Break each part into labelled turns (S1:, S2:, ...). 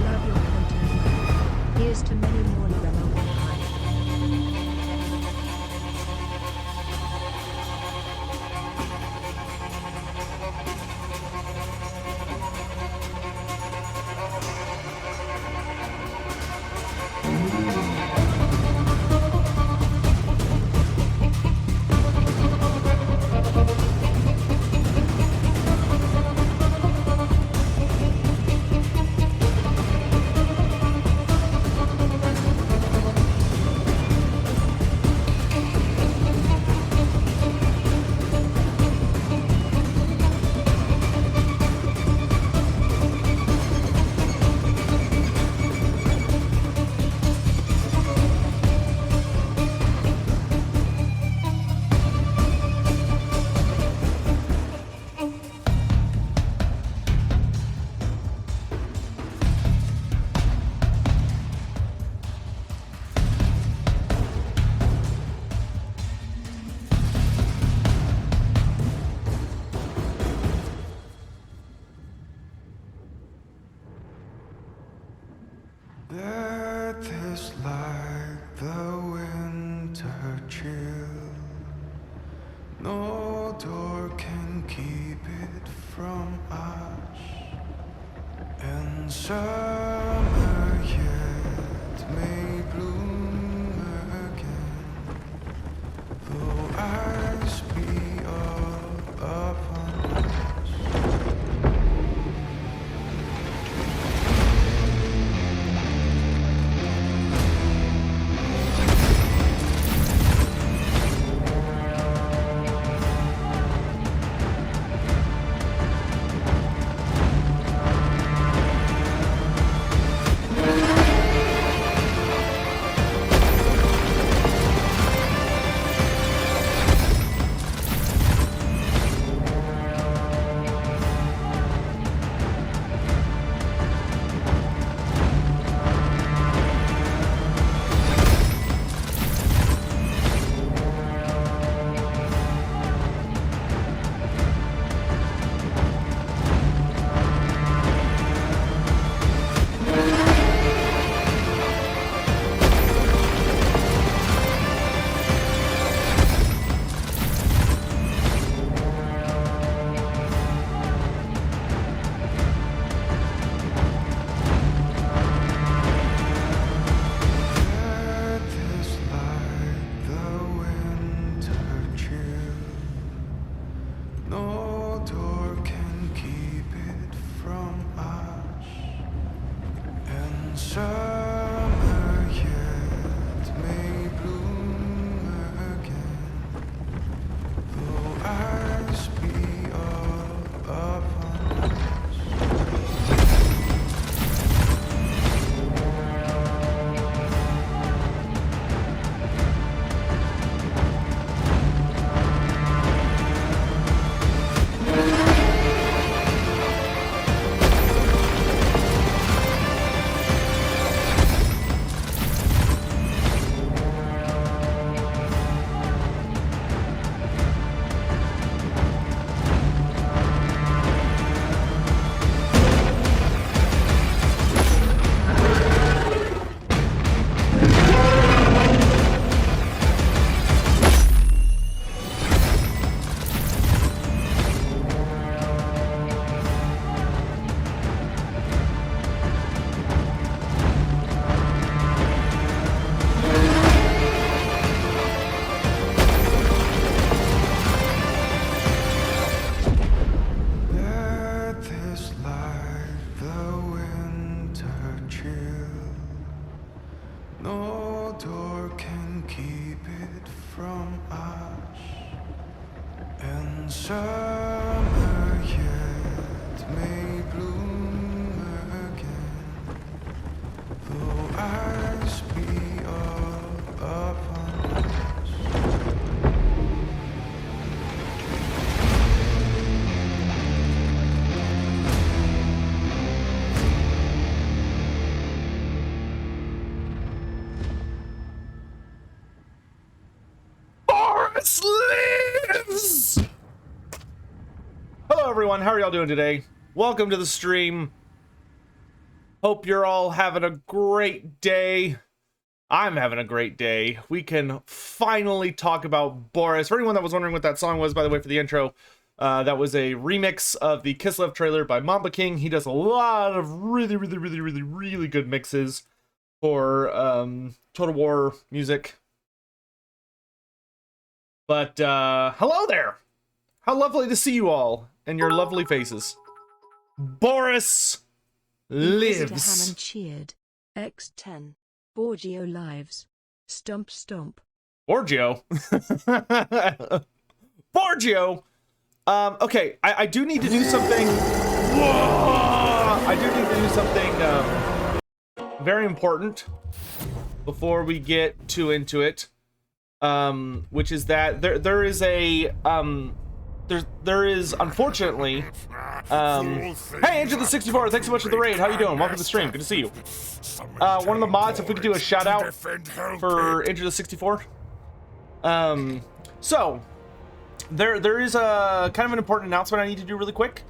S1: Love your content. Here's to many more remote behind.
S2: Death is like the winter chill. No door can keep it from us. And summer yet may bloom again, though ice be all upon us.
S3: Hello everyone, how are y'all doing today? Welcome to the stream. Hope you're all having a great day. I'm having a great day. We can finally talk about Boris. For anyone that was wondering what that song was, by the way, for the intro, that was a remix of the Kislev trailer by Mamba King. He does a lot of really good mixes for Total War music. But hello there. How lovely to see you all and your lovely faces. Boris lives.
S1: Hammond cheered. X10. Borgio lives. Stomp stomp.
S3: Borgio. Borgio. Okay, I do need to do something. I do need to do something very important before we get into it. Which is that there is a there is unfortunately hey, Enter the 64, thanks so much for the raid. How you doing? Welcome to the stream. Good to see you. One of the mods, if we could do a shout out for Enter the 64. So there is a kind of an important announcement I need to do really quick.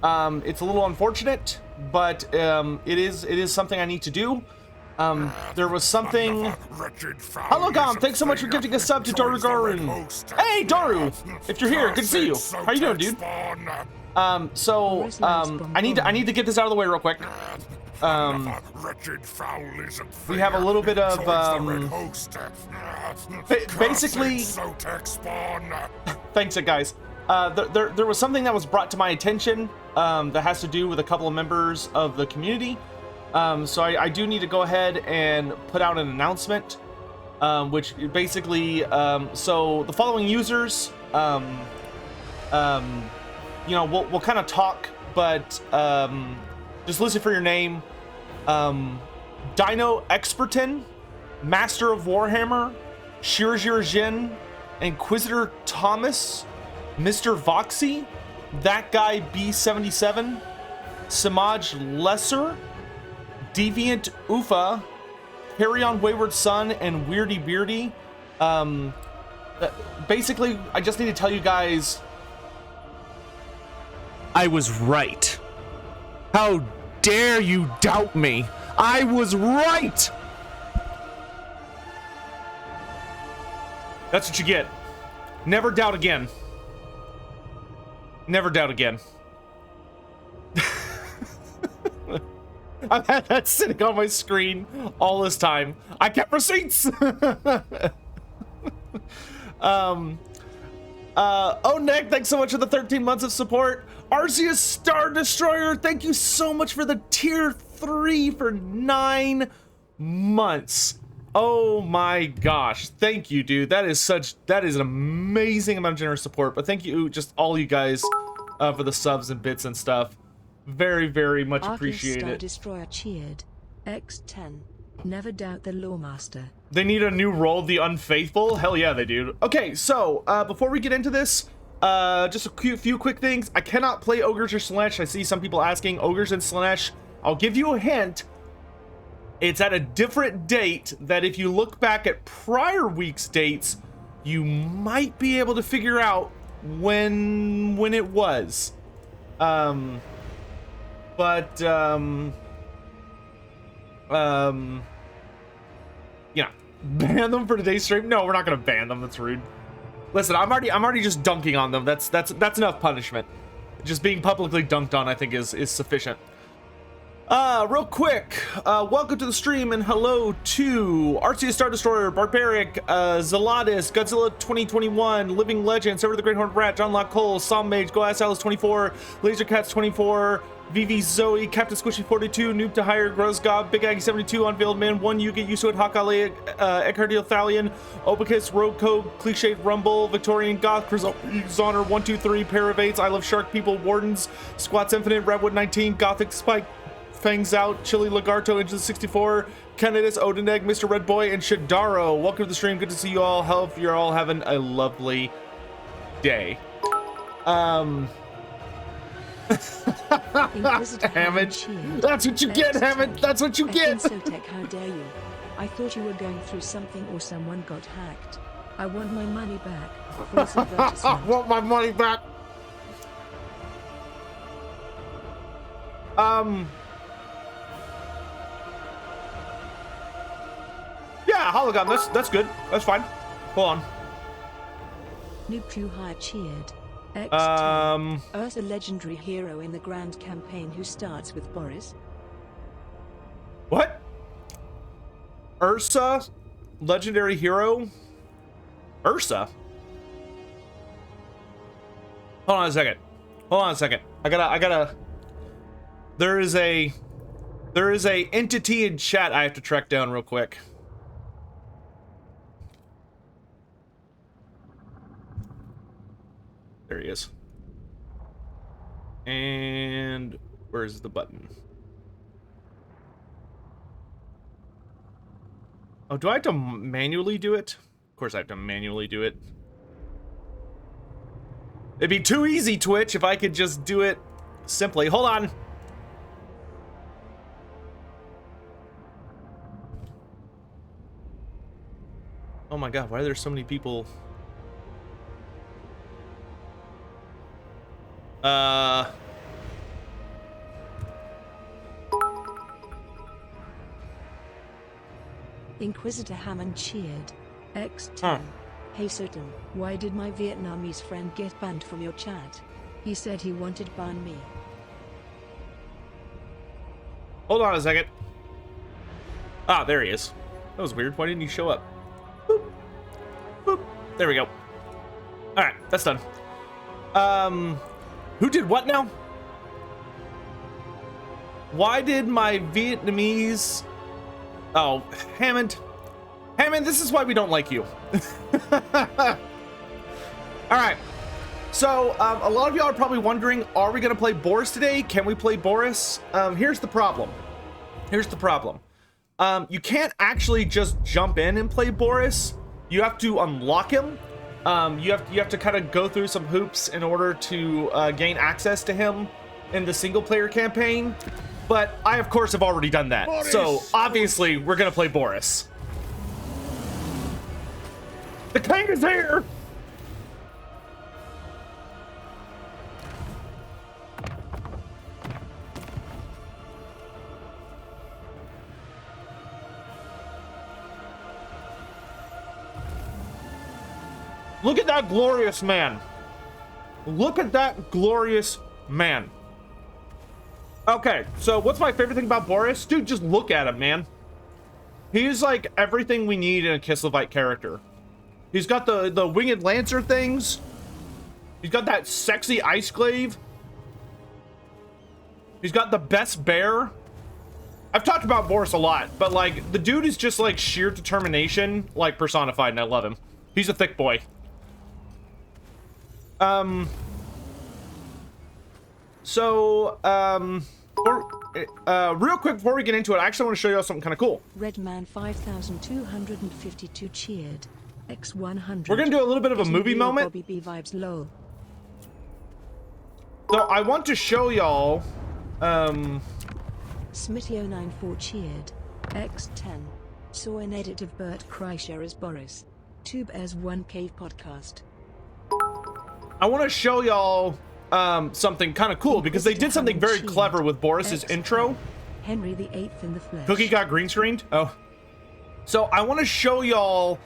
S3: It's a little unfortunate, but it is something I need to do. There was something. Hello, Gom. Thanks so much for gifting a sub to Daru Garun. Hey, Daru. If you're here, good to see you. How you doing, dude? I need to get this out of the way real quick. We have a little bit of basically. Thanks, guys. There was something that was brought to my attention that has to do with a couple of members of the community. So I do need to go ahead and put out an announcement, which basically, so the following users, you know, we'll kind of talk, but just listen for your name. Dino Expertin, Master of Warhammer, Shirzir Jin, Inquisitor Thomas, Mr. Voxy, That Guy B77, Samaj Lesser, Deviant Ufa, Carry On Wayward Son, and Weirdy Beardy. Basically, I just need to tell you guys, I was right. How dare you doubt me? I was right! That's what you get. Never doubt again. Never doubt again. I've had that sitting on my screen all this time. I kept receipts. Oh, Nick, thanks so much for the 13 months of support. Arceus Star Destroyer, thank you so much for the tier 3 for 9 months. Oh my gosh, thank you, dude. That is an amazing amount of generous support. But thank you, just all you guys, for the subs and bits and stuff. Very, very much appreciated.
S1: Star Destroyer cheered. X10. Never doubt the Lawmaster.
S3: They need a new role, the Unfaithful? Hell yeah, they do. Okay, so, before we get into this, just a few quick things. I cannot play Ogres or Slanesh. I see some people asking Ogres and Slanesh. I'll give you a hint. It's at a different date that if you look back at prior week's dates, you might be able to figure out when it was. But, yeah, ban them for today's stream? No, we're not gonna ban them. That's rude. Listen, I'm already just dunking on them. That's enough punishment. Just being publicly dunked on, I think, is sufficient. Real quick, welcome to the stream and hello to Arceus Star Destroyer, Barbaric, Zelatis, Godzilla 2021, Living Legend, Server the Great Horned Rat, John Locke Cole, Psalm Mage, Go Ass Alice 24, Laser Cats 24, VV Zoe, Captain Squishy 42, Noob to Hire, Grosgob, Big Aggie 72, Unveiled Man 1, You Get Used to It, Hawkeye, Eckhardil Thalion, Opicus, Rogue Code, Cliched Rumble, Victorian Goth, Zoner 123, Paravates, I Love Shark People, Wardens, Squats Infinite, Redwood 19, Gothic Spike, Fangs Out, Chili Lagarto, Into the 64, Candidates, Odinegg, Mr. Red Boy, and Shadaro. Welcome to the stream. Good to see you all. Hope you're all having a lovely day. Hammond. That's what you get, Hammond. That's what you get.
S1: Sotec, how dare you? I thought you were going through something or someone got hacked. I want my money back. False advertisement.
S3: I want my money back. Yeah, hologram. That's good. That's fine. Hold on.
S1: Noob Crew High cheered. Earth a legendary hero in the grand campaign who starts with Boris.
S3: What? Ursa? Legendary hero? Ursa? Hold on a second. Hold on a second. I gotta. There is a entity in chat I have to track down real quick. There he is. And where's the button? Oh, do I have to manually do it? Of course I have to manually do it. It'd be too easy, Twitch, if I could just do it simply. Hold on. Oh my god, why are there so many people?
S1: Inquisitor Hammond cheered. X10. Hey Sutton, why did my Vietnamese friend get banned from your chat? He said he wanted ban me.
S3: Hold on a second. Ah, there he is. That was weird. Why didn't he show up? Boop. Boop. There we go. Alright, that's done. Who did what now? Why did my Vietnamese... Oh, Hammond. Hammond, this is why we don't like you. Alright. So, a lot of y'all are probably wondering, are we going to play Boris today? Can we play Boris? Here's the problem. Here's the problem. You can't actually just jump in and play Boris. You have to unlock him. You have to kind of go through some hoops in order to gain access to him in the single player campaign. But I, of course, have already done that. Boris. So obviously, we're gonna play Boris. The king is here. Look at that glorious man. Look at that glorious man. Okay, so what's my favorite thing about Boris? Dude, just look at him, man. He's like everything we need in a Kislevite character. He's got the winged lancer things. He's got that sexy ice glaive. He's got the best bear. I've talked about Boris a lot, but like the dude is just like sheer determination, like personified, and I love him. He's a thick boy. Real quick before we get into it, I actually want to show you all something kind of cool.
S1: Redman 5252 cheered. X100.
S3: We're gonna do a little bit of a movie moment.
S1: Bobby B vibes low.
S3: So I want to show y'all.
S1: Smitty094 cheered. X10. Saw an edit of Bert Kreischer as Boris. Tube as 1 Cave podcast.
S3: I want to show y'all something kind of cool because they did something very clever with Boris's intro.
S1: Henry VIII in the flesh.
S3: Cookie got green screened. Oh, so I want to show y'all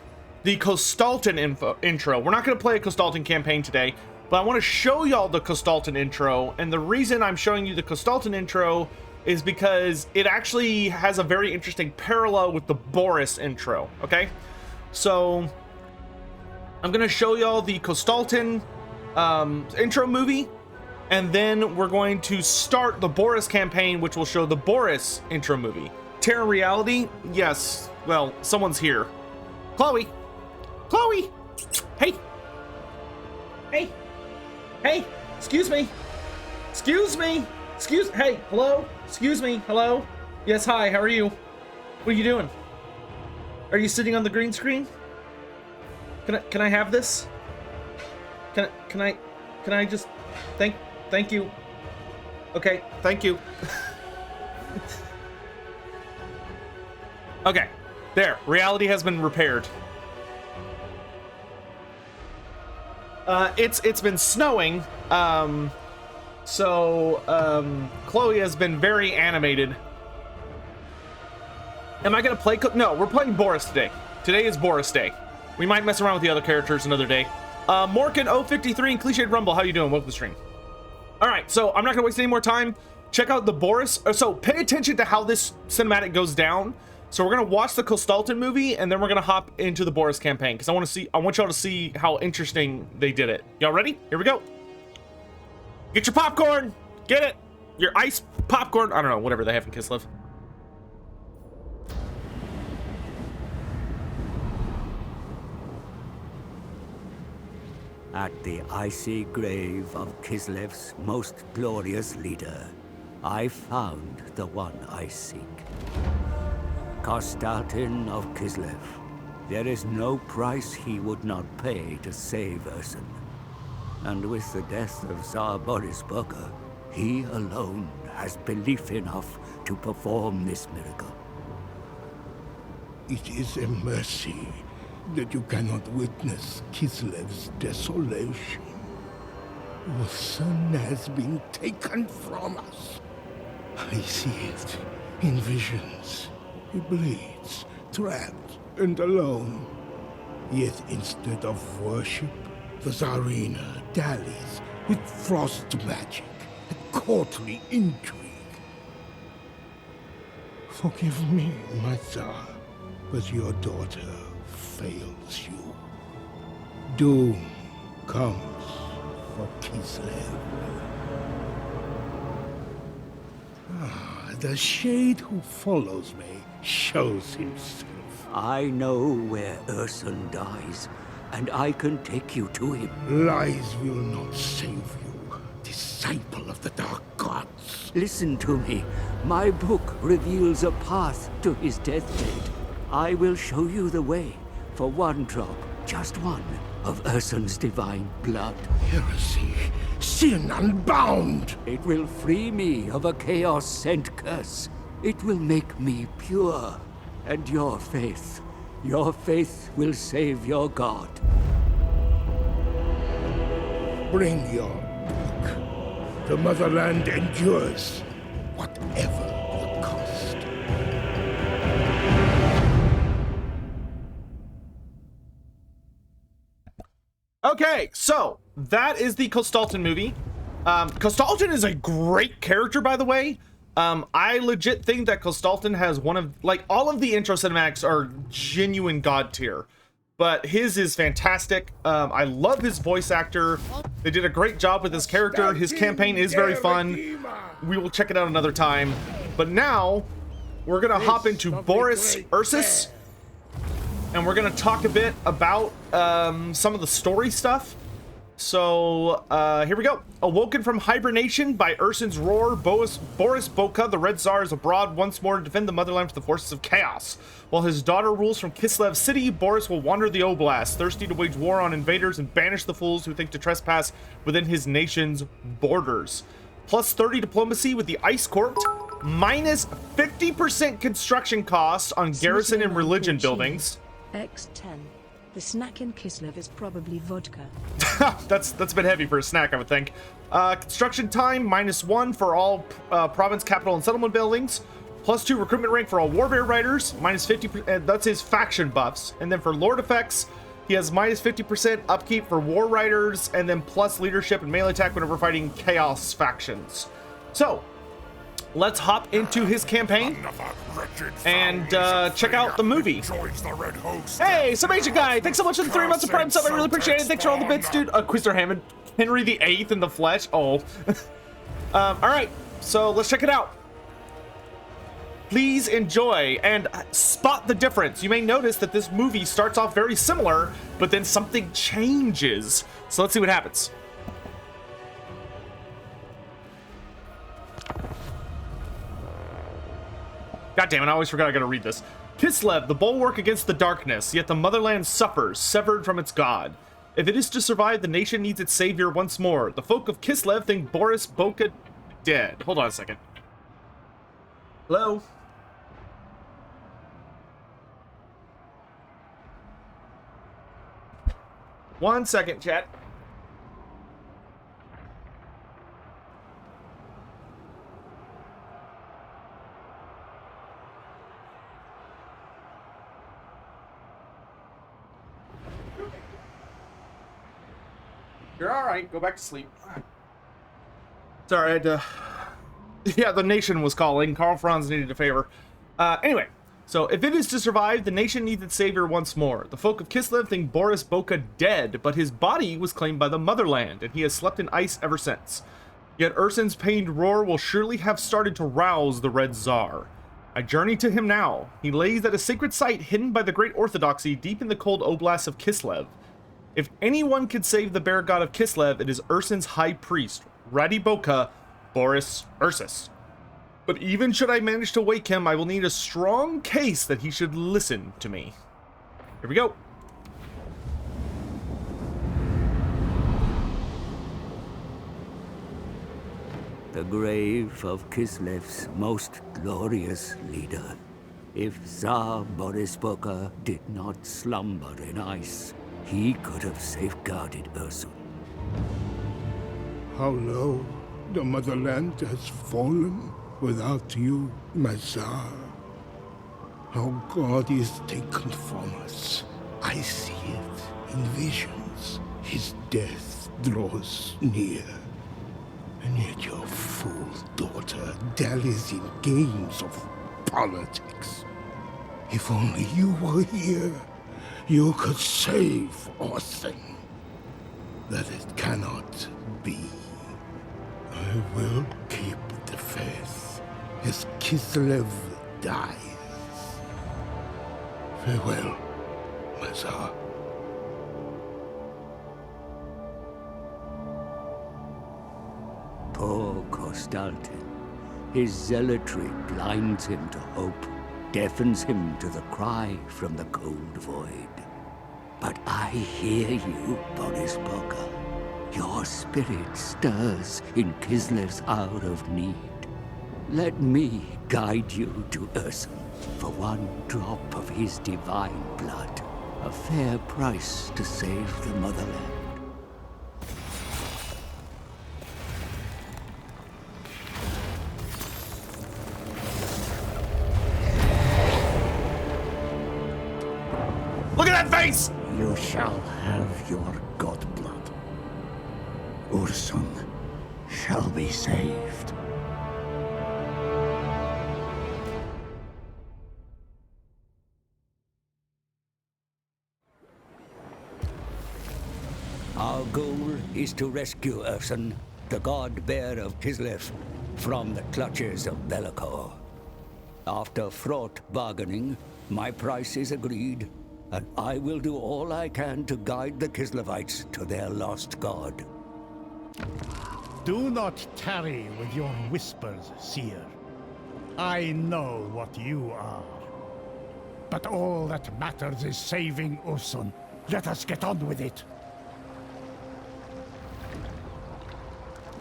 S3: the Kostaltyn intro. We're not going to play a Kostaltyn campaign today, but I want to show y'all the Kostaltyn intro. And the reason I'm showing you the Kostaltyn intro is because it actually has a very interesting parallel with the Boris intro. Okay, so I'm going to show y'all the Kostaltyn intro movie, and then we're going to start the Boris campaign, which will show the Boris intro movie. Terror reality? Yes. Well, someone's here. Chloe! Chloe! Hey! Hey! Hey! Excuse me! Excuse me! Hey! Hello? Excuse me! Hello? Yes, hi, how are you? What are you doing? Are you sitting on the green screen? Can I have this? Can I just thank you. Okay, thank you. Okay, there. Reality has been repaired. It's been snowing. So, Chloe has been very animated. Am I going to play? No, we're playing Boris today. Today is Boris Day. We might mess around with the other characters another day. Morgan 053 and Cliched Rumble, how you doing? Welcome to the stream. All right, so I'm not going to waste any more time. Check out the Boris. So pay attention to how this cinematic goes down. So we're going to watch the Kostaltyn movie, and then we're going to hop into the Boris campaign, because I want y'all to see how interesting they did it. Y'all ready? Here we go. Get your popcorn. Get it. Your ice popcorn. I don't know, whatever they have in Kislev.
S4: At the icy grave of Kislev's most glorious leader, I found the one I seek. Kostaltyn of Kislev. There is no price he would not pay to save Urson. And with the death of Tsar Boris, he alone has belief enough to perform this miracle.
S5: It is a mercy that you cannot witness Kislev's desolation. Your son has been taken from us. I see it in visions. He bleeds, trapped and alone. Yet instead of worship, the Tsarina dallies with frost magic and courtly intrigue. Forgive me, my Tsar, but your daughter fails you. Doom comes for Kislev. The shade who follows me shows himself.
S4: I know where Urson dies, and I can take you to him.
S5: Lies will not save you, disciple of the Dark Gods.
S4: Listen to me. My book reveals a path to his deathbed. I will show you the way for one drop, just one, of Urson's divine blood.
S5: Heresy, sin unbound.
S4: It will free me of a chaos-sent curse. It will make me pure. And your faith will save your god.
S5: Bring your book. The motherland endures, whatever the cost.
S3: Okay, so that is the Kostaltyn movie. Kostaltyn is a great character, by the way. I legit think that Kostaltyn has one of, like, all of the intro cinematics are genuine god tier, but his is fantastic. I love his voice actor. They did a great job with his character. His campaign is very fun. We will check it out another time. But now we're gonna hop into Boris Ursus, and we're gonna talk a bit about some of the story stuff. So, here we go. Awoken from hibernation by Urson's roar, Boris Boka, the Red Tsar, is abroad once more to defend the motherland from the forces of chaos. While his daughter rules from Kislev City, Boris will wander the Oblast, thirsty to wage war on invaders and banish the fools who think to trespass within his nation's borders. Plus 30 diplomacy with the Ice Court, minus 50% construction cost on garrison and religion buildings.
S1: X10. The snack in Kislev is probably vodka.
S3: That's a bit heavy for a snack, I would think. Construction time, -1 for all province, capital, and settlement buildings. +2 recruitment rank for all warbear riders. -50%, that's his faction buffs. And then for lord effects, he has -50% upkeep for war riders, and then plus leadership and melee attack whenever fighting chaos factions. So, let's hop into his campaign and check out the movie. Hey, some Asian guy! Thanks so much for the 3 months of Prime sub. I really appreciate it. Thanks for all the bits, dude. Quister Hammond, Henry VIII in the flesh. Oh. All right, so let's check it out. Please enjoy and spot the difference. You may notice that this movie starts off very similar, but then something changes. So let's see what happens. God damn it, I always forgot I gotta read this. Kislev, the bulwark against the darkness, yet the motherland suffers, severed from its god. If it is to survive, the nation needs its savior once more. The folk of Kislev think Boris Boka dead. Hold on a second. Hello? One second, chat. You're all right. Go back to sleep. Sorry, I had to... Yeah, the nation was calling. Karl Franz needed a favor. Anyway, so if it is to survive, the nation needs its savior once more. The folk of Kislev think Boris Boka dead, but his body was claimed by the motherland, and he has slept in ice ever since. Yet Ursun's pained roar will surely have started to rouse the Red Tsar. I journey to him now. He lays at a sacred site hidden by the great orthodoxy deep in the cold oblast of Kislev. If anyone could save the bear god of Kislev, it is Ursun's high priest, Radiboka Boris Ursus. But even should I manage to wake him, I will need a strong case that he should listen to me. Here we go.
S4: The grave of Kislev's most glorious leader. If Tsar Boris Boka did not slumber in ice, he could have safeguarded Ursun.
S5: How low the motherland has fallen without you, my Tsar. How God is taken from us. I see it in visions. His death draws near. And yet your fool daughter dallies in games of politics. If only you were here, you could save Ursun. That it cannot be. I will keep the faith as Kislev dies. Farewell, my Tsar.
S4: Poor Kostaltyn. His zealotry blinds him to hope, deafens him to the cry from the cold void. But I hear you, Boris Boka. Your spirit stirs in Kislev's hour of need. Let me guide you to Ursun for one drop of his divine blood. A fair price to save the motherland.
S3: Look at that face!
S6: You shall have your god blood. Ursun shall be saved.
S4: Our goal is to rescue Ursun, the god bear of Kislev, from the clutches of Be'lakor. After fraught bargaining, my price is agreed, and I will do all I can to guide the Kislevites to their lost god.
S7: Do not tarry with your whispers, seer. I know what you are. But all that matters is saving Ursun. Let us get on with it.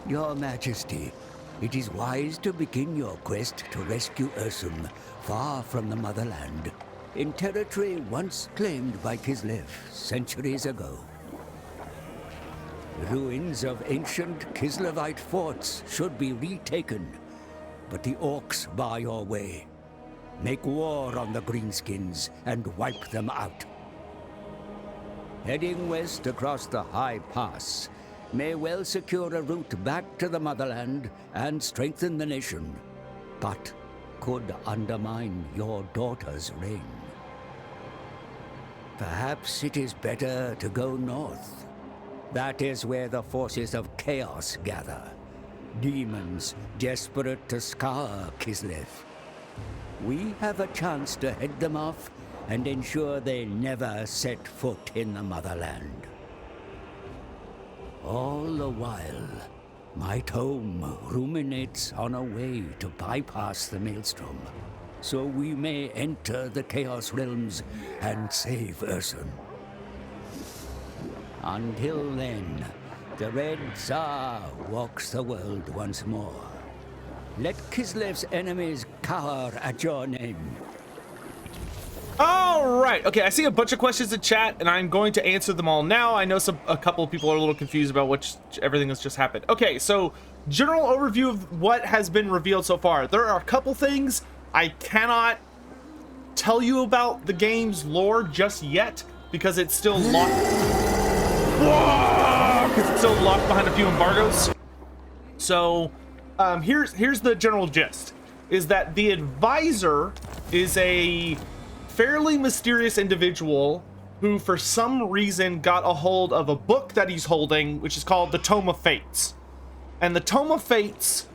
S4: Your Majesty, it is wise to begin your quest to rescue Ursun far from the motherland, in territory once claimed by Kislev centuries ago. Ruins of ancient Kislevite forts should be retaken, but the orcs bar your way. Make war on the greenskins and wipe them out. Heading west across the high pass may well secure a route back to the motherland and strengthen the nation, but could undermine your daughter's reign. Perhaps it is better to go north. That is where the forces of chaos gather. Demons desperate to scour Kislev. We have a chance to head them off and ensure they never set foot in the motherland. All the while, my tome ruminates on a way to bypass the Maelstrom, so we may enter the Chaos Realms and save Ursun. Until then, the Red Tsar walks the world once more. Let Kislev's enemies cower at your name.
S3: All right. Okay, I see a bunch of questions in chat, and I'm going to answer them all now. I know a couple of people are a little confused about everything that's just happened. Okay, so general overview of what has been revealed so far. There are a couple things I cannot tell you about the game's lore just yet, because it's still locked. Because it's still locked behind a few embargoes. So here's the general gist: is that the advisor is a fairly mysterious individual who, for some reason, got a hold of a book that he's holding, which is called the Tome of Fates. And the Tome of Fates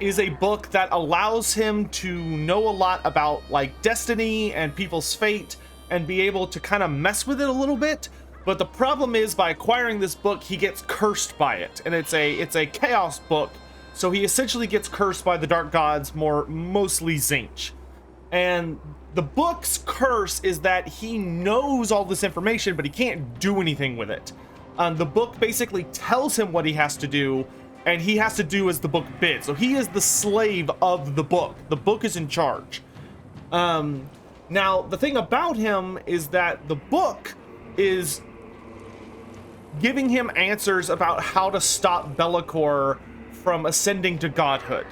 S3: is a book that allows him to know a lot about like destiny and people's fate and be able to kind of mess with it a little bit. But the problem is, by acquiring this book, he gets cursed by it, and it's a chaos book. So he essentially gets cursed by the dark gods, mostly Tzeentch. And the book's curse is that he knows all this information, but he can't do anything with it. The book basically tells him what he has to do, and he has to do as the book bids. So he is the slave of the book. The book is in charge. Now, the thing about him is that the book is giving him answers about how to stop Be'lakor from ascending to godhood.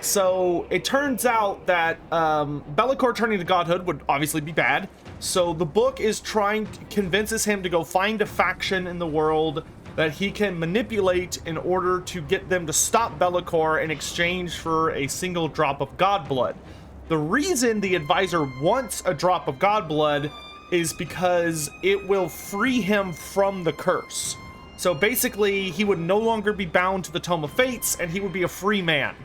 S3: So it turns out that Be'lakor turning to godhood would obviously be bad. So the book is convinces him to go find a faction in the world that he can manipulate in order to get them to stop Be'lakor in exchange for a single drop of god blood. The reason the advisor wants a drop of god blood is because it will free him from the curse. So basically, he would no longer be bound to the Tome of Fates, and he would be a free man.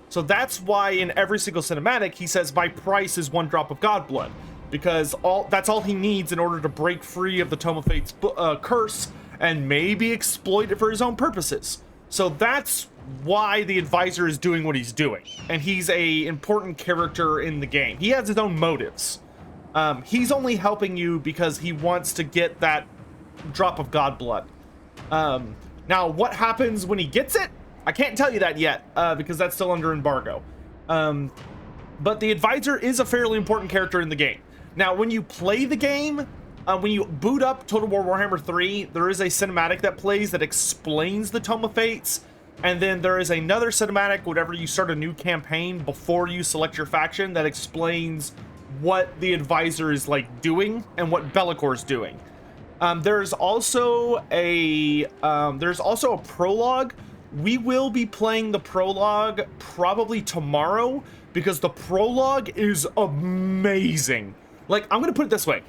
S3: So that's why in every single cinematic, he says, my price is 1 drop of god blood, because that's all he needs in order to break free of the Tome of Fates curse and maybe exploit it for his own purposes. So that's why the advisor is doing what he's doing, and he's a important character in the game. He has his own motives. He's only helping you because he wants to get that drop of god blood. Now, what happens when he gets it? I can't tell you that yet, because that's still under embargo. But the advisor is a fairly important character in the game. Now, when you play the game, when you boot up Total War Warhammer 3, there is a cinematic that plays that explains the Tome of Fates, and then there is another cinematic whenever you start a new campaign before you select your faction that explains what the advisor is like doing and what Be'lakor is doing. There's also a prologue. We will be playing the prologue probably tomorrow because the prologue is amazing. Like, I'm gonna put it this way,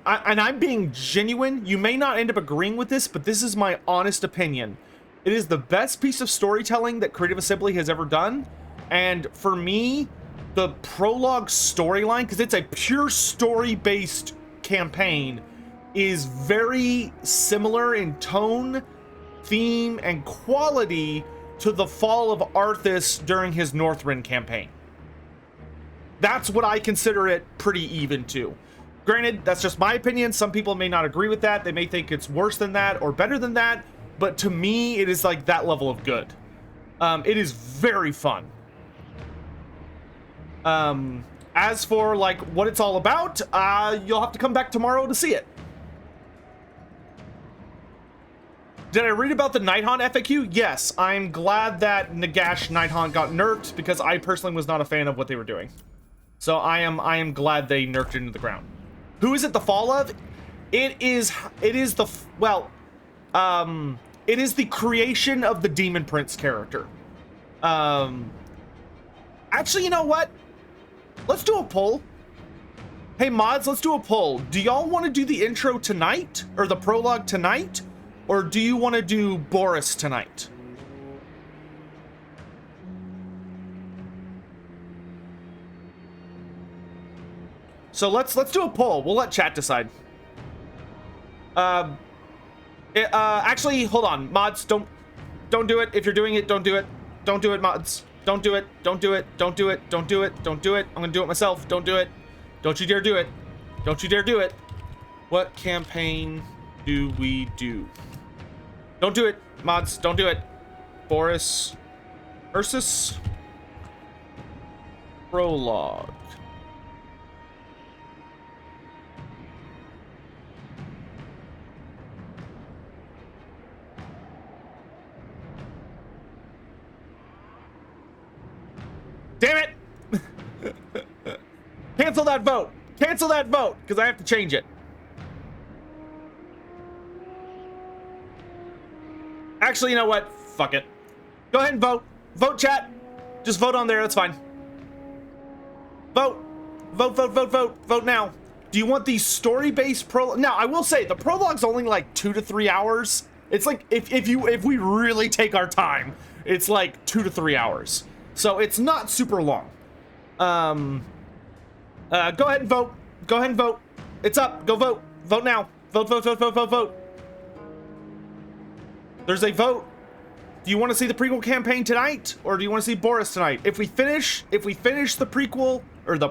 S3: and I'm being genuine. You may not end up agreeing with this, but this is my honest opinion. It is the best piece of storytelling that Creative Assembly has ever done, and for me, the prologue storyline, because it's a pure story-based campaign, is very similar in tone, theme, and quality to the fall of Arthas during his Northrend campaign. That's what I consider it pretty even to. Granted, that's just my opinion. Some people may not agree with that. They may think it's worse than that or better than that, but to me, it is like that level of good. It is very fun. As for like what it's all about, you'll have to come back tomorrow to see it. Did I read about the Nighthaunt FAQ? Yes, I'm glad that Nagash Nighthaunt got nerfed because I personally was not a fan of what they were doing. So I am glad they nerfed it into the ground. Who is it the fall of? It is the creation of the Demon Prince character. Actually, you know what? Let's do a poll. Hey mods, let's do a poll. Do y'all want to do the intro tonight or the prologue tonight? Or do you want to do Boris tonight? So let's do a poll. We'll let chat decide. Actually, hold on, mods. Don't do it. If you're doing it, don't do it. Don't do it, mods. Don't do it. Don't do it. Don't do it. Don't do it. Don't do it. I'm gonna do it myself. Don't do it. Don't you dare do it. Don't you dare do it. What campaign do we do? Don't do it, mods. Don't do it. Boris. Ursus. Prologue. Damn it! Cancel that vote. Cancel that vote, because I have to change it. Actually, you know what? Fuck it. Go ahead and vote. Vote, chat. Just vote on there. That's fine. Vote. Vote, vote, vote, vote. Vote now. Do you want the story-based prologue? Now, I will say, the prologue's only like 2 to 3 hours. It's like, if we really take our time, it's like 2 to 3 hours. So it's not super long. Go ahead and vote. Go ahead and vote. It's up. Go vote. Vote now. Vote, vote, vote, vote, vote, vote. There's a vote. Do you want to see the prequel campaign tonight, or do you want to see Boris tonight? If we finish the prequel, or the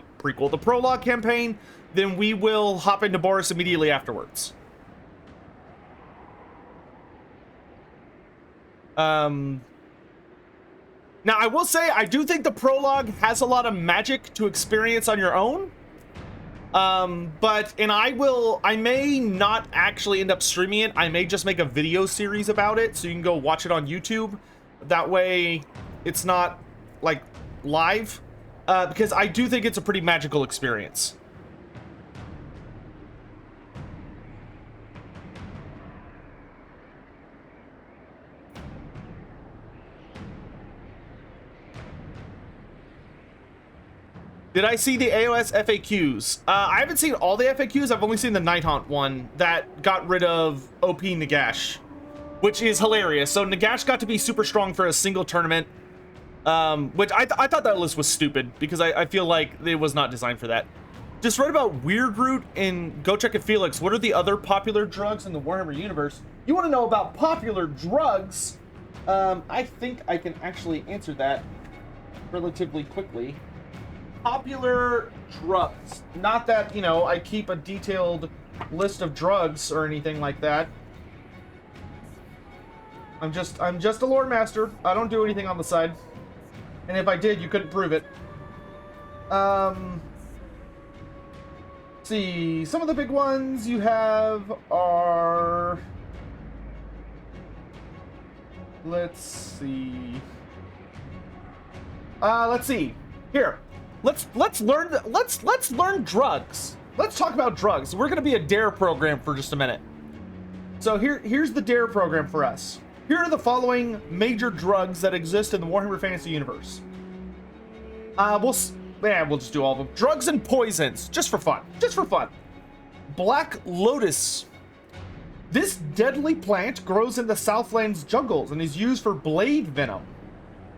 S3: prologue campaign, then we will hop into Boris immediately afterwards. Now, I will say, I do think the prologue has a lot of magic to experience on your own. I may not actually end up streaming it. I may just make a video series about it, so you can go watch it on YouTube. That way, it's not, like, live. Because I do think it's a pretty magical experience. Did I see the AOS FAQs? I haven't seen all the FAQs. I've only seen the Nighthaunt one that got rid of OP Nagash, which is hilarious. So Nagash got to be super strong for a single tournament, which I thought that list was stupid because I feel like it was not designed for that. Just read about Weird Root and Go Check It Felix. What are the other popular drugs in the Warhammer universe? You want to know about popular drugs? I think I can actually answer that relatively quickly. Popular drugs. Not that, you know, I keep a detailed list of drugs or anything like that. I'm just a lore master. I don't do anything on the side. And if I did, you couldn't prove it. Let's see. Some of the big ones you have are... Let's see. Let's see. Here. Let's learn drugs. Let's talk about drugs. We're gonna be a DARE program for just a minute. So here's the DARE program for us. Here are the following major drugs that exist in the Warhammer Fantasy universe. We'll just do all of them. Drugs and poisons, just for fun. Just for fun. Black Lotus. This deadly plant grows in the Southlands jungles and is used for blade venom.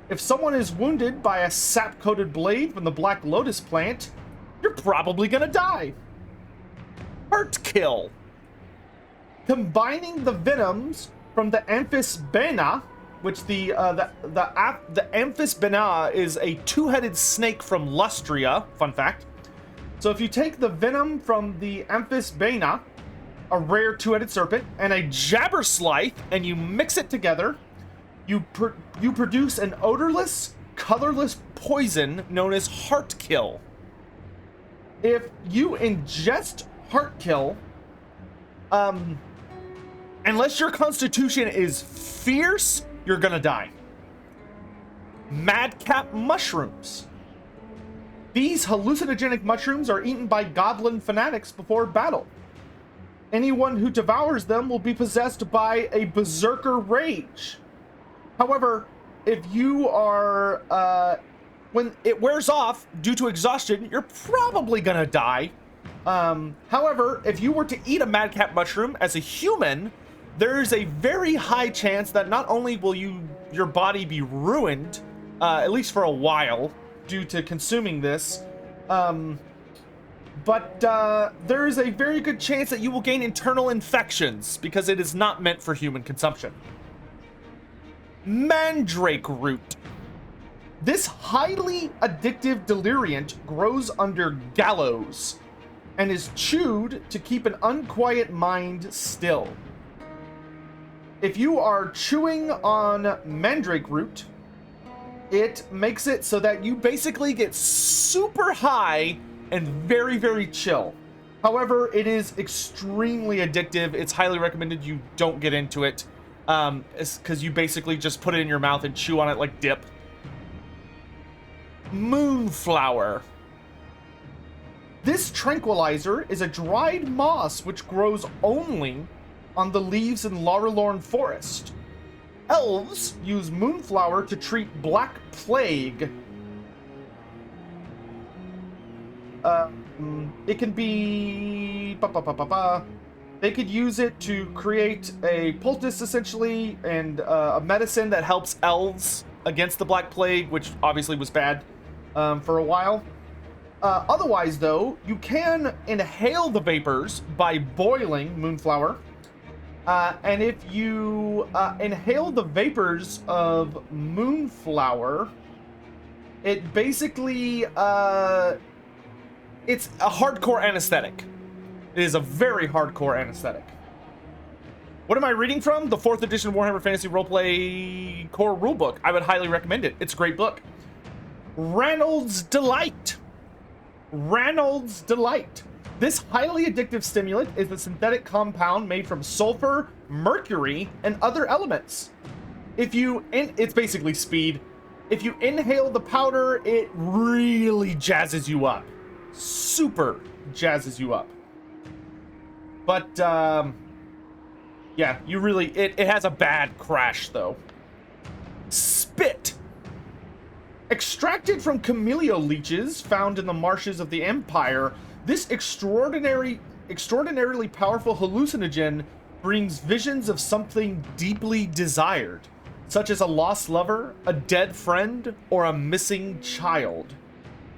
S3: If someone is wounded by a sap-coated blade from the Black Lotus plant, you're probably gonna die. Hurt Kill. Combining the venoms from the Amphis Bena, which the Amphis Bena is a two-headed snake from Lustria, fun fact. So if you take the venom from the Amphis Bena, a rare two-headed serpent, and a Jabberslythe, and you mix it together, you produce an odorless, colorless poison known as Heart Kill. If you ingest Heart Kill, unless your constitution is fierce, you're gonna die. Madcap Mushrooms. These hallucinogenic mushrooms are eaten by goblin fanatics before battle. Anyone who devours them will be possessed by a berserker rage. However, if you are, when it wears off due to exhaustion, you're probably gonna die. However, if you were to eat a madcap mushroom as a human, there is a very high chance that not only will your body be ruined, at least for a while, due to consuming this, but there is a very good chance that you will gain internal infections because it is not meant for human consumption. Mandrake Root. This highly addictive deliriant grows under gallows and is chewed to keep an unquiet mind still. If you are chewing on Mandrake Root, it makes it so that you basically get super high and very, very chill. However, it is extremely addictive. It's highly recommended you don't get into it. Because you basically just put it in your mouth and chew on it like dip. Moonflower. This tranquilizer is a dried moss which grows only on the leaves in Laurelorn Forest. elves use Moonflower to treat Black Plague. It can be... They could use it to create a poultice, essentially, and a medicine that helps elves against the Black Plague, which obviously was bad for a while. Otherwise, though, you can inhale the vapors by boiling Moonflower. And if you inhale the vapors of Moonflower, it basically... it's a hardcore anesthetic. It is a very hardcore anesthetic. What am I reading from? The 4th edition Warhammer Fantasy Roleplay Core Rulebook. I would highly recommend it. It's a great book. Ranald's Delight. Ranald's Delight. This highly addictive stimulant is a synthetic compound made from sulfur, mercury, and other elements. It's basically speed. If you inhale the powder, it really jazzes you up. Super jazzes you up. But, yeah, you really... It has a bad crash, though. Spit. Extracted from camellia leeches found in the marshes of the Empire, this extraordinarily powerful hallucinogen brings visions of something deeply desired, such as a lost lover, a dead friend, or a missing child.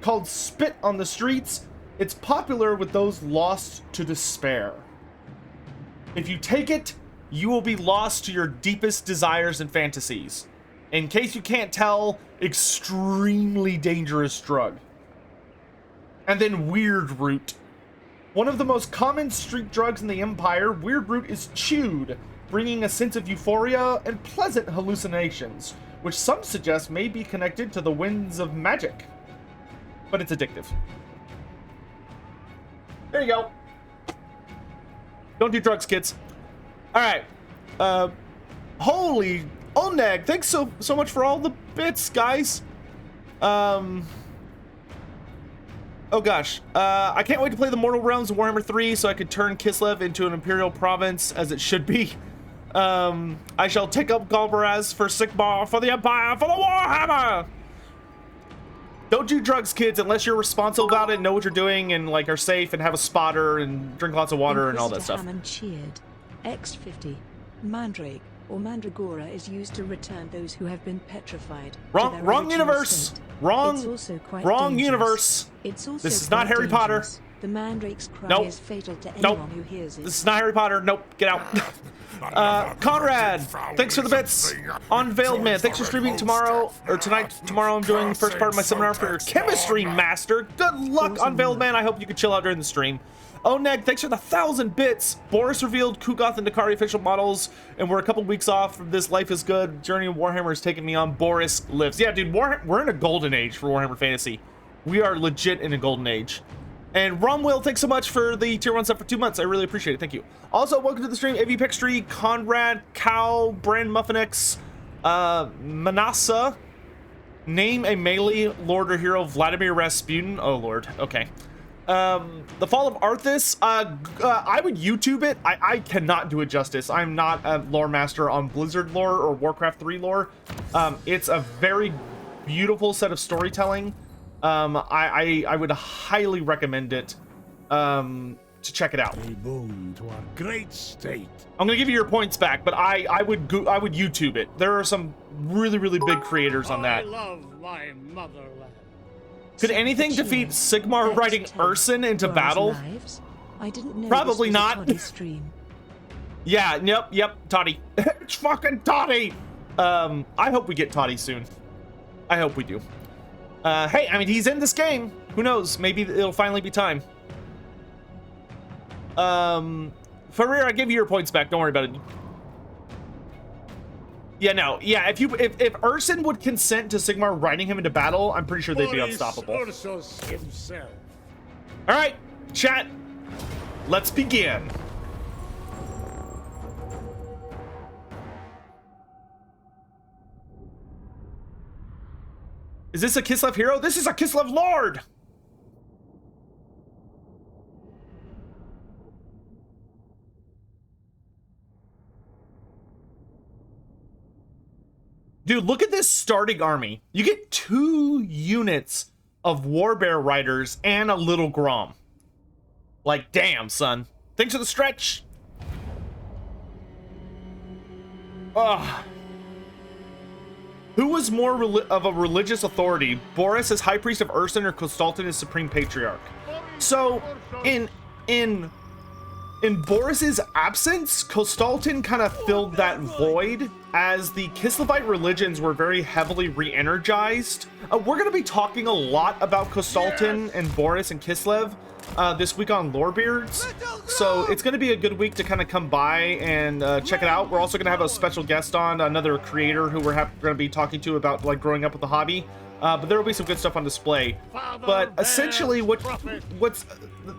S3: Called spit on the streets, it's popular with those lost to despair. If you take it, you will be lost to your deepest desires and fantasies. In case you can't tell, extremely dangerous drug. And then Weird Root. One of the most common street drugs in the Empire, Weird Root is chewed, bringing a sense of euphoria and pleasant hallucinations, which some suggest may be connected to the winds of magic. But it's addictive. There you go. Don't do drugs, kids. Alright. Holy Oneg, thanks so much for all the bits, guys. Oh gosh. I can't wait to play the Mortal Realms of Warhammer 3 so I could turn Kislev into an Imperial province as it should be. I shall take up Galbaraz for Sigmar, for the Empire, for the Warhammer! Don't do drugs, kids, unless you're responsible about it and know what you're doing and, like, are safe and have a spotter and drink lots of water and all that stuff.
S1: Hammond cheered. X50. Mandrake or Mandragora is used to return those who have been petrified.
S3: Wrong universe! Wrong universe!
S1: It's also
S3: this is not Harry Potter.
S1: The Mandrake's cry is fatal to anyone who hears it.
S3: This is not Harry Potter. Nope, get out. Conrad, thanks for the bits. Unveiled Man, thanks for streaming tomorrow, or tonight. Tomorrow I'm doing the first part of my seminar for your chemistry master. Good luck, Unveiled Man. I hope you can chill out during the stream. Oneg, thanks for the 1,000 bits. Boris revealed Kugoth and Dakari official models, and we're a couple weeks off from this Life is Good. Journey of Warhammer is taking me on. Boris lives. Yeah, dude, we're in a golden age for Warhammer Fantasy. We are legit in a golden age. And Romwill, thanks so much for the tier 1 sub for 2 months. I really appreciate it. Thank you. Also, welcome to the stream, AV Pextree, Conrad, Cow, Brand Muffinix, Manasa, Name a Melee Lord or Hero, Vladimir Rasputin. Oh, Lord. Okay. The Fall of Arthas, I would YouTube it. I cannot do it justice. I'm not a lore master on Blizzard lore or Warcraft 3 lore. It's a very beautiful set of storytelling. I would highly recommend it to check it out.
S7: A boon to our great state.
S3: I'm gonna give you your points back, but I would YouTube it. There are some really big creators on that.
S7: I love my motherland.
S3: Could anything defeat Sigmar riding Urson into battle?
S1: I didn't know.
S3: Probably not. Yeah, yep, Toddy. It's fucking Toddy. I hope we get Toddy soon. I hope we do. Hey, I mean, he's in this game. Who knows? Maybe it'll finally be time. Ferrer, I gave you your points back. Don't worry about it. Yeah, no. Yeah, if Urson would consent to Sigmar riding him into battle, I'm pretty sure they'd be unstoppable.
S7: Himself.
S3: All right, chat. Let's begin. Is this a Kislev hero? This is a Kislev Lord! Dude, look at this starting army. You get 2 units of Warbear Riders and a little Grom. Like, damn, son. Thanks for the stretch. Ugh. Who was more of a religious authority? Boris as High Priest of Ursun or Kostaltyn as Supreme Patriarch? So, in Boris's absence, Kostaltyn kind of filled that void as the Kislevite religions were very heavily re-energized. We're going to be talking a lot about Kostaltyn and Boris and Kislev this week on Lorebeards. So it's going to be a good week to kind of come by and check it out. We're also going to have a special guest on, another creator who we're going to be talking to about like growing up with the hobby. But there will be some good stuff on display. But essentially, what's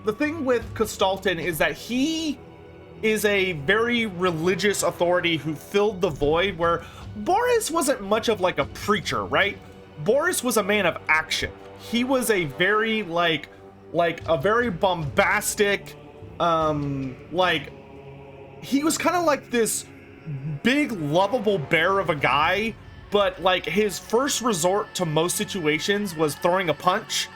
S3: the thing with Kostaltyn is that he is a very religious authority who filled the void where Boris wasn't much of like a preacher, right? Boris was a man of action. He was a very like a very bombastic, like he was kind of like this big lovable bear of a guy. But like his first resort to most situations was throwing a punch.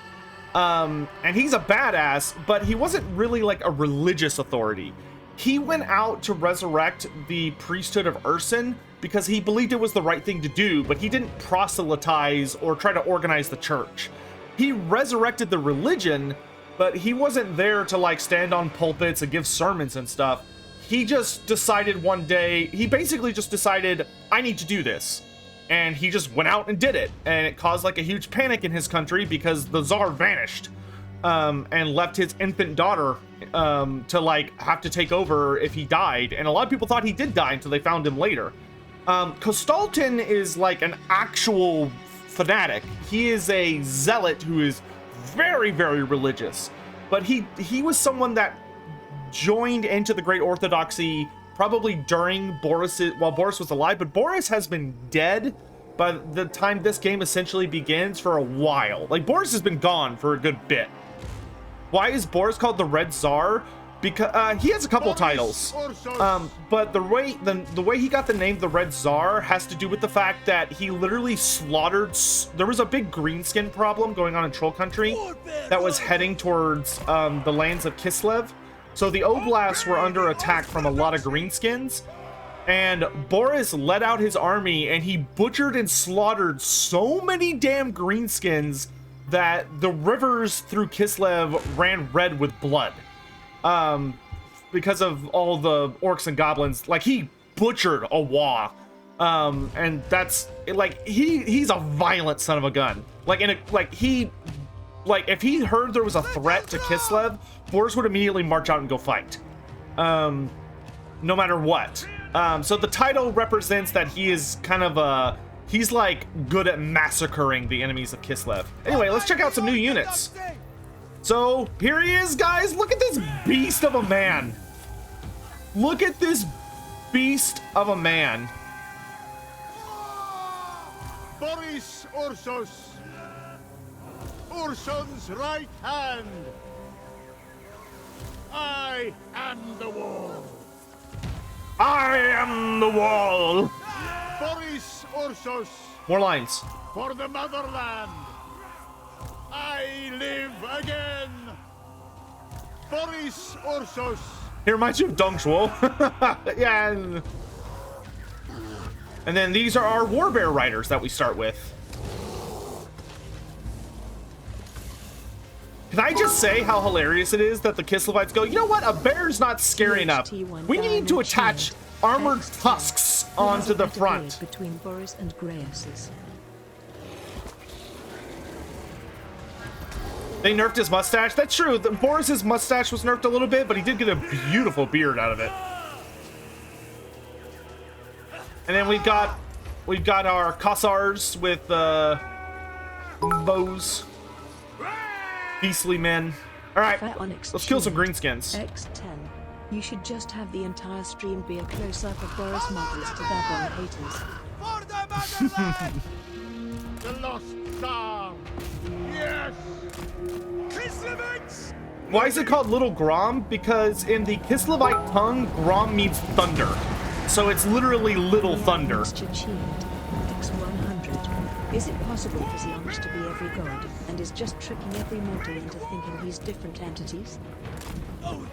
S3: And he's a badass, but he wasn't really like a religious authority. He went out to resurrect the priesthood of Ursun because he believed it was the right thing to do, but he didn't proselytize or try to organize the church. He resurrected the religion, but he wasn't there to like stand on pulpits and give sermons and stuff. He just decided one day, he basically just decided, I need to do this. And he just went out and did it. And it caused like a huge panic in his country because the Tsar vanished and left his infant daughter to like have to take over if he died. And a lot of people thought he did die until they found him later. Kostaltyn is like an actual fanatic. He is a zealot who is very, very religious. But he was someone that joined into the Great Orthodoxy probably during while Boris was alive, but Boris has been dead by the time this game essentially begins for a while. Like, Boris has been gone for a good bit. Why is Boris called the Red Tsar? Because he has a couple titles, but the way he got the name the Red Tsar has to do with the fact that he literally slaughtered. There was a big greenskin problem going on in Troll Country that was heading towards the lands of Kislev. So the Oblasts were under attack from a lot of greenskins, and Boris led out his army and he butchered and slaughtered so many damn greenskins that the rivers through Kislev ran red with blood. Because of all the orcs and goblins. Like, he butchered a Wa. And that's like he's a violent son of a gun. If he heard there was a threat to Kislev, Boris would immediately march out and go fight. No matter what. So the title represents that he is kind of he's like good at massacring the enemies of Kislev. Anyway, let's check out some new units. So here he is, guys. Look at this beast of a man. Look at this beast of a man.
S7: Boris Ursus, Ursun's right hand. I am the wall.
S3: I am the wall.
S7: Boris Ursus.
S3: More lines.
S7: For the motherland. I live again. Boris Ursus.
S3: He reminds you of Dong Shuo. Yeah. And then these are our Warbear riders that we start with. Can I just say how hilarious it is that the Kislevites go, you know what? A bear's not scary enough. We need to attach armored tusks onto the front.
S1: Between Boris and Graeus's.
S3: They nerfed his mustache. That's true. Boris's mustache was nerfed a little bit, but he did get a beautiful beard out of it. And then we've got our Kossars with bows. Beastly men. All right, let's kill some greenskins.
S1: X10. You should just have the entire stream be a close-up of Boris mothers to their bomb haters.
S7: The lost Tsar. Yes.
S3: Why is it called Little Grom? Because in the Kislevite tongue, Grom means thunder. So it's literally Little Thunder.
S1: XY Is it possible for the Ogres to be every god, and is just tricking every mortal into thinking he's different entities?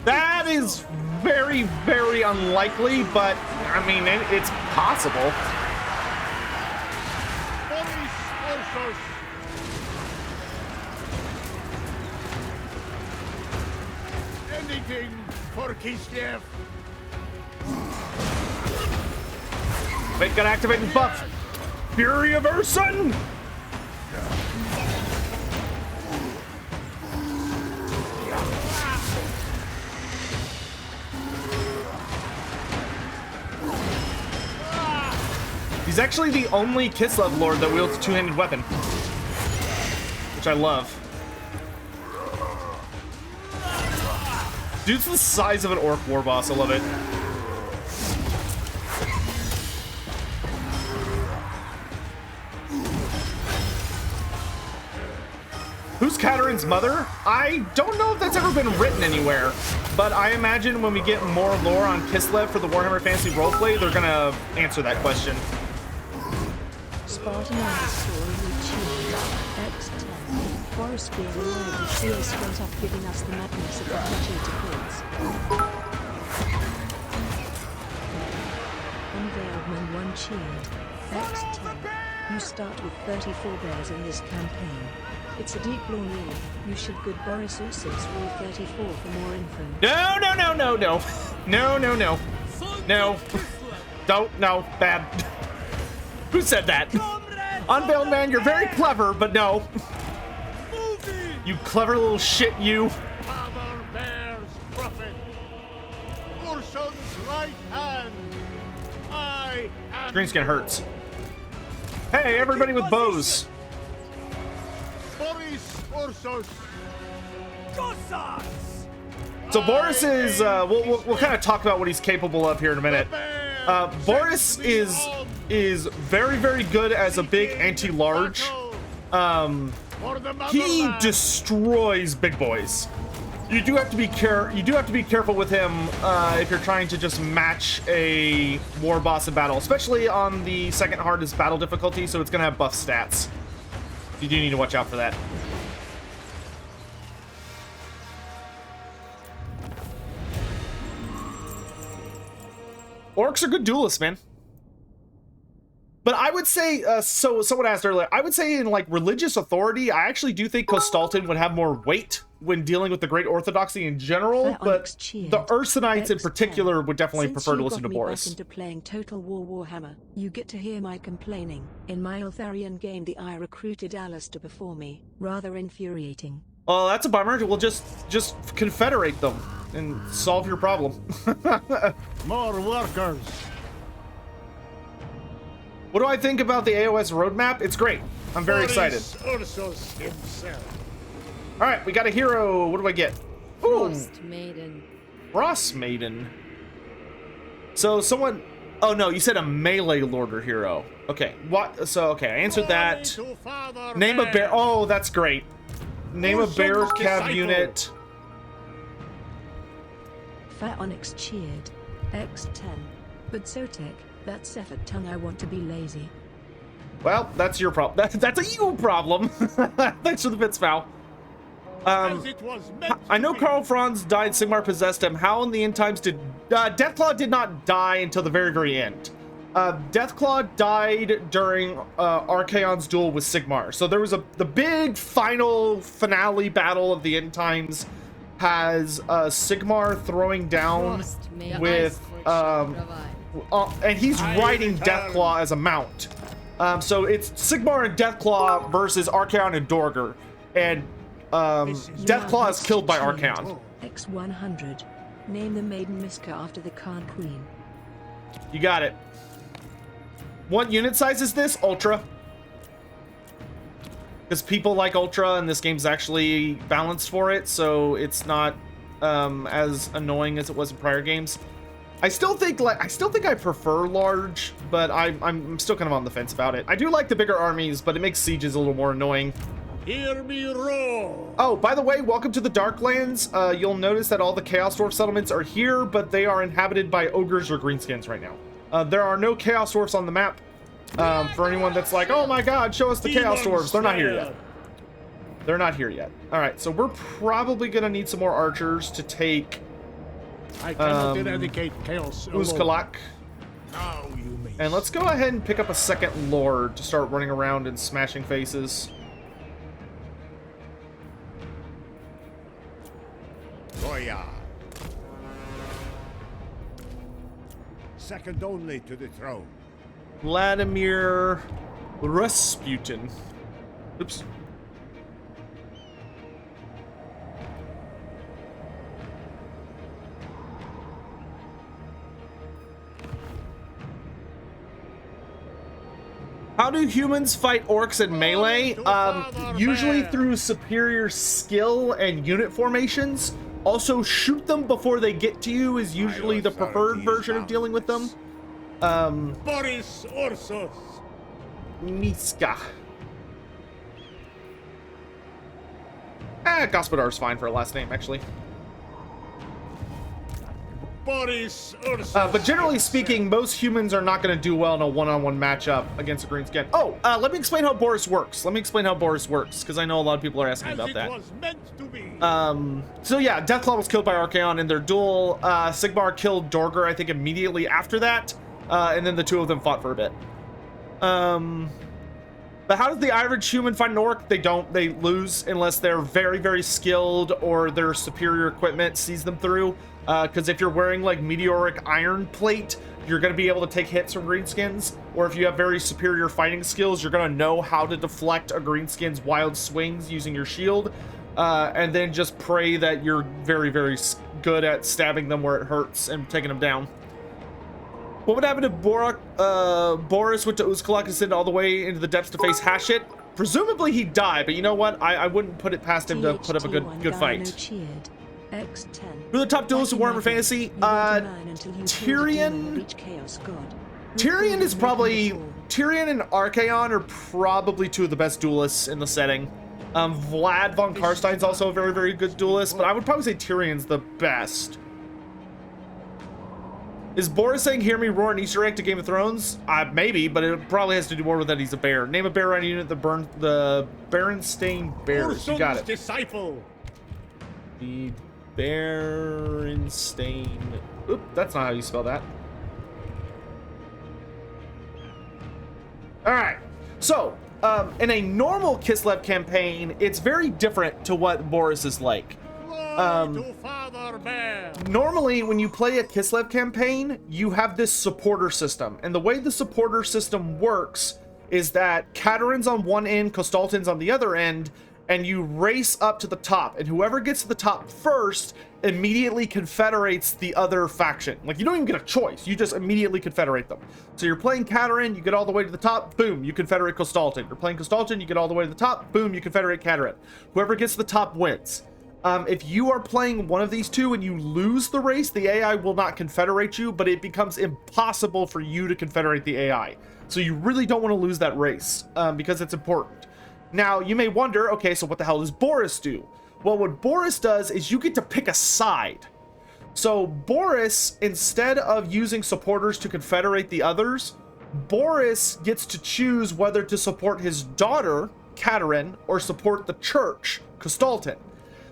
S3: That is very, very unlikely, but I mean, it's possible.
S7: Boris Orsos. Anything for Kislev.
S3: Wait, gotta activate the buff. Fury of Urson! He's actually the only Kislev lord that wields a two-handed weapon, which I love. Dude's the size of an orc war boss. I love it. Who's Katarin's mother? I don't know if that's ever been written anywhere, but I imagine when we get more lore on Kislev for the Warhammer Fantasy Roleplay, they're gonna answer that question.
S1: Spartan underscore X10. Boris being alive and Seal straight up giving us the madness of the Flagellator kids. Unveiled when one cheered. X10. You start with 34 bears in this campaign. It's a deep lore rule. You should good Boris Ursus roll 34 for more info.
S3: No, no, no, no, no. No, no, no. No. Don't, no, bad. Who said that? Unveiled man, you're very clever, but no. You clever little shit, you.
S7: Father Bear's prophet. Urson's right hand. I am
S3: Green skin hurts. Hey, everybody with bows.
S7: Boris Orsos.
S3: So Boris is, we'll kind of talk about what he's capable of here in a minute. Boris is very, very good as a big anti-large. He destroys big boys. You do have to be careful with him if you're trying to just match a war boss in battle, especially on the second hardest battle difficulty. So it's gonna have buff stats. You do need to watch out for that. Orcs are good duelists, man. But I would say, so someone asked earlier, I would say in like religious authority, I actually do think Kostaltyn would have more weight when dealing with the Great Orthodoxy in general, but the Ursonites in particular would definitely prefer to listen to Boris.
S1: Since you got me back into playing Total War Warhammer, you get to hear my complaining. In my Eltharion game, the I recruited Alistair before me. Rather infuriating.
S3: Oh, that's a bummer. We'll just confederate them and solve your problem.
S7: More workers.
S3: What do I think about the AOS roadmap? It's great. I'm very excited.
S7: Ursus himself.
S3: All right, we got a hero. What do I get? Ooh,
S8: Frost Maiden.
S3: Frost Maiden. So someone... Oh, no, you said a melee lorder hero. Okay, what? So, okay, I answered that. Name a bear. Oh, that's great. Name a bear cav unit.
S1: Fat Onyx cheered. X10. But Sotek, that's effort tongue. I want to be lazy.
S3: Well, that's your problem. That's a you problem. Thanks for the bits, Val. I know Karl Franz died, Sigmar possessed him. How in the end times did... Deathclaw did not die until the very, very end. Deathclaw died during Archaon's duel with Sigmar. So there was the big final finale battle of the end times has Sigmar throwing down with... and he's riding Deathclaw as a mount. So it's Sigmar and Deathclaw versus Archaon and Dorger. And Deathclaw is killed by Archaon.
S1: X100. Name the maiden Miska after the Khan Queen.
S3: You got it. What unit size is this? Ultra. Because people like Ultra, and this game's actually balanced for it, so it's not as annoying as it was in prior games. I still think I prefer large, but I'm still kind of on the fence about it. I do like the bigger armies, but it makes sieges a little more annoying.
S7: Hear me roar!
S3: Oh, by the way, welcome to the Darklands. You'll notice that all the Chaos Dwarf settlements are here, but they are inhabited by ogres or greenskins right now. There are no Chaos Dwarfs on the map. For anyone that's like, oh my god, show us the Chaos Dwarves. They're not here yet. They're not here yet. Alright, so we're probably going to need some more archers to take
S7: I cannot eradicate chaos alone.
S3: Kostaltyn.
S7: Now you may.
S3: And let's go ahead and pick up a second Lord to start running around and smashing faces.
S6: Goya. Second only to the throne.
S3: Vladimir Rasputin. Oops. How do humans fight orcs in melee? Usually through superior skill and unit formations. Also, shoot them before they get to you is usually the preferred version of dealing with them.
S7: Boris Ursus.
S3: Niska. Gospodar's fine for a last name, actually.
S7: Boris Ursus.
S3: But generally speaking, most humans are not going to do well in a one-on-one matchup against a green skin. Oh, let me explain how Boris works. Because I know a lot of people are asking about that.
S7: Was meant to be.
S3: So yeah, Deathclaw was killed by Archaon in their duel. Sigmar killed Dorger, I think, immediately after that. And then the two of them fought for a bit. But how does the average human fight an orc? They don't. They lose unless they're very, very skilled or their superior equipment sees them through. Because if you're wearing like meteoric iron plate, you're going to be able to take hits from greenskins. Or if you have very superior fighting skills, you're going to know how to deflect a greenskin's wild swings using your shield. And then just pray that you're very, very good at stabbing them where it hurts and taking them down. What would happen if Boris went to Kostaltyn and sent all the way into the depths to face Hashit? Presumably he'd die, but you know what? I wouldn't put it past him to put up a good fight.
S1: X10.
S3: Who are the top duelists in Warhammer Fantasy? Tyrion. Tyrion is probably... Tyrion and Archaon are probably two of the best duelists in the setting. Vlad von Karstein's also a very, very good duelist, but I would probably say Tyrion's the best. Is Boris saying "Hear me roar" an Easter egg to Game of Thrones? Maybe, but it probably has to do more with that he's a bear. Name a bear on unit, the Berenstain Bears. You got it.
S7: Disciple.
S3: The Berenstain. Oop, that's not how you spell that. All right. So, in a normal Kislev campaign, it's very different to what Boris is like. Normally, when you play a Kislev campaign, you have this supporter system. And the way the supporter system works is that Katarin's on one end, Kostaltyn's on the other end, and you race up to the top. And whoever gets to the top first immediately confederates the other faction. Like, you don't even get a choice. You just immediately confederate them. So you're playing Katarin, you get all the way to the top, boom, you confederate Kostaltyn. You're playing Kostaltyn, you get all the way to the top, boom, you confederate Katarin. Whoever gets to the top wins. If you are playing one of these two and you lose the race, the AI will not confederate you, but it becomes impossible for you to confederate the AI. So you really don't want to lose that race because it's important. Now, you may wonder, okay, so what the hell does Boris do? Well, what Boris does is you get to pick a side. So Boris, instead of using supporters to confederate the others, Boris gets to choose whether to support his daughter, Katarin, or support the church, Kostaltyn.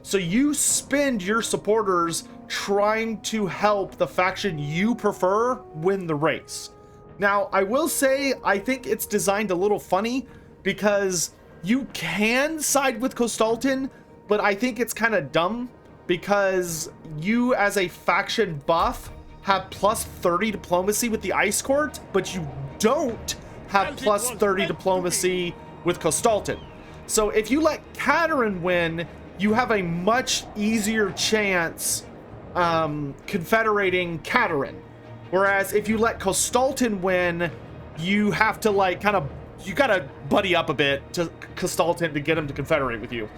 S3: So you spend your supporters trying to help the faction you prefer win the race. Now, I will say, I think it's designed a little funny because you can side with Kostaltyn, but I think it's kind of dumb because you, as a faction buff, have plus 30 diplomacy with the Ice Court, but you don't have plus 30 diplomacy with Kostaltyn. So if you let Katarin win, you have a much easier chance confederating Katarin. Whereas if you let Kostaltyn win, you have to like you gotta buddy up a bit to Kostaltyn to get him to confederate with you.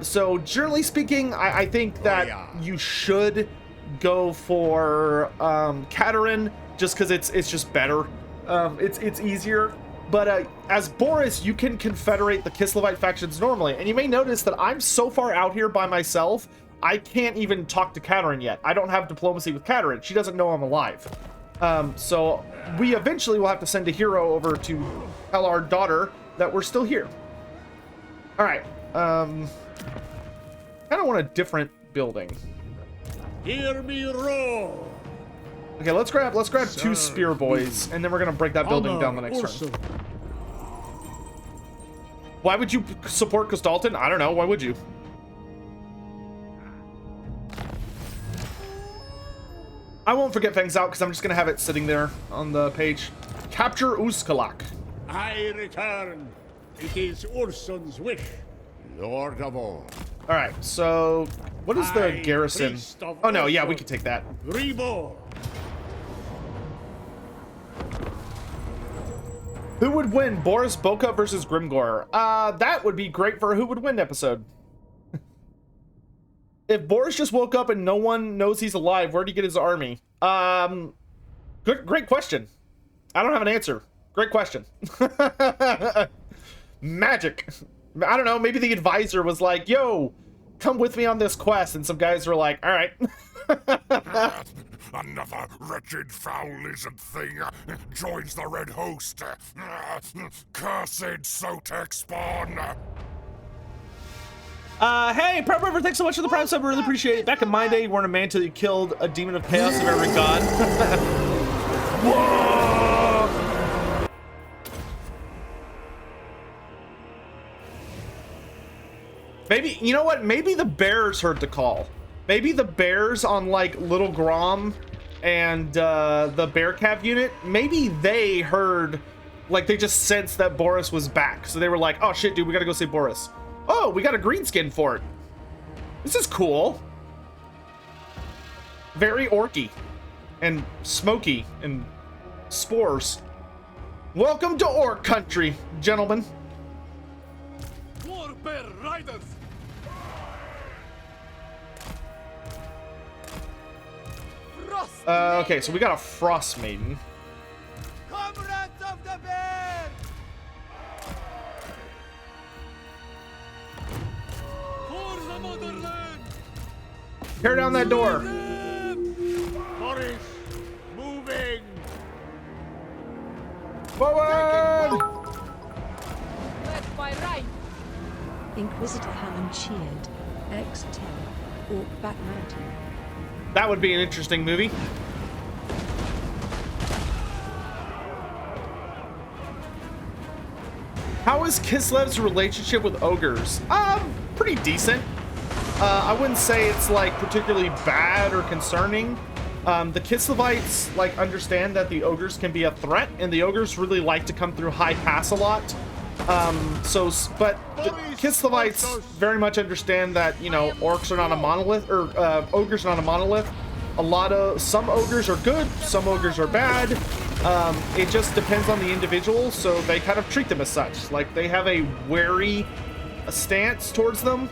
S3: So generally speaking, I think that you should go for Katarin just because it's just better. It's easier. But as Boris, you can confederate the Kislevite factions normally. And you may notice that I'm so far out here by myself, I can't even talk to Katarin yet. I don't have diplomacy with Katarin. She doesn't know I'm alive. So we eventually will have to send a hero over to tell our daughter that we're still here. All right. Kind of want a different building.
S7: Hear me roar.
S3: Okay, let's grab two spear boys, and then we're gonna break that building down the next turn. Why would you support Kostaltyn? I don't know. Why would you? I won't forget things out because I'm just gonna have it sitting there on the page. Capture Uskalak.
S7: I return. It is Urson's wish.
S6: Lord of all.
S3: All right. So, what is the
S7: I,
S3: garrison?
S7: priest of
S3: Oh no, yeah, we
S7: Urson,
S3: can take that.
S7: Reborn.
S3: Who would win, Boris Boka versus Grimgor? That would be great for a Who Would Win episode. If Boris just woke up and no one knows he's alive, where'd he get his army? Great question. I don't have an answer. Great question. Magic. I don't know, maybe the advisor was like, yo, come with me on this quest, and some guys were like, all right.
S8: Another wretched, foul-lizard thing joins the Red Host. Cursed Sotek spawn.
S3: Hey, Prep River, thanks so much for the Prime sub. I really appreciate it. Back in my day, you weren't a man till you killed a demon of chaos of every god. Whoa! Maybe, you know what? Maybe the bears heard the call. Maybe the bears on, like, Little Grom and the Bear Cav unit, maybe they heard, like, they just sensed that Boris was back. So they were like, oh, shit, dude, we gotta go save Boris. Oh, we got a greenskin fort. This is cool. Very orky and smoky and spores. Welcome to Orc Country, gentlemen.
S8: War Bear Riders.
S3: Okay, so we got a Frost Maiden.
S8: Comrades of the Bear. For the motherland.
S3: Tear down that door.
S7: Boris, moving.
S3: Forward!
S9: Left by right.
S1: Inquisitor Hammond cheered. X10. Orc Back Mountain.
S3: That would be an interesting movie. How is Kislev's relationship with ogres? Pretty decent. I wouldn't say it's like particularly bad or concerning. The Kislevites like understand that the ogres can be a threat, and the ogres really like to come through high pass a lot. But the Kislevites very much understand that, you know, orcs are not a monolith, or ogres are not a monolith. Some ogres are good, some ogres are bad. It just depends on the individual, so they kind of treat them as such. Like, they have a wary stance towards them,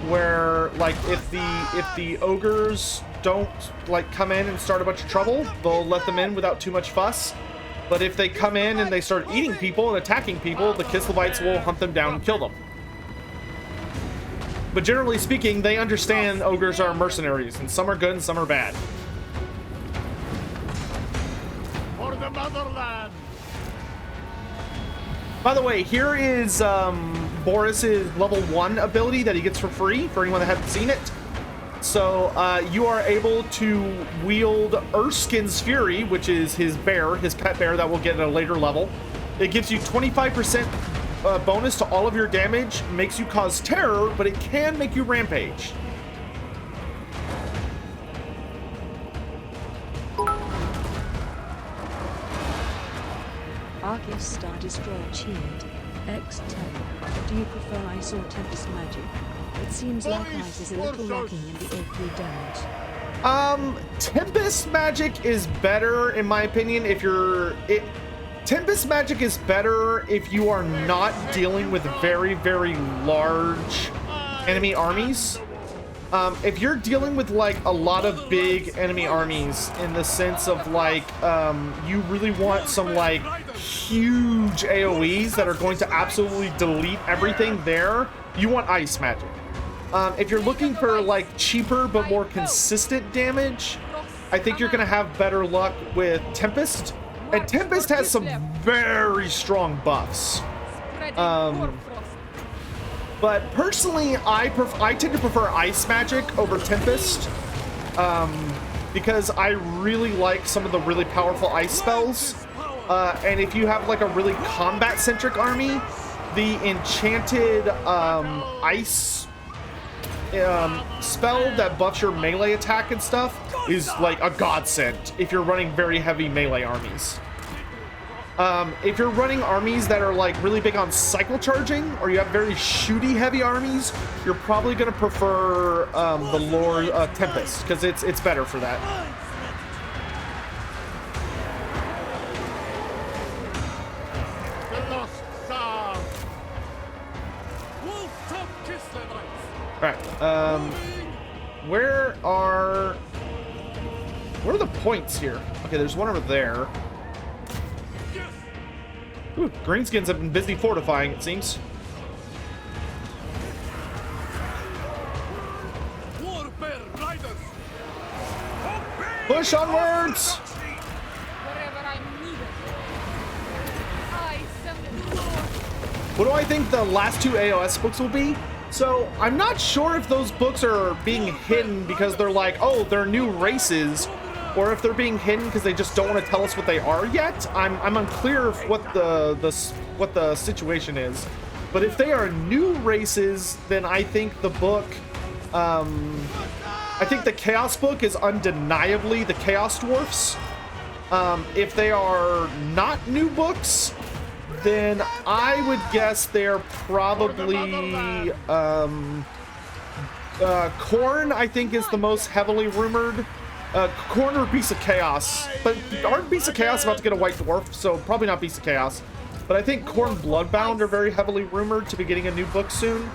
S3: where like if the ogres don't like come in and start a bunch of trouble, they'll let them in without too much fuss. But if they come in and they start eating people and attacking people, the Kislevites will hunt them down and kill them. But generally speaking, they understand ogres are mercenaries, and some are good and some are bad.
S7: For the motherland.
S3: By the way, here is Boris's level 1 ability that he gets for free, for anyone that hasn't seen it. So you are able to wield Erskine's Fury, which is his bear, his pet bear that we'll get at a later level. It gives you 25% bonus to all of your damage, makes you cause terror, but it can make you rampage.
S1: Arceus Star Destroyer cheered. X10. Do you prefer ice or tempest magic? It seems like ice is a little lacking in the AP damage.
S3: Tempest magic is better in my opinion Tempest magic is better if you are not dealing with very, very large enemy armies. If you're dealing with like a lot of big enemy armies, in the sense of like you really want some like huge AoEs that are going to absolutely delete everything there, you want ice magic. If you're looking for like cheaper but more consistent damage, I think you're gonna have better luck with Tempest. And Tempest has some very strong buffs. But personally, I tend to prefer Ice Magic over Tempest. Because I really like some of the really powerful ice spells. And if you have like a really combat-centric army, the enchanted ice spell that buffs your melee attack and stuff is like a godsend if you're running very heavy melee armies. If you're running armies that are like really big on cycle charging, or you have very shooty heavy armies, you're probably going to prefer the lore Tempest, because it's better for that. Alright, where are the points here? Okay, there's one over there. Ooh, Greenskins have been busy fortifying, it seems. Push onwards! What do I think the last 2 AOS books will be? So, I'm not sure if those books are being hidden because they're like, oh, they're new races, or if they're being hidden because they just don't want to tell us what they are yet. I'm unclear of what the situation is. But if they are new races, then I think the book, I think the Chaos book is undeniably the Chaos Dwarfs. If they are not new books, then I would guess they're probably Khorne, I think, is the most heavily rumored. Khorne or Beast of Chaos, but aren't Beast of Chaos about to get a White Dwarf, so probably not Beast of Chaos. But I think Khorne Bloodbound are very heavily rumored to be getting a new book soon.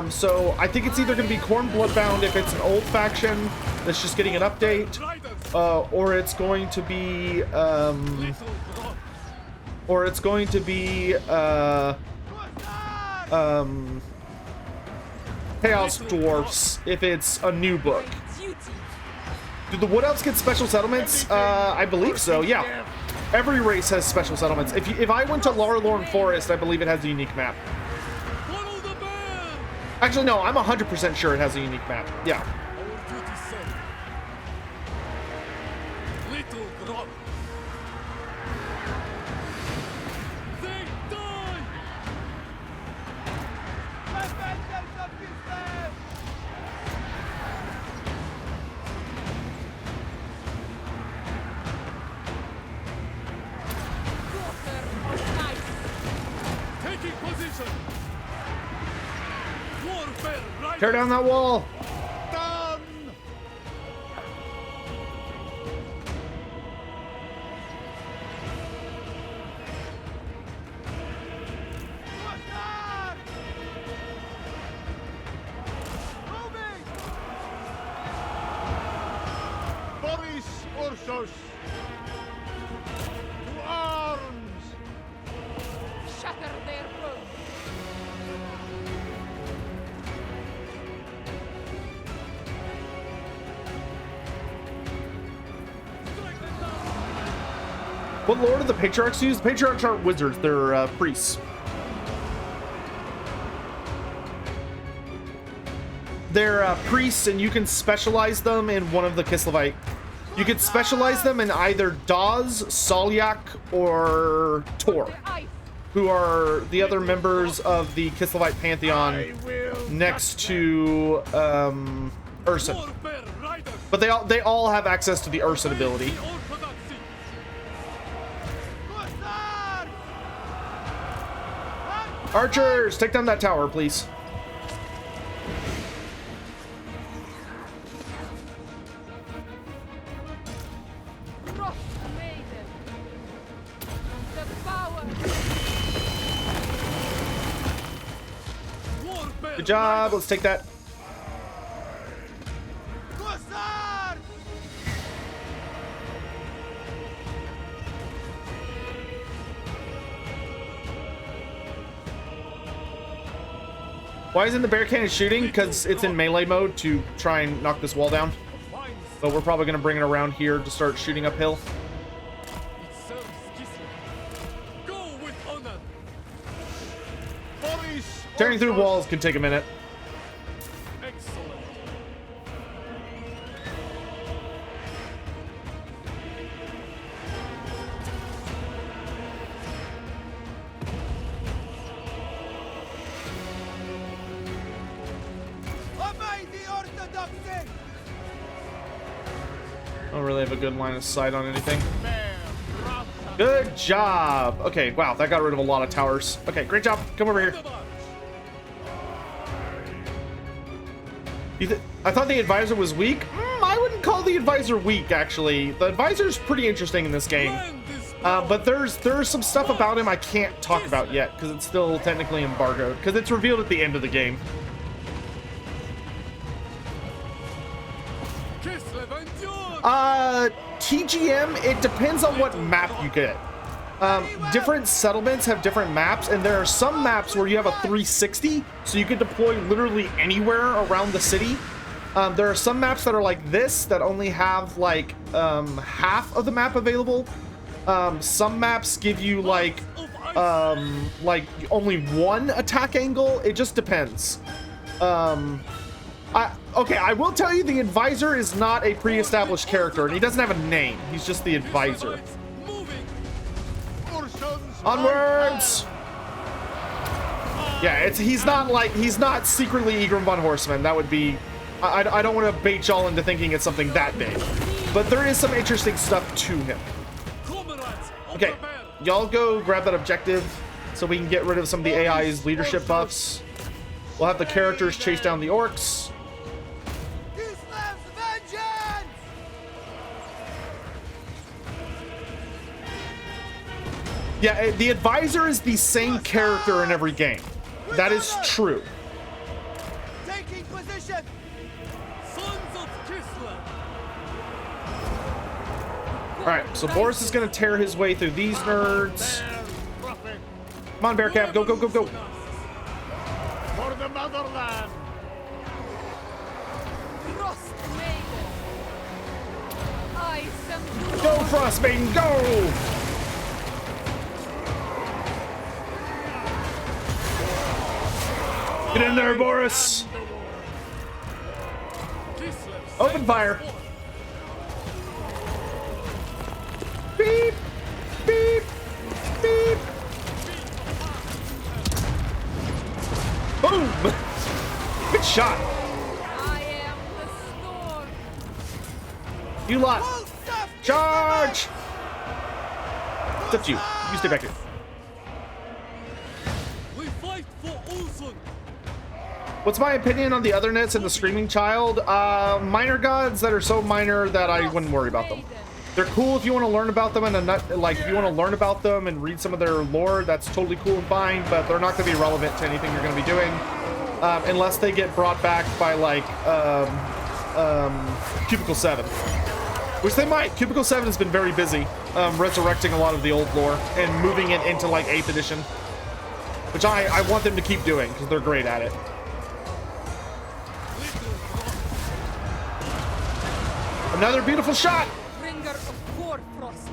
S3: So I think it's either going to be Khorne Bloodbound if it's an old faction that's just getting an update, or it's going to be Chaos Dwarfs if it's a new book. Do the Wood Elves get special settlements? I believe so, yeah. Every race has special settlements. If I went to Larlorn Forest, I believe it has a unique map. Actually, no, I'm 100% sure it has a unique map. Yeah. Tear down that wall!
S8: Boris Ursus! To arms!
S9: Shatter their foe!
S3: What lore do the Patriarchs use? The Patriarchs aren't wizards, they're priests. They're priests, and you can specialize them in one of the Kislevite. You can specialize them in either Daz, Salyak, or Tor, who are the other members of the Kislevite Pantheon next to Urson. But they all have access to the Urson ability. Archers, take down that tower, please. Good job, let's take that. Why isn't the bear cannon shooting? Because it's in melee mode to try and knock this wall down. but we're probably going to bring it around here to start shooting uphill.
S8: It serves Kislev. Go with honor. Boris,
S3: Tearing through walls can take a minute.
S8: excellent.
S3: Don't really have a good line of sight on anything. Good job. Okay, wow, that got rid of a lot of towers. Okay, great job. Come over here. I thought the advisor was weak. I wouldn't call the advisor weak, actually. The advisor's pretty interesting in this game. But there's some stuff about him I can't talk about yet because it's still technically embargoed because it's revealed at the end of the game. TGM, it depends on what map you get. Different settlements have different maps, and there are some maps where you have a 360, so you can deploy literally anywhere around the city. There are some maps that are like this that only have like half of the map available. Some maps give you like only one attack angle. It just depends. Okay, I will tell you the advisor is not a pre-established character, and he doesn't have a name. He's just the advisor. Onwards! Yeah, he's not secretly Egrim von Horseman. That would be, I don't want to bait y'all into thinking it's something that big, but there is some interesting stuff to him. Okay, y'all go grab that objective so we can get rid of some of the AI's leadership buffs. We'll have the characters chase down the orcs. Yeah, the advisor is the same character in every game. That is true.
S8: Taking position. Sons of Kislev.
S3: All right, so Boris is going to tear his way through these nerds. Come on, Bearcat, go, go, go, go.
S8: For the motherland.
S9: Frost Maiden. I am
S3: Go, Frost Maiden, go! Get in there, Boris! Open fire! Beep! Beep! Beep! Boom! Good shot!
S9: I am the storm.
S3: You lot! Charge! Except you. You stay back here.
S8: We fight for Ulson.
S3: What's my opinion on the othernets and the Screaming Child? Minor gods that are so minor that I wouldn't worry about them. They're cool if you want to learn about them, and if you want to learn about them and read some of their lore, that's totally cool and fine, but they're not going to be relevant to anything you're going to be doing unless they get brought back by like Cubicle 7, which they might. Cubicle 7 has been very busy resurrecting a lot of the old lore and moving it into like 8th edition, which I want them to keep doing because they're great at it. Another beautiful shot.
S9: Bringer of Frost.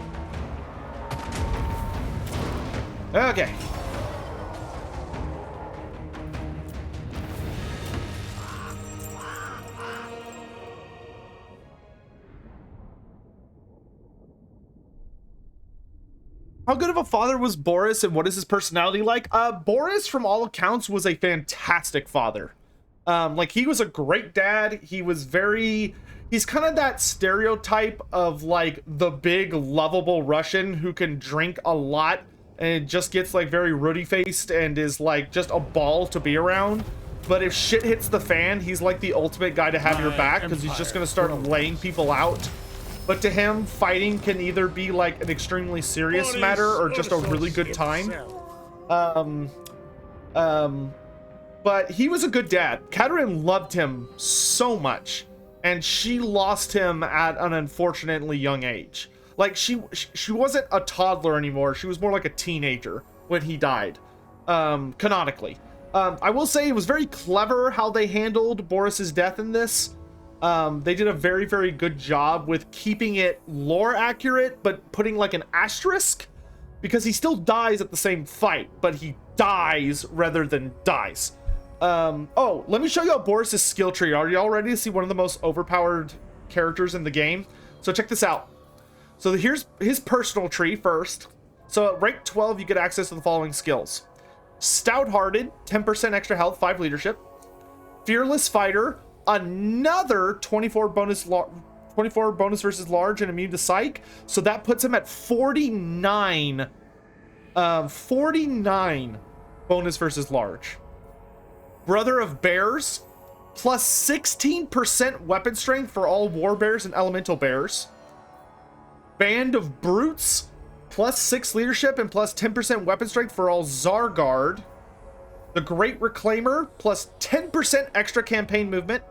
S3: Okay. How good of a father was Boris, and what is his personality like? Boris, from all accounts, was a fantastic father. Like, he was a great dad. He was he's kind of that stereotype of like the big lovable Russian who can drink a lot and just gets like very ruddy faced and is like just a ball to be around. But if shit hits the fan, he's like the ultimate guy to have your back because he's just going to start laying people out. But to him, fighting can either be like an extremely serious matter or just a really good time. But he was a good dad. Katerin loved him so much, and she lost him at an unfortunately young age. Like, she wasn't a toddler anymore. She was more like a teenager when he died, canonically. I will say it was very clever how they handled Boris's death in this. They did a very, very good job with keeping it lore accurate, but putting like an asterisk, because he still dies at the same fight, but he dies rather than dies. Oh, let me show you how Boris's skill tree. Are y'all ready to see one of the most overpowered characters in the game? So check this out. So here's his personal tree first. So at rank 12, you get access to the following skills: Stout-hearted, 10% extra health, 5 leadership. Fearless fighter, another 24 bonus versus large and immune to psych. So that puts him at 49. 49 bonus versus large. Brother of Bears, plus 16% weapon strength for all war bears and elemental bears. Band of Brutes, plus 6 leadership and plus 10% weapon strength for all Zargard. The Great Reclaimer, plus 10% extra campaign movement.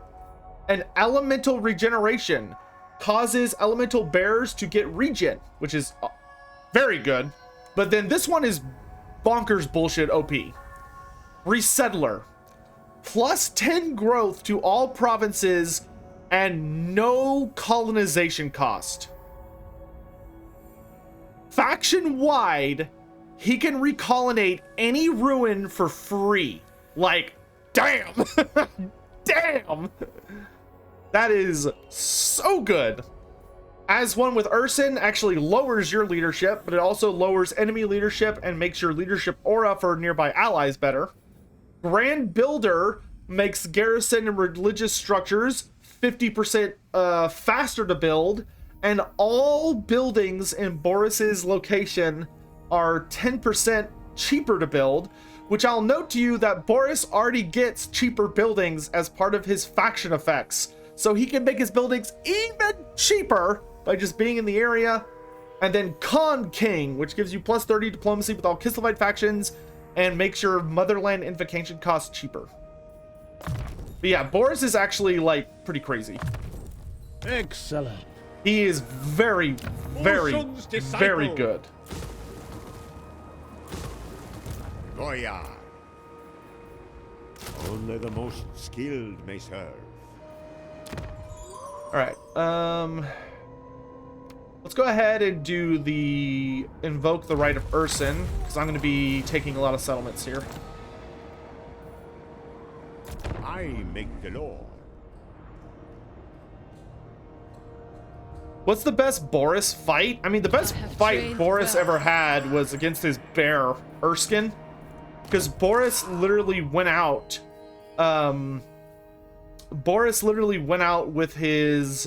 S3: And Elemental Regeneration, causes elemental bears to get regen, which is very good. But then this one is bonkers bullshit OP. Resettler, plus 10 growth to all provinces and no colonization cost. Faction-wide, he can recolonate any ruin for free. Like, damn! Damn! That is so good. As one with Urson actually lowers your leadership, but it also lowers enemy leadership and makes your leadership aura for nearby allies better. Grand Builder makes garrison and religious structures 50% faster to build, and all buildings in Boris's location are 10% cheaper to build, which I'll note to you that Boris already gets cheaper buildings as part of his faction effects. So he can make his buildings even cheaper by just being in the area. And then Khan King, which gives you plus 30 diplomacy with all Kislevite factions and makes your motherland invocation cost cheaper. But yeah, Boris is actually like pretty crazy.
S7: Excellent.
S3: He is very, very, very good.
S6: Goya. Only the most skilled may serve.
S3: All right. Let's go ahead and do the invoke the right of Urson, because I'm going to be taking a lot of settlements here.
S6: I make the law.
S3: What's the best Boris fight? I mean, the best fight Boris ever had was against his bear, Erskine. Because Boris literally went out. Boris literally went out with his,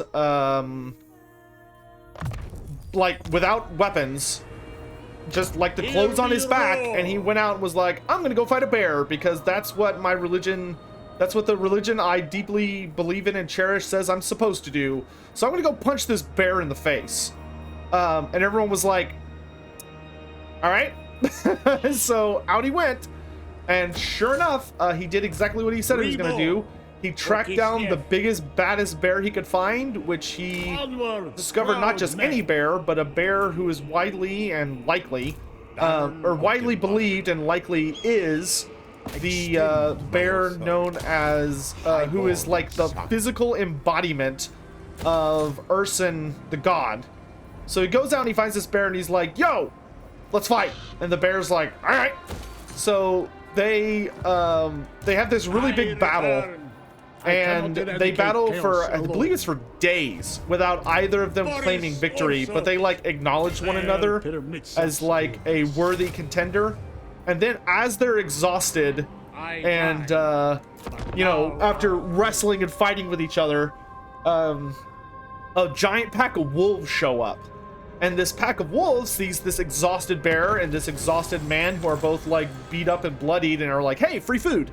S3: like, without weapons. Just, like, the clothes on his back. And he went out and was like, I'm gonna go fight a bear. Because that's what my religion... That's what the religion I deeply believe in and cherish says I'm supposed to do. So I'm gonna go punch this bear in the face. And everyone was like, all right. So out he went. And sure enough, he did exactly what he said he was gonna do. He tracked down the biggest, baddest bear he could find, which he discovered not just any bear, but a bear who is widely and likely, or widely believed and likely is the bear known as, who is like the physical embodiment of Urson the god. So he goes out and he finds this bear and he's like, yo, let's fight. And the bear's like, all right. So they have this really big battle. And they battle for, I believe it's for days, without either of them claiming victory, but they like acknowledge one another as like a worthy contender. And then as they're exhausted and, you know, after wrestling and fighting with each other, a giant pack of wolves show up. And this pack of wolves sees this exhausted bear and this exhausted man who are both like beat up and bloodied and are like, hey, free food.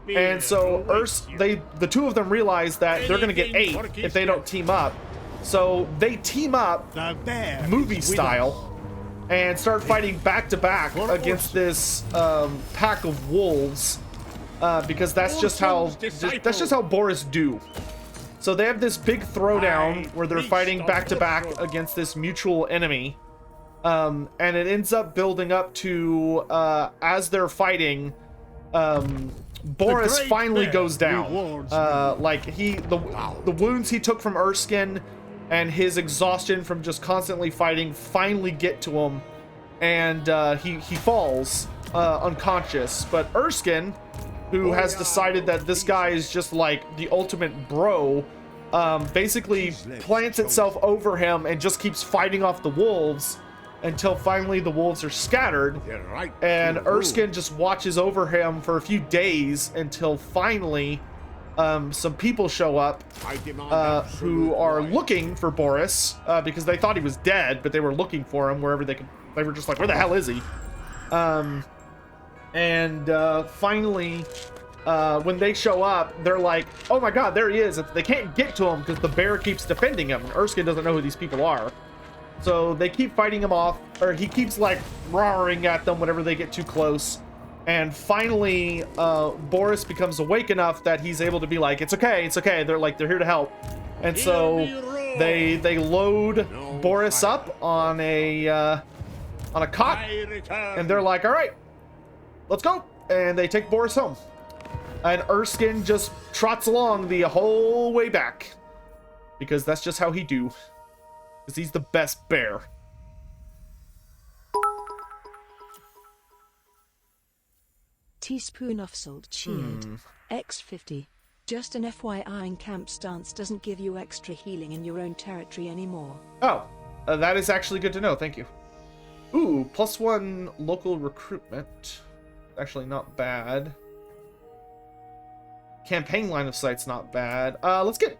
S3: And so the two of them realize that they're gonna get ate if they don't team up. So they team up movie style and start fighting back to back against this pack of wolves, because that's just how Boris do. So they have this big throwdown where they're fighting back to back against this mutual enemy, and it ends up building up to, as they're fighting, Boris
S7: great
S3: finally
S7: bear
S3: goes down.
S7: rewards
S3: Like the wounds he took from Erskine and his exhaustion from just constantly fighting finally get to him, and he falls unconscious. But Erskine, who has decided that this guy is just like the ultimate bro, basically plants itself over him and just keeps fighting off the wolves until finally the wolves are scattered, and Erskine just watches over him for a few days until finally some people show up who are looking for Boris because they thought he was dead, but they were looking for him wherever they could. They were just like, where the hell is he? Finally, when they show up, they're like, oh my god, there he is. They can't get to him because the bear keeps defending him. Erskine doesn't know who these people are. So they keep fighting him off, or he keeps like roaring at them whenever they get too close. And finally, Boris becomes awake enough that he's able to be like, it's okay, it's okay. They're here to help. And so they load Boris up on a cot, and they're like, all right, let's go. And they take Boris home. And Erskine just trots along the whole way back, because that's just how he do. Because he's the best bear.
S1: Teaspoon of salt cheered. X50. Just an FYI, in camp stance doesn't give you extra healing in your own territory anymore.
S3: Oh, that is actually good to know. Thank you. Ooh, +1 local recruitment. Actually not bad. Campaign line of sight's not bad. Let's get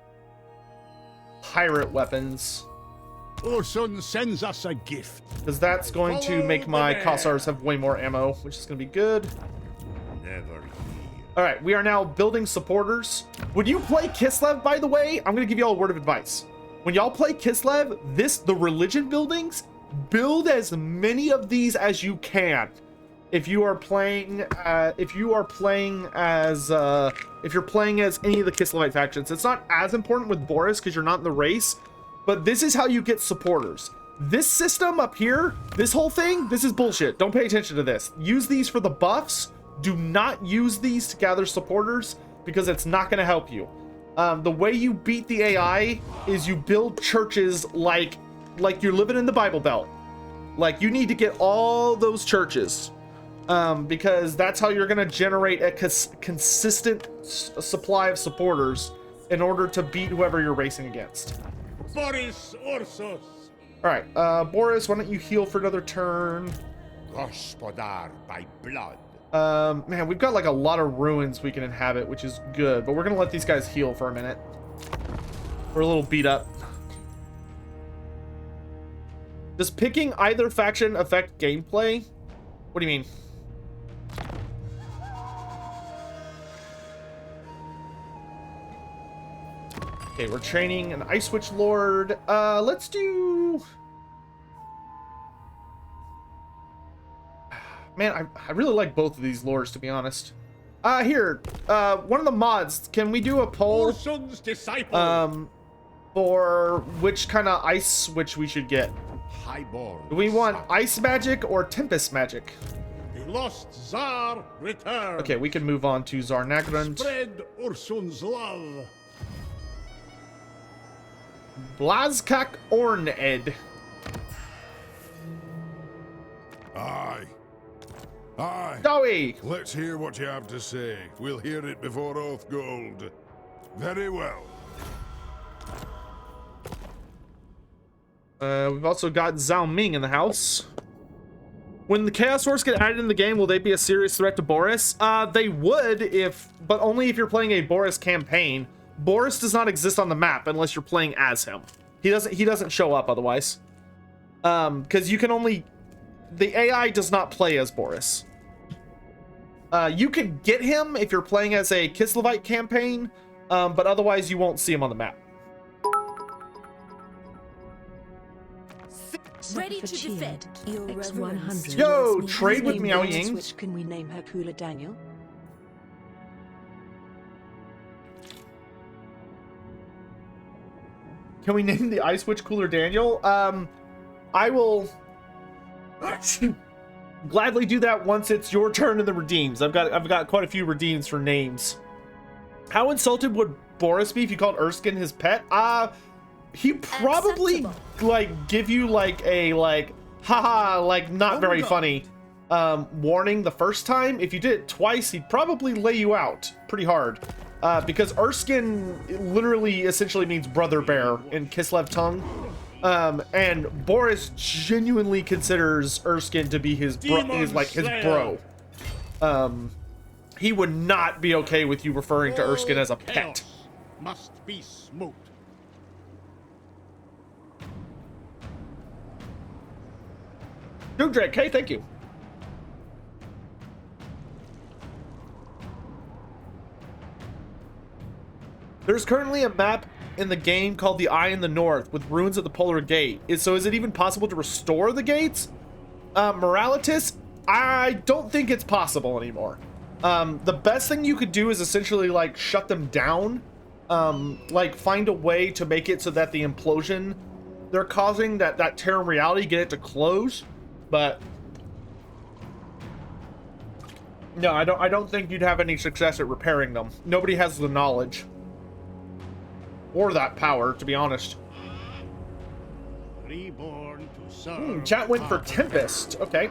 S3: pirate weapons.
S7: Ursun sends us a gift.
S3: Because that's going to make my Kossars have way more ammo, which is going to be good. Alright, we are now building supporters. When you play Kislev, by the way, I'm going to give you all a word of advice. When y'all play Kislev, the religion buildings, build as many of these as you can. If you're playing as any of the Kislevite factions, it's not as important with Boris because you're not in the race. But this is how you get supporters. This system up here, this whole thing, this is bullshit. Don't pay attention to this. Use these for the buffs. Do not use these to gather supporters because it's not going to help you. The way you beat the AI is you build churches like you're living in the Bible Belt. Like, you need to get all those churches because that's how you're going to generate a consistent supply of supporters in order to beat whoever you're racing against.
S6: Boris Ursus.
S3: All right, Boris, why don't you heal for another turn?
S6: Gospodar by blood.
S3: Man, we've got like a lot of ruins we can inhabit, which is good, but we're gonna let these guys heal for a minute. We're a little beat up. Does picking either faction affect gameplay? What do you mean? Okay, we're training an Ice Witch Lord. Let's do... Man, I really like both of these lords, to be honest. Here, one of the mods, can we do a poll for which kind of ice witch we should get? Do we want ice magic or tempest magic?
S7: The lost Tsar returns.
S3: Okay, we can move on to Tsar Nagrand.
S7: Spread Ursun's love.
S3: Blazkak Orned.
S10: Aye. Aye.
S3: Dowie!
S10: Let's hear what you have to say. We'll hear it before Oathgold. Very well.
S3: We've also got Zhao Ming in the house. When the Chaos Horse get added in the game, will they be a serious threat to Boris? They would, but only if you're playing a Boris campaign. Boris does not exist on the map unless you're playing as him. He doesn't show up otherwise. Because you can only... The AI does not play as Boris. You can get him if you're playing as a Kislevite campaign, but otherwise you won't see him on the map.
S1: Ready to defend. X100.
S3: Yo, trade with Miao Ying.
S1: Which can we name her Cooler Daniel?
S3: Can we name the Ice Witch Cooler Daniel? I will... Gladly do that once it's your turn in the redeems. I've got quite a few redeems for names. How insulted would Boris be if you called Erskine his pet? He probably like give you like a haha, like not very funny warning the first time. If you did it twice, he'd probably lay you out pretty hard. Because Erskine literally essentially means brother bear in Kislev tongue. And Boris genuinely considers Erskine to be his bro. He would not be okay with you referring to Erskine as a pet.
S8: Must be smoked.
S3: Dude, Drake, hey, thank you. There's currently a map in the game called the Eye in the North with ruins at the Polar Gate. Is it even possible to restore the gates? Moralitas, I don't think it's possible anymore. The best thing you could do is essentially like shut them down. Like find a way to make it so that the implosion they're causing, that tear in reality, get it to close. But no, I don't think you'd have any success at repairing them. Nobody has the knowledge or that power, to be honest.
S8: Reborn to serve.
S3: Chat went for Tempest. Okay.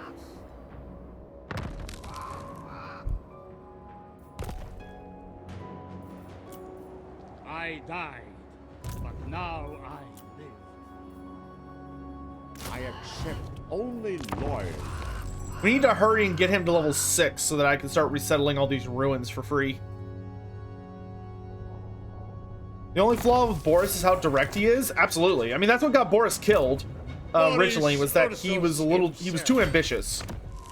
S8: I died, but now I live.
S6: I accept only loyalty.
S3: We need to hurry and get him to level 6 so that I can start resettling all these ruins for free. The only flaw with Boris is how direct he is. Absolutely. I mean, that's what got Boris killed originally, was that he was too ambitious.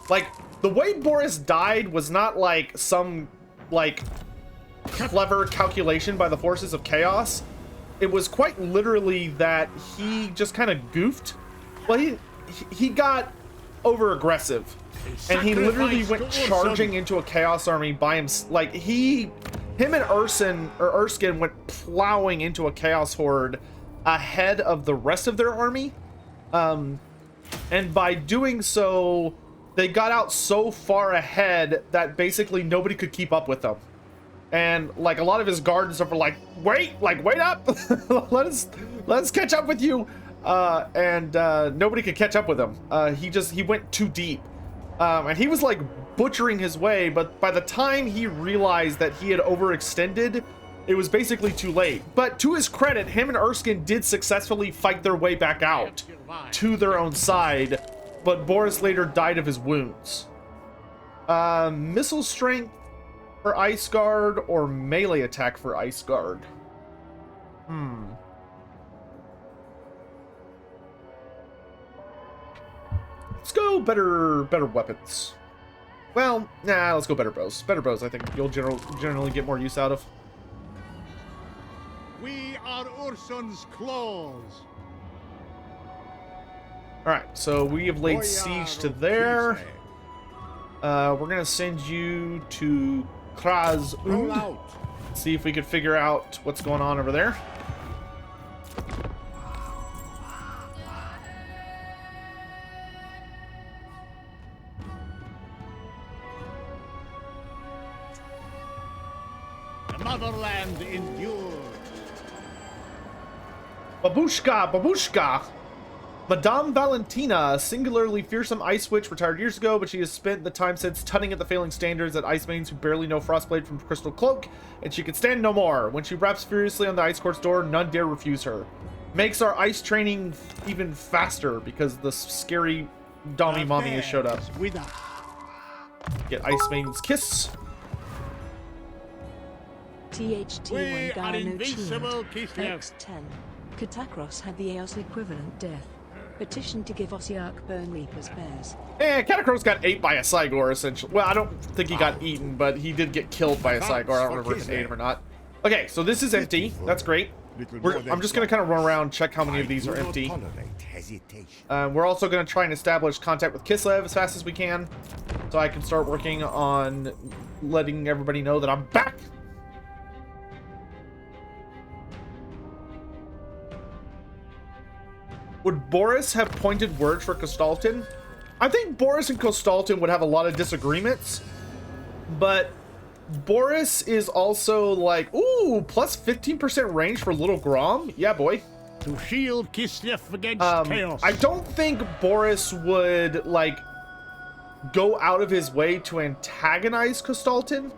S3: Like, the way Boris died was not like some like clever calculation by the forces of chaos. It was quite literally that he just kind of goofed. Well, he got over aggressive, and he literally went charging into a chaos army by him. Like him and Erskine went plowing into a chaos horde ahead of the rest of their army, and by doing so, they got out so far ahead that basically nobody could keep up with them. And like a lot of his guards and stuff were like, wait up, let us catch up with you. And nobody could catch up with him. He went too deep. And he was like butchering his way, but by the time he realized that he had overextended, it was basically too late. But to his credit, him and Erskine did successfully fight their way back out to their own side, but Boris later died of his wounds. Missile strength for Ice Guard or melee attack for Ice Guard? Let's go better weapons. Well, nah, let's go better bows. Better bows, I think you'll generally get more use out of.
S8: We are Ursun's claws.
S3: Alright, so we have laid siege to there. We're gonna send you to Kraz. See if we could figure out what's going on over there.
S8: The motherland endures.
S3: Babushka! Madame Valentina, a singularly fearsome ice witch, retired years ago, but she has spent the time since tutting at the failing standards at ice maidens who barely know Frostblade from Crystal Cloak, and she can stand no more. When she raps furiously on the ice court's door, none dare refuse her. Makes our ice training even faster because the scary Dommy Mommy has showed up. Get Ice Maiden's Kiss.
S1: THT1
S8: are invincible, Kislev.
S1: X10. Katakros had the Eos equivalent death. Petition to give Ossiarch Burn Reaper's bears.
S3: Katakros got ate by a Cygor, essentially. Well, I don't think he got eaten, but he did get killed by a Cygor. I don't remember if he ate him or not. Okay, so this is empty. That's great. I'm just going to kind of run around, check how many of these are empty. We're also going to try and establish contact with Kislev as fast as we can, so I can start working on letting everybody know that I'm back. Would Boris have pointed words for Kostaltyn? I think Boris and Kostaltyn would have a lot of disagreements, but Boris is also like, ooh, plus 15% range for Little Grom. Yeah, boy.
S8: To shield Kislev against chaos.
S3: I don't think Boris would like go out of his way to antagonize Kostaltyn.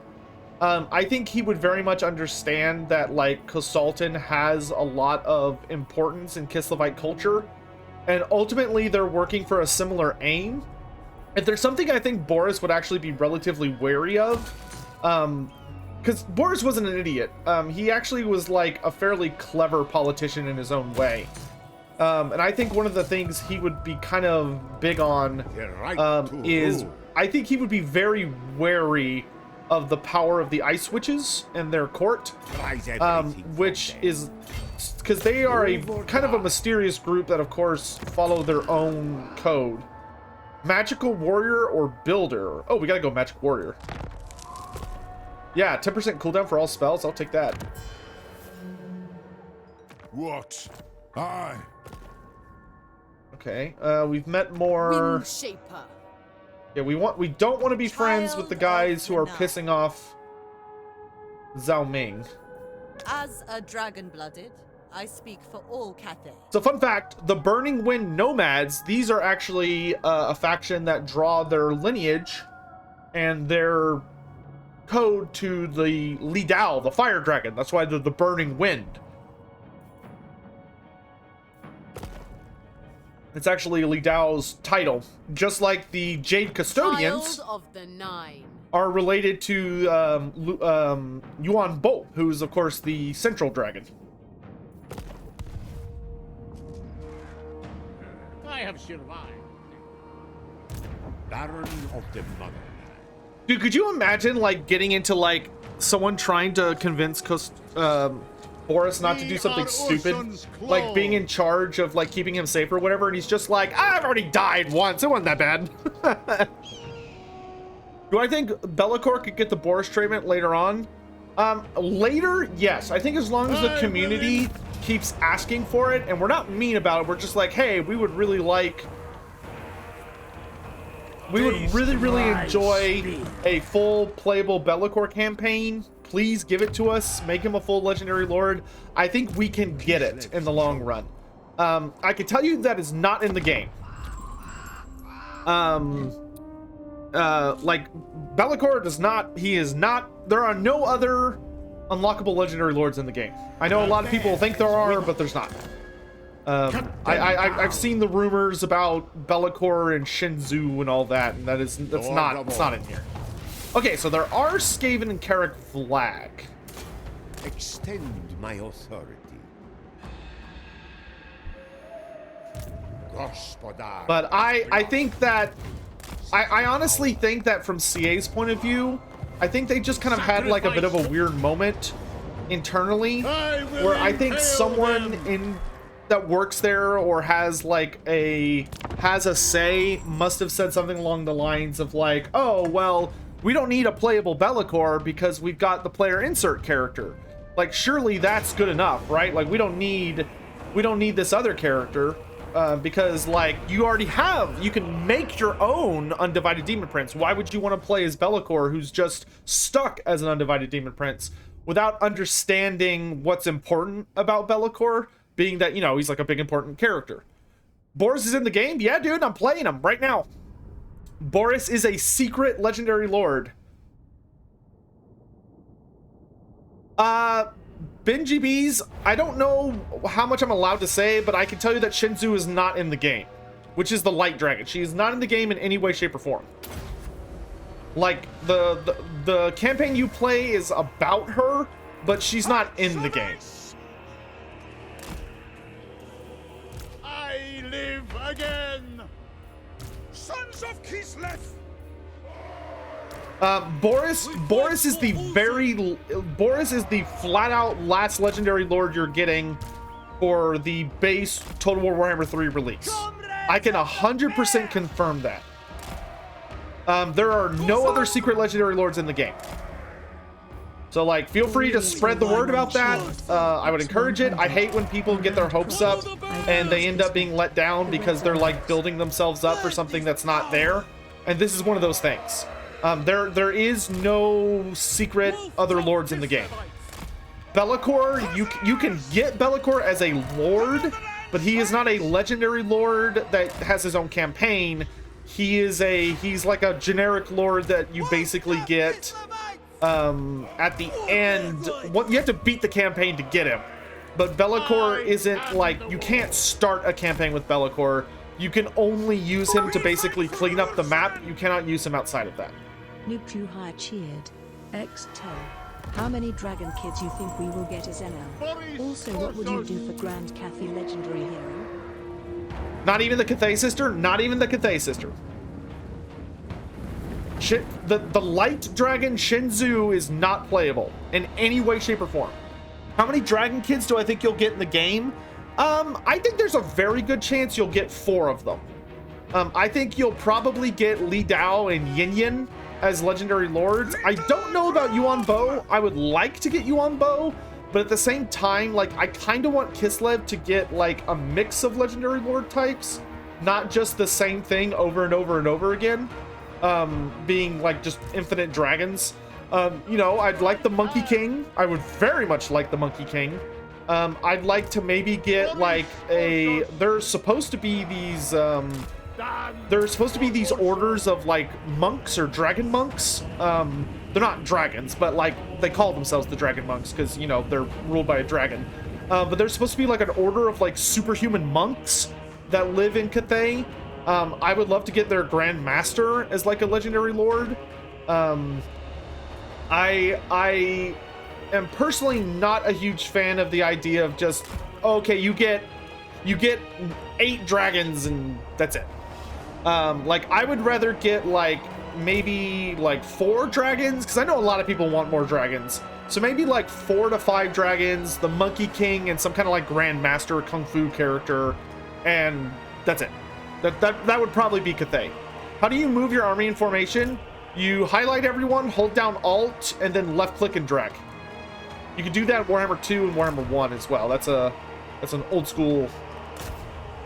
S3: I think he would very much understand that like Kostaltyn has a lot of importance in Kislevite culture, and ultimately they're working for a similar aim. If there's something I think Boris would actually be relatively wary of, because Boris wasn't an idiot. He actually was like a fairly clever politician in his own way. And I think one of the things he would be kind of big on is I think he would be very wary of the power of the Ice Witches and their court, which is because they are a kind of a mysterious group that of course follow their own code. Magical Warrior or Builder? Oh, we gotta go Magic Warrior. Yeah, 10% cooldown for all spells. I'll take that.
S10: What? Aye.
S3: Okay, we've met more.
S9: Wind Shaper.
S3: Yeah, we don't want to be friends with the guys who are pissing off Zhao Ming.
S11: As a dragon-blooded, I speak for all Cathay.
S3: So fun fact, the Burning Wind Nomads, these are actually a faction that draw their lineage and their code to the Li Dao, the fire dragon. That's why they're the Burning Wind. It's actually Li Dao's title, just like the Jade Custodians
S9: Child of the Nine.
S3: are related to Yuan Bo, who's of course the central dragon.
S8: I have survived.
S6: Baron of the Motherland.
S3: Dude, could you imagine like getting into like someone trying to convince Boris not to do something stupid, like being in charge of like keeping him safe or whatever, and he's just like, I've already died once, it wasn't that bad. Do I think Be'lakor could get the Boris treatment later on? Later, yes. I think as long as the community keeps asking for it, and we're not mean about it, we're just like, hey, we would really like, we would really enjoy a full playable Be'lakor campaign. Please give it to us. Make him a full legendary lord. I think we can get it in the long run. I can tell you that is not in the game. Like Be'lakor does not. He is not. There are no other unlockable legendary lords in the game. I know a lot of people think there are, but there's not. I've seen the rumors about Be'lakor and Shinzu and all that, and that's not in here. Okay, so there are Skaven and Carrick Vlag.
S6: Extend my authority. Gospodar.
S3: But I think that I honestly think that from CA's point of view, I think they just kind of had like a bit of a weird moment internally where I think someone that works there or has a say must have said something along the lines of like, oh well, we don't need a playable Be'lakor because we've got the player insert character. Like surely that's good enough, right? Like we don't need this other character because like you can make your own Undivided Demon Prince. Why would you want to play as Be'lakor who's just stuck as an Undivided Demon Prince without understanding what's important about Be'lakor, being that, you know, he's like a big important character. Boris is in the game? Yeah, dude, I'm playing him right now. Boris is a secret legendary lord. Benji Bees, I don't know how much I'm allowed to say, but I can tell you that Shinzu is not in the game, which is the light dragon. She is not in the game in any way, shape, or form. Like, the campaign you play is about her, but she's not in the game.
S8: I live again!
S10: Sons of Kislev!
S3: Boris is the flat out last legendary lord you're getting for the base Total War Warhammer 3 release. I can 100% confirm that. There are no other secret legendary lords in the game. So like, feel free to spread the word about that. I would encourage it. I hate when people get their hopes up and they end up being let down because they're like building themselves up for something that's not there. And this is one of those things. There is no secret other lords in the game. Bellicor, you can get Bellicor as a lord, but he is not a legendary lord that has his own campaign. He's like a generic lord that you basically get at the end. You have to beat the campaign to get him. But Bellicor isn't like, you can't start a campaign with Bellicor. You can only use him to basically clean up the map. You cannot use him outside of that.
S1: Nuke High cheered. X-Toe. How many dragon kids you think we will get as NL? Also, what would you do for Grand Cathy Legendary Hero?
S3: Not even the Cathay sister? Not even the Cathay sister. The light dragon Shinzu is not playable in any way, shape, or form. How many dragon kids do I think you'll get in the game? I think there's a very good chance you'll get 4 of them. I think you'll probably get Li Dao and Yin Yin as legendary lords. I don't know about Yuan Bo. I would like to get Yuan Bo, but at the same time, like, I kind of want Kislev to get like a mix of legendary lord types, not just the same thing over and over and over again, being like just infinite dragons. You know, I'd like the Monkey King. I would very much like the Monkey King. I'd like to maybe get like there's supposed to be these orders of like monks or dragon monks. They're not dragons, but like they call themselves the dragon monks because, you know, they're ruled by a dragon. But there's supposed to be like an order of like superhuman monks that live in Cathay. I would love to get their Grand Master as like a legendary lord. I am personally not a huge fan of the idea of just, okay, you get 8 dragons and that's it. Like, I would rather get like maybe like 4 dragons, because I know a lot of people want more dragons. So maybe like 4 to 5 dragons, the Monkey King, and some kind of like Grand Master Kung Fu character, and that's it. That would probably be Cathay. How do you move your army in formation? You highlight everyone, hold down Alt, and then left click and drag. You can do that in Warhammer 2 and Warhammer 1 as well. That's an old school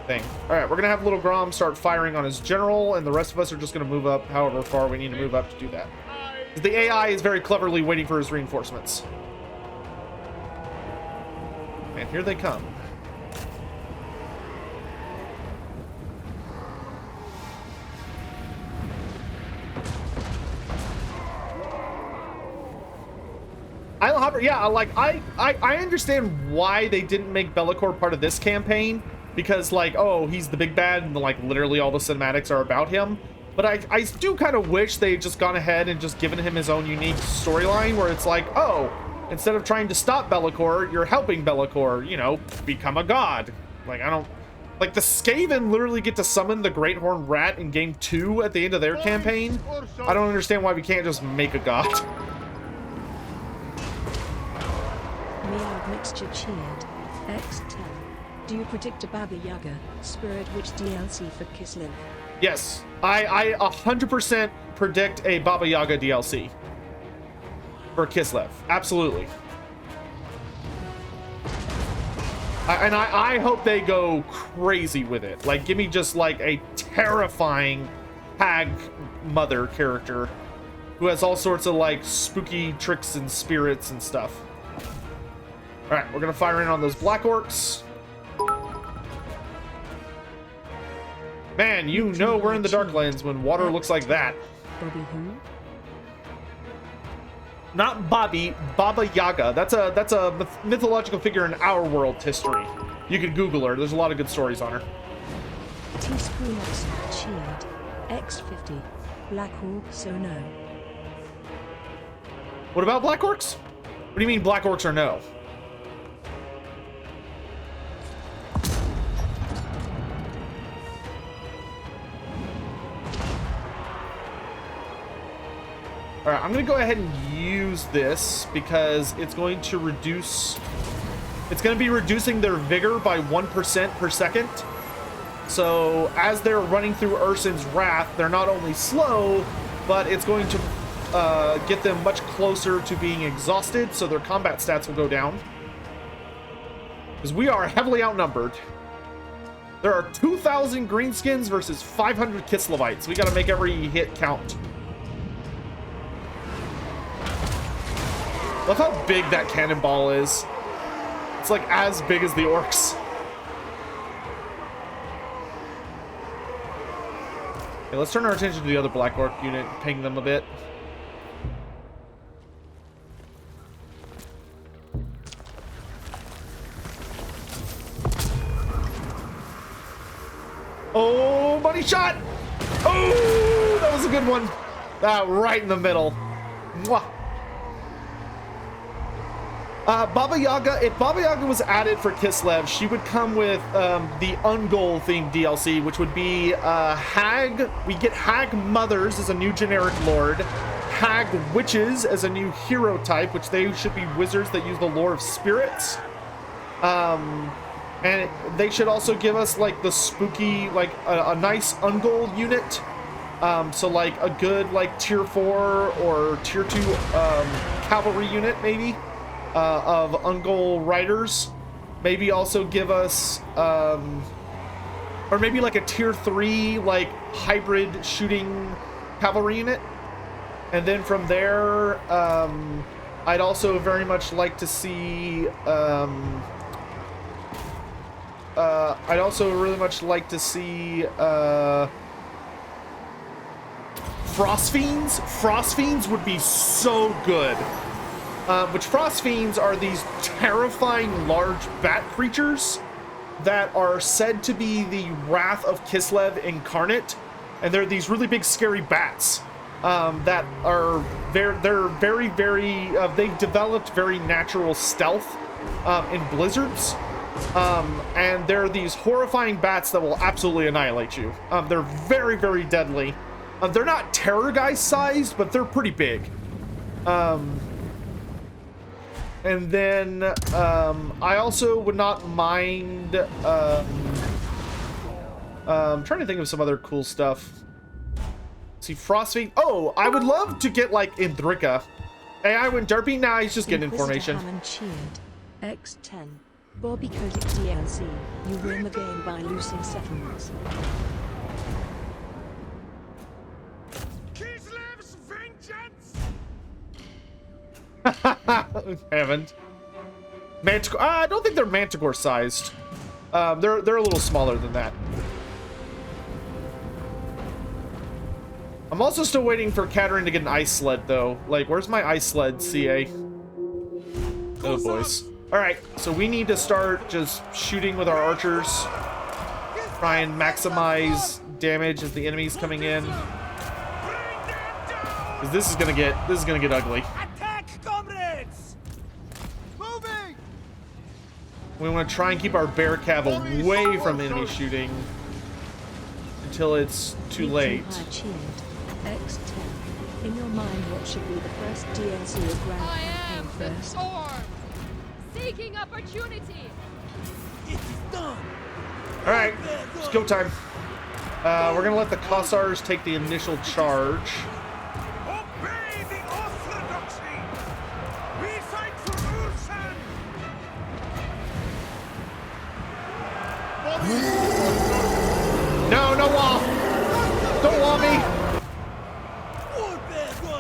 S3: thing. All right, we're gonna have Little Grom start firing on his general, and the rest of us are just gonna move up however far we need to move up to do that. The AI is very cleverly waiting for his reinforcements. And here they come. Yeah, like, I understand why they didn't make Bellicor part of this campaign, because, like, oh, he's the big bad, and, like, literally all the cinematics are about him. But I do kind of wish they had just gone ahead and just given him his own unique storyline, where it's like, oh, instead of trying to stop Bellicor, you're helping Bellicor, you know, become a god. Like, I don't... Like, the Skaven literally get to summon the Great Horned Rat in Game 2 at the end of their campaign. I don't understand why we can't just make a god.
S1: Meow Mixture cheered. X10. Do you predict a Baba Yaga Spirit Witch DLC for Kislev?
S3: Yes, I 100% predict a Baba Yaga DLC for Kislev. Absolutely. I hope they go crazy with it. Like, give me just like a terrifying hag mother character who has all sorts of like spooky tricks and spirits and stuff. All right, we're gonna fire in on those Black Orcs. Man, you know we're in the Darklands when water looks like that.
S1: Bobby who?
S3: Not Bobby, Baba Yaga. That's a mythological figure in our world history. You can Google her. There's a lot of good stories on her.
S1: Teaspoon X cheered. X50. Black Orc, so no.
S3: What about Black Orcs? What do you mean Black Orcs or no? All right, I'm going to go ahead and use this because it's going to reduce... It's going to be reducing their vigor by 1% per second. So as they're running through Urson's Wrath, they're not only slow, but it's going to get them much closer to being exhausted, so their combat stats will go down. Because we are heavily outnumbered. There are 2,000 greenskins versus 500 Kislevites. We got to make every hit count. Look how big that cannonball is. It's like as big as the orcs. Okay, let's turn our attention to the other Black Orc unit, ping them a bit. Oh, money shot! Oh, that was a good one. Right in the middle. Mwah. Baba Yaga, if Baba Yaga was added for Kislev, she would come with the Ungol themed DLC, which would be Hag. We get Hag Mothers as a new generic lord, Hag Witches as a new hero type, which they should be wizards that use the lore of spirits. And they should also give us like the spooky, like a nice Ungol unit. So like a good like tier 4 or tier 2 cavalry unit maybe. Of Ungol riders. Maybe also give us or maybe like a tier 3 like hybrid shooting cavalry unit. And then from there I'd also very much like to see I'd also really much like to see Frost Fiends. Frost Fiends would be so good. Which Frost Fiends are these terrifying large bat creatures that are said to be the Wrath of Kislev incarnate, and they're these really big scary bats that are they're very they've developed very natural stealth in blizzards, and they're these horrifying bats that will absolutely annihilate you. They're very deadly. They're not terror guy sized, but they're pretty big. And then I also would not mind I'm trying to think of some other cool stuff. See, Frostfiend. Oh, I would love to get like Indrika. AI went derpy. Nah, he's just getting information.
S1: X10. Bobby Kotick DLC. You win the game by losing settlements.
S8: Kislev's vengeance!
S3: Haven't. Manticore. I don't think they're Manticore sized. They're a little smaller than that. I'm also still waiting for Katerin to get an ice sled though. Like, where's my ice sled, CA? Oh boys. All right, so we need to start just shooting with our archers. Try and maximize damage as the enemy's coming in. Because this is gonna get ugly.
S8: Attack, comrades! Moving!
S3: We want to try and keep our bear cav away from enemy shooting until it's too late.
S1: X10. In your mind, what should be the first DLC of Grand
S9: I
S1: Campaign
S9: am the
S1: first?
S9: storm, seeking opportunity.
S8: It is done!
S3: All right, it's go time. We're gonna let the Kossars take the initial charge.
S8: Obey the orthodoxy! We fight for Ursan!
S3: No, no wall! Don't wall me!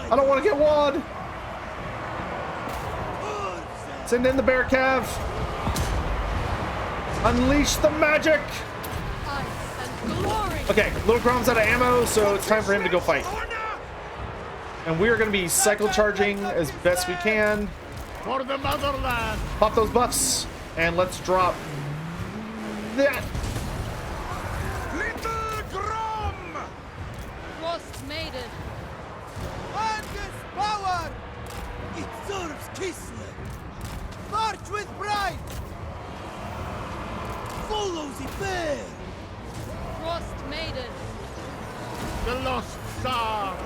S3: I don't want to get walled! Send in the bear cav! Unleash the magic!
S9: Ice and glory.
S3: Okay, Little Grom's out of ammo, so it's time for him to go fight. And we are going to be cycle charging as best we can.
S8: For the motherland!
S3: Pop those buffs, and let's drop that.
S8: Little Grom!
S9: Frost Maiden.
S8: Argus power! It serves Kislev! March with pride! Follow the bear!
S9: Frost Maiden.
S8: The lost star!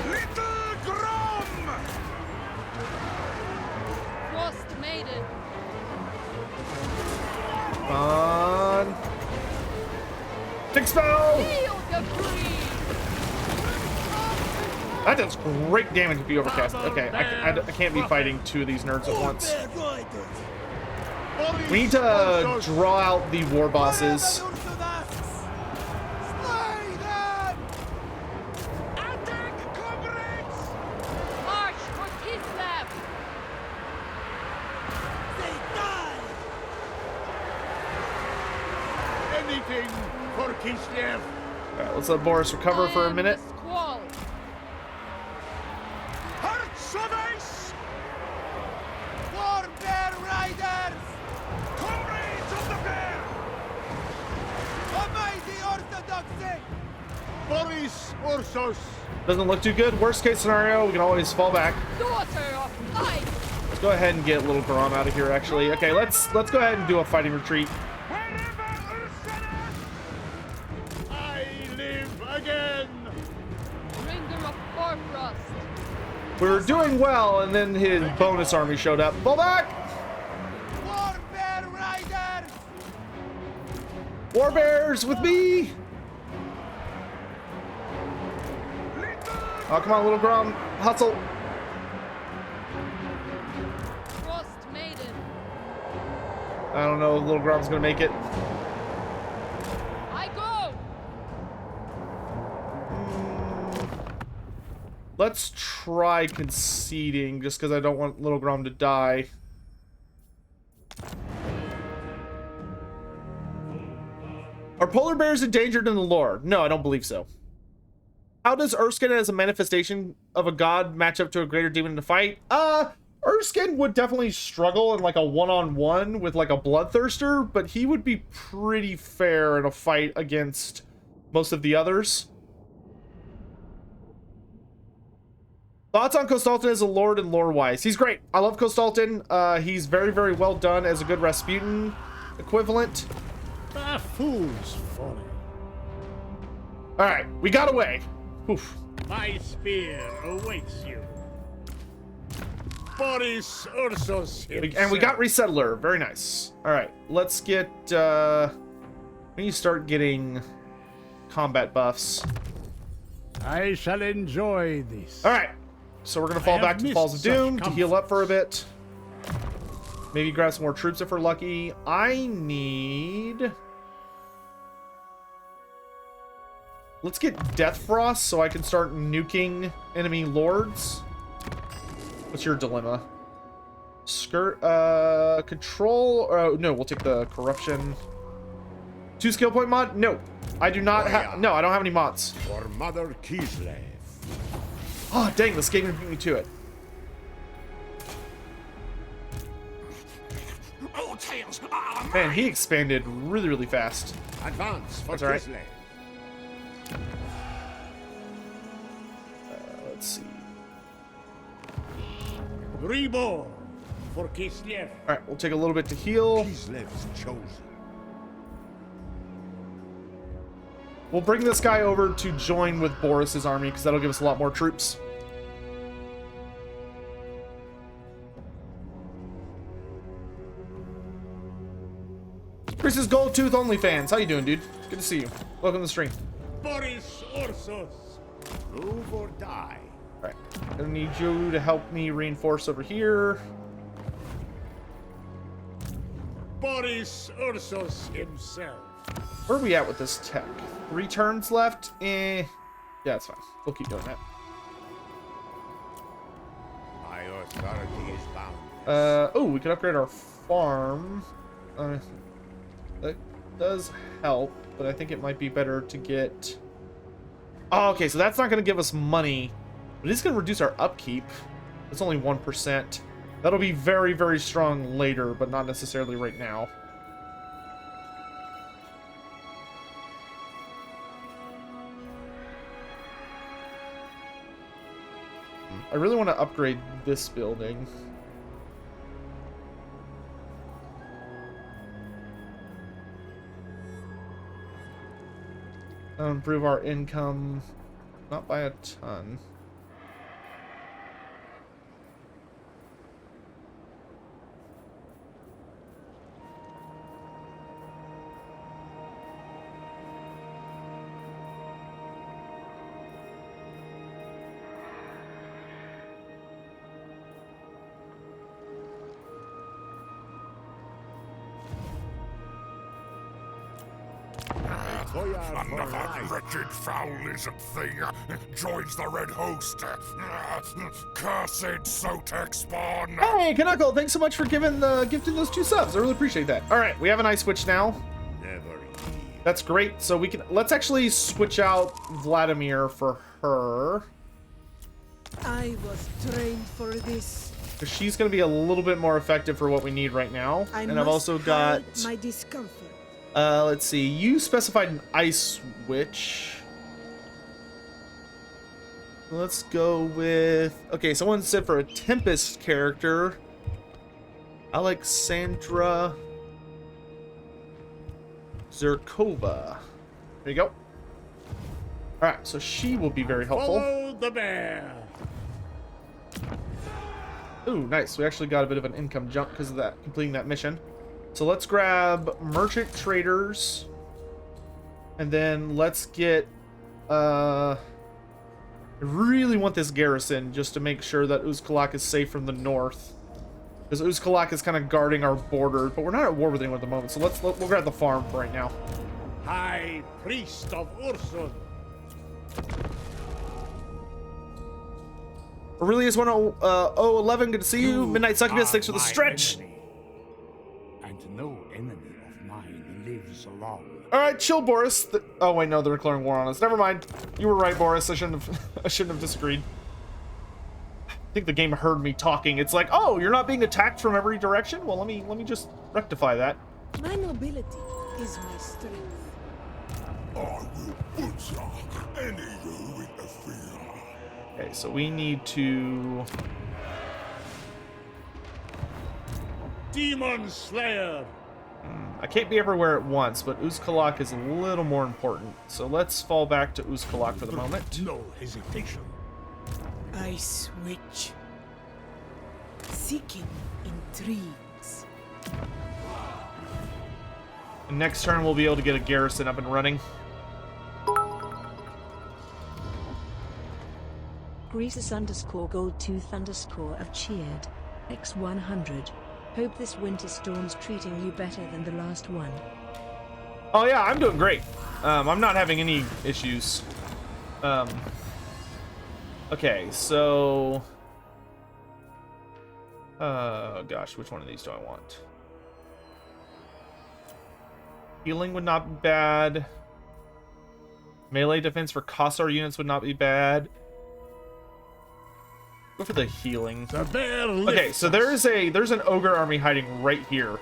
S8: Little Grom!
S9: Frost Maiden.
S3: Come on. Big spell!
S9: Feel the breeze.
S3: That does great damage if you overcast. Okay, I can't be fighting two of these nerds at once. We need to draw out the war bosses.
S9: March for Kislev!
S8: Anything for Kislev.
S3: Alright, let's let Boris recover for a minute.
S9: Squall!
S8: Hearts of Ice! War Bear Riders! Comrades of the Bear! Almighty Orthodoxy! Boris Ursus!
S3: Doesn't look too good. Worst case scenario, we can always fall back.
S9: Daughter of light!
S3: Let's go ahead and get little Grom out of here, actually. Okay, let's go ahead and do a fighting retreat.
S8: I live again!
S9: Bringer of Bifrost!
S3: We were doing well, and then his bonus army showed up. Fall back!
S8: War Bear Riders!
S3: War Bears with me! Oh, come on, little Grom. Hustle.
S9: Frost Maiden!
S3: I don't know if little Grom's gonna make it.
S9: I go!
S3: Let's try conceding, just because I don't want little Grom to die. Are polar bears endangered in the lore? No, I don't believe so. How does Erskine as a manifestation of a god match up to a greater demon in a fight? Erskine would definitely struggle in like a one-on-one with like a bloodthirster, but he would be pretty fair in a fight against most of the others. Thoughts on Kostaltyn as a lord and lore-wise? He's great. I love Kostaltyn. He's very, very well done as a good Rasputin equivalent.
S7: A fool's folly.
S3: All right, we got away. Oof.
S7: My spear awaits you. Boris Ursus himself.
S3: And we got Resettler. Very nice. All right, let's get... we need to start getting combat buffs.
S7: I shall enjoy this.
S3: All right, so we're going to fall back to Falls of Doom to heal up for a bit. Maybe grab some more troops if we're lucky. I need... Let's get Death Frost so I can start nuking enemy lords. What's your dilemma? Skirt, control, no, we'll take the corruption. 2 skill point mod? No, I do not have, no, I don't have any mods.
S6: For Mother Kislev.
S3: Oh, dang, this game beat me to it. Man, he expanded really, really fast.
S6: Advance for
S3: That's all right.
S6: Kislev.
S3: Let's see.
S7: Reborn for Kislev.
S3: All right, we'll take a little bit to heal.
S6: Kislev's chosen.
S3: We'll bring this guy over to join with Boris's army because that'll give us a lot more troops. Chris's Gold Tooth OnlyFans. How you doing, dude? Good to see you. Welcome to the stream.
S7: Boris Ursus.
S6: Move or die.
S3: All right, gonna need you to help me reinforce over here.
S7: Boris Ursus himself.
S3: Where are we at with this tech? 3 turns left? Yeah, it's fine. We'll keep doing that.
S6: My authority is bound.
S3: Oh, we could upgrade our farm. That does help, but I think it might be better to get... Oh, okay, so that's not going to give us money, but it's going to reduce our upkeep. It's only 1%. That'll be very, very strong later, but not necessarily right now. I really want to upgrade this building. Improve our income, not by a ton.
S10: Another wretched foul lizard thing joins the red host. Cursed Sotek spawn.
S3: Hey, Kanako, thanks so much for gifting those 2 subs. I really appreciate that. All right, we have an ice switch now. That's great. So let's actually switch out Vladimir for her.
S12: I was trained for this.
S3: Because she's going to be a little bit more effective for what we need right now. And I've also got
S12: my discomfort.
S3: Let's see. You specified an ice switch. Let's go with... Okay, someone said for a Tempest character. Alexandra Zerkova. There you go. Alright, so she will be very helpful.
S8: Follow the bear.
S3: Ooh, nice. We actually got a bit of an income jump because of that, completing that mission. So let's grab merchant traders. And then let's get... I really want this garrison just to make sure that Uzkalak is safe from the north. Because Uzkalak is kind of guarding our border, but we're not at war with anyone at the moment. So we'll grab the farm for right now.
S8: High Priest of Ursun.
S3: Aurelius 1011, good to see you. Midnight Succubus, thanks for the stretch.
S7: Enemy, and no enemy of mine lives long.
S3: All right, chill, Boris. Oh wait, no, they're declaring war on us. Never mind. You were right, Boris. I shouldn't have disagreed. I think the game heard me talking. It's like, oh, you're not being attacked from every direction. Well, let me just rectify that.
S12: My nobility is my strength.
S10: I will butcher any who interfere.
S3: Okay, so we need to...
S8: Demon Slayer.
S3: I can't be everywhere at once, but Uzkalak is a little more important. So let's fall back to Uzkalak for the moment.
S8: No hesitation.
S12: I switch. Seeking intrigues.
S3: And next turn, we'll be able to get a garrison up and running.
S1: Greasus _gold tooth _ have cheered. X100. Hope this winter storm's treating you better than the last one.
S3: Oh yeah, I'm doing great. I'm not having any issues. Okay, so... gosh, which one of these do I want? Healing would not be bad. Melee defense for Kossar units would not be bad. Go for the healing.
S8: The bear
S3: Okay, so there's an ogre army hiding right here.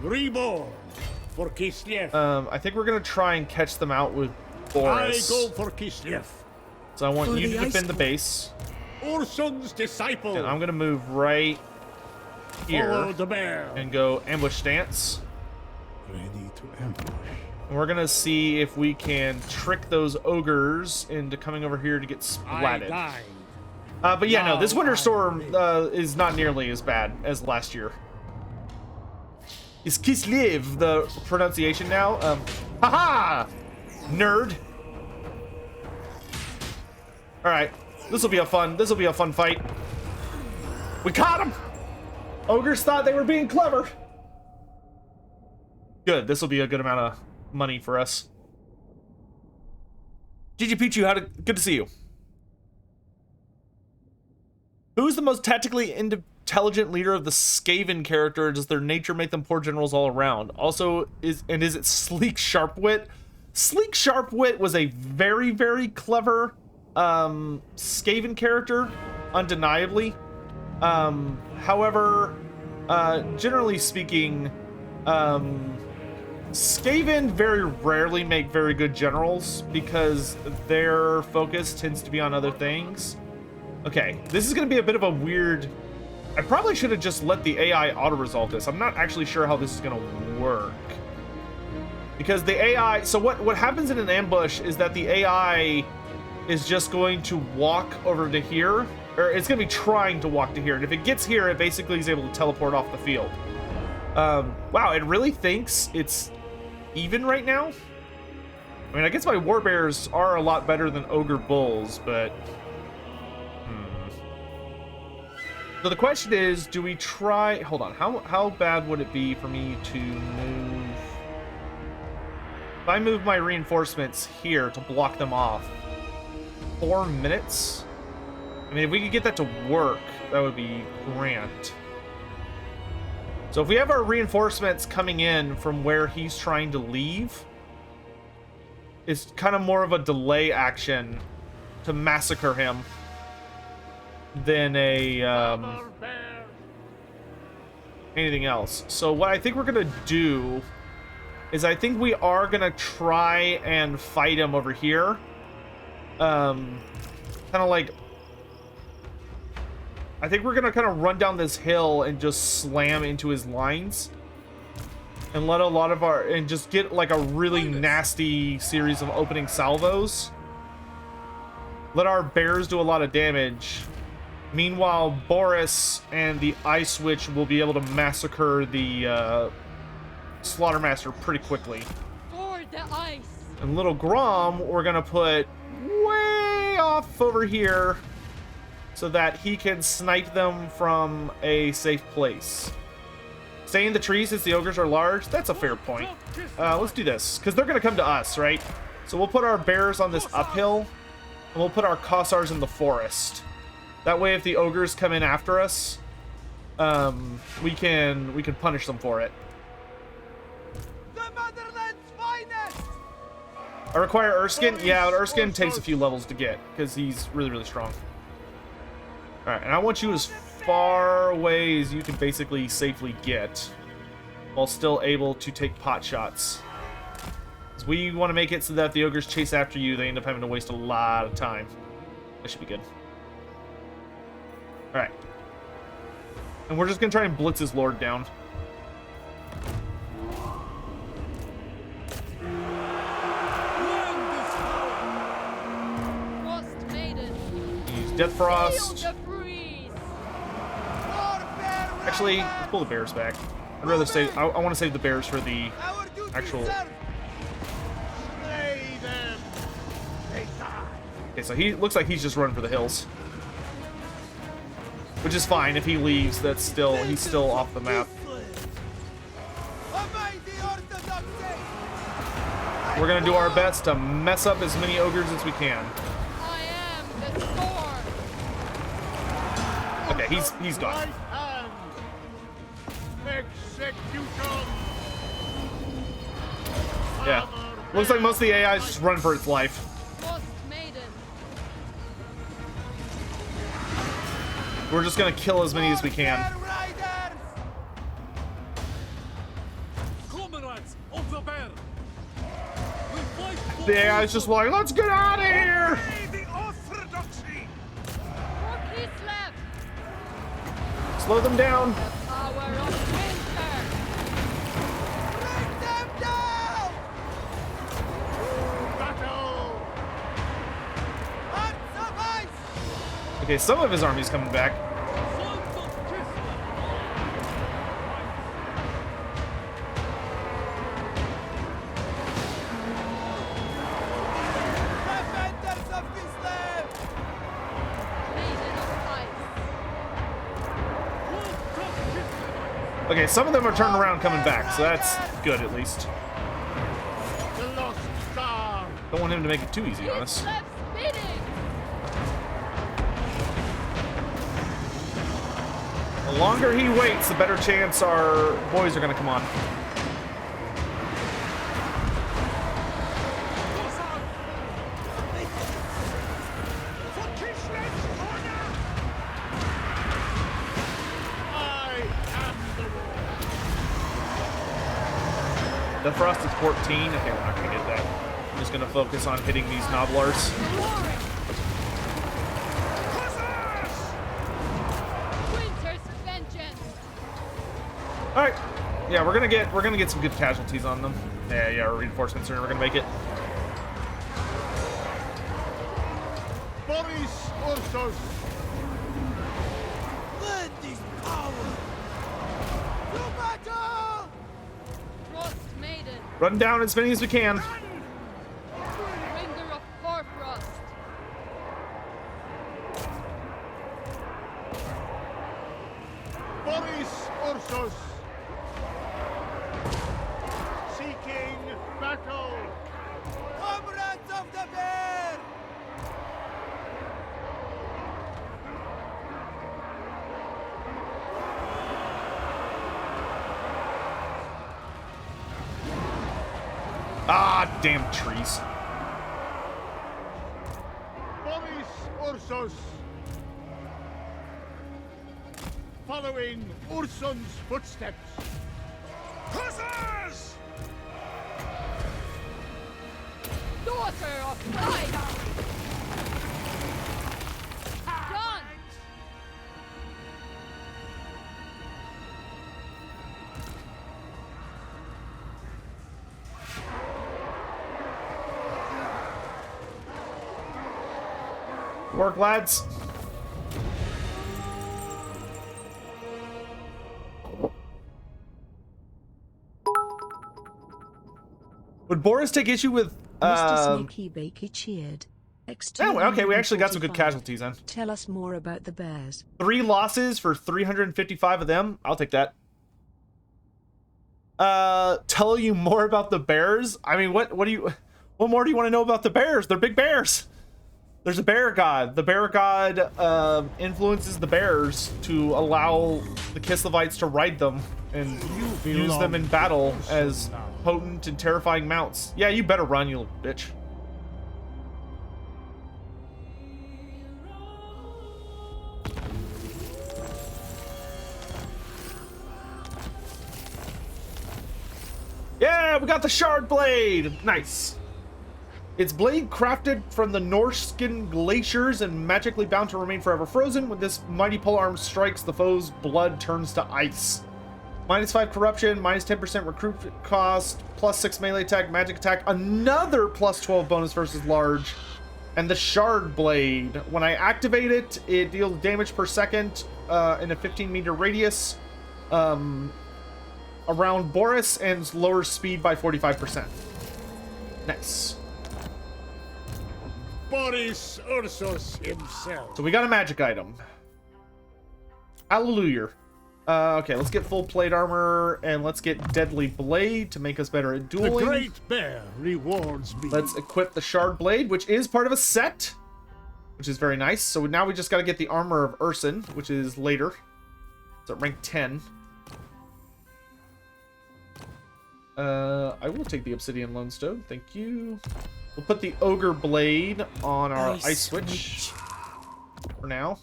S8: Reborn for Kislev.
S3: I think we're gonna try and catch them out with Boris.
S8: I go for Kislev.
S3: So I want you to defend the base.
S8: Ursun's disciple.
S3: And I'm gonna move right here
S8: Follow the bear.
S3: and go ambush stance.
S5: Ready to ambush.
S3: And we're gonna see if we can trick those ogres into coming over here to get splatted.
S8: I
S3: But yeah, no, this winter storm is not nearly as bad as last year. Is Kislev the pronunciation now? Haha! Nerd. Alright. This will be a fun fight. We caught him! Ogres thought they were being clever. Good, this will be a good amount of money for us. GG Pichu, good to see you. Who's the most tactically intelligent leader of the Skaven character? Does their nature make them poor generals all around? Also, is it Sleek Sharpwit? Sleek Sharpwit was a very, very clever Skaven character, undeniably. However, generally speaking, Skaven very rarely make very good generals because their focus tends to be on other things. Okay, this is going to be a bit of a weird... I probably should have just let the AI auto-resolve this. I'm not actually sure how this is going to work. Because the AI... So what happens in an ambush is that the AI is just going to walk over to here. Or it's going to be trying to walk to here. And if it gets here, it basically is able to teleport off the field. Wow, it really thinks it's even right now? I mean, I guess my warbears are a lot better than ogre bulls, but... So the question is, do we try... Hold on, how bad would it be for me to move... If If I move my reinforcements here to block them off, 4 minutes? I mean, if we could get that to work, that would be grand. So if we have our reinforcements coming in from where he's trying to leave, it's kind of more of a delay action to massacre him than a anything else. So what I think we're gonna do is I think we are gonna try and fight him over here. Kind of like, I think we're gonna kind of run down this hill and just slam into his lines and let a lot of our, and just get like a really nasty series of opening salvos. Let our bears do a lot of damage. Meanwhile, Boris and the Ice Witch will be able to massacre the Slaughtermaster pretty quickly.
S9: For the ice.
S3: And little Grom, we're gonna put way off over here so that he can snipe them from a safe place. Stay in the trees since the ogres are large. That's a fair point. Let's do this, because they're gonna come to us, right? So we'll put our bears on this uphill, and we'll put our Kossars in the forest. That way, if the ogres come in after us, we can punish them for it. I require Erskine. Yeah, but Erskine takes a few levels to get because he's really, really strong. All right, and I want you as far away as you can basically safely get, while still able to take pot shots. So we want to make it so that if the ogres chase after you, they end up having to waste a lot of time. That should be good. All right, and we're just gonna try and blitz his lord down. Death Frost. Actually, let's pull the bears back. I'd rather save. I want to save the bears for the actual. Okay, so he looks like he's just running for the hills, which is fine. If he leaves, he's still off the map. We're gonna do our best to mess up as many ogres as we can. Okay, he's gone. Yeah. Looks like most of the AI is just running for its life. We're just gonna kill as many as we can. The AI is just like, let's get out of here! Slow them down. Okay, some of his army's coming back. Okay, some of them are turning around coming back, so that's good at least. Don't want him to make it too easy on us. The longer he waits, the better chance our boys are going to come on. The Frost is 14. Okay, we're not going to get that. I'm just going to focus on hitting these Nobblars. All right. Yeah, we're gonna get some good casualties on them. Yeah, our reinforcements are never gonna make it.
S8: Boris Ursus.
S2: Lend this power. To battle.
S9: Frost Maiden.
S3: Run down as many as we can.
S9: Bringer of Hoarfrost.
S8: Boris Ursus. Seeking battle.
S3: Ah, damn trees.
S8: Boris Ursus. Following Urson's footsteps.
S10: Hussars!
S9: Daughter of pride! Done!
S3: Work, lads. Would Boris take issue with
S1: Mr. Sneaky Bakey cheered.
S3: Oh, okay, we actually got some good casualties then.
S1: Tell us more about the bears.
S3: 3 losses for 355 of them. I'll take that. Tell you more about the bears? I mean, what more do you want to know about the bears? They're big bears. There's a bear god. The bear god influences the bears to allow the Kislevites to ride them and use them in battle as potent and terrifying mounts. Yeah, you better run, you little bitch. Yeah, we got the shard blade. Nice. Its blade crafted from the Norskin glaciers and magically bound to remain forever frozen. When this mighty polearm strikes, the foe's blood turns to ice. -5 corruption, -10% recruit cost, +6 melee attack, magic attack, another +12 bonus versus large, and the shard blade. When I activate it, it deals damage per second in a 15-meter radius around Boris and lowers speed by 45%. Nice.
S8: Boris Ursus himself.
S3: So we got a magic item. Hallelujah. Okay, let's get full plate armor and let's get deadly blade to make us better at dueling.
S8: The great bear rewards me.
S3: Let's equip the shard blade, which is part of a set, which is very nice. So now we just got to get the armor of Urson, which is later. It's at rank 10. I will take the obsidian lone stone. Thank you. We'll put the ogre blade on our ice switch for now.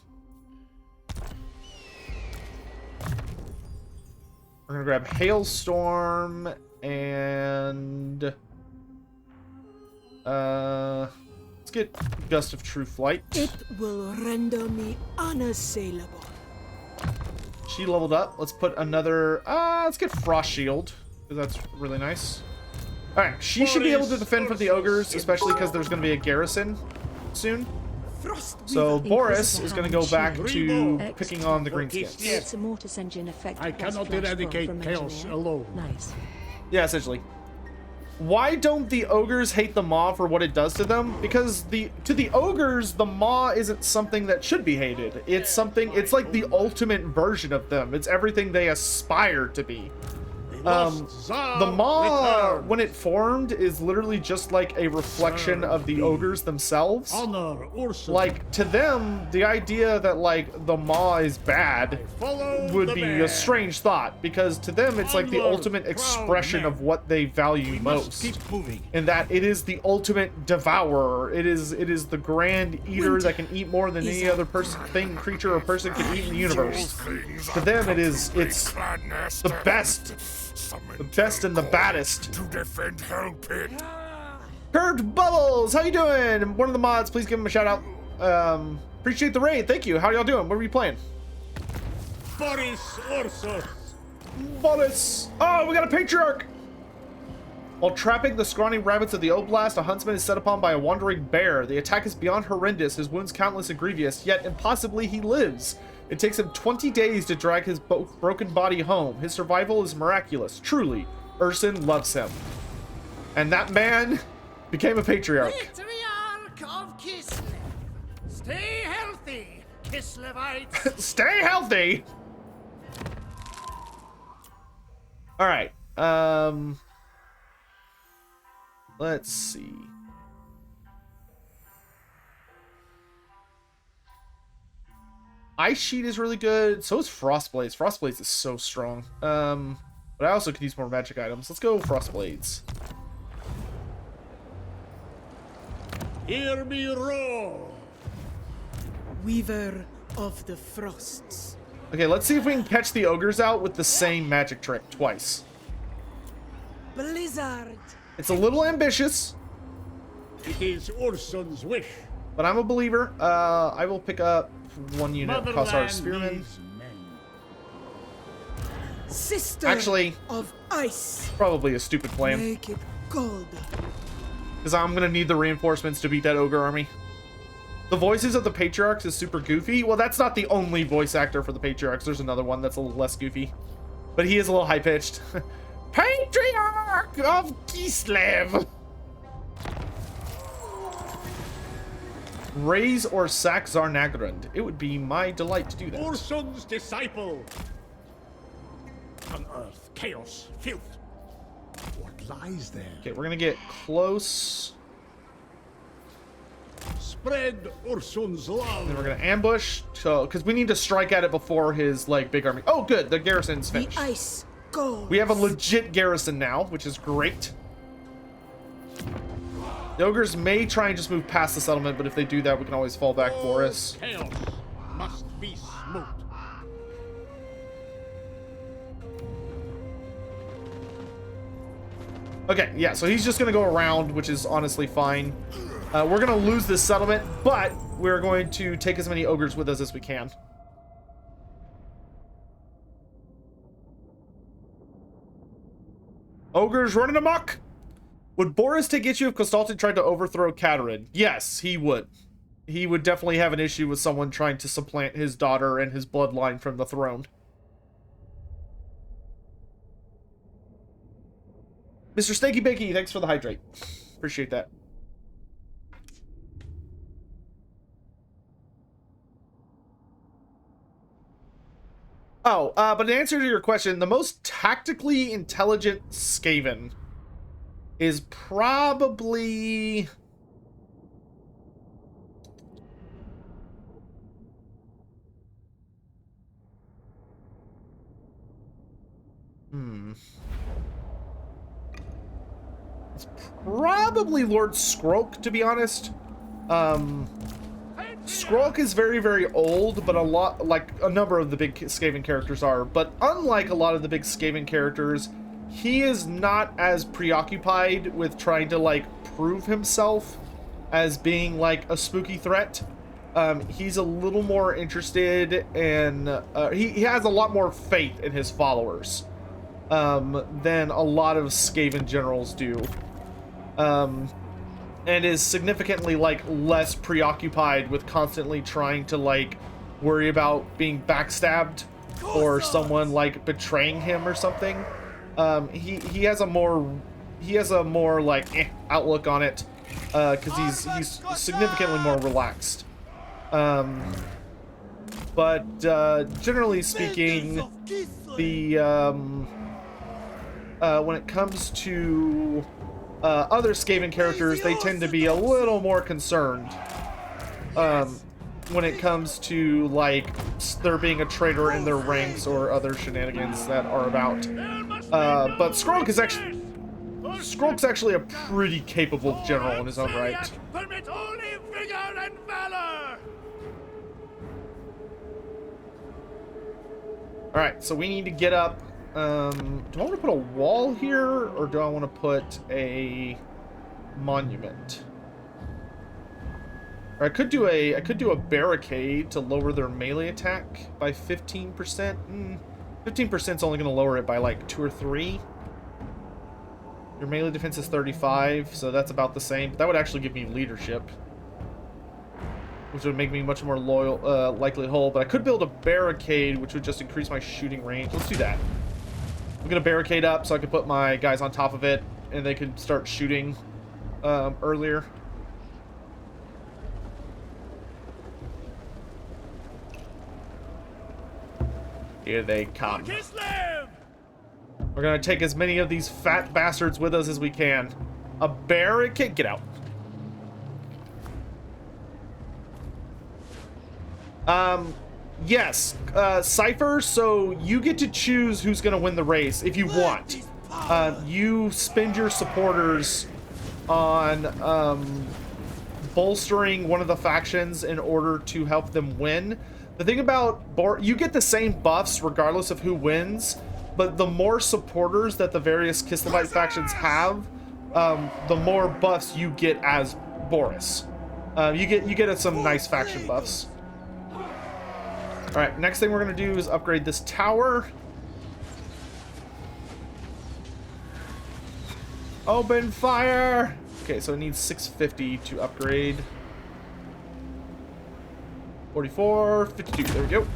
S3: We're gonna grab hailstorm and let's get gust of true flight.
S12: It will render me unassailable.
S3: She leveled up. Let's put another. Let's get frost shield because that's really nice. All right, she should be able to defend from the ogres, especially because there's going to be a garrison soon. So Boris is going to go back to picking on the greenskins.
S1: It's a mortis engine effect.
S8: I cannot eradicate chaos alone.
S1: Nice.
S3: Yeah, essentially. Why don't the ogres hate the maw for what it does to them? Because to the ogres, the maw isn't something that should be hated. It's something. It's like the ultimate version of them. It's everything they aspire to be. The maw, when it formed, is literally just like a reflection of the ogres themselves. Like, to them, the idea that, like, the maw is bad would be a strange thought, because to them, it's like the ultimate expression of what they value most. In that it is the ultimate devourer. It is the grand eater that can eat more than any other person, creature, or person can eat in the universe. To them, it's the best. The best and the baddest.
S10: To defend Hell Pit.
S3: Curved Bubbles, how you doing? One of the mods, please give him a shout out. Appreciate the raid. Thank you. How y'all doing? What are we playing?
S8: Boris Ursus.
S3: Boris. Oh, we got a patriarch. While trapping the scrawny rabbits of the Oblast, a huntsman is set upon by a wandering bear. The attack is beyond horrendous, his wounds countless and grievous, yet impossibly he lives. It takes him 20 days to drag his broken body home. His survival is miraculous. Truly, Urson loves him. And that man became a patriarch.
S2: Patriarch of Kislev. Stay healthy, Kislevites.
S3: Stay healthy. All right. Let's see. Ice Sheet is really good. So is Frostblades. Frostblades is so strong. But I also could use more magic items. Let's go Frostblades.
S8: Hear me roar!
S12: Weaver of the Frosts.
S3: Okay, let's see if we can catch the ogres out with the same magic trick twice.
S12: Blizzard.
S3: It's a little ambitious.
S8: It is Urson's wish.
S3: But I'm a believer. I will pick up 1 unit of Kostaltyn Spearmen.
S12: Sister
S3: Actually,
S12: of ice.
S3: probably a stupid plan.
S12: Make it cold.
S3: Because I'm going to need the reinforcements to beat that ogre army. The voices of the Patriarchs is super goofy. Well, that's not the only voice actor for the Patriarchs. There's another one that's a little less goofy. But he is a little high-pitched. Patriarch of Kislev! Raise or sack Zarnagrand. It would be my delight to do that.
S8: Urson's disciple. Unearth, chaos, filth. What lies there?
S3: Okay, we're gonna get close.
S8: Spread Urson's love.
S3: Then we're gonna ambush, because we need to strike at it before his like big army. Oh, good, the garrison's finished.
S12: The ice goes.
S3: We have a legit garrison now, which is great. The ogres may try and just move past the settlement, but if they do that, we can always fall back Boris.
S8: Chaos must be smote.
S3: Okay, yeah, so he's just gonna go around, which is honestly fine. We're gonna lose this settlement, but we're going to take as many ogres with us as we can. Ogres running amok! Would Boris take issue if Kostaltyn tried to overthrow Katarin? Yes, he would. He would definitely have an issue with someone trying to supplant his daughter and his bloodline from the throne. Mr. Stinky Bakey, thanks for the hydrate. Appreciate that. Oh, but in answer to your question, the most tactically intelligent Skaven is probably... It's probably Lord Skrolk, to be honest. Skrolk is very, very old, but a lot, like a number of the big Skaven characters are. But unlike a lot of the big Skaven characters, he is not as preoccupied with trying to, like, prove himself as being, like, a spooky threat. He's a little more interested in... he has a lot more faith in his followers than a lot of Skaven generals do. And is significantly, like, less preoccupied with constantly trying to, like, worry about being backstabbed or someone, like, betraying him or something. He has a more like outlook on it, because he's significantly more relaxed. But generally speaking, the when it comes to other Skaven characters, they tend to be a little more concerned when it comes to, like, there being a traitor in their ranks or other shenanigans that are about. But Skrolk's actually a pretty capable general in his own right.
S2: Permit only vigor and valor.
S3: Alright, so we need to get up. Do I want to put a wall here, or do I want to put a monument? Or I could do a barricade to lower their melee attack by 15%. 15% is only going to lower it by like 2 or 3. Your melee defense is 35, so that's about the same. But that would actually give me leadership, which would make me much more loyal, likely to hold. But I could build a barricade, which would just increase my shooting range. Let's do that. I'm gonna barricade up so I can put my guys on top of it, and they can start shooting earlier. Here they come. We're gonna take as many of these fat bastards with us as we can. A barricade, get out. Yes, Cypher, so you get to choose who's gonna win the race if you want. You spend your supporters on bolstering one of the factions in order to help them win. The thing about you get the same buffs regardless of who wins, but the more supporters that the various Kislevite factions have, the more buffs you get as Boris. You get some nice faction buffs. All right, next thing we're gonna do is upgrade this tower. Open fire! Okay, so it needs 650 to upgrade. 44, 52, there we go.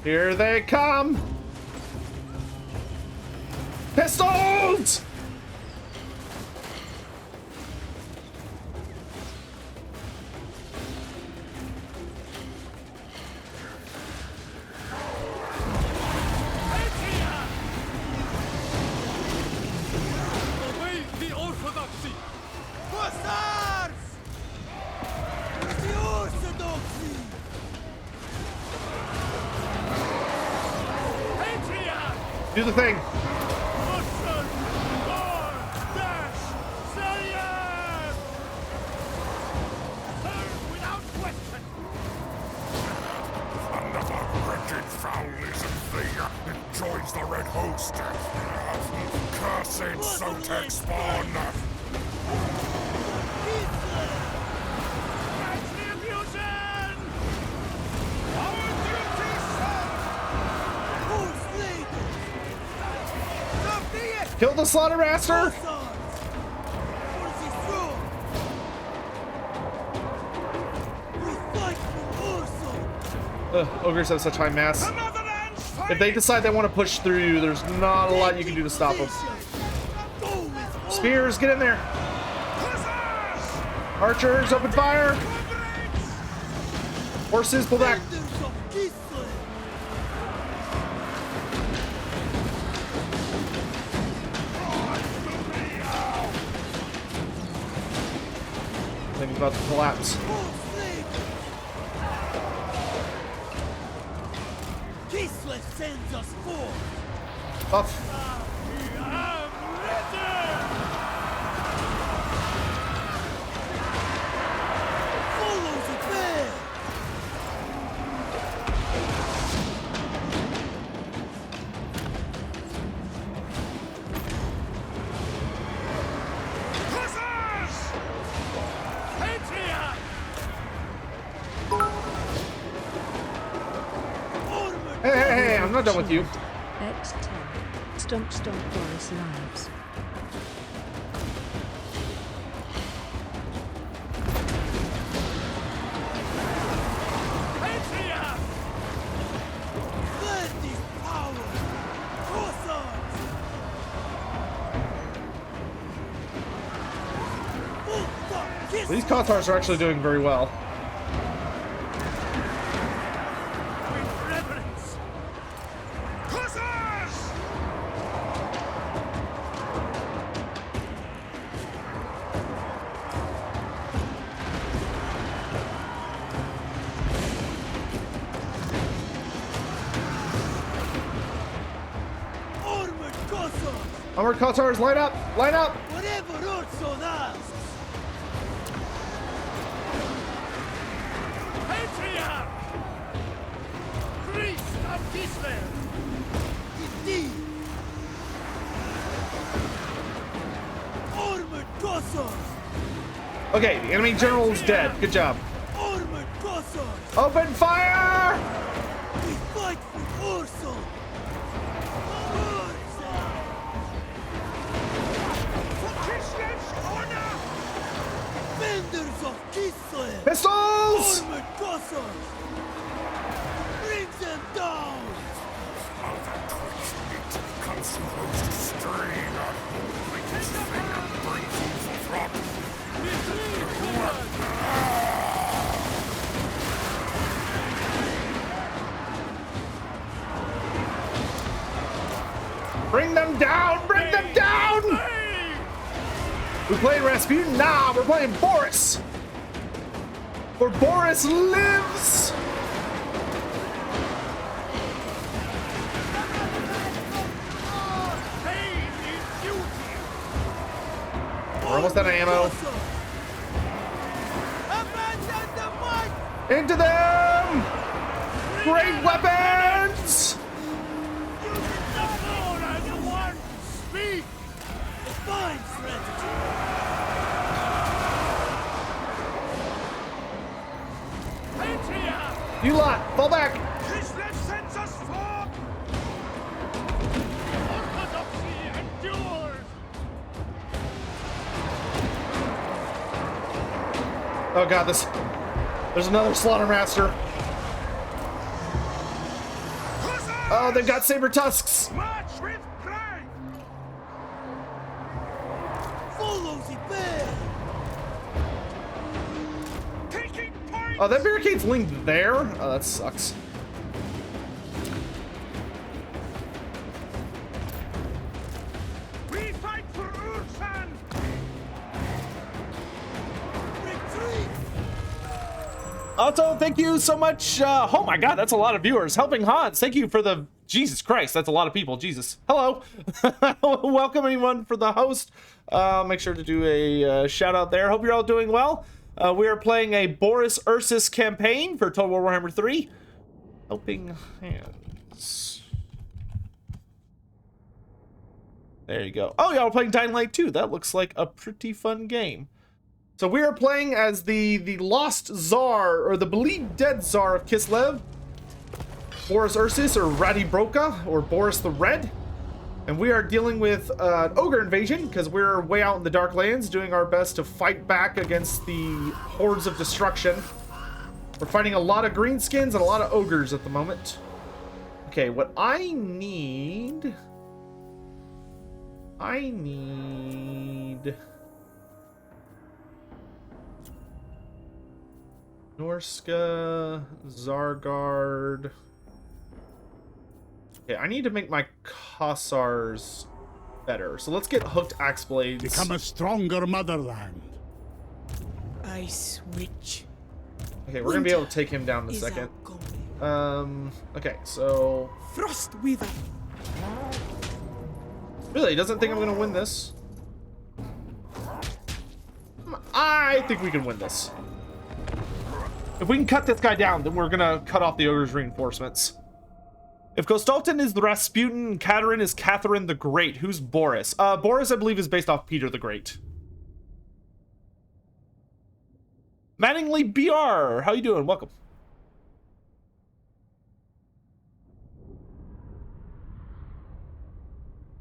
S3: Here they come! Pistols! Do the thing.
S10: Another wretched foul-ism thing joins the Red Host. Cursed Sotek spawn.
S3: Kill the Slaughtermaster! Ogres have such high mass. If they decide they want to push through you, there's not a lot you can do to stop them. Spears, get in there! Archers, open fire! Horses, pull back! Thing's about to collapse.
S2: Kislev sends us forth.
S3: Buff. Hey, I'm not done with you.
S1: X10. Stomp Boris lives.
S3: These Kothars are actually doing very well. Armored Kothars, line up! Line up!
S2: Whatever Urson asks. Patriarch! Priest of Kislev! Indeed! Armored Kothars!
S3: Okay, the enemy general is dead. Good job.
S2: Armored Kothars!
S3: Open fire!
S2: We fight for Urson! Defenders of Kislev!
S3: Pistols!
S2: Armored Kothars! Bring them down!
S10: How that twitch meat comes to host a stream. Like this thing brings you from.
S3: Bring them down! Bring them down! We playing Rasputin? Nah, we're playing Boris! For Boris lives! almost out of ammo. Into them! Great weapons! You lot, fall back!
S10: Kislev sends us forth! Orthodoxy endures!
S3: Oh god, there's another Slaughtermaster. Oh, they've got saber tusks.
S10: March with pride!
S2: Follow the bear!
S10: Taking point!
S3: Oh, that barricade's linked there? Oh, that sucks.
S10: We fight for Ursan!
S3: Also, thank you so much. Oh my god, that's a lot of viewers. Helping Hans, thank you for the... Jesus Christ, that's a lot of people. Jesus. Hello. Welcome anyone for the host. Make sure to do a shout out there. Hope you're all doing well. We are playing a Boris Ursus campaign for Total War Warhammer 3. Helping Hands. There you go. Oh, y'all are playing Dying Light 2. That looks like a pretty fun game. So we are playing as the lost Tsar, or the believed dead Tsar of Kislev, Boris Ursus, or Radibroka, or Boris the Red. And we are dealing with an ogre invasion, because we're way out in the Dark Lands, doing our best to fight back against the hordes of destruction. We're fighting a lot of greenskins and a lot of ogres at the moment. Okay, what I need... Norska, Zargard. Okay, I need to make my Kossars better. So let's get hooked axe blades.
S7: Become a stronger motherland.
S12: I switch.
S3: Okay, we're gonna be able to take him down in a second. Okay, so
S12: Frost Weaver.
S3: Really, he doesn't think I'm gonna win this. I think we can win this. If we can cut this guy down, then we're gonna cut off the ogre's reinforcements. If Kostaltyn is the Rasputin and Katerin is Catherine the Great, who's Boris? Boris, I believe, is based off Peter the Great. Mattingly BR, how you doing? Welcome.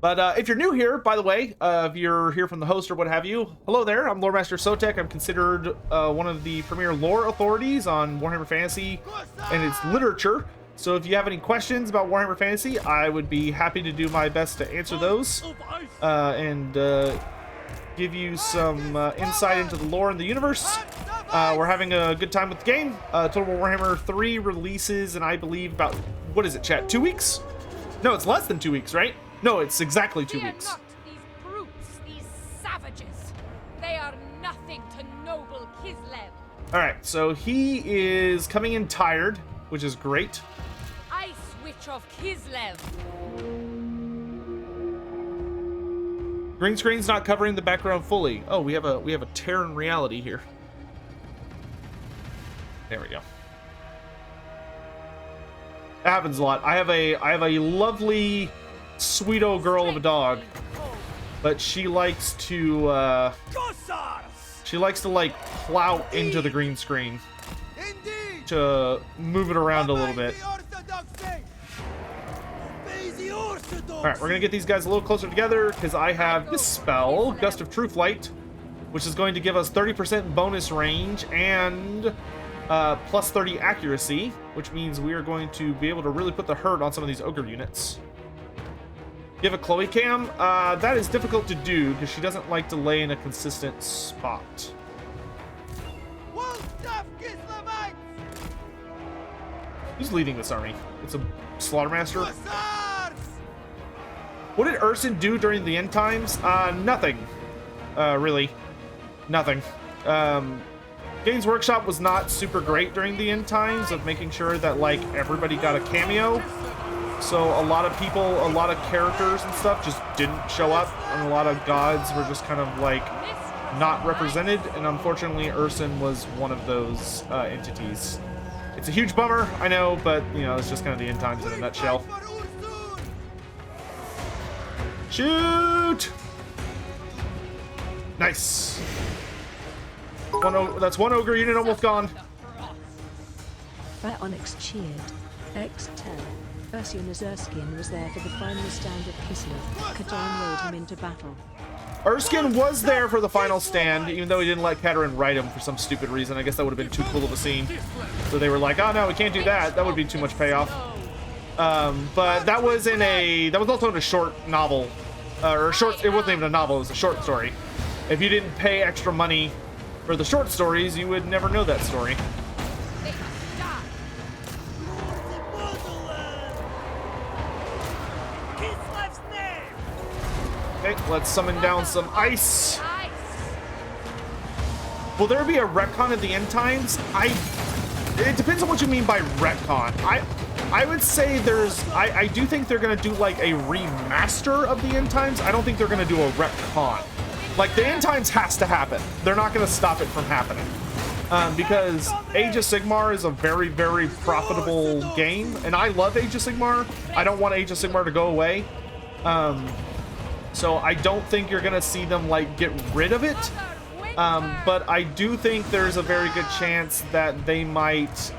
S3: But if you're new here, by the way, if you're here from the host or what have you, hello there. I'm Lore Master Sotek. I'm considered one of the premier lore authorities on Warhammer Fantasy and its literature. So if you have any questions about Warhammer Fantasy, I would be happy to do my best to answer those and give you some insight into the lore and the universe. We're having a good time with the game. Total War Warhammer 3 releases in, I believe, about, what is it, chat? 2 weeks? No, it's less than 2 weeks, right? No, it's exactly 2 weeks.
S9: Not these brutes, these savages. They are nothing to noble Kislev.
S3: All right, so he is coming in tired, which is great.
S9: I switch off Kislev.
S3: Green screen's not covering the background fully. Oh, we have a tear in reality here. There we go. That happens a lot. I have a lovely sweet old girl of a dog, but she likes to like plow into the green screen to move it around a little bit. All right, we're gonna get these guys a little closer together because I have this spell, Gust of True Flight, which is going to give us 30% bonus range and plus 30 accuracy, which means we are going to be able to really put the hurt on some of these ogre units. You have a Chloe cam? That is difficult to do because she doesn't like to lay in a consistent spot. Who's leading this army? It's a Slaughtermaster. What did Urson do during the end times? Nothing. Really. Nothing. Games Workshop was not super great during the end times of making sure that, like, everybody got a cameo. So a lot of people, a lot of characters and stuff just didn't show up, and a lot of gods were just kind of like not represented, and unfortunately Urson was one of those entities. It's a huge bummer, I know, but you know, it's just kind of the end times in a nutshell. Shoot! Nice. That's one ogre unit almost gone.
S1: Fat Onyx cheered. X10. Ursion Erskine was there for the final stand at Kislev. Katarn rode him into battle.
S3: Erskine was there for the final stand, even though he didn't let Katarn ride him for some stupid reason. I guess that would have been too cool of a scene. So they were like, oh no, we can't do that. That would be too much payoff. But that was also in a short novel. Or short, it wasn't even a novel, it was a short story. If you didn't pay extra money for the short stories, you would never know that story. Okay, let's summon down some ice. Will there be a retcon at the end times? It depends on what you mean by retcon. I would say I do think they're gonna do like a remaster of the end times. I don't think they're gonna do a retcon. Like the end times has to happen. They're not gonna stop it from happening. Because Age of Sigmar is a very, very profitable game, and I love Age of Sigmar. I don't want Age of Sigmar to go away. So I don't think you're gonna see them like get rid of it, but I do think there's a very good chance that they might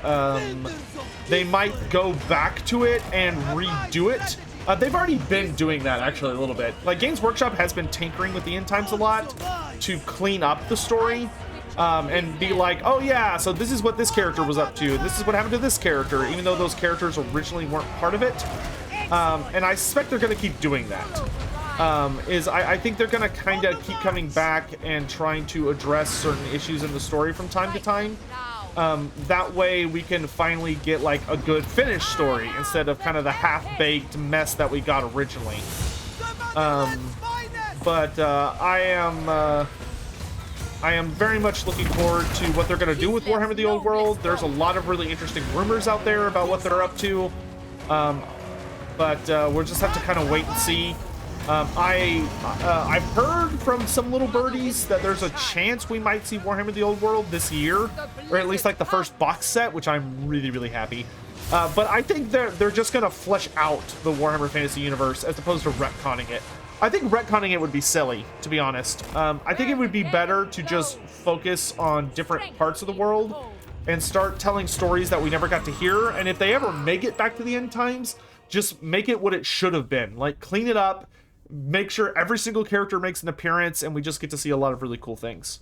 S3: go back to it and redo it. They've already been doing that actually a little bit. Like Games Workshop has been tinkering with the end times a lot to clean up the story and be like, oh yeah, so this is what this character was up to, and this is what happened to this character, even though those characters originally weren't part of it. And I suspect they're gonna keep doing that. I think they're gonna kind of keep coming back and trying to address certain issues in the story from time to time. That way we can finally get like a good finished story instead of kind of the half-baked mess that we got originally. I am very much looking forward to what they're gonna do with Warhammer: The Old World. There's a lot of really interesting rumors out there about what they're up to. We'll just have to kind of wait and see. I've heard from some little birdies that there's a chance we might see Warhammer: The Old World this year, or at least like the first box set, which I'm really, really happy. But I think they're just gonna flesh out the Warhammer Fantasy Universe as opposed to retconning it. I think retconning it would be silly, to be honest. I think it would be better to just focus on different parts of the world and start telling stories that we never got to hear. And if they ever make it back to the end times, just make it what it should have been. Like, clean it up. Make sure every single character makes an appearance, and we just get to see a lot of really cool things.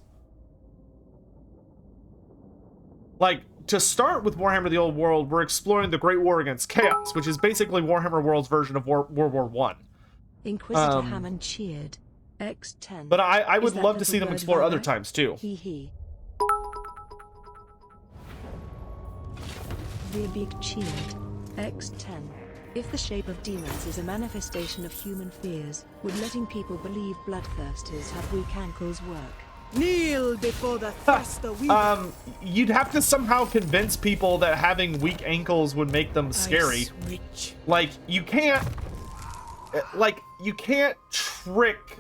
S3: Like, to start with Warhammer: The Old World, we're exploring the Great War Against Chaos, which is basically Warhammer World's version of World War I.
S1: Inquisitor Hammond cheered. X10.
S3: But I would love to see them explore other times, too.
S1: Hee. Virbig cheered. X10. If the shape of demons is a manifestation of human fears, would letting people believe bloodthirsters have weak ankles work?
S12: Kneel before the thruster weaver.
S3: You'd have to somehow convince people that having weak ankles would make them scary. Like, you can't trick...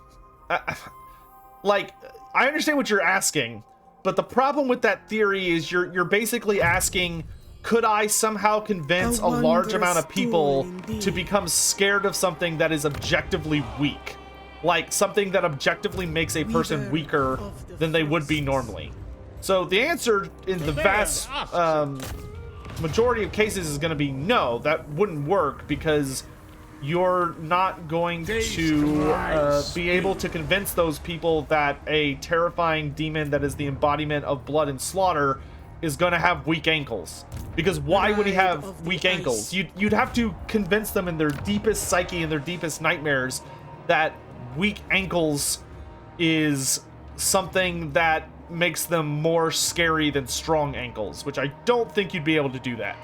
S3: like, I understand what you're asking, but the problem with that theory is you're basically asking... Could I somehow convince a large amount of people to become scared of something that is objectively weak? Like something that objectively makes a person weaker than they would be normally. So the answer in the vast majority of cases is going to be no, that wouldn't work, because you're not going to be able to convince those people that a terrifying demon that is the embodiment of blood and slaughter is going to have weak ankles. Because why would he have weak ankles? You'd have to convince them in their deepest psyche and their deepest nightmares that weak ankles is something that makes them more scary than strong ankles, which I don't think you'd be able to do that.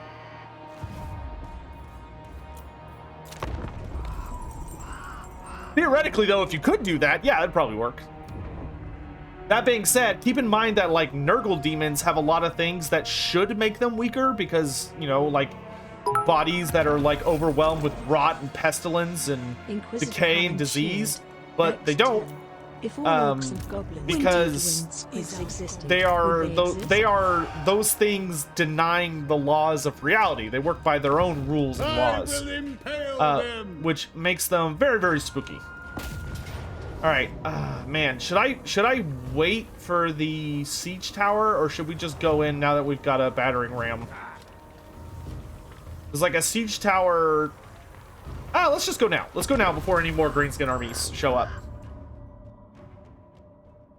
S3: Theoretically, though, if you could do that, yeah, it'd probably work. That being said, keep in mind that, like, Nurgle demons have a lot of things that should make them weaker because, you know, like, bodies that are, like, overwhelmed with rot and pestilence and decay and disease, but they don't.
S1: If all orcs and goblins
S3: because
S1: existed,
S3: they are
S1: would
S3: they are those things denying the laws of reality. They work by their own rules and laws, which makes them very, very spooky. All right, man, should I wait for the siege tower, or should we just go in now that we've got a battering ram? There's like a siege tower. Let's just go now. Let's go now before any more greenskin armies show up.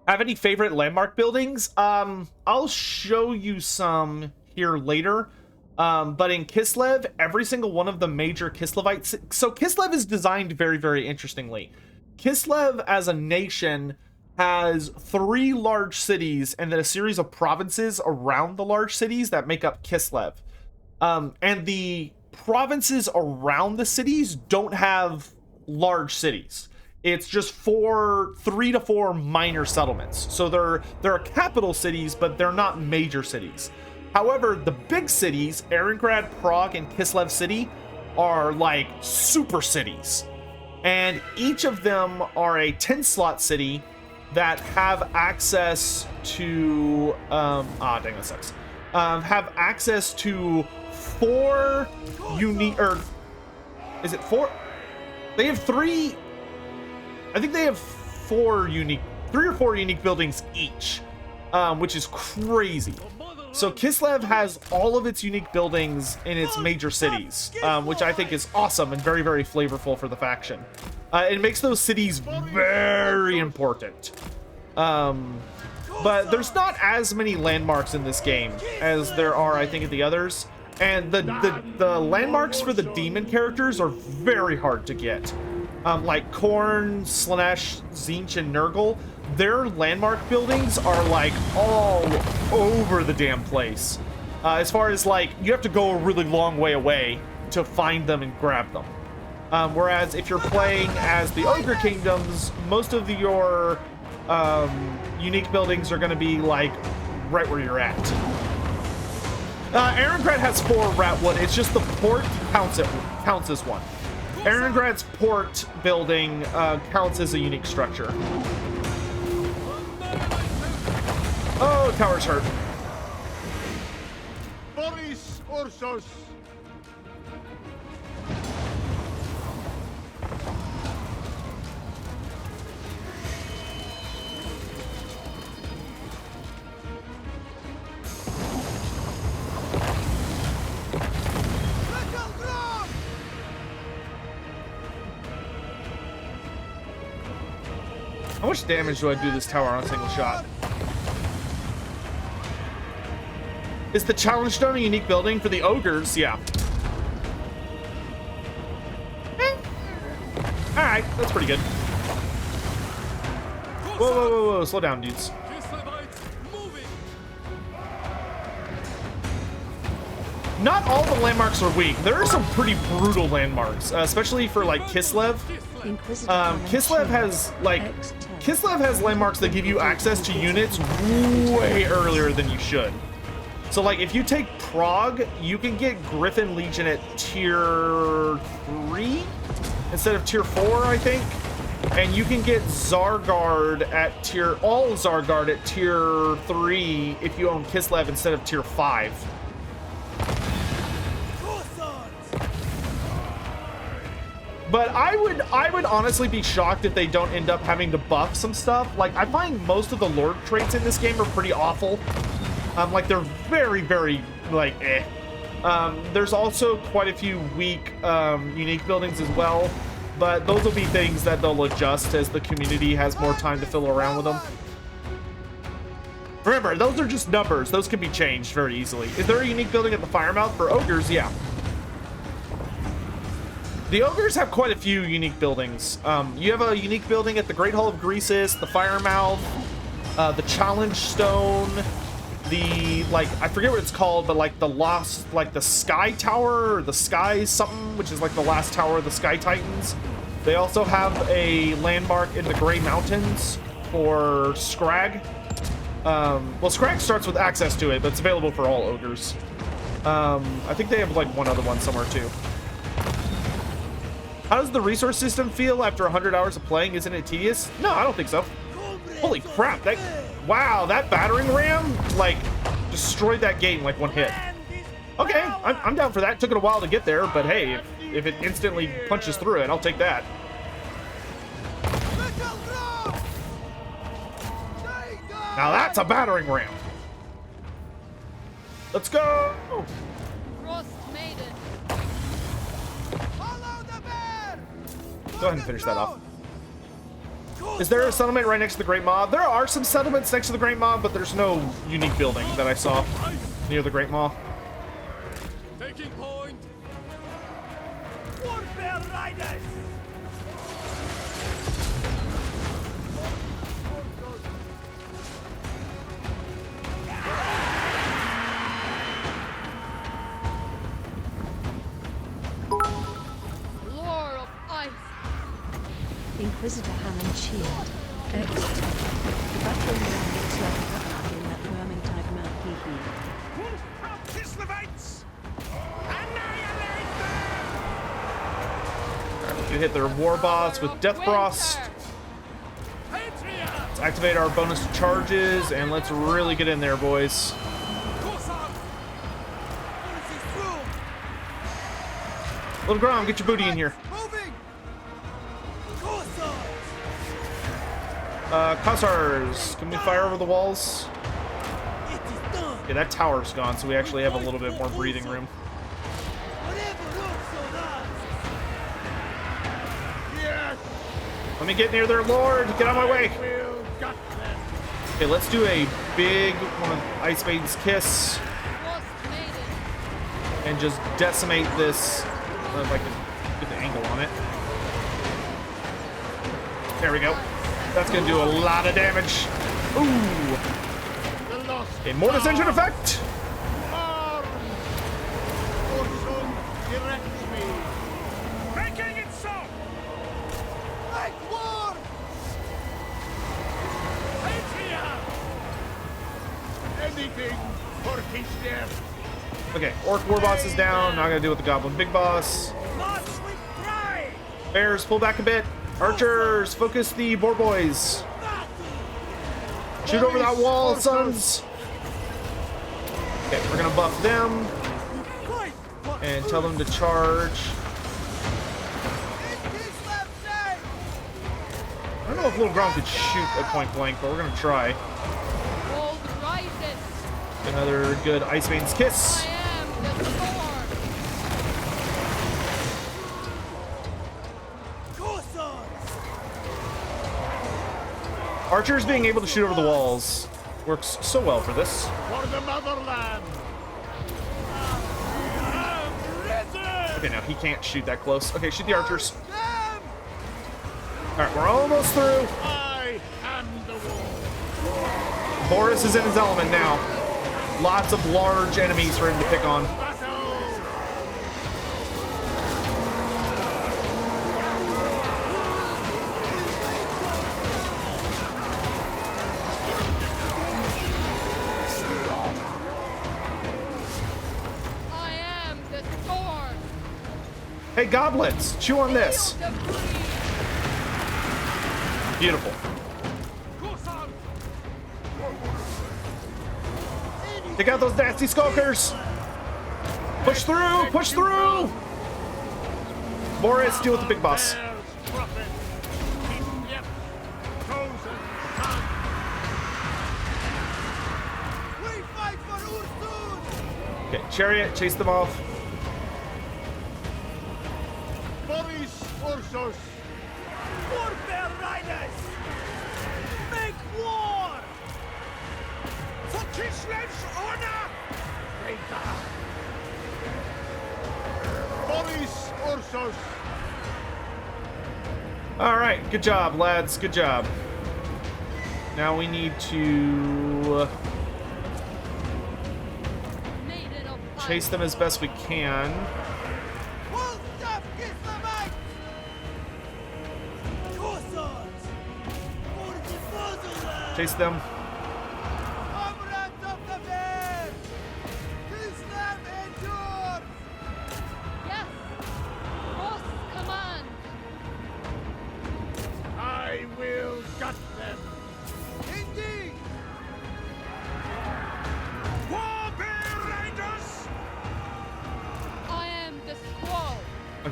S3: Have any favorite landmark buildings? I'll show you some here later. But in Kislev, every single one of the major Kislevites. So Kislev is designed very, very interestingly. Kislev as a nation has 3 large cities and then a series of provinces around the large cities that make up Kislev. And the provinces around the cities don't have large cities. It's just 3 to 4 minor settlements. So they're capital cities, but they're not major cities. However, the big cities, Erengrad, Prague, and Kislev City, are like super cities. And each of them are a 10-slot city that have access to dang, that sucks. Have access to 4 unique, or is it 4? They have 3. I think they have 3 or 4 unique buildings each, which is crazy. So Kislev has all of its unique buildings in its major cities, which I think is awesome and very, very flavorful for the faction. It makes those cities very important. But there's not as many landmarks in this game as there are, I think, in the others. And the landmarks for the demon characters are very hard to get. Like Korn, Slanesh, Zinch, and Nurgle, their landmark buildings are like all over the damn place. As far as like, you have to go a really long way away to find them and grab them. Whereas if you're playing as the Ogre Kingdoms, most of your unique buildings are going to be like right where you're at. Erengrad has 4 Ratwood. It's just the port counts as one. Erengrad's port building counts as a unique structure. Oh, tower's hurt.
S7: Boris Ursus.
S3: How much damage do I do this tower on a single shot? Is the challenge stone a unique building for the ogres? Yeah. Alright, that's pretty good. Whoa, whoa, whoa, whoa, slow down, dudes. Not all the landmarks are weak. There are some pretty brutal landmarks, especially for like Kislev. Kislev has landmarks that give you access to units way earlier than you should. So like if you take Prague, you can get Griffin Legion at tier 3 instead of tier 4, I think. And you can get Zargard at all Zargard at tier 3 if you own Kislev instead of tier 5. But I would honestly be shocked if they don't end up having to buff some stuff. Like, I find most of the Lord traits in this game are pretty awful. Like, they're very, very, like, eh. There's also quite a few weak unique buildings as well. But those will be things that they'll adjust as the community has more time to fiddle around with them. Remember, those are just numbers. Those can be changed very easily. Is there a unique building at the Firemouth for ogres? Yeah. The ogres have quite a few unique buildings. You have a unique building at the Great Hall of Greasus, the Firemouth, the Challenge Stone, the, like, I forget what it's called, but like the lost, like the Sky Tower, or the Sky something, which is like the last tower of the Sky Titans. They also have a landmark in the Grey Mountains for Scrag. Well, Scrag starts with access to it, but it's available for all ogres. I think they have like one other one somewhere too. How does the resource system feel after 100 hours of playing? Isn't it tedious? No, I don't think so. Holy crap, that, wow, that battering ram, like, destroyed that gate in like one hit. Okay, I'm down for that. Took it a while to get there, but hey, if it instantly punches through it, I'll take that. Now that's a battering ram. Let's go!
S9: Frost Maiden.
S3: Go ahead and finish that off. Is there a settlement right next to the Great Maw? There are some settlements next to the Great Maw, but there's no unique building that I saw near the Great Maw.
S2: Taking point. Warfare Riders.
S9: Lore of ice.
S1: Inquisitor Hammond cheered. X10. The battering ram looks like a hut in that Vermintide map, hee hee.
S2: Kislevites.
S3: You hit their war boss with Death Frost. Let's activate our bonus charges and let's really get in there, boys. Little Grom, get your booty in here. Kossars, can we fire over the walls? Yeah, that tower's gone, so we actually have a little bit more breathing room. Let me get near their lord. Get out of my way. Okay, let's do a big one of Ice Maiden's Kiss. And just decimate this. If I can get the angle on it. There we go. That's going to do a lot of damage. Ooh. Okay, Mortis Engine effect.
S2: Making it so. Make war. Anything for Kislev.
S3: Okay, Orc War Boss is down. Now I gotta deal with the Goblin Big Boss. Bears, pull back a bit. Archers, focus the Boar Boys. Shoot over that wall, sons. Okay, we're gonna buff them. And tell them to charge. I don't know if Little Grom could shoot at point blank, but we're gonna try. Another good Ice Maiden's Kiss. Archers being able to shoot over the walls works so well for this.
S2: For the motherland.
S3: Okay, now he can't shoot that close. Okay, shoot the archers. Alright, we're almost through.
S2: I am the war.
S3: Boris is in his element now. Lots of large enemies for him to pick on.
S9: I am the sword.
S3: Hey, goblins, chew on this. Beautiful. Take out those nasty skulkers. Push through, push through. Boris, deal with the big boss. Okay, Chariot, chase them off.
S2: Boris Ursus. Warfare Riders. Make war. For Kislev's honor. Boris Ursus.
S3: All right, good job, lads. Good job. Now we need to chase them as best we can. Chase them.
S9: Yes. Boss command.
S2: I will gut them.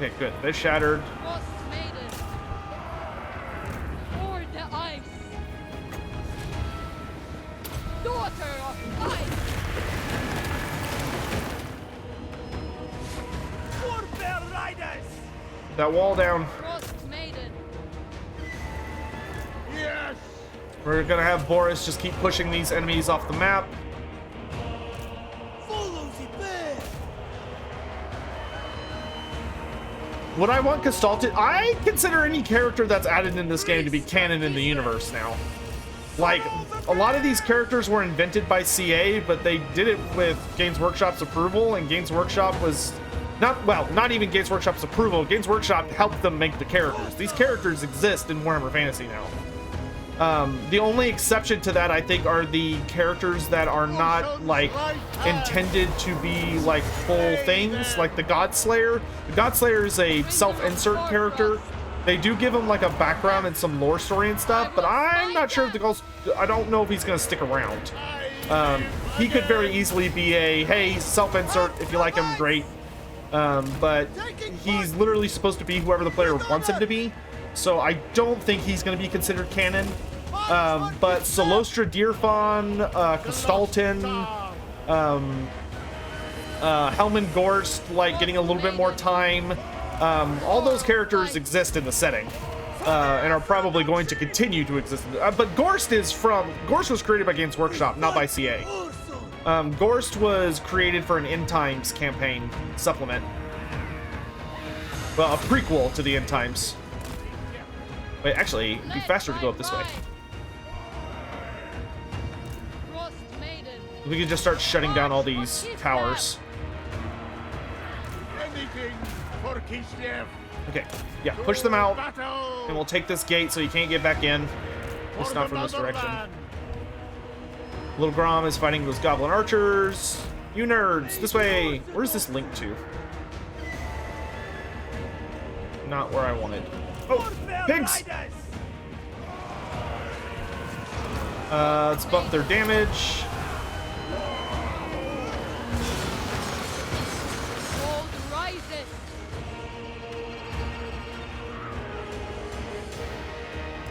S3: Okay, good. They shattered.
S9: Frost Maiden. For the ice. Daughter of ice.
S2: Warfare riders!
S3: That wall down.
S9: Frost Maiden.
S2: Yes!
S3: We're gonna have Boris just keep pushing these enemies off the map.
S2: Follow the bear!
S3: Would I want Kostaltyn? I consider any character that's added in this game to be canon in the universe now. Like, a lot of these characters were invented by CA, but they did it with Games Workshop's approval, and Games Workshop was not even Games Workshop's approval. Games Workshop helped them make the characters. These characters exist in Warhammer Fantasy now. The only exception to that, I think, are the characters that are not, like, intended to be, like, full things, like the Godslayer. The Godslayer is a self-insert character. They do give him, like, a background and some lore story and stuff, but I'm not sure if the Ghost... I don't know if he's going to stick around. He could very easily be a, hey, self-insert, if you like him, great. But he's literally supposed to be whoever the player wants him to be. So I don't think he's going to be considered canon. But Solostra Deerfawn, Kostaltyn, Helman Gorst, like, getting a little bit more time. All those characters exist in the setting. And are probably going to continue to exist. But Gorst was created by Games Workshop, not by CA. Gorst was created for an End Times campaign supplement. Well, a prequel to the End Times. Wait, actually, it'd be faster to go up this way. We could just start shutting down all these towers.
S2: Anything for Kislev!
S3: Okay, yeah, push them out, and we'll take this gate so you can't get back in. It's not from this direction. Little Grom is fighting those goblin archers. You nerds, this way! Where's this link to? Not where I wanted. Oh, pigs! Let's buff their damage.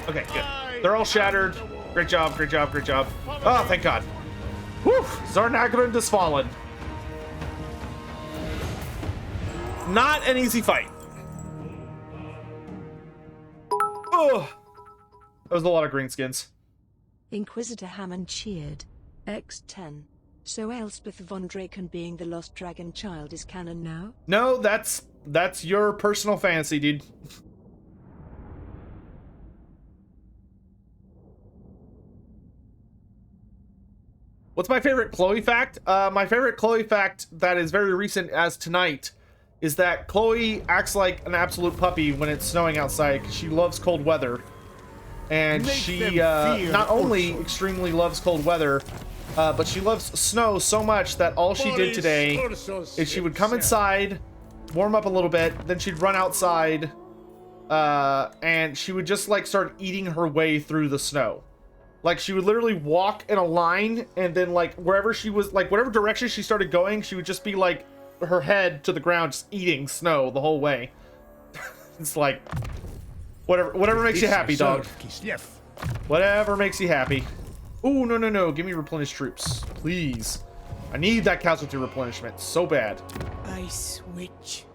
S3: Okay, good. They're all shattered. Great job, great job, great job. Oh, thank God. Whew! Zarnagrin has fallen. Not an easy fight. Oh, that was a lot of greenskins.
S1: Inquisitor Hammond cheered. X10. So Elspeth von Draken being the lost dragon child is canon now?
S3: No, that's your personal fantasy, dude. What's my favorite Chloe fact? My favorite Chloe fact that is very recent as tonight is that Chloe acts like an absolute puppy when it's snowing outside because she loves cold weather. And she not only extremely loves cold weather, but she loves snow so much that all she did today is she would come inside, warm up a little bit, then she'd run outside, and she would just like start eating her way through the snow. Like she would literally walk in a line, and then like wherever she was, like whatever direction she started going, she would just be like her head to the ground, just eating snow the whole way. It's like whatever makes you happy, dog. Whatever makes you happy. Oh, no. Give me replenished troops, please. I need that casualty replenishment so bad.
S12: Ice Witch.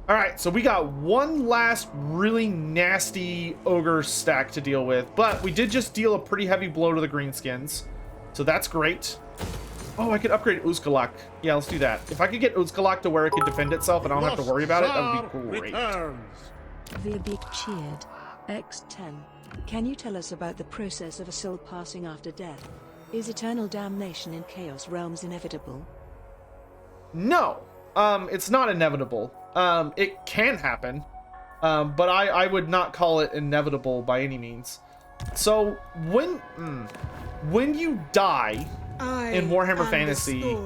S3: All right, so we got one last really nasty ogre stack to deal with, but we did just deal a pretty heavy blow to the greenskins, so that's great. Oh, I could upgrade Uzkalak. Yeah, let's do that. If I could get Uzkalak to where it could defend itself and I don't have to worry about it, that would be great.
S1: Virbik cheered. X10. Can you tell us about the process of a soul passing after death? Is eternal damnation in Chaos Realms inevitable?
S3: No, it's not inevitable. It can happen, but I would not call it inevitable by any means. So when you die in Warhammer Fantasy,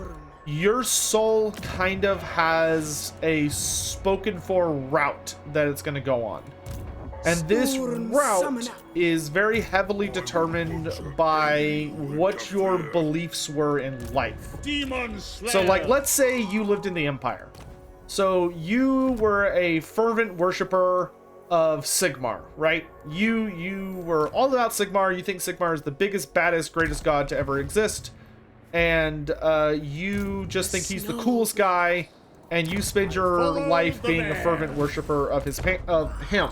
S3: your soul kind of has a spoken for route that it's going to go on. And this route is very heavily determined by what your beliefs were in life. So like, let's say you lived in the Empire. So you were a fervent worshiper of Sigmar, right? You were all about Sigmar. You think Sigmar is the biggest, baddest, greatest god to ever exist. And you just think he's the coolest guy, and you spend your life being a fervent worshiper of him.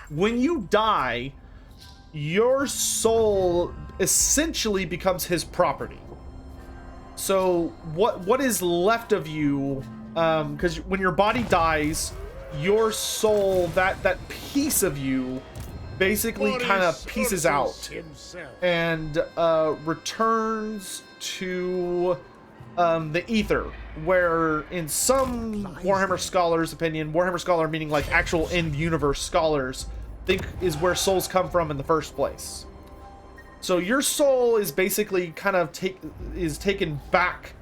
S3: When you die, your soul essentially becomes his property. So what is left of you, because when your body dies, your soul, that piece of you, basically kind of pieces out and returns to the ether, where in some Warhammer scholars' opinion, Warhammer scholar meaning like actual in-universe scholars, think is where souls come from in the first place. So your soul is basically kind of taken back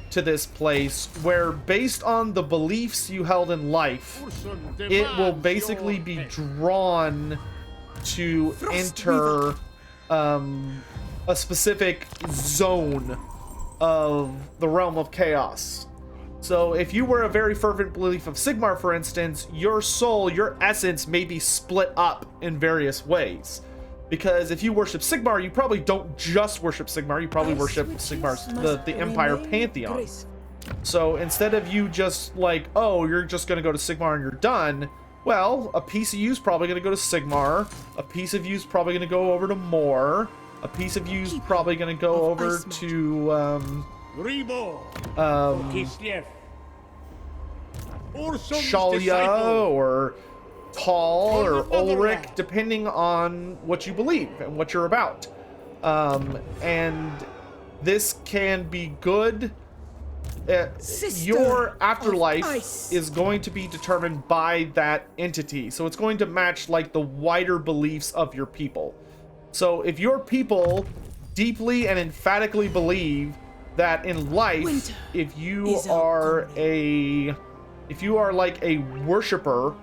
S3: to this place where, based on the beliefs you held in life, it will basically be drawn to enter a specific zone of the realm of chaos. So if you were a very fervent belief of Sigmar, for instance, your soul, your essence may be split up in various ways. Because if you worship Sigmar, you probably don't just worship Sigmar, you probably worship Sigmar's, the Empire Pantheon. So instead of you just like, oh, you're just going to go to Sigmar and you're done, well, a piece of you's probably going to go to Sigmar, a piece of you's probably going to go over to Mor, a piece of you's probably going to go over to,
S2: Kislev.
S3: Shalia or Tal or Ulrich, depending on what you believe and what you're about. And this can be good. Your afterlife is going to be determined by that entity. So it's going to match like the wider beliefs of your people. So if your people deeply and emphatically believe that in life, if you are like a worshiper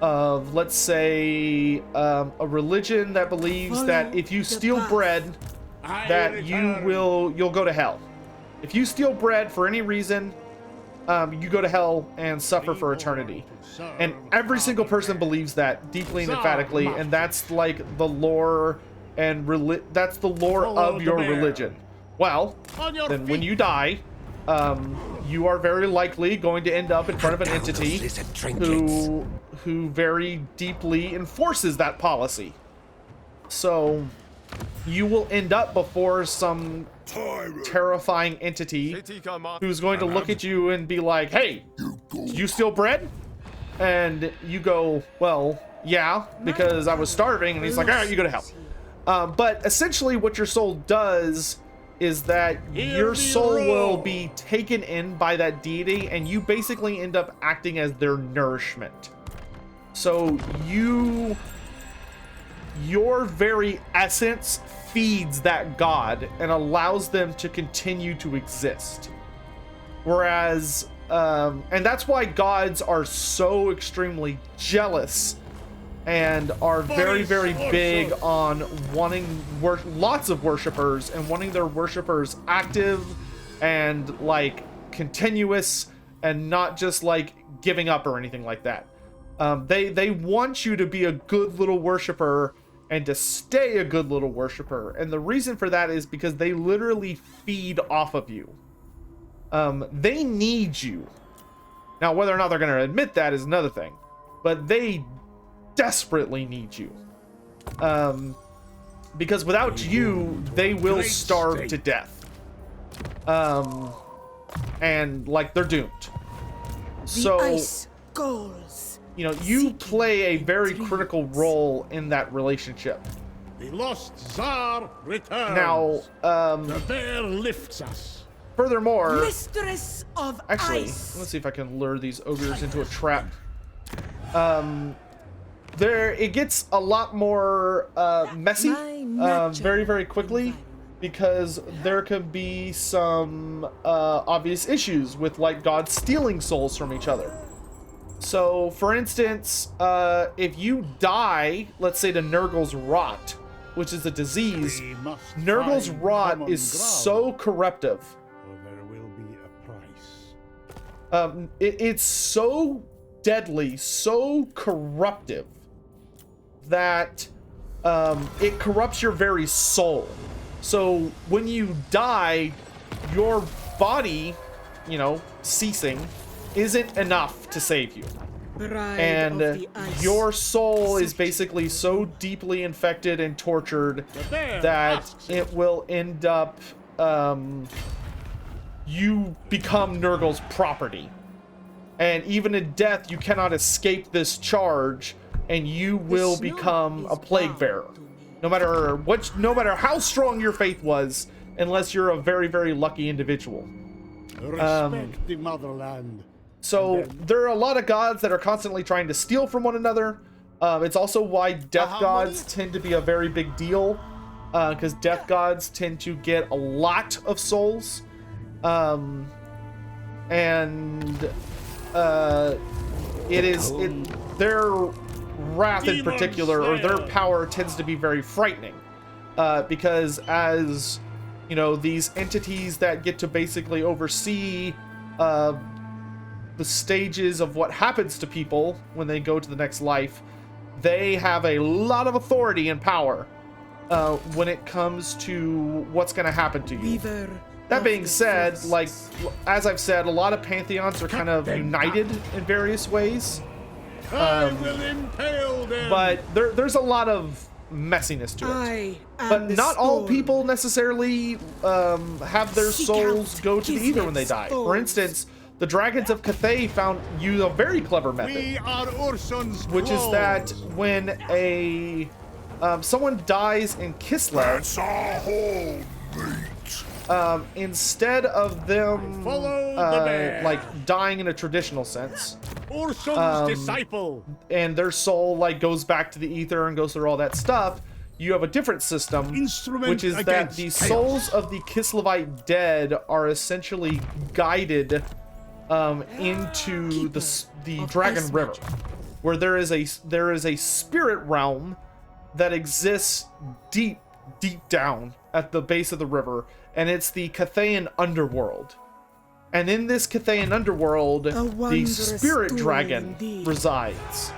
S3: of, let's say, a religion that believes that if you steal bread, that you'll go to hell. If you steal bread for any reason, you go to hell and suffer for eternity. And every single person believes that deeply and emphatically, and that's like the lore and that's the lore of your religion. Well, then when you die, you are very likely going to end up in front of an entity who very deeply enforces that policy. So you will end up before some terrifying entity who's going to look at you and be like, hey, did you steal bread? And you go, well, yeah, because I was starving. And he's like, all right, you go to hell. But essentially what your soul does is that your soul will be taken in by that deity, and you basically end up acting as their nourishment. So your very essence feeds that god and allows them to continue to exist. Whereas, and that's why gods are so extremely jealous and are very, very big on wanting lots of worshippers and wanting their worshippers active and like continuous and not just like giving up or anything like that. They want you to be a good little worshipper and to stay a good little worshiper. And the reason for that is because they literally feed off of you. They need you. Now, whether or not they're going to admit that is another thing, but they desperately need you. Because without you, they will starve to death. And like they're doomed. So, you know, you play a very critical role in that relationship.
S8: The lost Tsar returns.
S3: Now,
S8: the bear lifts us.
S3: Furthermore,
S12: Mistress of
S3: actually,
S12: Ice.
S3: let's see if I can lure these ogres into a trap. It gets a lot more messy very, very quickly, because there could be some obvious issues with like gods stealing souls from each other. So, for instance, if you die, let's say to Nurgle's Rot, which is a disease, Nurgle's Rot is so corruptive it's so deadly, so corruptive that it corrupts your very soul. So when you die, your body, you know, ceasing isn't enough to save you. And your soul is basically so deeply infected and tortured that it will end up, you become Nurgle's property. And even in death, you cannot escape this charge, and you will become a plague bearer. No matter how strong your faith was, unless you're a very, very lucky individual.
S7: Respect the motherland.
S3: So there are a lot of gods that are constantly trying to steal from one another. It's also why death gods tend to be a very big deal, because death gods tend to get a lot of souls. Their wrath in particular, or their power, tends to be very frightening, because as you know, these entities that get to basically oversee the stages of what happens to people when they go to the next life, they have a lot of authority and power when it comes to what's going to happen to you. That being said, like, as I've said, a lot of pantheons are kind of united in various ways.
S7: I will impale them.
S3: But there's a lot of messiness to it. But not all people necessarily have their souls go to the Ether when they die. For instance, the Dragons of Cathay use a very clever method.
S7: We are Urson's
S3: which is that when someone dies in Kislev,
S10: That's our whole meat.
S3: Instead of them like dying in a traditional sense,
S7: Urson's disciple,
S3: and their soul like goes back to the Ether and goes through all that stuff, you have a different system, which is that the souls of the Kislevite dead are essentially guided into the Dragon River, where there is a spirit realm that exists deep down at the base of the river, and it's the Cathayan underworld. And in this Cathayan underworld, the spirit dragon resides.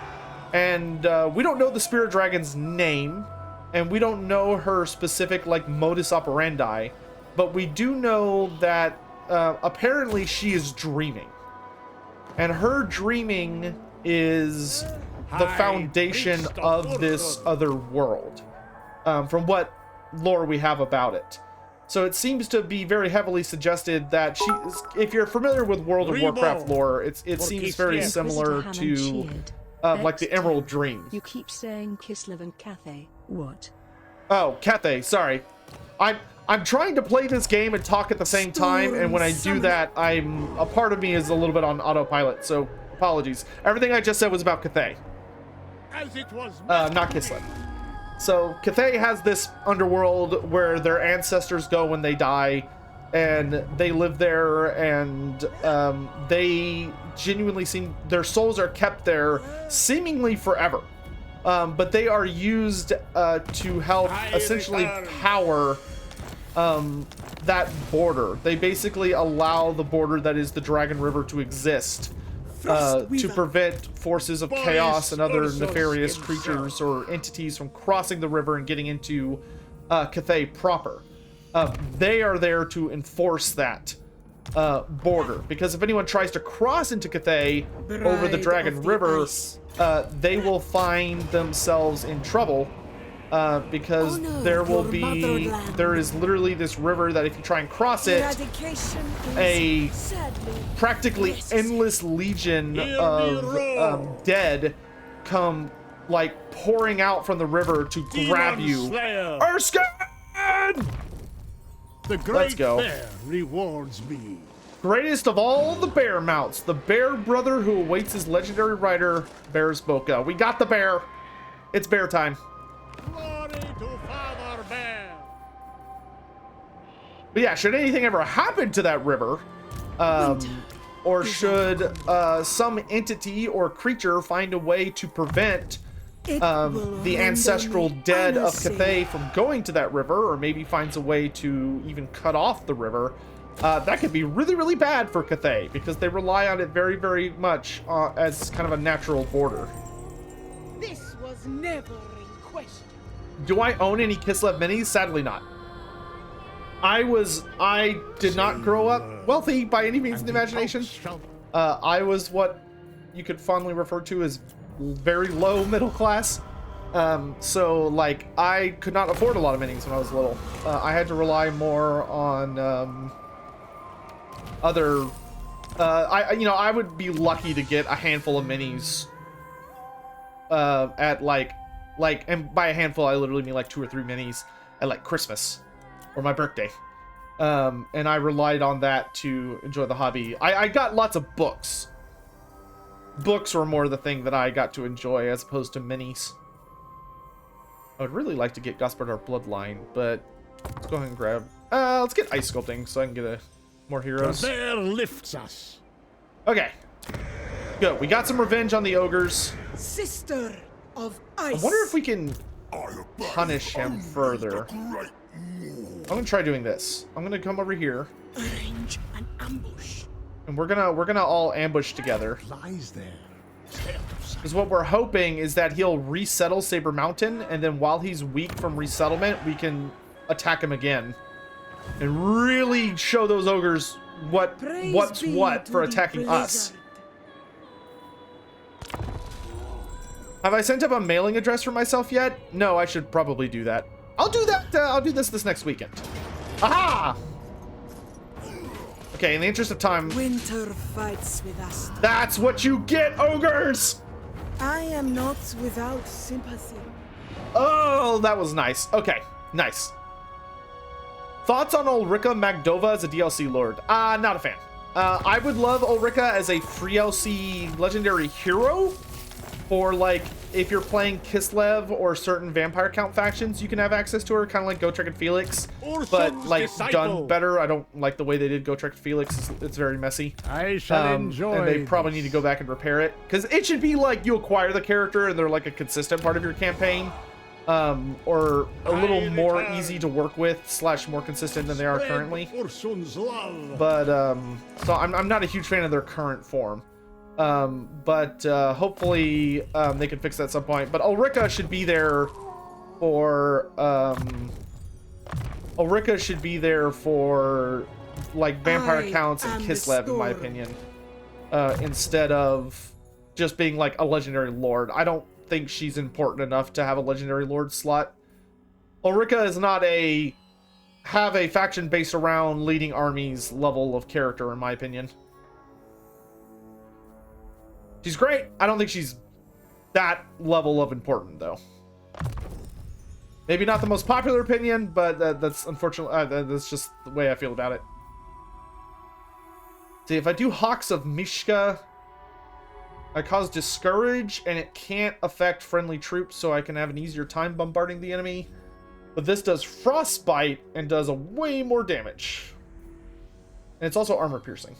S3: And we don't know the spirit dragon's name, and we don't know her specific like modus operandi, but we do know that apparently she is dreaming, and her dreaming is the foundation of this other world, from what lore we have about it. So it seems to be very heavily suggested that if you're familiar with World of Warcraft lore, it seems very similar to like the Emerald Dream.
S1: You keep saying Kislev and Cathay. What?
S3: Oh, Cathay, sorry. I'm trying to play this game and talk at the same time, and when I do that, a part of me is a little bit on autopilot, so apologies. Everything I just said was about Cathay.
S7: As it was
S3: not Kislev. So Cathay has this underworld where their ancestors go when they die, and they live there, and they genuinely their souls are kept there seemingly forever. But they are used to help essentially power that border. They basically allow the border that is the Dragon River to exist, to prevent forces of chaos and other nefarious creatures or entities from crossing the river and getting into Cathay proper. They are there to enforce that border, because if anyone tries to cross into Cathay over the Dragon River, they will find themselves in trouble, because there is literally this river that if you try and cross it, a practically endless legion of dead come like pouring out from the river to grab you. Erskine!
S7: The great bear rewards me.
S3: Greatest of all the bear mounts, the bear brother who awaits his legendary rider, Bear's Boca. We got the bear. It's bear time.
S7: Glory to Father Bear.
S3: But yeah, should anything ever happen to that river, or should some entity or creature find a way to prevent the ancestral dead of Cathay from going to that river, or maybe finds a way to even cut off the river, that could be really, really bad for Cathay because they rely on it very, very much as kind of a natural border.
S12: This was never in question.
S3: Do I own any Kislev minis? Sadly not. I did not grow up wealthy by any means in the imagination. I was what you could fondly refer to as very low middle class. So like I could not afford a lot of minis when I was little. I had to rely more on other I would be lucky to get a handful of minis at like and by a handful I literally mean like 2 or 3 minis at like Christmas or my birthday. And I relied on that to enjoy the hobby. I got lots of books. Books were more the thing that I got to enjoy as opposed to minis. I would really like to get Gospodar Bloodline, but let's go ahead and grab... let's get Ice Sculpting so I can get more heroes.
S7: The bear lifts us.
S3: Okay. Good. We got some revenge on the ogres.
S12: Sister of Ice.
S3: I wonder if we can punish him further. I'm gonna try doing this. I'm gonna come over here.
S12: Arrange an ambush.
S3: And we're gonna all ambush together.
S7: Lies there.
S3: Because what we're hoping is that he'll resettle Saber Mountain, and then while he's weak from resettlement, we can attack him again. And really show those ogres what's what for attacking us. Have I sent up a mailing address for myself yet? No, I should probably do that. I'll do that. I'll do this next weekend. Aha! Okay, in the interest of time.
S12: Winter fights with us.
S3: That's what you get, ogres!
S12: I am not without sympathy.
S3: Oh, that was nice. Okay, nice. Thoughts on Ulrika Magdova as a DLC lord? Not a fan. I would love Ulrika as a free LC legendary hero. Or like, if you're playing Kislev or certain vampire count factions, you can have access to her, kind of like Gotrek and Felix. But like done better. I don't like the way they did Gotrek and Felix. It's very messy.
S7: I shall enjoy.
S3: And they probably need to go back and repair it, because it should be like you acquire the character and they're like a consistent part of your campaign, or a little more easy to work with / more consistent than they are currently. But so I'm not a huge fan of their current form. But hopefully they can fix that at some point. But Ulrika should be there for like vampire counts and Kislev, in my opinion, instead of just being like a legendary lord. I don't think she's important enough to have a legendary lord slot. Ulrika is not have a faction based around leading armies level of character, in my opinion. She's great. I don't think she's that level of important, though. Maybe not the most popular opinion, but that's unfortunately, that's just the way I feel about it. See, if I do Hawks of Mishka, I cause Discourage, and it can't affect friendly troops, so I can have an easier time bombarding the enemy. But this does Frostbite, and does a way more damage. And it's also armor piercing.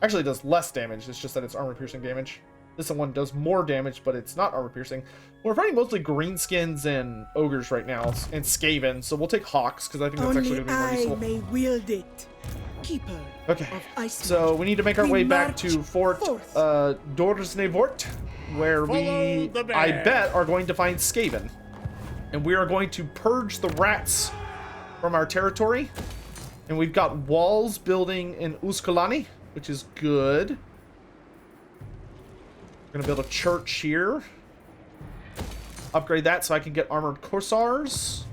S3: Actually, it does less damage, it's just that it's armor piercing damage. This one does more damage, but it's not armor piercing. We're fighting mostly greenskins and ogres right now, and Skaven, so we'll take Hawks, because I think that's actually going to be more useful.
S12: Only I may wield it. Keeper
S3: okay,
S12: of Ice.
S3: So we need to make our way back to Fort Dorsnevort, where we, I bet, are going to find Skaven. And we are going to purge the rats from our territory. And we've got walls building in Uskalani, which is good. We're gonna build a church here. Upgrade that so I can get armored Corsairs.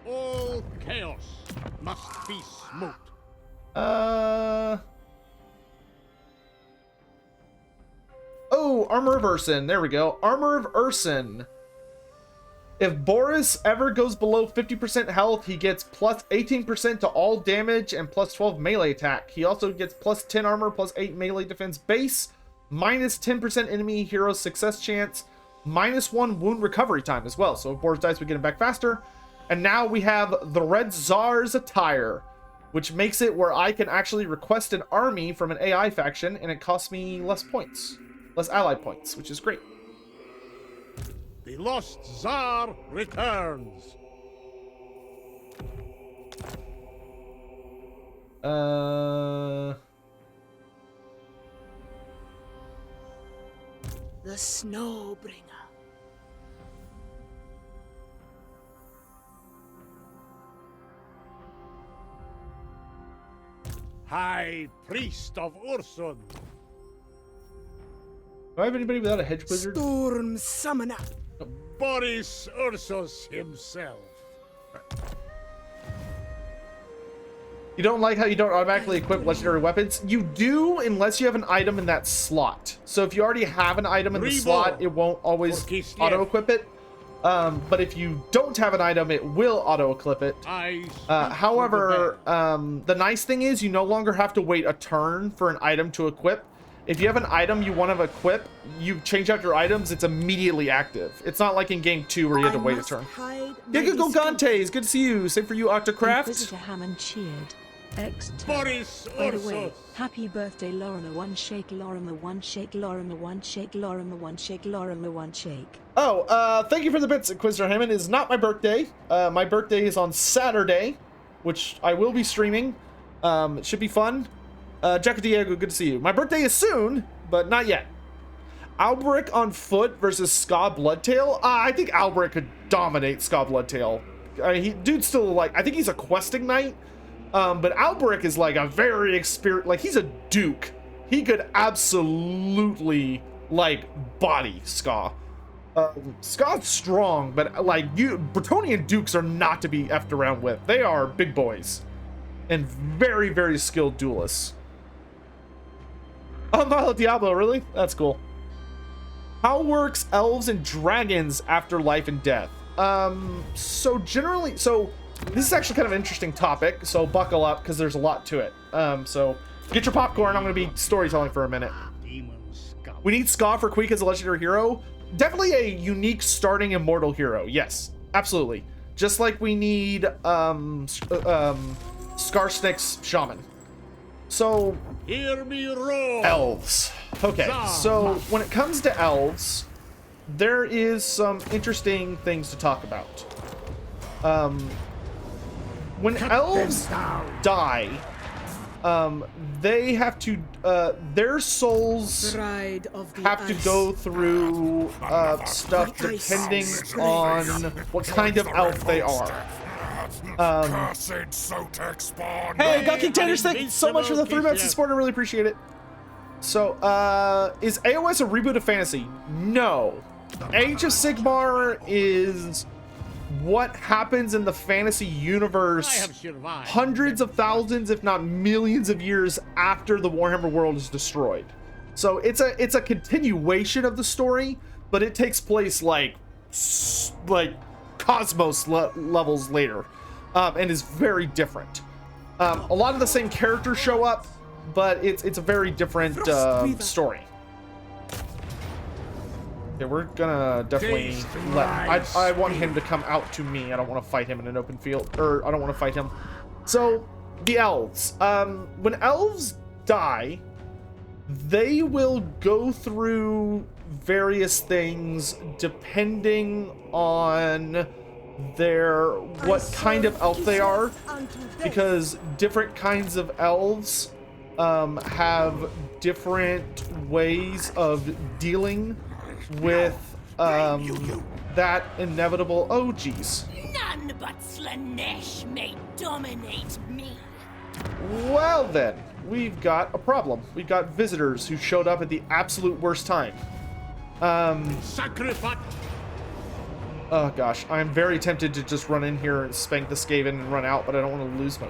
S7: All chaos must be smote.
S3: Oh, Armor of Urson. There we go. Armor of Urson. If Boris ever goes below 50% health, he gets plus 18% to all damage and plus 12 melee attack. He also gets plus 10 armor, plus 8 melee defense base, minus 10% enemy hero success chance, minus 1 wound recovery time as well. So if Boris dies, we get him back faster. And now we have the Red Tsar's attire, which makes it where I can actually request an army from an AI faction, and it costs me less points, less ally points, which is great.
S7: The lost Tsar returns.
S12: The Snowbringer.
S8: High Priest of Ursun.
S3: Do I have anybody without a hedge wizard?
S12: Storm Summoner.
S8: Boris Ursus himself.
S3: You don't like how you don't automatically equip legendary weapons? You do, unless you have an item in that slot. So if you already have an item in the slot, it won't always auto-equip it. But if you don't have an item, it will auto-equip it. However, the nice thing is you no longer have to wait a turn for an item to equip. If you have an item you want to equip, you change out your items, it's immediately active. It's not like in game 2 where you have to wait a turn. Giga Gigante, good to see you. Same for you, Octocraft.
S1: Inquisitor Hammond cheered. X.
S8: Boris
S1: By the way,
S8: Ursus.
S1: happy birthday, Lauren the one shake, Lauren the one shake, Lauren the one shake, Lauren the one shake, Lauren the one shake.
S3: Oh, thank you for the bits, Inquisitor Hammond. It's not my birthday. My birthday is on Saturday, which I will be streaming. It should be fun. Jack Diego, good to see you. My birthday is soon, but not yet. Alberic on foot versus Ska Bloodtail. I think Alberic could dominate Ska Bloodtail. Dude's still like, I think he's a questing knight. But Alberic is like a very experienced, like he's a duke. He could absolutely like body Ska. Ska's strong, but like Bretonnian dukes are not to be effed around with. They are big boys and very, very skilled duelists. Oh, Milo Diablo, really? That's cool. How works elves and dragons after life and death? So generally, this is actually kind of an interesting topic, so buckle up because there's a lot to it. So get your popcorn. I'm going to be storytelling for a minute. We need Ska for Queek as a legendary hero. Definitely a unique starting immortal hero. Yes, absolutely. Just like we need Skarsnik's shaman. So
S8: hear me roar.
S3: Elves. Okay, so when it comes to elves, there is some interesting things to talk about. When elves die, they have to, their souls have to go through stuff depending on what kind of elf they are. Hey, Gawking Tanners, thank you so much for the 3 months of support. I really appreciate it. So, is AOS a reboot of fantasy? No. Age of Sigmar is what happens in the fantasy universe hundreds of thousands, if not millions of years after the Warhammer world is destroyed. So it's a continuation of the story, but it takes place like cosmos levels later, and is very different. A lot of the same characters show up, but it's a very different story. Yeah, we're gonna definitely I want him to come out to me. I don't want to fight him in an open field, or I don't want to fight him. So the elves, when elves die, they will go through various things depending on what kind of elf they are, because different kinds of elves have different ways of dealing with that inevitable. Oh geez.
S13: None but Slanesh may dominate me.
S3: Well then, we've got a problem. We've got visitors who showed up at the absolute worst time.
S8: Sacrifice.
S3: Oh gosh, I'm very tempted to just run in here and spank the Skaven and run out, but I don't want to lose my...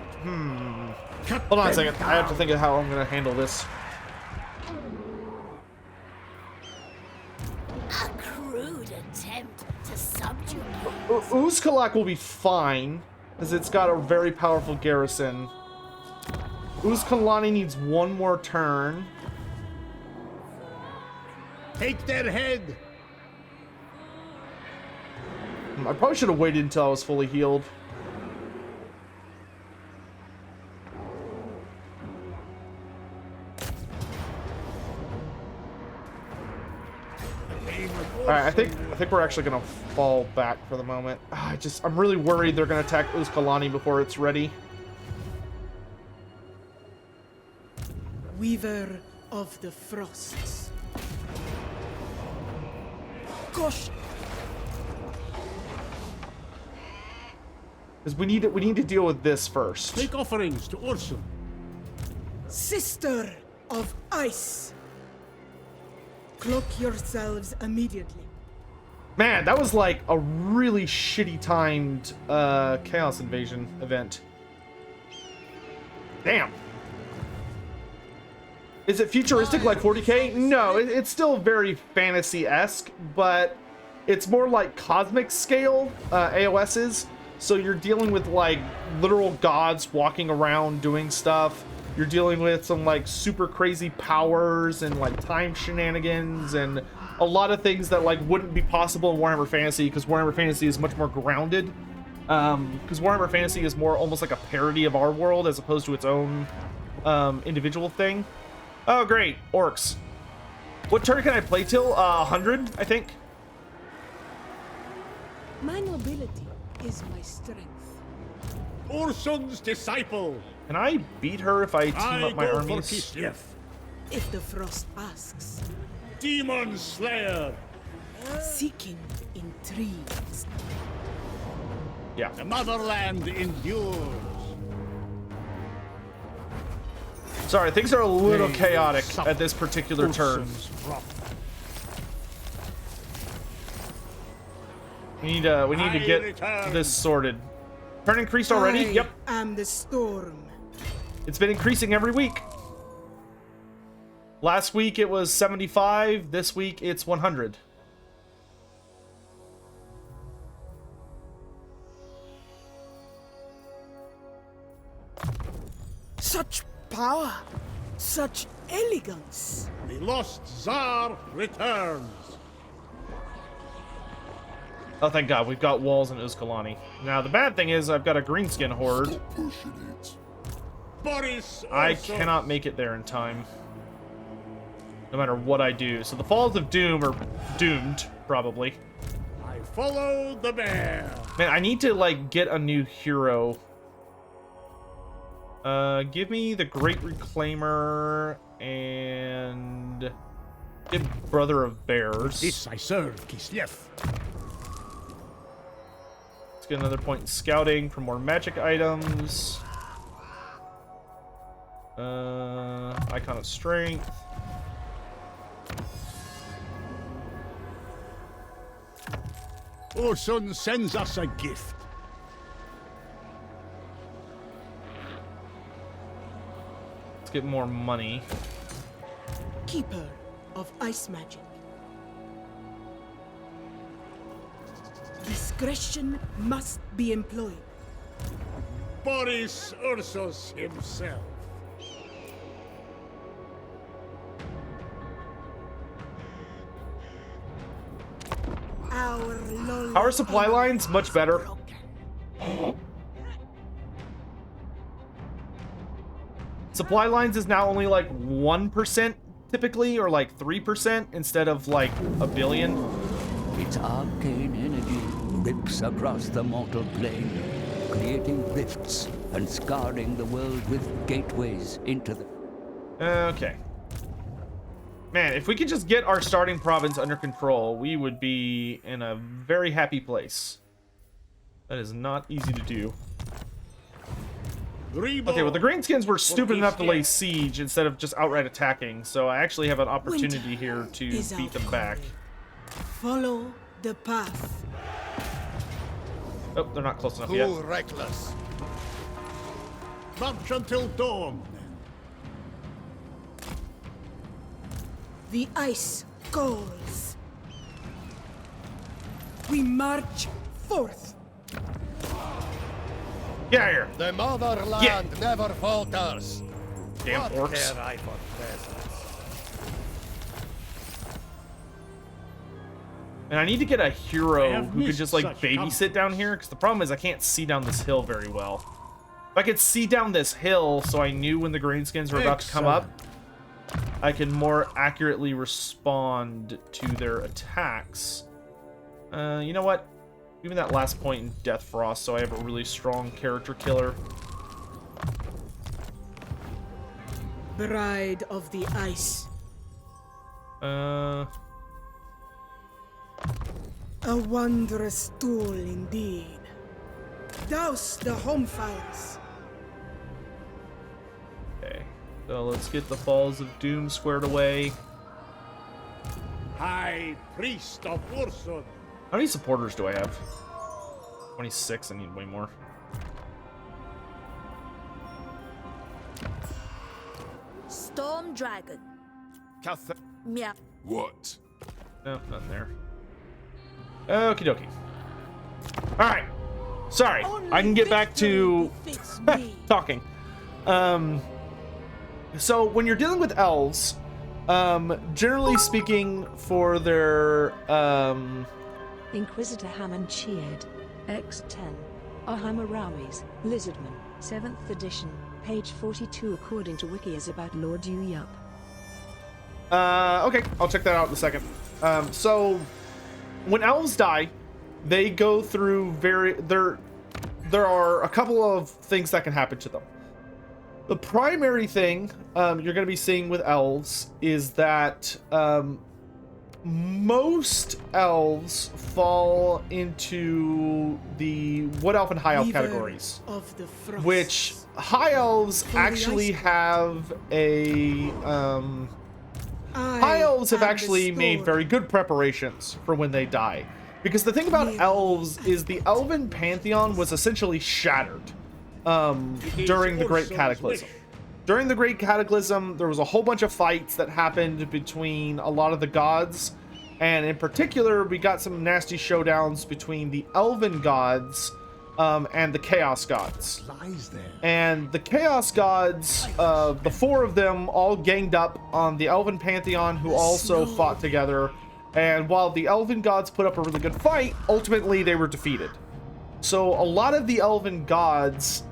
S3: Hold on a second, I have to think of how I'm going to handle this.
S13: A crude attempt to subjugate.
S3: Uzkalak will be fine, because it's got a very powerful garrison. Uzkalani needs one more turn.
S8: Take their head.
S3: I probably should have waited until I was fully healed. Alright, I think we're actually gonna fall back for the moment. I'm really worried they're gonna attack Uzkalani before it's ready.
S12: Weaver of the Frosts. Gosh!
S3: Because we need to deal with this first.
S7: Make offerings to Ursun.
S12: Sister of Ice. Cloak yourselves immediately.
S3: Man, that was like a really shitty timed Chaos Invasion event. Damn. Is it futuristic like 40k? No, it's still very fantasy-esque, but it's more like cosmic scale AOS is. So you're dealing with like literal gods walking around doing stuff. You're dealing with some like super crazy powers and like time shenanigans and a lot of things that like wouldn't be possible in Warhammer Fantasy, because Warhammer Fantasy is much more grounded. Because Warhammer Fantasy is more almost like a parody of our world as opposed to its own individual thing. Oh great, orcs. What turn can I play till? 100, I think.
S12: My nobility is my strength.
S7: Ursun's disciple.
S3: Can I beat her if I team up my armies?
S7: Kislev.
S12: If the Frost asks.
S7: Demon Slayer.
S12: Seeking intrigues.
S3: Yeah.
S7: The motherland endures.
S3: Sorry, things are a little chaotic at this particular turn. We need to get this sorted. Turn increased already? Yep.
S12: I'm the storm.
S3: It's been increasing every week. Last week it was 75. This week it's 100.
S12: Such power, such elegance.
S7: The lost Tsar returns.
S3: Oh, thank God, we've got walls in Uzkalani. Now, the bad thing is I've got a greenskin horde.
S7: Boris
S3: I
S7: also.
S3: cannot make it there in time. No matter what I do. So the Falls of Doom are doomed, probably.
S7: I follow the bear.
S3: Man, I need to, like, get a new hero. Give me the Great Reclaimer and give Brother of Bears.
S7: This I serve, Kislev.
S3: Let's get another point in scouting for more magic items. Icon of Strength.
S7: Ursun sends us a gift.
S3: Let's get more money.
S12: Keeper of ice magic. Discretion must be employed.
S7: Boris Ursus himself.
S3: Our supply line's much better. Supply lines is now only like 1% typically, or like 3% instead of like a billion.
S4: Its arcane energy rips across the mortal plane, creating rifts and scarring the world with gateways into the...
S3: Okay. Man, if we could just get our starting province under control, we would be in a very happy place. That is not easy to do. Okay, well, the Greenskins were stupid enough to lay siege instead of just outright attacking, so I actually have an opportunity here to beat them back.
S12: Follow the path.
S3: Oh, they're not close enough yet.
S6: Reckless.
S7: March until dawn.
S12: The ice calls. We march forth.
S3: Get out of here.
S6: The motherland never falters.
S3: Damn
S6: What
S3: orcs.
S6: care I for peasants?
S3: And I need to get a hero
S7: have
S3: who could
S7: missed
S3: just like
S7: such
S3: babysit down here, because the problem is I can't see down this hill very well. If I could see down this hill so I knew when the Greenskins were about to come up, I can more accurately respond to their attacks. You know what? Give me that last point in Death Frost so I have a really strong character killer.
S12: Bride of the Ice.
S3: Uh,
S12: A wondrous tool indeed. Douse the home fires.
S3: okay. So let's get the Falls of Doom squared away.
S8: High Priest of Ursun.
S3: How many supporters do I have? 26. I need way more.
S14: Storm Dragon. Meow.
S10: What?
S3: No, nothing there. Okie dokie. Alright. Sorry. I can get back to talking. So when you're dealing with elves, generally speaking, for their
S1: Inquisitor Hammond cheered. X10. Warhammer Rawis, Lizardman, 7th edition, page 42 according to Wiki is about Lord Yu Yup.
S3: Okay, I'll check that out in a second. So when elves die, they go through there are a couple of things that can happen to them. The primary thing you're going to be seeing with elves is that most elves fall into the Wood Elf and High Elf categories, which High Elves actually have a High Elves have actually made very good preparations for when they die. Because the thing about elves is the Elven Pantheon was essentially shattered during the Great Cataclysm. During the Great Cataclysm, there was a whole bunch of fights that happened between a lot of the gods. And in particular, we got some nasty showdowns between the Elven gods and the Chaos gods. And the Chaos gods, the four of them all ganged up on the Elven Pantheon, who also fought together. And while the Elven gods put up a really good fight, ultimately they were defeated. So a lot of the Elven gods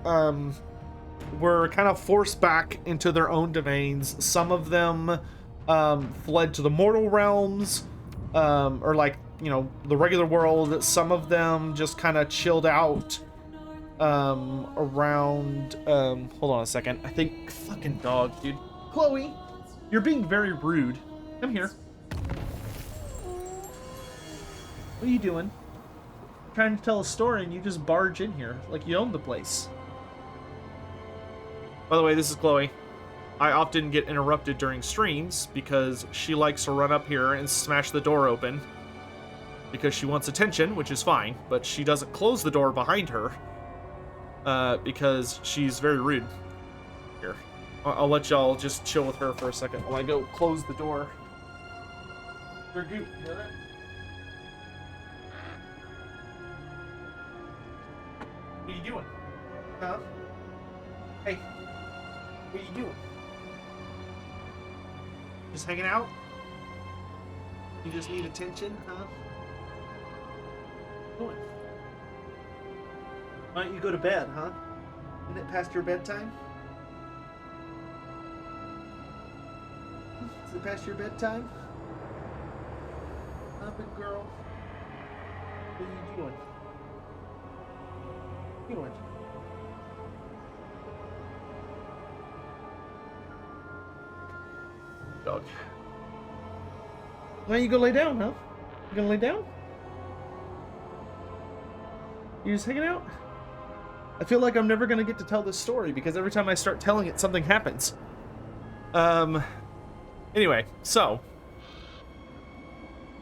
S3: were kind of forced back into their own domains. Some of them fled to the mortal realms, or like, you know, the regular world. Some of them just kind of chilled out around, hold on a second. I think, fucking dog, dude. Chloe, you're being very rude. Come here. What are you doing? I'm trying to tell a story and you just barge in here like you own the place. By the way, this is Chloe. I often get interrupted during streams because she likes to run up here and smash the door open because she wants attention, which is fine, but she doesn't close the door behind her because she's very rude. Here, I'll let y'all just chill with her for a second while I go close the door. You're good. You hear that? What are you doing? Huh? Hey, what are you doing? Just hanging out? You just need attention, huh? What? Why don't you go to bed, huh? Isn't it past your bedtime? Is it past your bedtime? Huh, big girl? What are you doing? What are you doing? Dog. Why don't you go lay down, huh? You gonna lay down? You just hanging out? I feel like I'm never gonna get to tell this story because every time I start telling it, something happens. Anyway, so.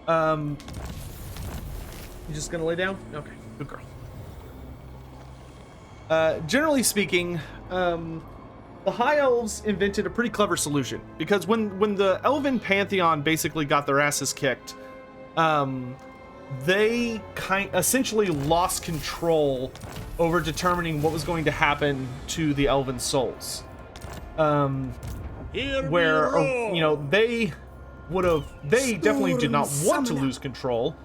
S3: You just gonna lay down? Okay, good girl. Generally speaking, the High Elves invented a pretty clever solution because when the Elven Pantheon basically got their asses kicked, they essentially lost control over determining what was going to happen to the Elven souls. Where, you know, they definitely did not want to lose control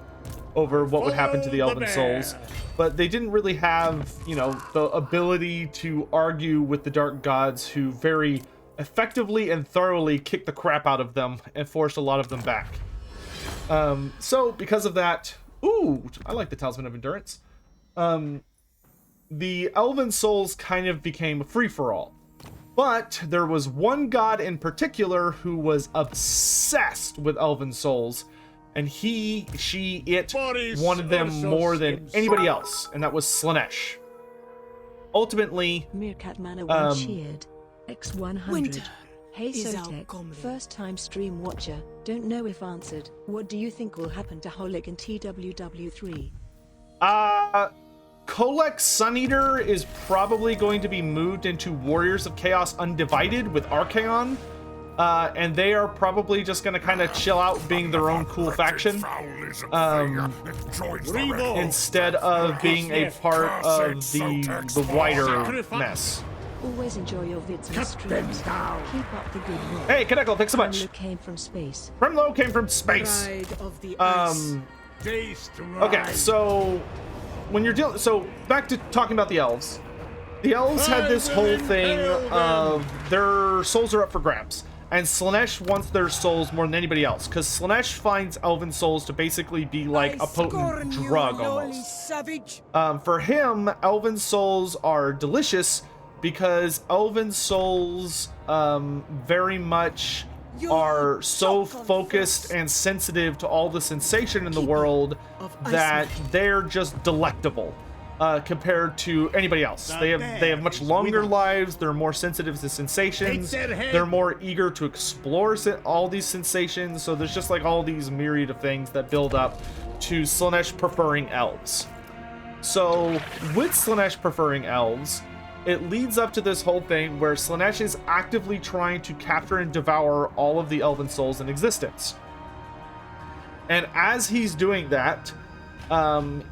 S3: over what would happen to the Elven souls, but they didn't really have, you know, the ability to argue with the Dark Gods, who very effectively and thoroughly kicked the crap out of them and forced a lot of them back. So because of that, ooh, I like the Talisman of Endurance. The Elven souls kind of became a free-for-all. But there was one god in particular who was obsessed with elven souls, and it
S8: Boris
S3: wanted them more than
S8: himself.
S3: anybody else, and that was Slanesh. Ultimately,
S1: Meerkat Manor one cheered. X100.
S12: Winter
S1: Hey
S12: is our
S1: Sotek,
S12: comedy.
S1: first time stream watcher, don't know if answered. What do you think will happen to Holic in TWW3?
S3: Kolek Suneater is probably going to be moved into Warriors of Chaos Undivided with Archaon. And they are probably just going to kind of chill out being their own cool faction. Instead of being a part of the wider mess.
S1: Always enjoy your vids and streams. Keep up the good work.
S3: Hey, Kaneko, thanks so much.
S1: Remlo came from space.
S3: Remlo came from space.
S12: Bride of the ice.
S3: Okay, so when you're dealing, so back to talking about the elves. The elves had this whole thing of their souls are up for grabs, and Slanesh wants their souls more than anybody else, because Slanesh finds elven souls to basically be like a potent drug almost. For him, elven souls are delicious because elven souls very much are so focused and sensitive to all the sensation in the world that they're just delectable compared to anybody else. They have much longer lives. They're more sensitive to sensations. They're more eager to explore all these sensations. So there's just like all these myriad of things that build up to Slanesh preferring elves. So with Slanesh preferring elves, it leads up to this whole thing where Slanesh is actively trying to capture and devour all of the elven souls in existence. And as he's doing that, some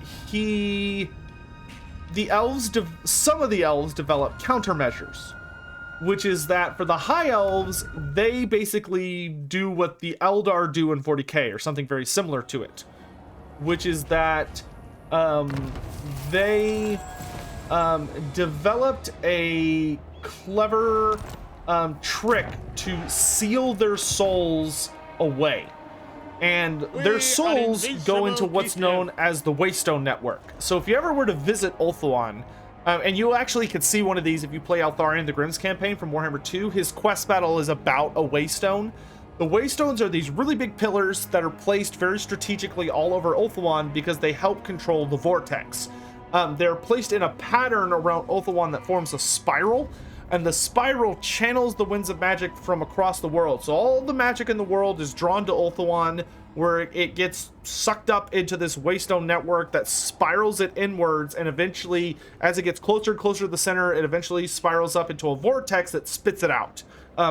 S3: of the elves develop countermeasures, which is that for the high elves, they basically do what the Eldar do in 40k, or something very similar to it, which is that they developed a clever trick to seal their souls away. And their souls go into what's known as the Waystone Network. So if you ever were to visit Ulthuan, and you actually could see one of these if you play Altharion the Grimm's campaign from Warhammer 2, his quest battle is about a Waystone. The Waystones are these really big pillars that are placed very strategically all over Ulthuan because they help control the vortex. They're placed in a pattern around Ulthuan that forms a spiral, and the spiral channels the winds of magic from across the world. So all the magic in the world is drawn to Ulthuan, where it gets sucked up into this Waystone network that spirals it inwards, and eventually, as it gets closer and closer to the center, it eventually spirals up into a vortex that spits it out,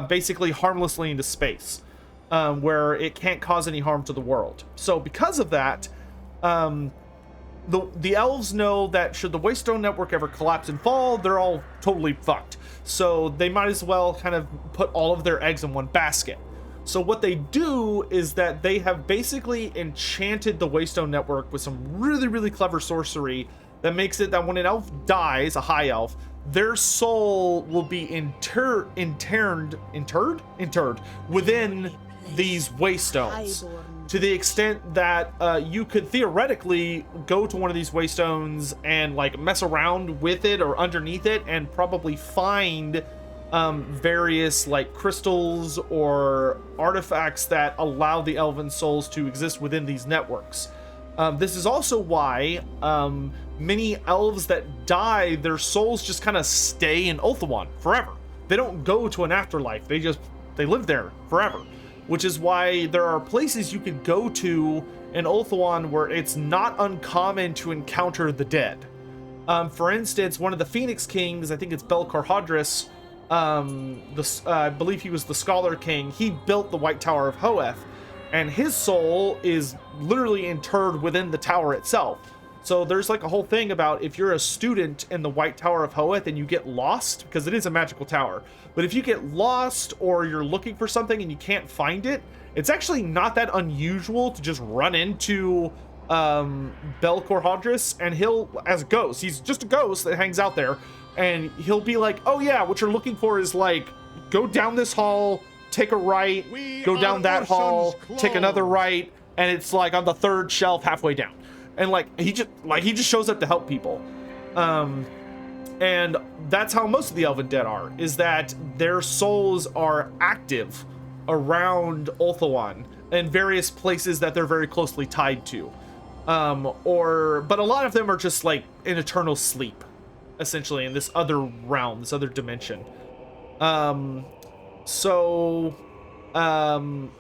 S3: basically harmlessly into space, where it can't cause any harm to the world. So because of that, the elves know that should the Waystone network ever collapse and fall, they're all totally fucked. So they might as well kind of put all of their eggs in one basket. So what they do is that they have basically enchanted the Waystone network with some really, really clever sorcery that makes it that when an elf dies, a high elf, their soul will be interred within these Waystones. To the extent that you could theoretically go to one of these Waystones and like mess around with it or underneath it and probably find various like crystals or artifacts that allow the elven souls to exist within these networks. This is also why many elves that die, their souls just kind of stay in Ulthuan forever. They don't go to an afterlife. They live there forever. Which is why there are places you could go to in Ulthuan where it's not uncommon to encounter the dead. For instance, one of the Phoenix Kings, I think it's Belkorhadris, I believe he was the Scholar King, he built the White Tower of Hoeth, and his soul is literally interred within the tower itself. So there's like a whole thing about if you're a student in the White Tower of Hoeth and you get lost, because it is a magical tower, but if you get lost or you're looking for something and you can't find it, it's actually not that unusual to just run into Belkorhadris, and he'll, as a ghost, he's just a ghost that hangs out there, and he'll be like, oh yeah, what you're looking for is like, go down this hall, take a right, go down that hall, take another right, and it's like on the third shelf halfway down. And like he just shows up to help people. And that's how most of the Elven Dead are, is that their souls are active around Ulthuan in various places that they're very closely tied to. But a lot of them are just like in eternal sleep, essentially, in this other realm, this other dimension.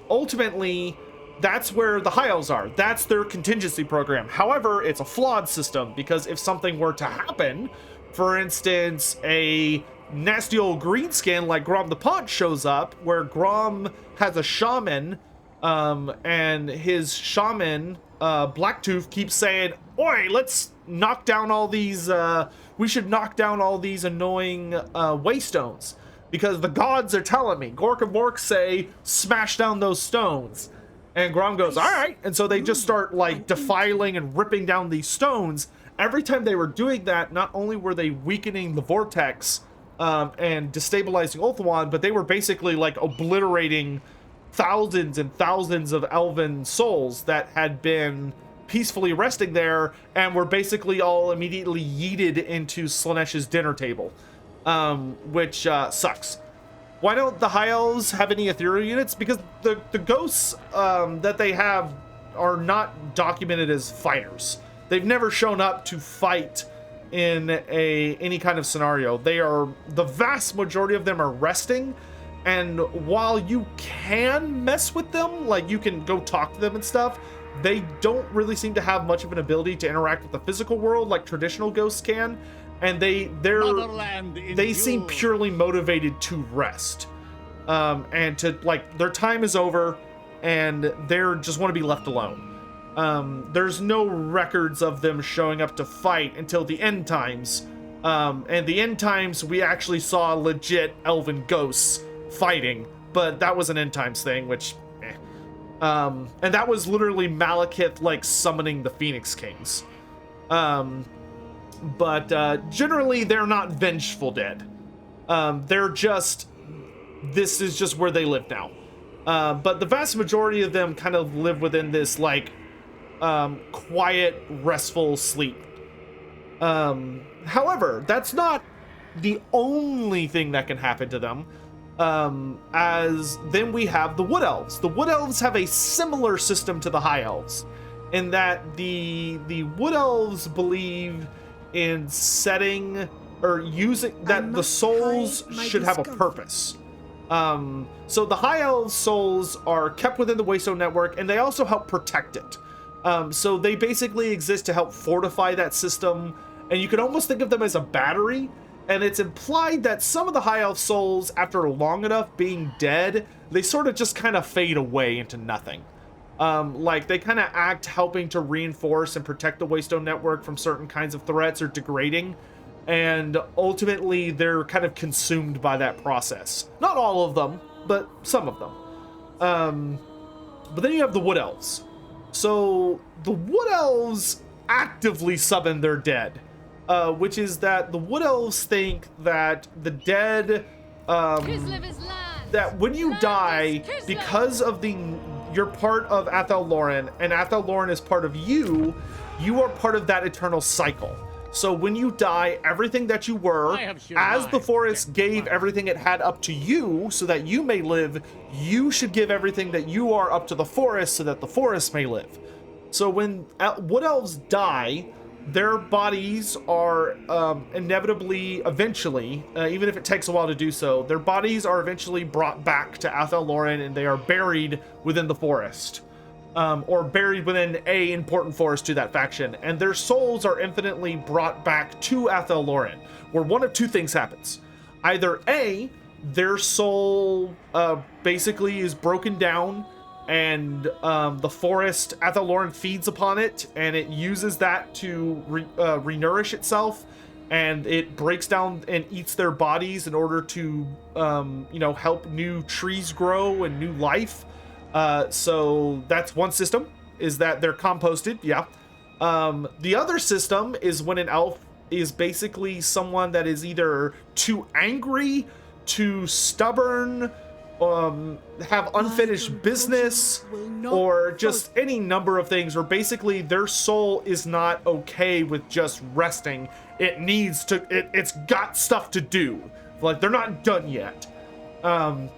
S3: Ultimately, that's where the High Elves are. That's their contingency program. However, it's a flawed system, because if something were to happen, for instance, a nasty old greenskin like Grom the Paunch shows up, where Grom has a shaman, and his shaman, Blacktooth, keeps saying, "Oi, let's knock down all these, we should knock down all these annoying waystones, because the gods are telling me." Gork and Mork say, "Smash down those stones." And Grom goes, "All right." And so they just start like defiling and ripping down these stones. Every time they were doing that, not only were they weakening the vortex and destabilizing Ulthuan, but they were basically like obliterating thousands and thousands of elven souls that had been peacefully resting there and were basically all immediately yeeted into Slaaneish's dinner table, which sucks. Why don't the High Elves have any ethereal units? Because the ghosts that they have are not documented as fighters. They've never shown up to fight in any kind of scenario. The vast majority of them are resting, and while you can mess with them, like you can go talk to them and stuff, they don't really seem to have much of an ability to interact with the physical world like traditional ghosts can, and they seem purely motivated to rest, and to like their time is over, and they're just want to be left alone. There's no records of them showing up to fight until the end times. And the end times, we actually saw legit elven ghosts fighting, but that was an end times thing, which, and that was literally Malekith, like, summoning the Phoenix Kings. But generally, they're not vengeful dead. They're just, this is just where they live now. But the vast majority of them kind of live within this, like, quiet, restful sleep. However, that's not the only thing that can happen to them. As then we have the Wood Elves. The Wood Elves have a similar system to the High Elves, in that the Wood Elves believe in setting or using that the souls should have a purpose. So the High Elves souls are kept within the Waystone network, and they also help protect it. So they basically exist to help fortify that system, and you can almost think of them as a battery, and it's implied that some of the High Elf souls, after long enough being dead, they sort of just kind of fade away into nothing. Like, they kind of act helping to reinforce and protect the Waystone network from certain kinds of threats or degrading, and ultimately they're kind of consumed by that process. Not all of them, but some of them. But then you have the Wood Elves. So the Wood Elves actively summon their dead, which is that the Wood Elves think that the dead, that when you die, because of you're part of Athel Loren, and Athel Loren is part of you, you are part of that eternal cycle. So when you die, everything that you were, as the forest gave everything it had up to you so that you may live, you should give everything that you are up to the forest so that the forest may live. So when Wood Elves die, their bodies are inevitably, eventually, even if it takes a while to do so, their bodies are eventually brought back to Athel Loren, and they are buried within the forest. Or buried within a important forest to that faction, and their souls are infinitely brought back to Athel Loren, where one of two things happens. Either A, their soul basically is broken down, and the forest, Athel Loren, feeds upon it, and it uses that to renourish itself, and it breaks down and eats their bodies in order to help new trees grow and new life. So that's one system, is that they're composted, yeah. The other system is when an elf is basically someone that is either too angry, too stubborn, have unfinished business, or just any number of things, or basically their soul is not okay with just resting. It needs to, it's got stuff to do. Like, they're not done yet. And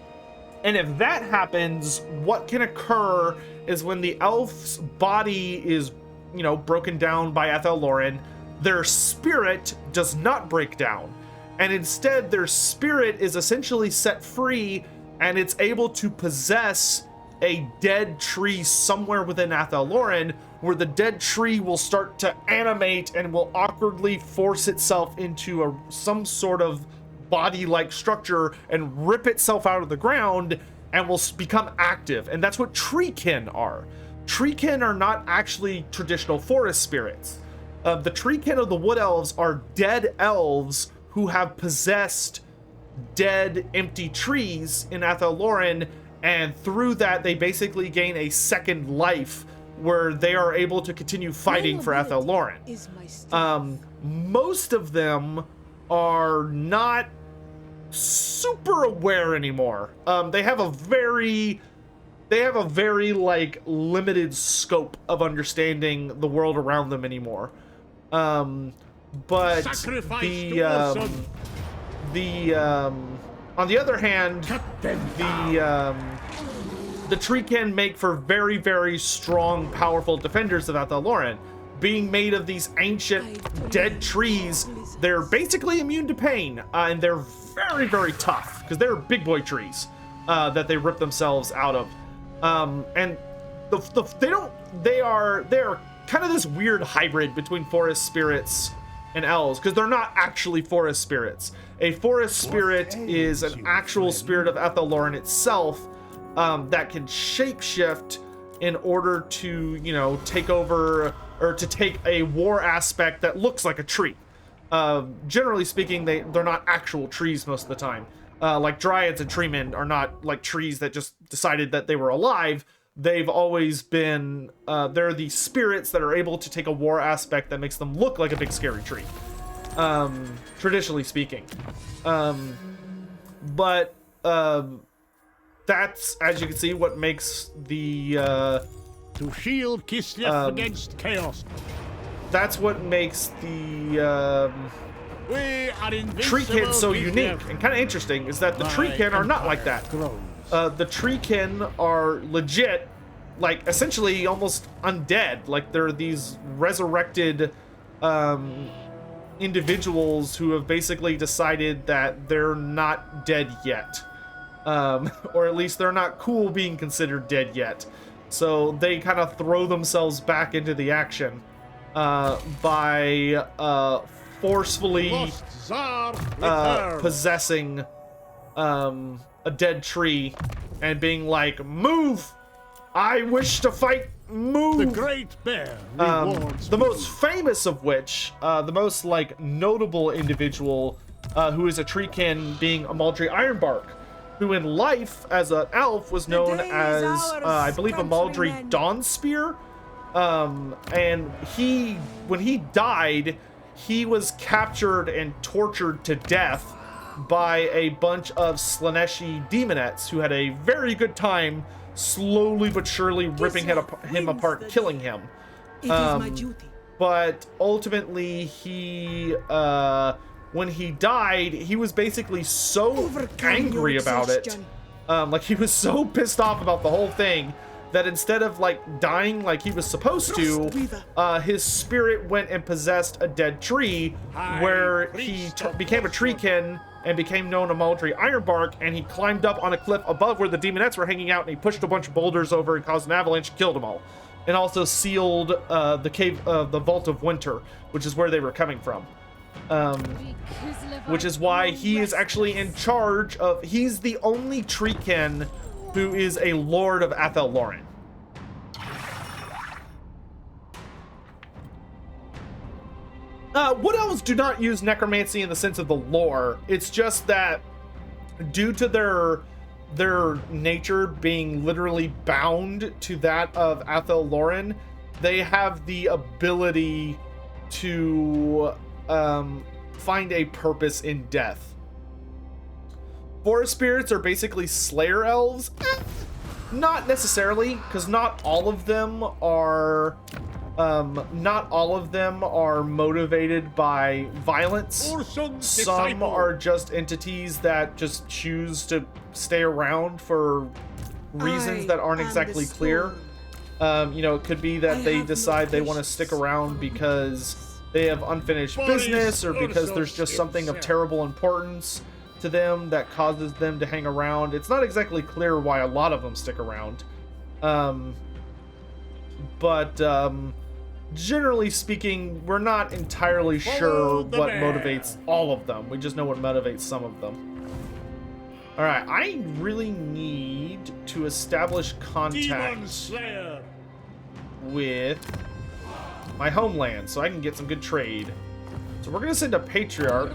S3: if that happens, what can occur is when the elf's body is, you know, broken down by Athelloren, their spirit does not break down. And instead, their spirit is essentially set free, and it's able to possess a dead tree somewhere within Athelloren, where the dead tree will start to animate and will awkwardly force itself into some sort of body-like structure and rip itself out of the ground and will become active. And that's what treekin are. Treekin are not actually traditional forest spirits. The treekin of the wood elves are dead elves who have possessed dead, empty trees in Athelloren, and through that they basically gain a second life where they are able to continue fighting for Athelloren. Most of them are not super aware anymore. They have a very like limited scope of understanding the world around them anymore. But on the other hand, the treekin make for very, very strong, powerful defenders of Athelloren. Being made of these ancient dead trees, they're basically immune to pain, and they're very, very tough because they're big boy trees that they rip themselves out of. And they are kind of this weird hybrid between forest spirits and elves, because they're not actually forest spirits. A forest spirit is an actual spirit of Athelloren itself that can shapeshift in order to, you know, take over or to take a war aspect that looks like a tree. Generally speaking, they're not actual trees most of the time. Like dryads and treemen are not like trees that just decided that they were alive. They've always been, they're the spirits that are able to take a war aspect that makes them look like a big scary tree. Traditionally speaking. But that's, as you can see, what makes the,
S7: to shield Kislev against chaos.
S3: That's what makes the, treekin so unique and kind of interesting, is that the treekin are not like that. The treekin are legit, like essentially almost undead. Like they're these resurrected individuals who have basically decided that they're not dead yet. Or at least they're not cool being considered dead yet. So they kind of throw themselves back into the action by forcefully possessing a dead tree and being like, move! I wish to fight, move!
S7: The Great Bear rewards
S3: the most famous of which, the most like notable individual who is a treekin being Amaldry Ironbark, who in life as an elf was known as, I believe, Amaldry Dawnspear. And when he died, he was captured and tortured to death by a bunch of Slaneshi demonettes who had a very good time slowly but surely ripping him apart, killing him.
S12: It is my duty.
S3: But ultimately, when he died, he was basically so angry about it. Like, he was so pissed off about the whole thing that instead of like dying like he was supposed to, his spirit went and possessed a dead tree, where he became a treekin and became known as Amaldry Ironbark, and he climbed up on a cliff above where the demonettes were hanging out, and he pushed a bunch of boulders over and caused an avalanche, killed them all, and also sealed the cave, the Vault of Winter, which is where they were coming from. Which is why he is actually in charge of, he's the only treekin who is a Lord of Athelloren. Wood elves do not use necromancy in the sense of the lore. It's just that due to their nature being literally bound to that of Athelloren, they have the ability to find a purpose in death. forest spirits are basically slayer elves. Not necessarily, because not all of them are motivated by violence. Some are just entities that just choose to stay around for reasons that aren't exactly clear. You know, it could be that they decide they want to stick around because they have unfinished business, or because there's just something of terrible importance to them that causes them to hang around. It's not exactly clear why a lot of them stick around. But generally speaking, we're not entirely sure what motivates all of them. We just know what motivates some of them. Alright, I really need to establish contact with my homeland so I can get some good trade. So we're going to send a patriarch,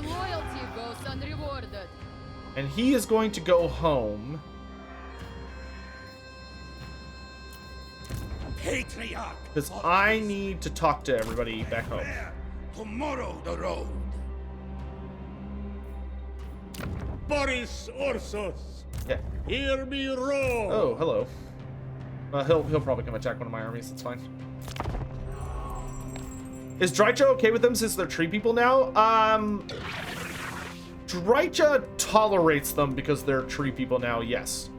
S3: and he is going to go home.
S6: Patriarch!
S3: Because I need to talk to everybody back home.
S6: Tomorrow the road.
S7: Boris Ursus!
S3: Yeah.
S7: Hear me roar!
S3: Oh, hello. He'll probably come attack one of my armies. It's fine. Is Drycha okay with them since they're tree people now? Drycha tolerates them because they're tree people now, yes.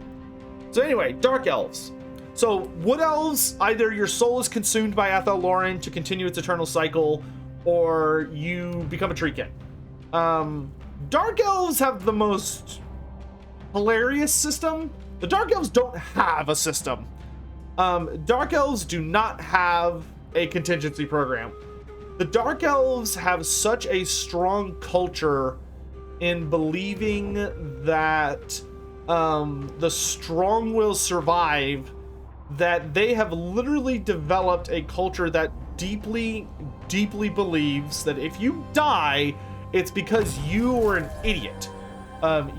S3: So anyway, Dark Elves. So Wood Elves, either your soul is consumed by Athel Loren to continue its eternal cycle, or you become a treekin. Dark Elves have the most hilarious system. The Dark Elves don't have a system. Dark Elves do not have a contingency program. The Dark Elves have such a strong culture in believing that the strong will survive, that they have literally developed a culture that deeply, deeply believes that if you die, it's because you were an idiot.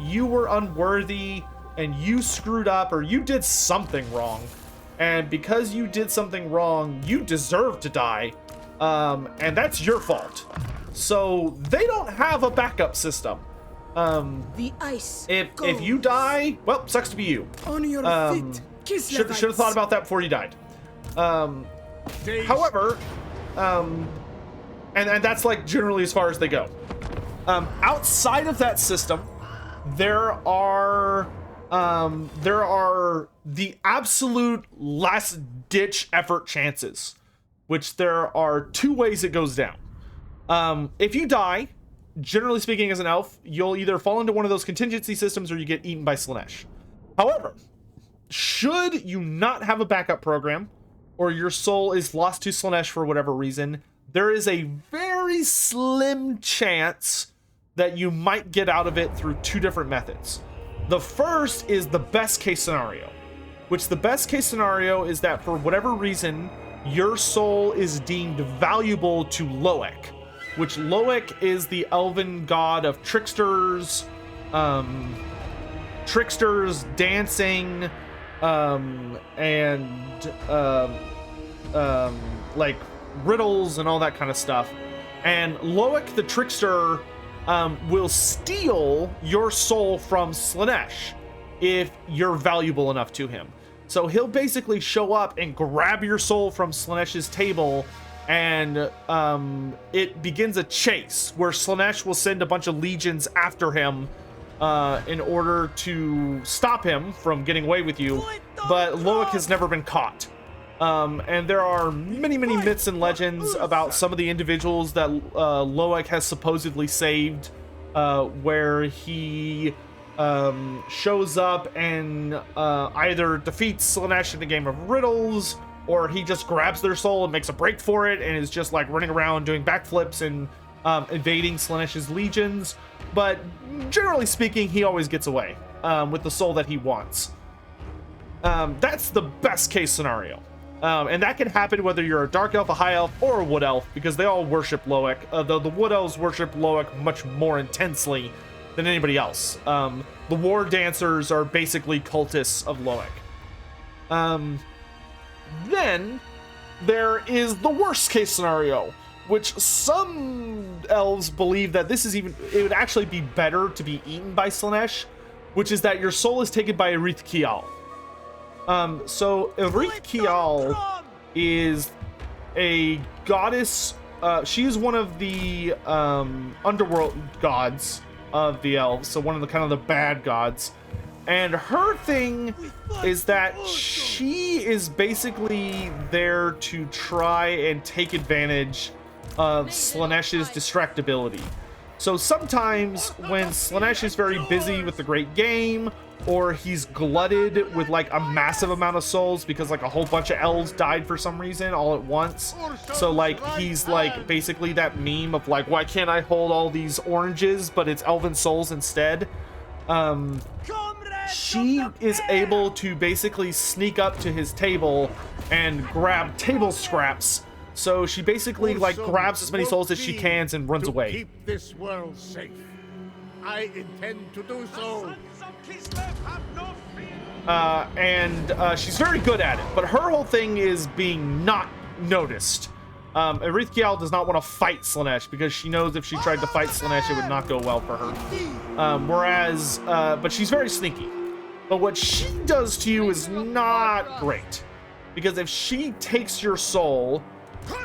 S3: You were unworthy, and you screwed up, or you did something wrong. And because you did something wrong, you deserve to die. And that's your fault. So they don't have a backup system.
S12: The ice.
S3: If you die, well, sucks to be you.
S12: On your feet.
S3: Should have thought about that before you died. However, and that's like generally as far as they go. Outside of that system, there are the absolute last ditch effort chances, which there are two ways it goes down. If you die, generally speaking, as an elf, you'll either fall into one of those contingency systems or you get eaten by Slaanesh. However, should you not have a backup program, or your soul is lost to Slaanesh for whatever reason, there is a very slim chance that you might get out of it through two different methods. The first is the best case scenario, which the best case scenario is that for whatever reason, your soul is deemed valuable to Loek, which Loek is the elven god of tricksters, dancing, like riddles and all that kind of stuff. And Loek the trickster will steal your soul from Slaanesh if you're valuable enough to him. So he'll basically show up and grab your soul from Slaanesh's table, and it begins a chase where Slaanesh will send a bunch of legions after him in order to stop him from getting away with you, but Loek has never been caught. And there are many myths and legends about some of the individuals that Loek has supposedly saved, where he shows up and either defeats Slaanesh in a game of riddles, or he just grabs their soul and makes a break for it and is just like running around doing backflips and invading Slaanesh's legions. But generally speaking, he always gets away with the soul that he wants. That's the best case scenario. And that can happen whether you're a Dark Elf, a High Elf, or a Wood Elf, because they all worship Loek, though the Wood Elves worship Loek much more intensely than anybody else. The War Dancers are basically cultists of Loek. Then there is the worst case scenario, which some elves believe that it would actually be better to be eaten by Slaanesh, which is that your soul is taken by Erith Kial. So Erith Kial is a goddess. She is one of the underworld gods of the elves, so one of the kind of the bad gods. And her thing is that she is basically there to try and take advantage of Slanesh's distractibility. So sometimes when Slanesh is very busy with the great game, or he's glutted with like a massive amount of souls because like a whole bunch of elves died for some reason all at once. So like he's like basically that meme of like, why can't I hold all these oranges, but it's elven souls instead. She is able to basically sneak up to his table and grab table scraps. So she basically like grabs as many souls as she can and runs away.
S7: Keep this world safe. I intend to do so.
S3: She's very good at it, but her whole thing is being not noticed. Erith Kial does not want to fight Slanesh because she knows if she tried to fight Slanesh, it would not go well for her. But she's very sneaky. But what she does to you is not great, because if she takes your soul,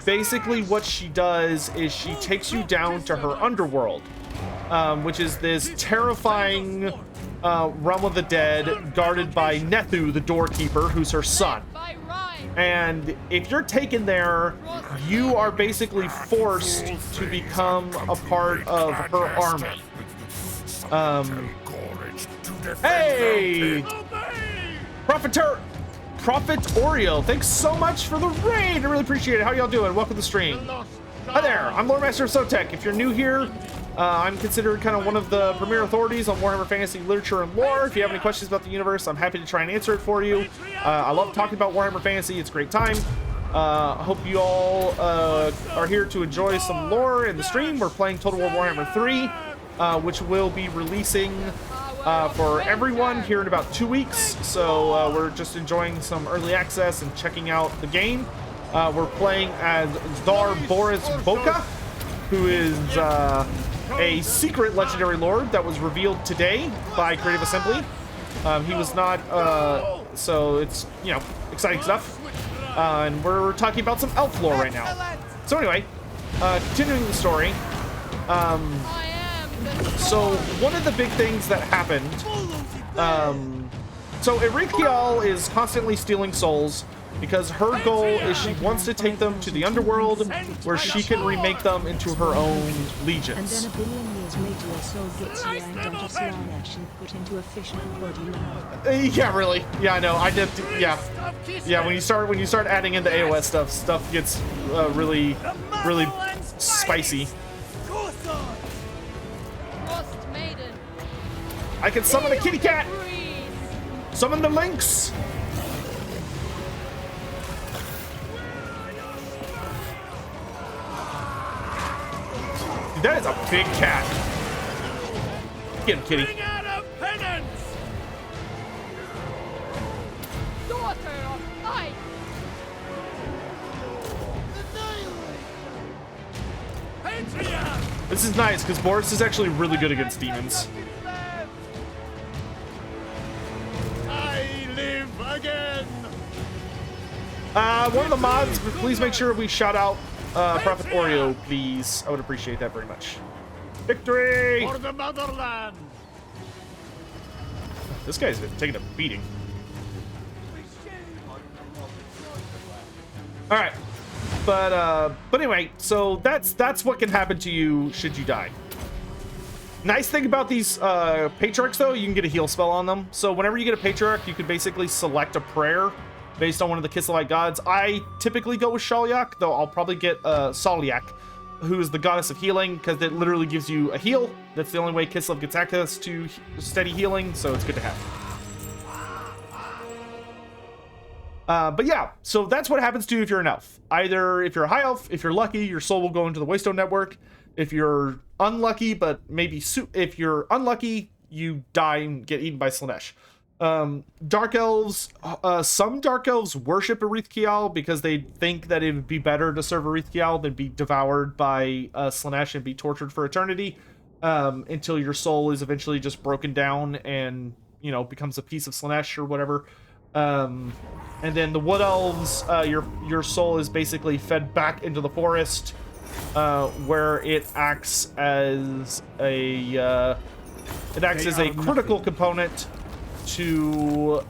S3: basically what she does is she takes you down to her underworld, which is this terrifying realm of the dead guarded by Nethu, the doorkeeper, who's her son. And if you're taken there, you are basically forced to become a part of her army. Hey! Prophet Oreo, thanks so much for the raid. I really appreciate it. How y'all doing? Welcome to the stream. Hi there, I'm Lord Master of Sotek. If you're new here, I'm considered kind of one of the premier authorities on Warhammer Fantasy literature and lore. If you have any questions about the universe, I'm happy to try and answer it for you. I love talking about Warhammer Fantasy. It's a great time. I hope you all are here to enjoy some lore in the stream. We're playing Total War Warhammer 3, which will be releasing for everyone here in about 2 weeks. So we're just enjoying some early access and checking out the game. We're playing as Tsar Boris Boka, who is a secret legendary lord that was revealed today by Creative Assembly. He was not, so it's, you know, exciting stuff. And we're talking about some elf lore right now. So anyway, continuing the story. So one of the big things that happened, so Erith Kial is constantly stealing souls because her goal is she wants to take them to the underworld where she can remake them into her own legions.
S1: And then a billion years later, your soul gets yanked onto Slanesh and put into a fish body now.
S3: Yeah, really. Yeah, I know. I did. Yeah, yeah. When you start adding in the AOS stuff gets really spicy. I can summon a kitty cat. Summon the lynx. Dude, that is a big cat. Get him, kitty. This is nice because Boris is actually really good against demons.
S7: I live again.
S3: One of the mods, please make sure we shout out Prophet Oreo, please. I would appreciate that very much. Victory!
S7: For the motherland.
S3: This guy's been taking a beating. All right, but anyway, so that's what can happen to you should you die. Nice thing about these patriarchs, though, you can get a heal spell on them. So whenever you get a patriarch, you can basically select a prayer based on one of the Kislevite gods. I typically go with Shalyak, though I'll probably get Salyak, who is the goddess of healing, because it literally gives you a heal. That's the only way Kislev gets access to steady healing, so it's good to have. But yeah, so that's what happens to you if you're an elf. Either if you're a high elf, if you're lucky, your soul will go into the Waystone Network. If you're unlucky, but maybe if you're unlucky, you die and get eaten by Slanesh. Dark elves, some dark elves worship Erith Kial because they think that it would be better to serve Erith Kial than be devoured by Slanesh and be tortured for eternity. until your soul is eventually just broken down and, you know, becomes a piece of Slanesh or whatever. And then the Wood Elves, your soul is basically fed back into the forest, where it acts as a critical component to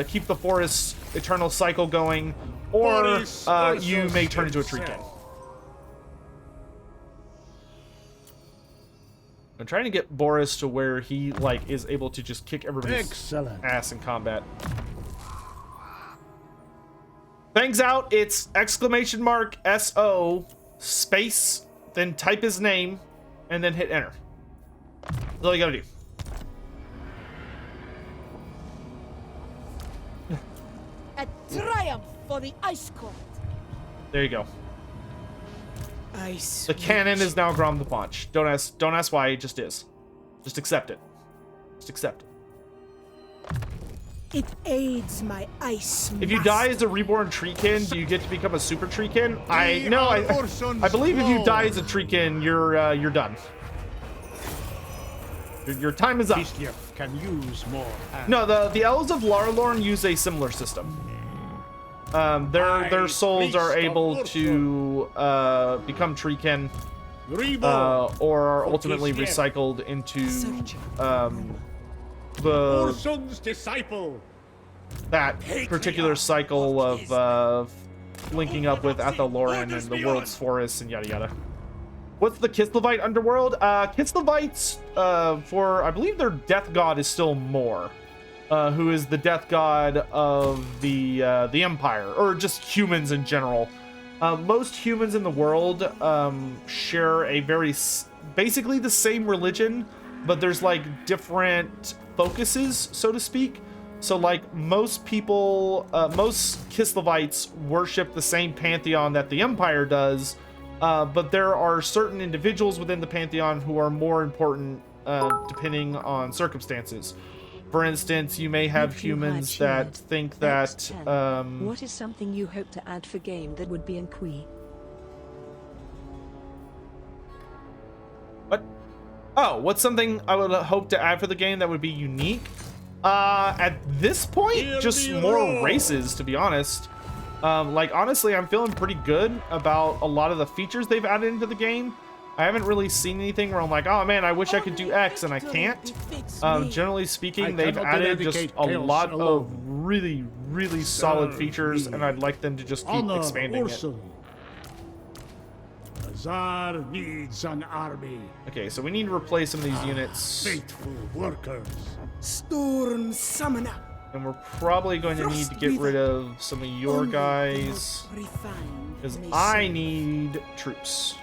S3: keep the forest's eternal cycle going, or you may turn into a treekin. I'm trying to get Boris to where he like is able to just kick everybody's ass in combat. Things out. It's !SO space, then type his name, and then hit enter. That's all you gotta do.
S14: A triumph for the Ice Court.
S3: There you go.
S12: Ice.
S3: The cannon is now Grom the Paunch. Don't ask why, it just is. Just accept it. Just accept it.
S12: It aids my ice.
S3: If you die as a reborn treekin, do you get to become a super treekin? I believe if you die as a treekin, you're done. Your time is up.
S7: Kislev can use more.
S3: No, the Elves of Larlorn use a similar system. Their souls are able to become treekin, or are ultimately recycled into that particular cycle of linking up with Athaloran and the world's forests and yada yada. What's the Kislevite underworld? Kislevites, for I believe their death god is still Mor, who is the death god of the Empire, or just humans in general. Most humans in the world share a basically the same religion, but there's like different focuses, so to speak. So like most people, most Kislevites worship the same pantheon that the Empire does, but there are certain individuals within the pantheon who are more important depending on circumstances. For instance, you may have humans that think that...
S1: what is something you hope to add for game that would be in Qui?
S3: What? Oh, what's something I would hope to add for the game that would be unique? At this point, just more races, to be honest. Like, honestly, I'm feeling pretty good about a lot of the features they've added into the game. I haven't really seen anything where I'm like, oh man, I wish I could do X, and I can't. Generally speaking, they've added just a lot of really, really solid features, and I'd like them to just keep expanding it.
S7: Tsar needs an army.
S3: Okay, so we need to replace some of these units.
S7: Faithful workers.
S12: Storm summoner.
S3: And we're probably going to need to get rid of some of your guys, because I need troops.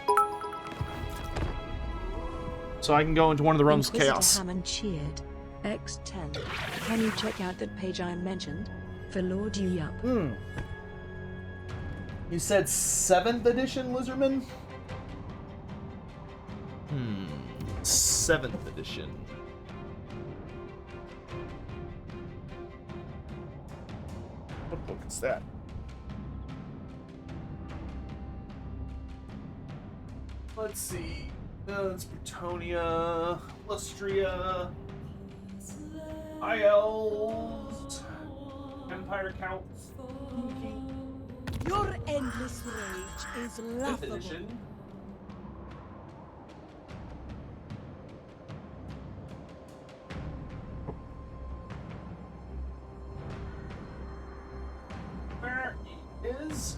S3: So I can go into one of the realms of chaos.
S1: Hammond cheered. X10. Can you check out that page I mentioned? For Lord Yuyup.
S3: You said 7th edition, Lizardman? 7th edition. What book is that? Let's see. It's Bretonia, Lustria, Elves, Empire Counts.
S12: Your endless rage is laughable.
S3: Where is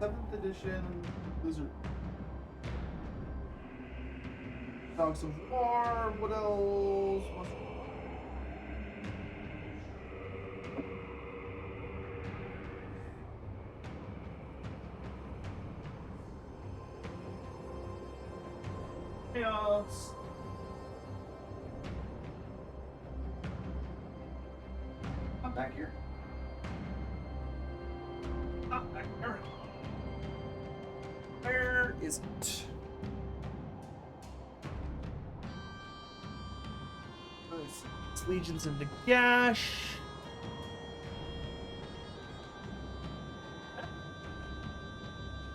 S3: 7th edition Blizzard? Dogs of War, what else? Chaos. I'm back here. Not back here. Where is it? It's Legions of Nagash.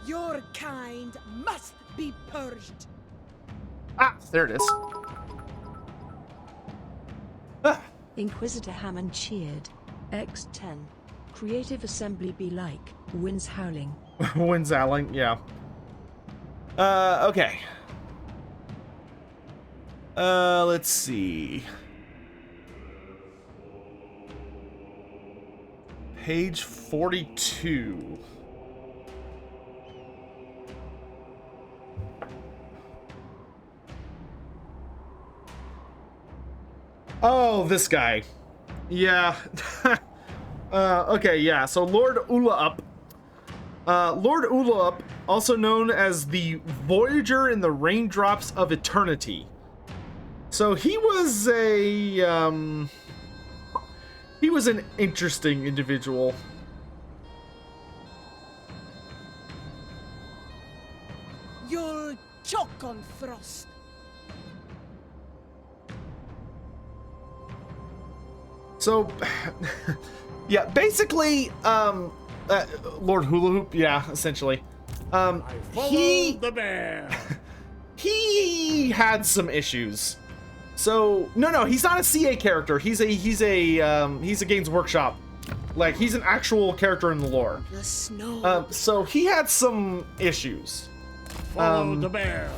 S12: Your Your kind must be purged.
S3: Ah, there it is. Ah.
S1: Inquisitor Hammond cheered. X10. Creative assembly be like. Winds howling.
S3: Winds howling, yeah. Okay. Let's see. Page 42. Oh, this guy. Yeah. Okay, yeah. So Lord Ulaup. Lord Ulaup, also known as the Voyager in the Raindrops of Eternity. So he was an interesting individual.
S12: You'll choke on frost.
S3: So, yeah, basically, Lord Hula Hoop, yeah, essentially.
S8: The bear.
S3: He had some issues. So, no, he's not a CA character. He's a Games Workshop. Like, he's an actual character in the lore.
S12: The snow.
S3: So he had some issues.
S8: Follow the bear.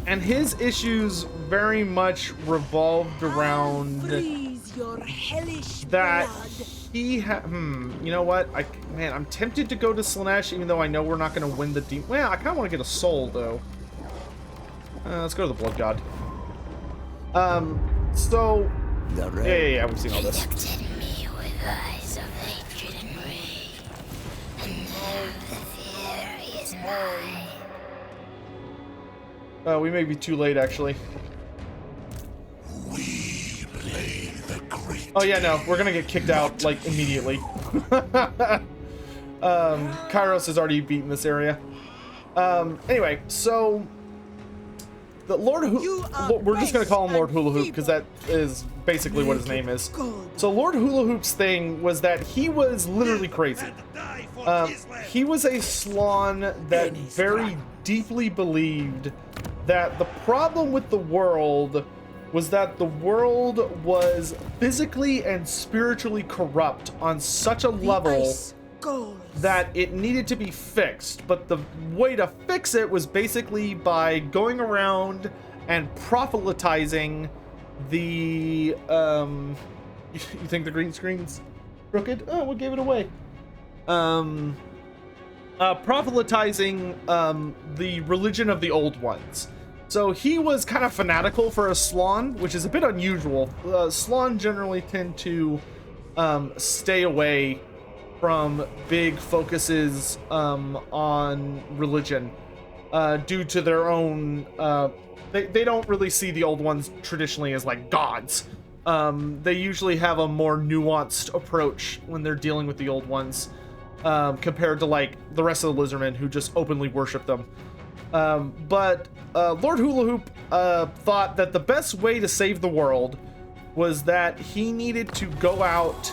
S3: And his issues very much revolved around
S12: Your hellish
S3: that
S12: blood.
S3: he you know what? I'm tempted to go to Slanesh, even though I know we're not going to win the deep. Well, I kind of want to get a soul though. Let's go to the Blood God. So yeah, we've seen all this.
S13: Looked at me with eyes of hatred and rage, and now the fury is mine.
S3: We may be too late, actually. Oh yeah, no, we're gonna get kicked out, like, immediately. Kairos has already beaten this area. Anyway, so the Lord we're just gonna call him Lord Hula Hoop, because that is basically what his name is. So Lord Hula Hoop's thing was that he was literally crazy. He was a Slaawn that very deeply believed that the problem with the world was that the world was physically and spiritually corrupt on such a level that it needed to be fixed. But the way to fix it was basically by going around and proselytizing the you think the green screen's crooked? Oh, what gave it away? Proselytizing the religion of the Old Ones. So he was kind of fanatical for a Slaawn, which is a bit unusual. Slaawn generally tend to stay away from big focuses on religion due to their own... They don't really see the Old Ones traditionally as like gods. They usually have a more nuanced approach when they're dealing with the Old Ones compared to like the rest of the Lizardmen who just openly worship them. But Lord Hula Hoop thought that the best way to save the world was that he needed to go out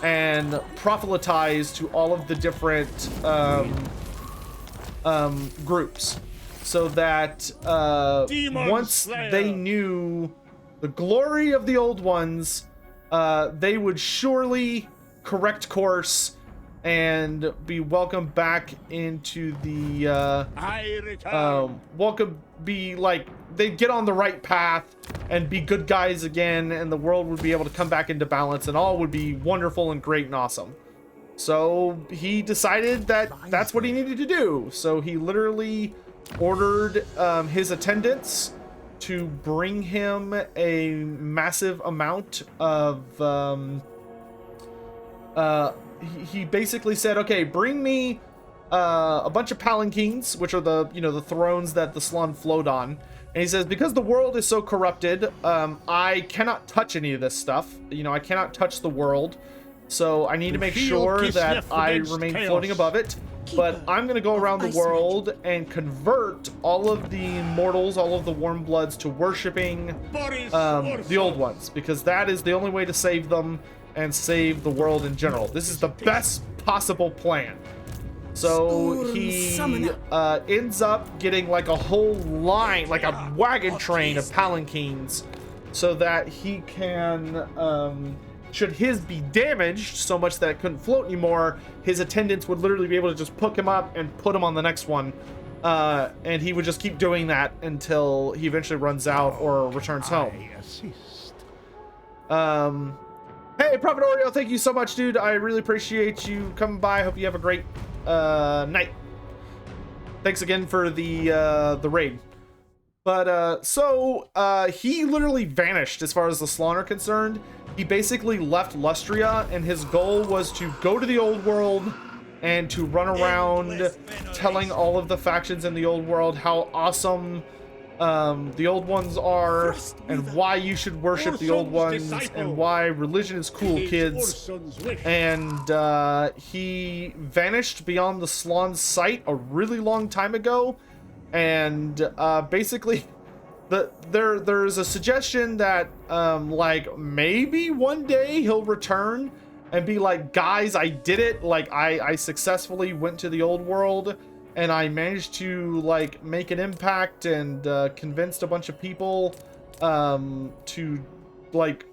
S3: and proselytize to all of the different groups, so that once they knew the glory of the Old Ones, they would surely correct course and be welcomed back into the they'd get on the right path and be good guys again, and the world would be able to come back into balance and all would be wonderful and great and awesome. So he decided that that's what he needed to do. So he literally ordered his attendants to bring him a massive amount of he basically said, okay, bring me a bunch of palanquins, which are the the thrones that the Slaawn float on. And he says, because the world is so corrupted, I cannot touch any of this stuff. I cannot touch the world. So I need to make sure that I remain floating above it. But I'm going to go around the world and convert all of the mortals, all of the warm bloods, to worshiping the Old Ones, because that is the only way to save them and save the world in general. This is the best possible plan. So he ends up getting like a whole line, like a wagon train of palanquins, so that he can, should his be damaged so much that it couldn't float anymore, his attendants would literally be able to just pick him up and put him on the next one. And he would just keep doing that until he eventually runs out or returns home. Hey, Prophet Oreo, thank you so much, dude. I really appreciate you coming by. Hope you have a great night. Thanks again for the raid. But so he literally vanished as far as the Slann are concerned. He basically left Lustria, and his goal was to go to the old world and to run around telling all of the factions in the old world how awesome the old ones are, and why you should worship the old ones, and why religion is cool, kids. And he vanished beyond the Slann's sight a really long time ago. And basically, there's a suggestion that like maybe one day he'll return and be like, guys, I did it. Like I successfully went to the old world, and I managed to like make an impact and convinced a bunch of people to like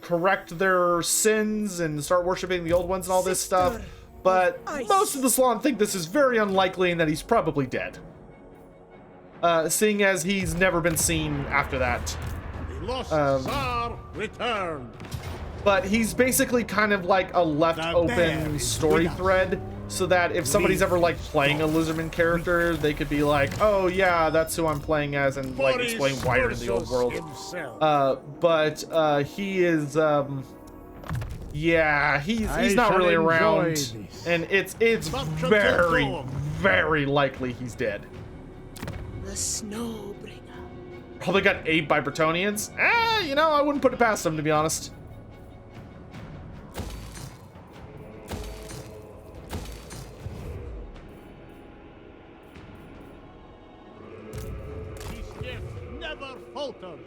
S3: correct their sins and start worshiping the old ones and all this stuff. But most of the Slann think this is very unlikely and that he's probably dead. Seeing as he's never been seen after that.
S8: The lost Tsar returned.
S3: But he's basically kind of like a left open story thread, so that if somebody's ever like playing a Lizardman character, they could be like, oh yeah, that's who I'm playing as, and like explain why you're in the old world. But he is yeah, he's not really around, and it's very, very likely he's dead.
S12: The Snowbringer.
S3: Probably got ate by Bretonnians. You know, I wouldn't put it past him, to be honest.
S8: Never falters.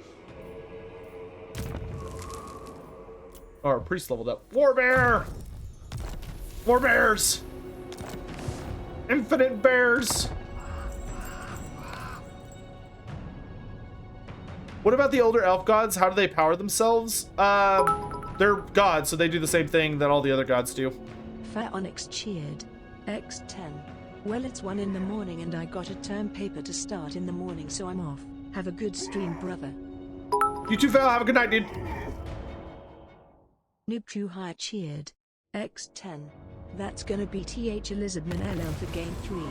S3: Our priest leveled up. Warbear! More bears! Infinite bears! What about the older elf gods? How do they power themselves? They're gods, so they do the same thing that all the other gods do.
S1: Fat Onyx cheered. X10. Well, it's 1 in the morning and I got a term paper to start in the morning, so I'm off. Have a good stream, brother.
S3: You too, Val. Have a good night, dude.
S1: Noob Q High cheered. X10. That's gonna be TH Elizabeth LL for game 3.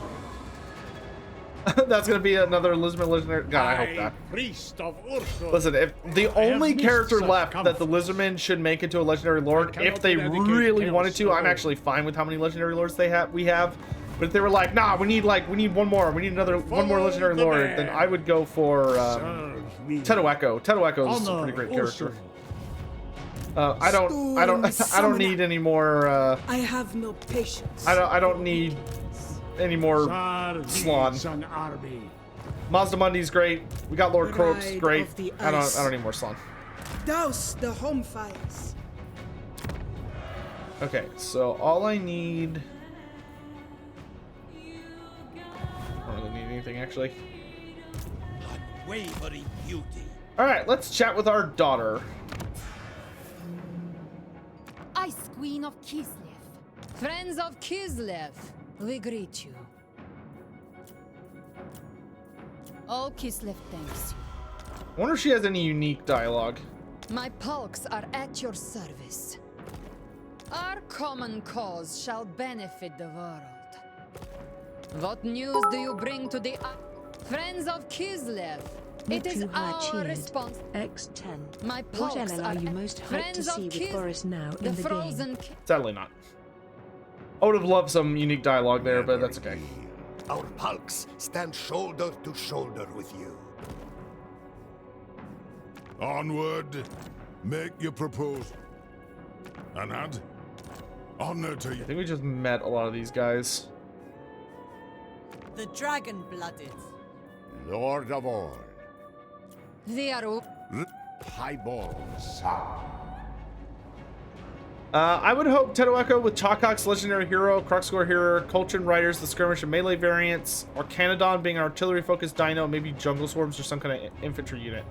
S3: That's gonna be another Lizardman legendary. God, I hope that.
S8: Priest of Ursul.
S3: Listen, if the only character left that the Lizardmen should make into a legendary lord, if they really wanted to, I'm actually fine with how many legendary lords we have. But if they were like, nah, we need one more, we need one more legendary lord, then I would go for Tedoecho. Tedoecho is a pretty great character. I don't need any more.
S12: I have no patience.
S3: I don't need any more Slann. Mazda Mundi's great. We got Lord Croak's great. I don't need more Slann.
S12: Douse the home fires.
S3: Okay, so all I need. I don't really need anything actually.
S6: Unwavering beauty.
S3: All right, let's chat with our daughter.
S9: Ice Queen of Kislev. Friends of Kislev, we greet you. All Kislev thanks you.
S3: I wonder if she has any unique dialogue.
S9: My pulks are at your service. Our common cause shall benefit the world. What news do you bring to the friends of Kislev? It is our response.
S1: X10.
S9: My
S1: What LL are you most hyped to see with Boris now in the game?
S3: Sadly not. I would have loved some unique dialogue there, but that's okay.
S15: Our pulks stand shoulder to shoulder with you.
S10: Onward. Make your proposal. Anad, honor to you.
S3: I think we just met a lot of these guys.
S11: The dragon-blooded.
S6: Lord of all.
S9: They are
S6: Highborn.
S3: I would hope Tedoeko with Chawcock's legendary hero, Cruxgore hero, Kostaltyn riders, the skirmish and melee variants, or Canadon being an artillery-focused dino, maybe jungle swarms or some kind of infantry unit.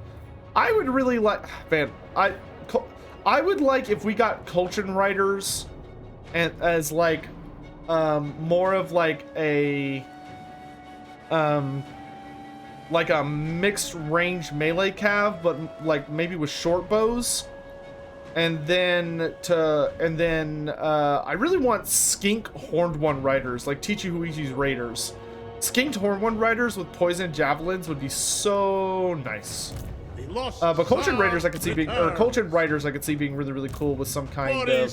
S3: I would really like, man, I would like if we got Kostaltyn riders and as like more of like a mixed range melee cav, but like maybe with short bows. And then I really want skink horned one riders, like Tichi Huichi's raiders. Skinked horned one riders with poison javelins would be so nice. But Kostaltyn raiders I could see being, or Kostaltyn riders I could see being really cool with some kind of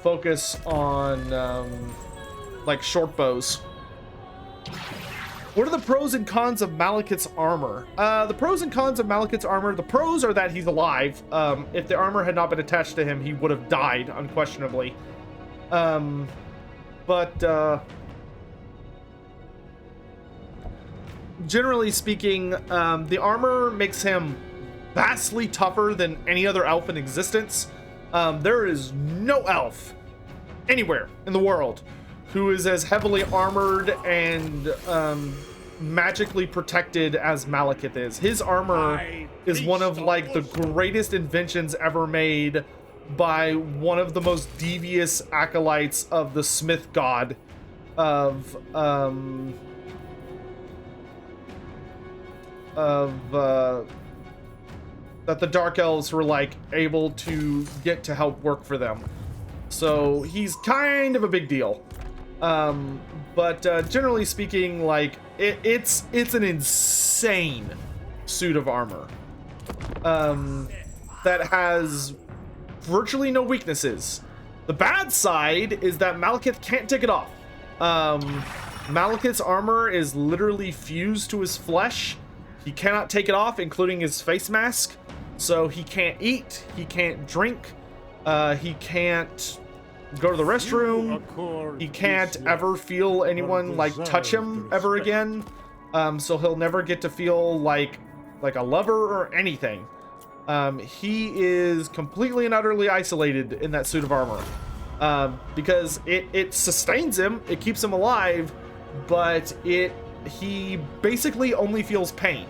S3: focus on like short bows. What are the pros and cons of Malekith's armor? The pros and cons of Malekith's armor, the pros are that he's alive. If the armor had not been attached to him, he would have died, unquestionably. Generally speaking, the armor makes him vastly tougher than any other elf in existence. There is no elf anywhere in the world who is as heavily armored and magically protected as Malekith is. His armor is one of like the greatest inventions ever made by one of the most devious acolytes of the Smith god of that the Dark Elves were like able to get to help work for them. So he's kind of a big deal. But generally speaking, like it's an insane suit of armor that has virtually no weaknesses. The bad side is that Malekith can't take it off. Malekith's armor is literally fused to his flesh. He cannot take it off, including his face mask. So he can't eat, he can't drink, he can't go to the restroom, he can't ever feel anyone like touch him ever again. So he'll never get to feel like a lover or anything. He is completely and utterly isolated in that suit of armor, because it sustains him, it keeps him alive, but he basically only feels pain.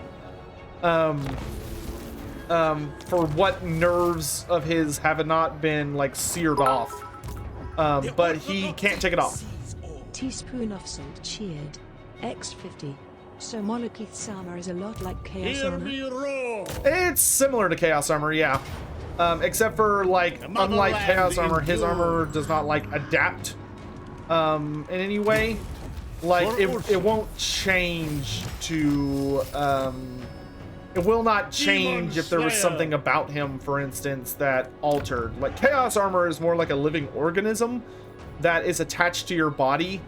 S3: For what nerves of his have not been like seared off. But he can't take it off.
S1: Teaspoon of salt cheered. X50. So Malekith's armor is a lot like Chaos armor?
S3: It's similar to Chaos armor, yeah. Except for like, unlike Chaos armor, his armor does not like adapt in any way. Like it won't change to it will not change if there was something about him, for instance, that altered. Like Chaos armor is more like a living organism that is attached to your body,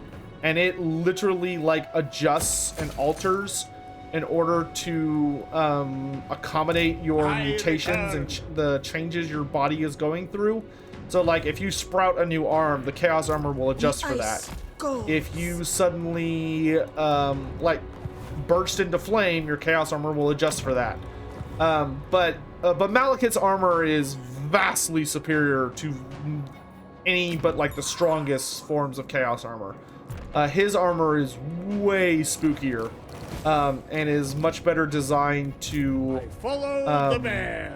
S3: and it literally like adjusts and alters in order to accommodate your mutations and the changes your body is going through. So like if you sprout a new arm, the Chaos armor will adjust for that. If you suddenly like burst into flame, your Chaos armor will adjust for that. But Malekith's armor is vastly superior to any but like the strongest forms of Chaos armor. His armor is way spookier and is much better designed to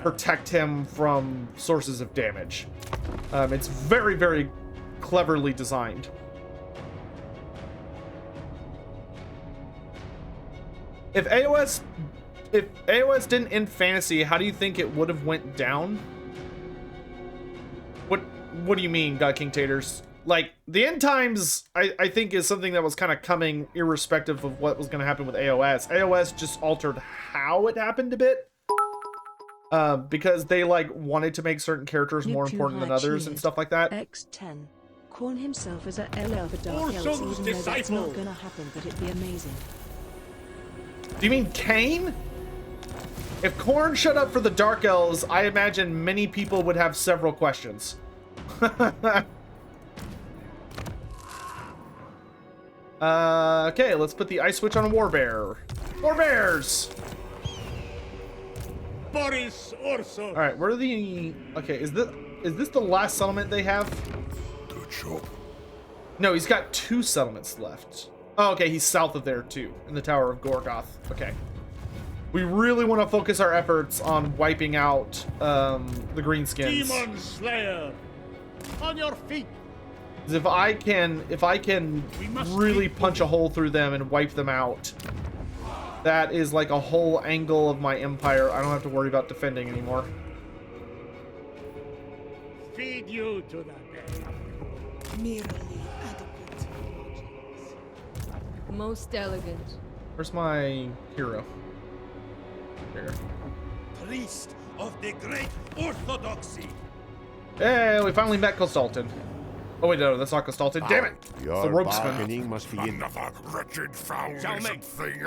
S3: protect him from sources of damage. It's very, very cleverly designed. If AOS didn't end fantasy, how do you think it would have went down? What do you mean, God King Taters? Like, the end times, I think, is something that was kind of coming irrespective of what was going to happen with AOS. AOS just altered how it happened a bit. Because they, like, wanted to make certain characters more important than others and stuff like that.
S1: X10. Corn himself as a LL for Dark Elves, even though that's not going to happen, but it'd be amazing.
S3: Do you mean Kane? If Korn showed up for the Dark Elves, I imagine many people would have several questions. Okay, let's put the ice switch on a Warbear. Warbears!
S8: Boris Orso.
S3: Alright, where are the... Okay, is this... Is this the last settlement they have? No, he's got 2 settlements left. Oh, okay, he's south of there too, in the Tower of Gorgoth. Okay. We really want to focus our efforts on wiping out the Greenskins.
S2: Demon Slayer, on your feet.
S3: If I can really punch a hole through them and wipe them out, that is like a whole angle of my empire. I don't have to worry about defending anymore.
S2: Feed you to the dead.
S12: Merely adequate lodgings.
S9: Most elegant.
S3: Where's my hero? Here.
S2: Priest of the great orthodoxy.
S3: Hey, we finally met Kostaltyn. Oh wait, no, that's not Kostaltyn. Damn it! It's the
S6: Your
S3: ropesman.
S6: bargaining must be in.
S10: Another wretched foul lizard thing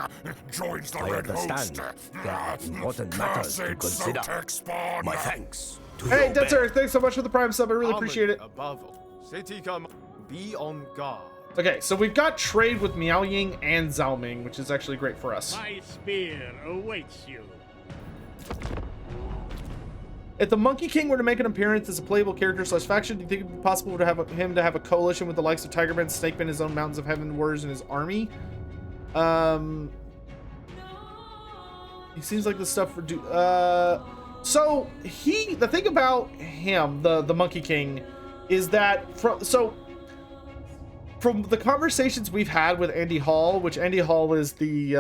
S10: joins the
S15: I
S10: Red
S15: understand.
S10: Host.
S15: There are important matters to
S10: Cursed
S15: consider.
S10: Sotek spawn.
S15: My thanks. To
S3: Hey,
S15: your
S3: Dead Sir,
S15: bed.
S3: thanks so much for the Prime sub. I really appreciate it.
S16: Above all, be on guard.
S3: Okay, so we've got trade with Miao Ying and Zhao Ming, which is actually great for us.
S2: My spear awaits you.
S3: If the Monkey King were to make an appearance as a playable character / faction, do you think it would be possible to have him to have a coalition with the likes of Tigerman, Snakeman, his own Mountains of Heaven warriors, and his army? He seems like the stuff for so the thing about him, the Monkey King, is that from the conversations we've had with Andy Hall, which Andy Hall is the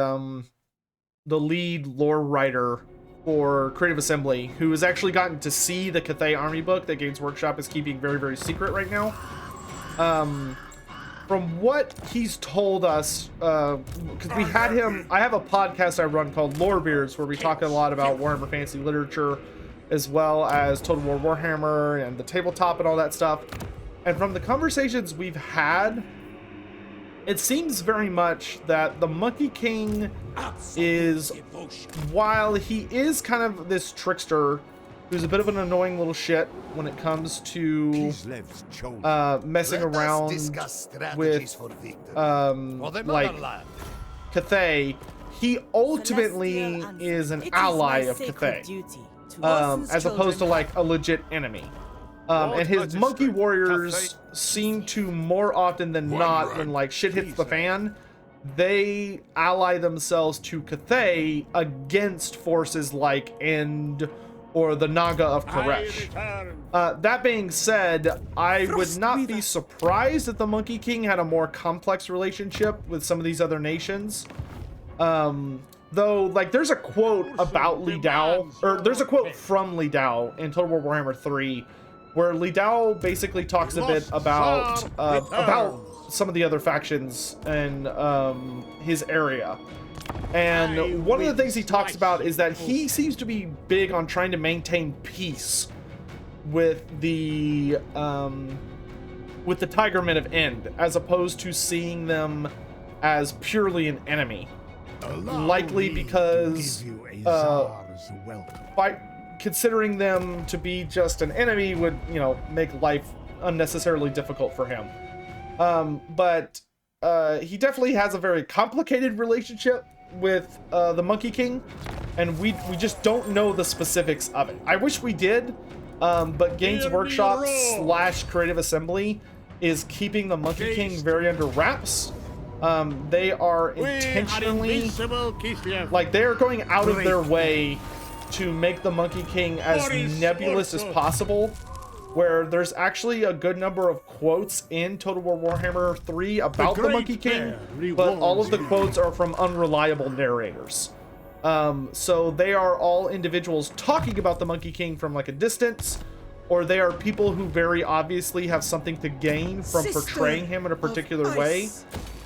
S3: lead lore writer for Creative Assembly, who has actually gotten to see the Cathay Army book that Games Workshop is keeping very, very secret right now. From what he's told us, because we had him, I have a podcast I run called Lore Beers, where we talk a lot about Warhammer Fantasy literature, as well as Total War Warhammer and the tabletop and all that stuff. And from the conversations we've had, it seems very much that the Monkey King is, while he is kind of this trickster who's a bit of an annoying little shit when it comes to messing around with like Cathay, he ultimately is an ally of Cathay, as opposed to like a legit enemy. And his monkey warriors seem to more often than not, when like shit hits the fan, they ally themselves to Cathay against forces like End or the Naga of Koresh. That being said, I would not be surprised if the Monkey King had a more complex relationship with some of these other nations. Though, like, there's a quote about Li Dao, or there's a quote from Li Dao in Total War Warhammer 3, where Li Dao basically talks a bit about some of the other factions and his area. And one of the things he talks about is that he seems to be big on trying to maintain peace with the Tigermen of End, as opposed to seeing them as purely an enemy. Likely because by considering them to be just an enemy would, you know, make life unnecessarily difficult for him. But he definitely has a very complicated relationship with the Monkey King, and we just don't know the specifics of it. I wish we did, but Games Workshop / Creative Assembly is keeping the Monkey King very under wraps. They are intentionally, like, they are going out of their way to make the Monkey King as nebulous as possible, where there's actually a good number of quotes in Total War Warhammer 3 about the Monkey King, but all of the quotes are from unreliable narrators. So they are all individuals talking about the Monkey King from like a distance, or they are people who very obviously have something to gain from portraying him in a particular way.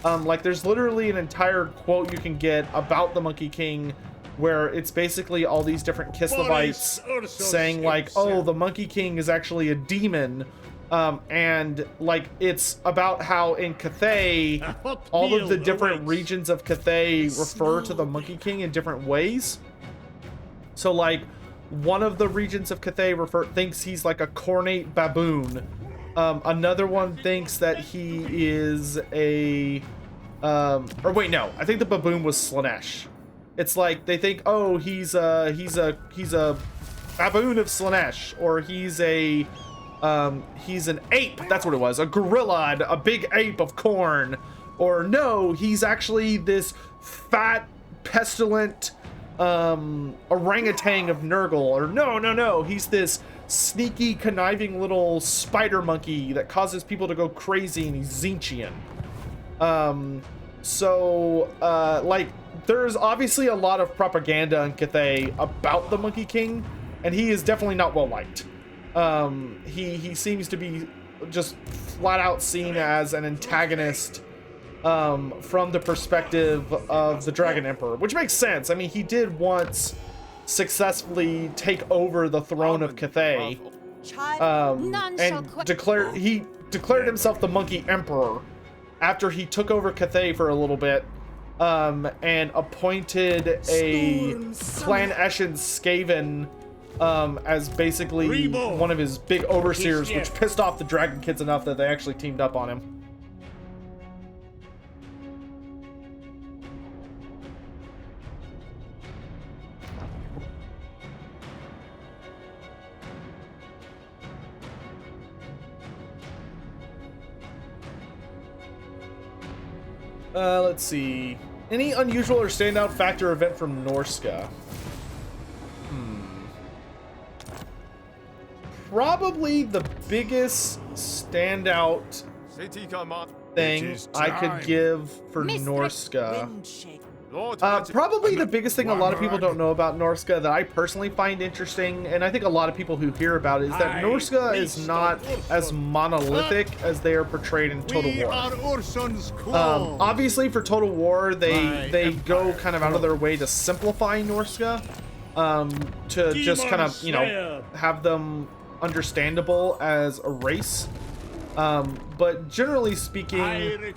S3: Like, there's literally an entire quote you can get about the Monkey King where it's basically all these different Kislevites saying like, oh, the Monkey King is actually a demon. And like, it's about how in Cathay, all of the different regions of Cathay refer to the Monkey King in different ways. So like, one of the regions of Cathay thinks he's like a cornate baboon. Another one thinks that he is a, or wait, no, I think the baboon was Slanesh. It's like they think, oh, he's a baboon of Slanesh, or he's a he's an ape. That's what it was. A gorilla, a big ape of corn. Or no, he's actually this fat, pestilent orangutan of Nurgle. Or no, he's this sneaky, conniving little spider monkey that causes people to go crazy, and he's Zinchian. Like, there's obviously a lot of propaganda in Cathay about the Monkey King, and he is definitely not well liked. He seems to be just flat out seen as an antagonist from the perspective of the Dragon Emperor, which makes sense. I mean, he did once successfully take over the throne of Cathay, and declared himself the Monkey Emperor after he took over Cathay for a little bit, and appointed a Clan Eshin Skaven as basically one of his big overseers, which pissed off the Dragon Kids enough that they actually teamed up on him. Let's see. Any unusual or standout factor event from Norska? Probably the biggest standout thing I could give for Norska. Probably the biggest thing a lot of people don't know about Norska that I personally find interesting, and I think a lot of people who hear about it, is that Norska is not as monolithic as they are portrayed in Total War. Obviously for Total War, they go kind of out of their way to simplify Norska, to just kind of, you know, have them understandable as a race. But generally speaking,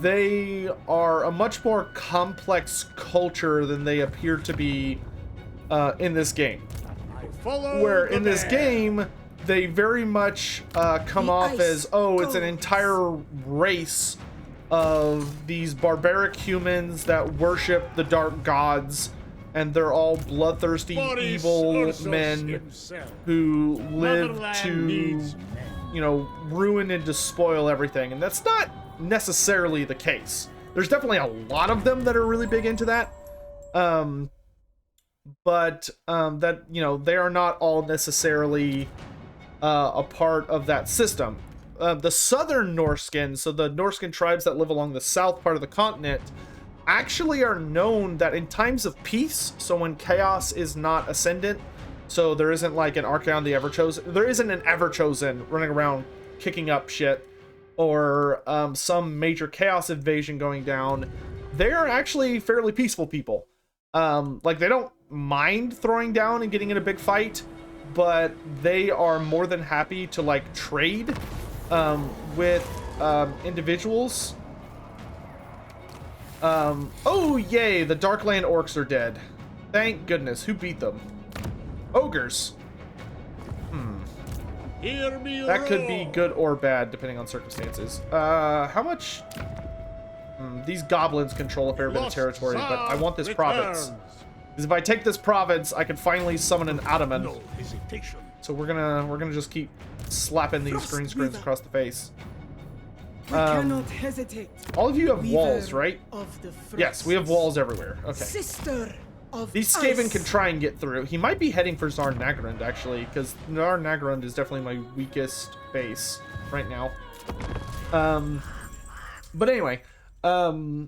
S3: they are a much more complex culture than they appear to be in this game. Where in this game, they very much come off as, oh, it's an entire race of these barbaric humans that worship the dark gods, and they're all bloodthirsty, evil men who live to, you know, ruin and despoil everything. And that's not necessarily the case. There's definitely a lot of them that are really big into that. But that, you know, they are not all necessarily a part of that system. The southern Norskin, so the Norskin tribes that live along the south part of the continent, actually are known that in times of peace, so when chaos is not ascendant, so there isn't like an Archaon the Everchosen, there isn't an Everchosen running around kicking up shit, or some major chaos invasion going down, they are actually fairly peaceful people. Like, they don't mind throwing down and getting in a big fight, but they are more than happy to like trade with individuals. Oh yay, the Darkland orcs are dead. Thank goodness. Who beat them? Ogres. That could be good or bad depending on circumstances. How much? These goblins control a fair bit of territory, but I want this province. Because if I take this province, I can finally summon an Ottoman. So we're gonna just keep slapping these green screens across the face.
S12: Cannot hesitate.
S3: All of you have walls, right? Yes, we have walls everywhere. Okay.
S12: Sister of
S3: These Skaven can try and get through. He might be heading for Tsar Nagrund, actually, because Tsar Nagrund is definitely my weakest base right now. But anyway, so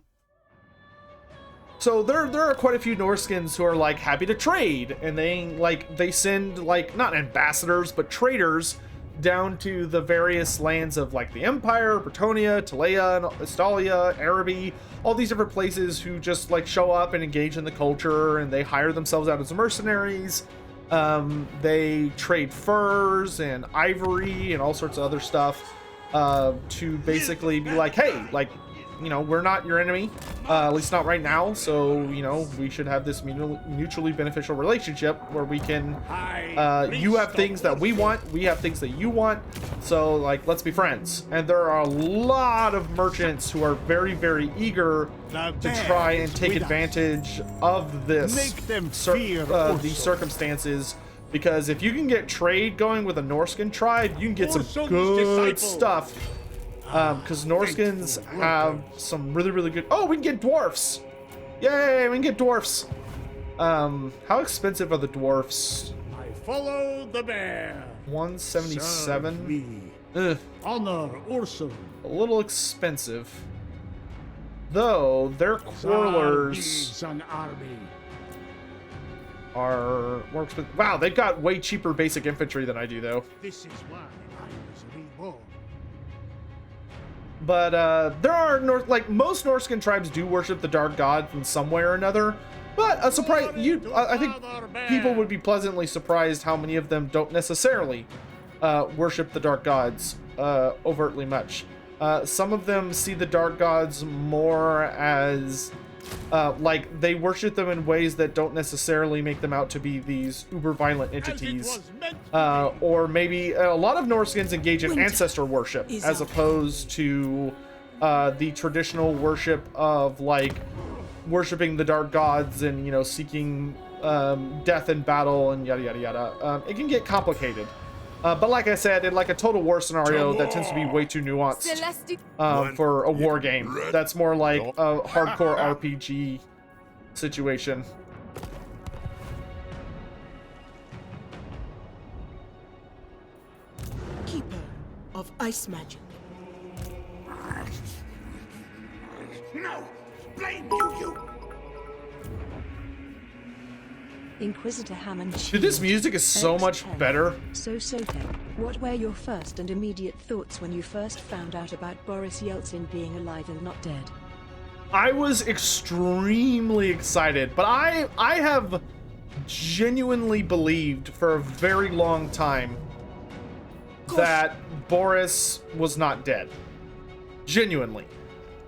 S3: there are quite a few Norskins who are like happy to trade, and they send like not ambassadors but traders down to the various lands of like the Empire, Bretonnia, Talea, Estalia, Araby, all these different places who just like show up and engage in the culture, and they hire themselves out as mercenaries. They trade furs and ivory and all sorts of other stuff to basically be like, hey, like, you know, we're not your enemy, at least not right now, so, you know, we should have this mutually beneficial relationship where we can, you have things that we want, we have things that you want, so, like, let's be friends. And there are a lot of merchants who are very, very eager to try and take advantage of this, these circumstances Because if you can get trade going with a Norscan tribe, you can get some good stuff. Because Norskins have some really, really good... Oh, we can get dwarfs! Yay, we can get dwarfs! How expensive are the dwarfs?
S2: I follow the bear.
S3: 177. Ugh.
S2: Honor Ursul.
S3: A little expensive. Though their quarrelers are more expensive. Wow, they've got way cheaper basic infantry than I do, though.
S2: This is why I was reborn.
S3: But there are like most Norscan tribes do worship the dark god in some way or another. But a surprise, I think people would be pleasantly surprised how many of them don't necessarily worship the dark gods overtly much. Some of them see the dark gods more as like they worship them in ways that don't necessarily make them out to be these uber violent entities. Or maybe a lot of Norskins engage in ancestor worship as opposed to the traditional worship of like worshiping the dark gods and, you know, seeking death in battle and yada yada yada. It can get complicated. But like I said, in like a total war scenario, that tends to be way too nuanced for a war game. That's more like a hardcore RPG situation.
S12: Keeper of ice magic.
S10: No! Blame you!
S1: Inquisitor Hammond.
S3: Dude, this music is so much better.
S1: So Sotek, what were your first and immediate thoughts when you first found out about Boris Yeltsin being alive and not dead?
S3: I was extremely excited, but I have genuinely believed for a very long time that Boris was not dead. Genuinely.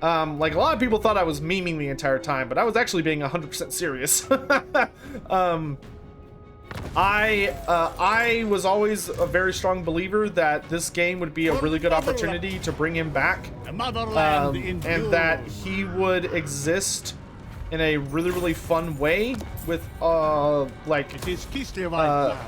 S3: Like a lot of people thought I was memeing the entire time, but I was actually being 100% serious. I was always a very strong believer that this game would be a really good opportunity to bring him back, and that he would exist in a really, really fun way with like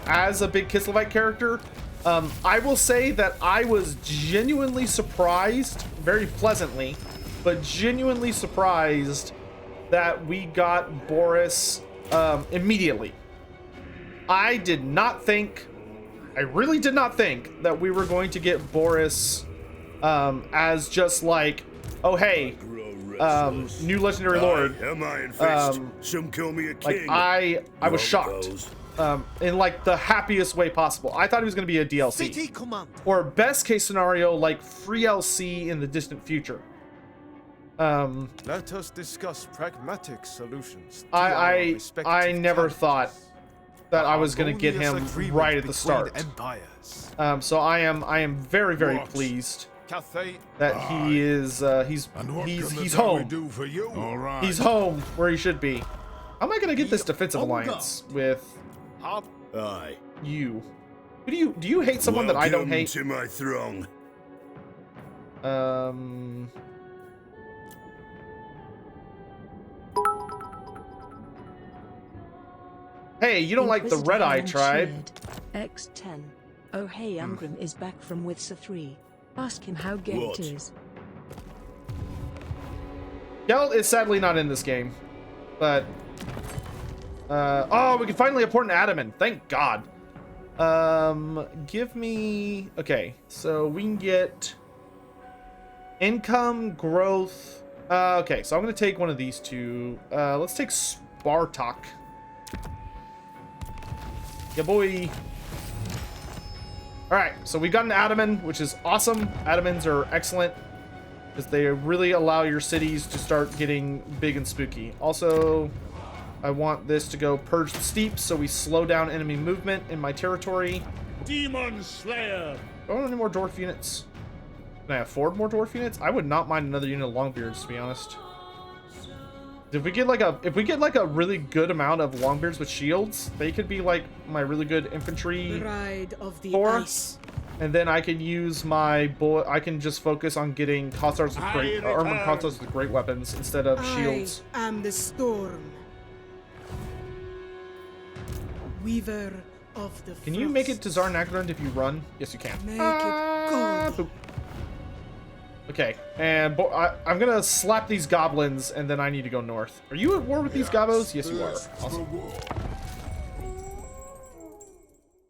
S3: as a big Kislevite character. I will say that I was genuinely surprised, very pleasantly, but genuinely surprised that we got Boris immediately. I really did not think that we were going to get Boris as just like, oh hey, new legendary lord.
S10: Some call me a king.
S3: Like I was shocked. In like the happiest way possible. I thought he was going to be a DLC. Or best case scenario, like free LC in the distant future.
S16: Let us discuss pragmatic solutions.
S3: I never thought that I was going to get him right at the start. So I am very, very pleased that he is he's home. He's home where he should be. How am I going to get this defensive alliance with you? Do you hate someone that I don't hate?
S10: To my throng.
S3: Hey, you don't like the Red Eye tribe?
S1: X10. Oh hey, Umgrim is back from Wither 3. Ask him how Gelt is.
S3: Gelt is sadly not in this game, but oh, we can finally import an Adaman. Thank God. Give me... Okay, so we can get income, growth. Okay, so I'm going to take one of these two. Let's take Spartak. Yeah, boy. Alright, so we got an Adaman, which is awesome. Adamans are excellent because they really allow your cities to start getting big and spooky. Also, I want this to go Purge the Steeps, so we slow down enemy movement in my territory.
S2: Demon Slayer!
S3: Do I want any more dwarf units? Can I afford more dwarf units? I would not mind another unit of Longbeards, to be honest. If we get like a really good amount of Longbeards with shields, they could be like my really good infantry force. And then I can use my I can just focus on getting Kossars with great armored Kossars with great weapons instead of shields.
S12: I am the storm. Weaver of the
S3: Can you make it to Zarnagrund if you run? Yes, you can.
S12: Make it go.
S3: Okay, and I'm gonna slap these goblins, and then I need to go north. Are you at war with these gobos? Yes, you are. Awesome.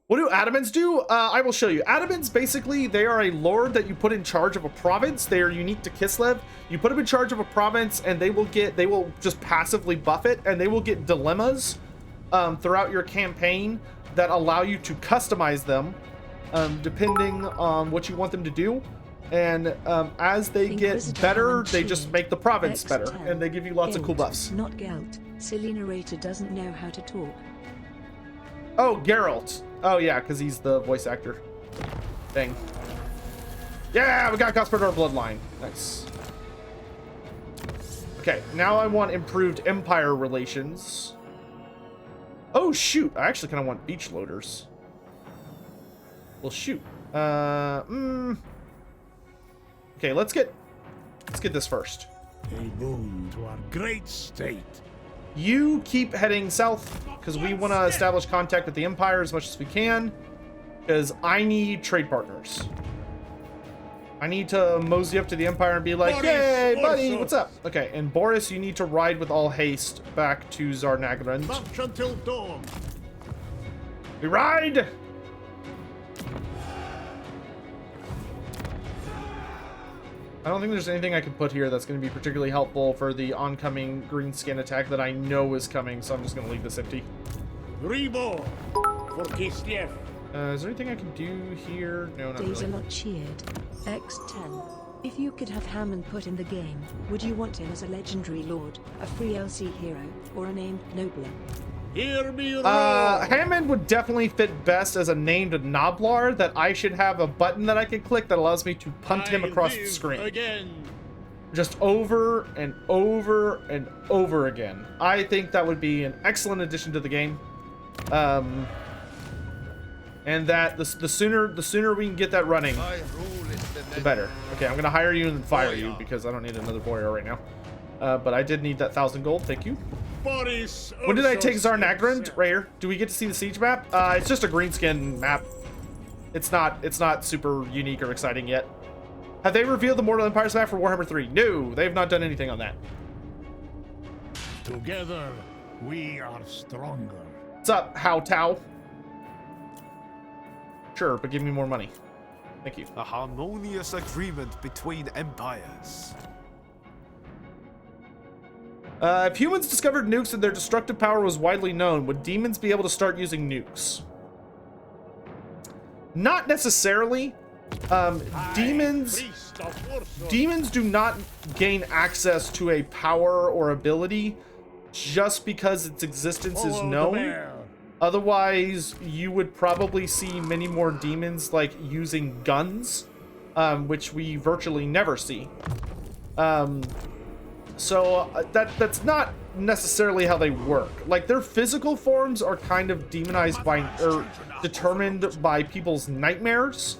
S3: What do Adamans do? I will show you. Adamans, basically, they are a lord that you put in charge of a province. They are unique to Kislev. You put them in charge of a province, and they will just passively buff it, and they will get dilemmas throughout your campaign that allow you to customize them depending on what you want them to do. And as they get better, they just make the province better, and they give you lots of cool buffs.
S1: Not Gelt. Silly narrator doesn't know how to talk.
S3: Oh, Geralt. Oh, yeah, because he's the voice actor thing. Yeah, we got Gosperdor Bloodline. Nice. Okay, now I want improved Empire relations. Oh, shoot. I actually kind of want beach loaders. Well, shoot. Okay, let's get this first.
S7: A boon to our great state.
S3: You keep heading south because we want to establish contact with the Empire as much as we can, because I need trade partners. I need to mosey up to the Empire and be like,
S2: Boris,
S3: "Yay, buddy,
S2: also.
S3: what's up?" Okay, and Boris, you need to ride with all haste back to Zarnagrund.
S2: March until dawn.
S3: We ride. I don't think there's anything I can put here that's going to be particularly helpful for the oncoming green skin attack that I know is coming, so I'm just going to leave this empty.
S2: Reborn for Kislev.
S3: Is there anything I can do here? No, not
S1: Days
S3: really.
S1: are not cheered. X10. If you could have Hammond put in the game, would you want him as a legendary lord, a free LC hero, or a named nobler?
S2: Hear me roar.
S3: Hammond would definitely fit best as a named Noblar that I should have a button that I can click that allows me to punt him across the screen.
S2: Again.
S3: Just over and over and over again. I think that would be an excellent addition to the game. And that the sooner we can get that running, the better. Okay, I'm gonna hire you and then fire you because I don't need another warrior right now. But I did need that 1,000 gold. Thank you.
S2: Boris.
S3: When did I take Zarnagrund? Right here. Do we get to see the siege map? It's just a greenskin map. It's not super unique or exciting yet. Have they revealed the Mortal Empires map for Warhammer 3? No, they've not done anything on that.
S7: Together, we are stronger.
S3: What's up, Hao Tao? Sure, but give me more money. Thank you.
S16: A harmonious agreement between empires.
S3: If humans discovered nukes and their destructive power was widely known, would demons be able to start using nukes? Not necessarily. Demons do not gain access to a power or ability just because its existence is known. Otherwise, you would probably see many more demons like using guns, which we virtually never see. So that's not necessarily how they work. Like, their physical forms are kind of demonized by or determined by people's nightmares.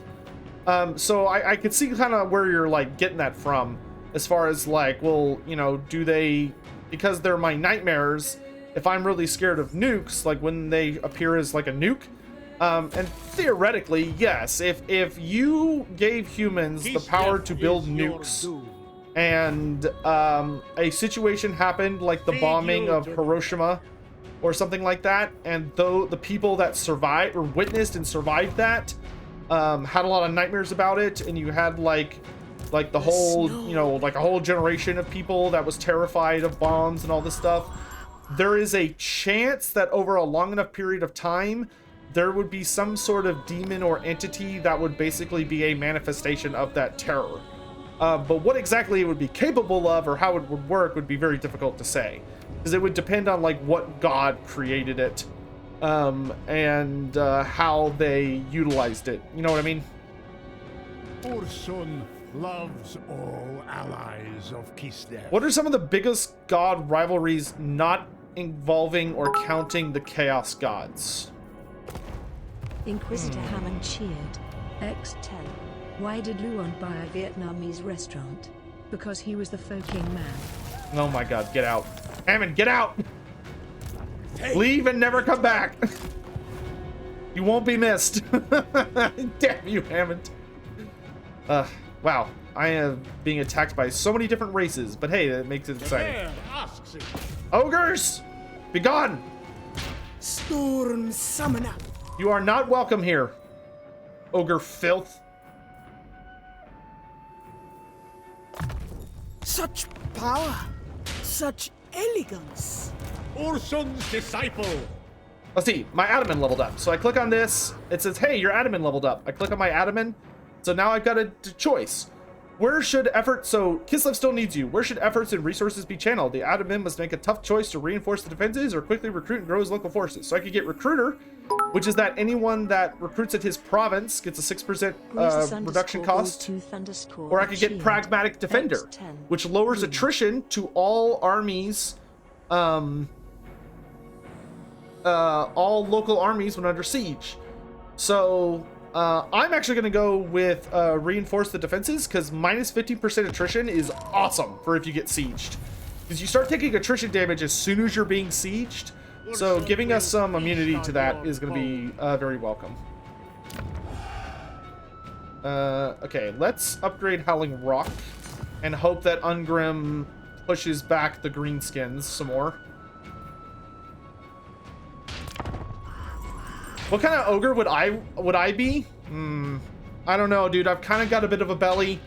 S3: So I could see kind of where you're like getting that from, as far as like, well, you know, do they, because they're my nightmares, if I'm really scared of nukes, like when they appear as like a nuke, and theoretically, yes, if you gave humans the power to build nukes, and a situation happened like the bombing of Hiroshima or something like that, and though the people that survived or witnessed and survived that had a lot of nightmares about it, and you had like the whole, you know, like a whole generation of people that was terrified of bombs and all this stuff, there is a chance that over a long enough period of time there would be some sort of demon or entity that would basically be a manifestation of that terror. But what exactly it would be capable of or how it would work would be very difficult to say, because it would depend on like what god created it, and how they utilized it. You know what I mean?
S7: Ursun loves all allies of Kislev.
S3: What are some of the biggest god rivalries not involving or counting the Chaos Gods?
S1: Inquisitor Hammond cheered. X10. Why did Luan buy a Vietnamese restaurant? Because he was the Foking man.
S3: Oh my god, get out. Hammond, get out! Leave and never come back! You won't be missed. Damn you, Hammond. Wow. I am being attacked by so many different races, but hey, that makes it exciting. Ogres! Be gone!
S12: Storm Summoner.
S3: You are not welcome here, ogre filth.
S12: Such power, such elegance.
S2: Ursun's disciple.
S3: Let's see, my admin leveled up. So I click on this, it says, hey, your admin leveled up. I click on my admin, so now I've got a choice. Where should effort, so Kislev still needs you. Where should efforts and resources be channeled? The admin must make a tough choice to reinforce the defenses or quickly recruit and grow his local forces. So I could get recruiter, which is that anyone that recruits at his province gets a 6% reduction cost. Or I could get pragmatic defender, which lowers attrition to all armies, all local armies when under siege. So I'm actually going to go with reinforce the defenses, because minus 15% attrition is awesome for if you get sieged. Because you start taking attrition damage as soon as you're being sieged. So giving us some immunity to that is going to be very welcome. Okay, let's upgrade Howling Rock and hope that Ungrim pushes back the greenskins some more. What kind of ogre would I be? I don't know, dude. I've kind of got a bit of a belly.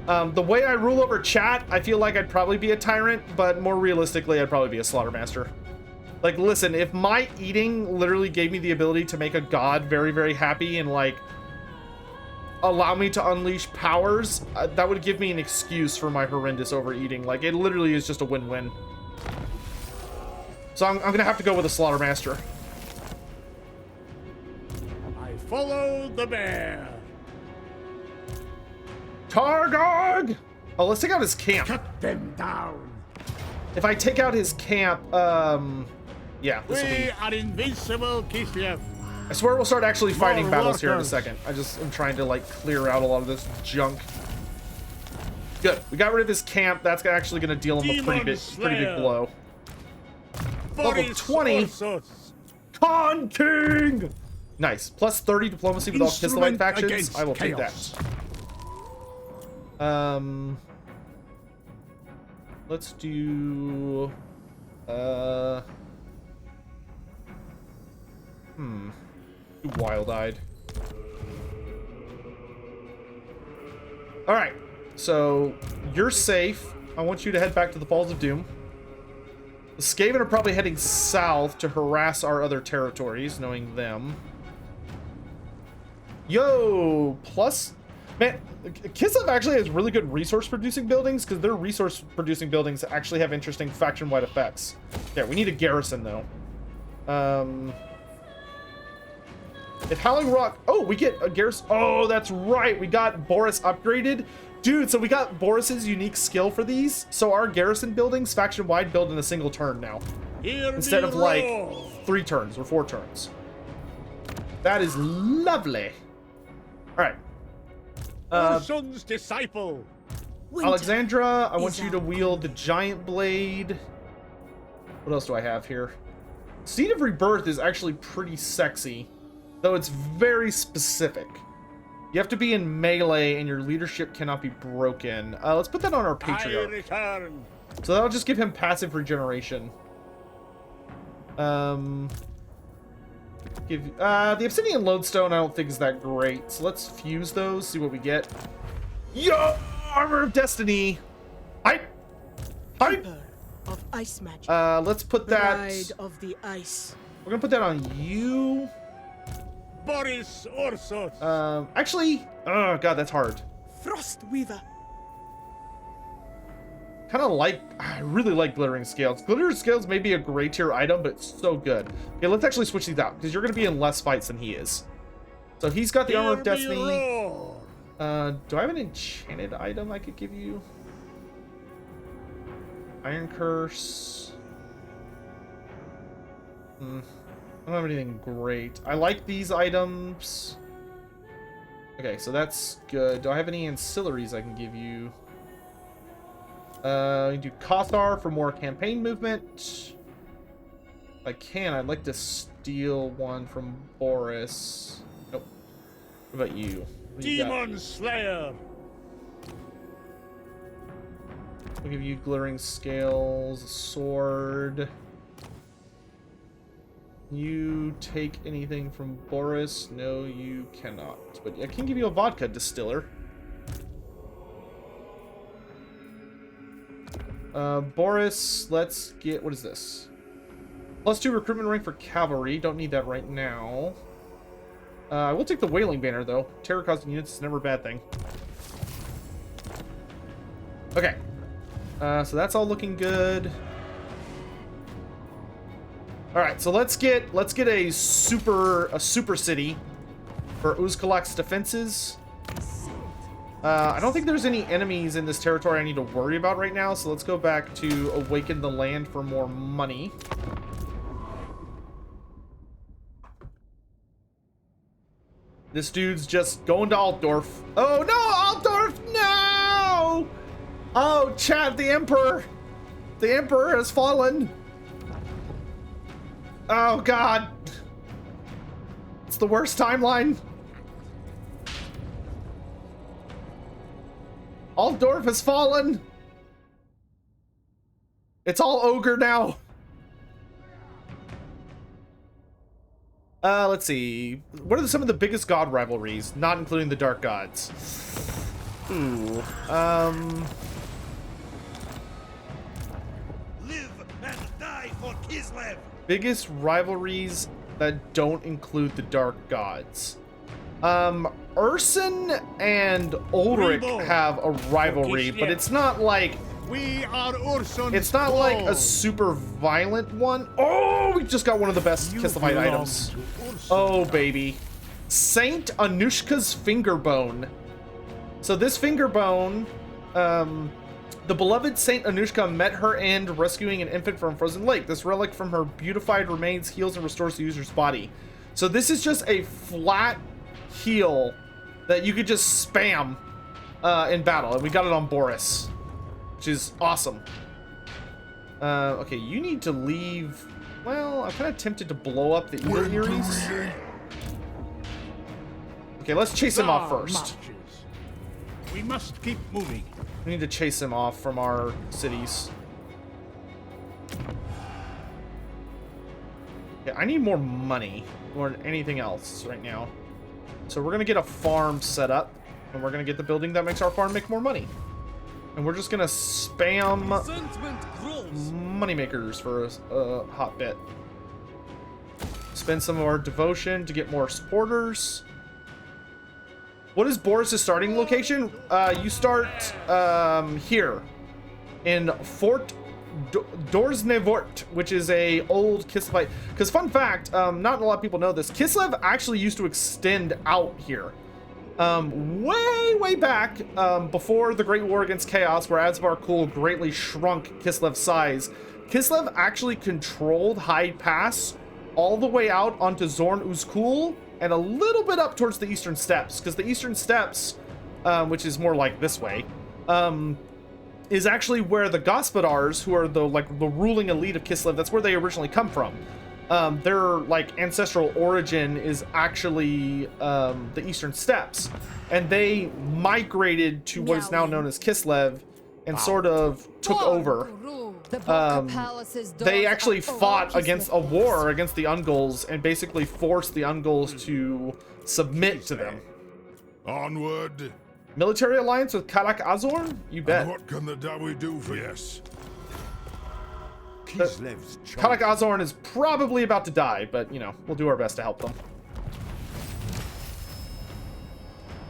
S3: The way I rule over chat, I feel like I'd probably be a tyrant, but more realistically, I'd probably be a slaughtermaster. Like, listen, if my eating literally gave me the ability to make a god very, very happy and, like, allow me to unleash powers, that would give me an excuse for my horrendous overeating. Like, it literally is just a win-win. So I'm gonna have to go with a slaughtermaster.
S2: Follow the bear.
S3: Targog! Oh, let's take out his camp.
S2: Cut them down.
S3: If I take out his camp, yeah, this will be...
S2: We are invincible, Kislev.
S3: I swear we'll start actually fighting
S2: More
S3: battles here in a
S2: workers.
S3: second. I'm trying to, like, clear out a lot of this junk. Good. We got rid of his camp. That's actually going to deal him a pretty big blow.
S2: Boris
S3: Level 20. Con King! Nice. Plus 30 diplomacy with all Kislevite factions. I will take that. Let's do... Wild-eyed. Alright. So, you're safe. I want you to head back to the Falls of Doom. The Skaven are probably heading south to harass our other territories, knowing them. Yo, plus, man, Kislev actually has really good resource-producing buildings, because their resource-producing buildings actually have interesting faction-wide effects. Yeah, we need a garrison, though. If Howling Rock... Oh, we get a garrison... Oh, that's right. We got Boris upgraded. Dude, so we got Boris's unique skill for these. So our garrison buildings, faction-wide, build in a single turn now. Instead of, like, 3 turns or 4 turns. That is lovely. Alright.
S2: Urson's disciple.
S3: Alexandra, I want you to wield the giant blade. What else do I have here? Seed of Rebirth is actually pretty sexy, though it's very specific. You have to be in melee and your leadership cannot be broken. Let's put that on our Patriarch. So that'll just give him passive regeneration. The Obsidian Lodestone I don't think is that great. So let's fuse those, see what we get. Yo! Armor of Destiny! Hype!
S12: Of ice magic.
S3: Let's put that...
S12: Bride of the ice.
S3: We're gonna put that on you.
S2: Boris Ursus.
S3: Actually... Oh, God, that's hard.
S12: Frost Weaver.
S3: I really like Glittering Scales. Glittering Scales may be a gray tier item, but it's so good. Okay, let's actually switch these out, because you're going to be in less fights than he is. So he's got the Armor of Destiny. Do I have an enchanted item I could give you? Iron Curse. I don't have anything great. I like these items. Okay, so that's good. Do I have any ancillaries I can give you? You do Kothar for more campaign movement. If I can, I'd like to steal one from Boris. Nope. What about you? What do you got?
S2: Demon Slayer.
S3: I'll give you glittering scales, a sword. You take anything from Boris? No, you cannot. But I can give you a vodka distiller. Boris, let's get, what is this? +2 recruitment rank for cavalry. Don't need that right now. I will take the whaling banner though. Terror causing units is never a bad thing. Okay. So that's all looking good. All right, so let's get a super city for Uzkalak's defenses. I don't think there's any enemies in this territory I need to worry about right now, so let's go back to awaken the land for more money. This dude's just going to Altdorf. Oh no, Altdorf, no! Oh, chat, the Emperor has fallen. Oh God, it's the worst timeline. Altdorf has fallen. It's all ogre now. Let's see. What are some of the biggest god rivalries, not including the Dark Gods? Ooh.
S8: Live and die for Kislev.
S3: Biggest rivalries that don't include the Dark Gods. Urson and Ulrich have a rivalry, but it's not like
S2: we are Urson.
S3: It's not like a super violent one. Oh, we just got one of the best Kislevite items. Oh baby, Saint Anushka's finger bone. So this finger bone, the beloved Saint Anushka met her end rescuing an infant from a frozen lake. This relic from her beautified remains heals and restores the user's body. So this is just a flat heal that you could just spam in battle, and we got it on Boris, which is awesome. Okay, you need to leave. Well, I'm kind of tempted to blow up the Eagle. Okay, let's chase him off first.
S2: We must keep moving.
S3: We need to chase him off from our cities. Yeah, I need more money more than anything else right now. So we're gonna get a farm set up, and we're gonna get the building that makes our farm make more money. And we're just gonna spam moneymakers for a hot bit. Spend some of our devotion to get more supporters. What is Boris' starting location? You start here in Fort Dorsnevort, which is a old Kislevite. Because fun fact, not a lot of people know this, Kislev actually used to extend out here. Way back, before the Great War against Chaos, where Adzvar Kul greatly shrunk Kislev's size, Kislev actually controlled Hyde Pass all the way out onto Zorn Uzkul and a little bit up towards the Eastern Steppes, because the Eastern Steppes, which is more like this way, is actually where the Gospodars, who are the ruling elite of Kislev, that's where they originally come from. Their ancestral origin is actually the Eastern Steppes, and they migrated to what is now known as Kislev and sort of took over. They actually fought against a war against the Ungals and basically forced the Ungals to submit to them.
S10: Onward.
S3: Military alliance with Kalak Azorn? You bet.
S10: And what can the Dawi do for us?
S3: Kalak Azorn is probably about to die, but, you know, we'll do our best to help them.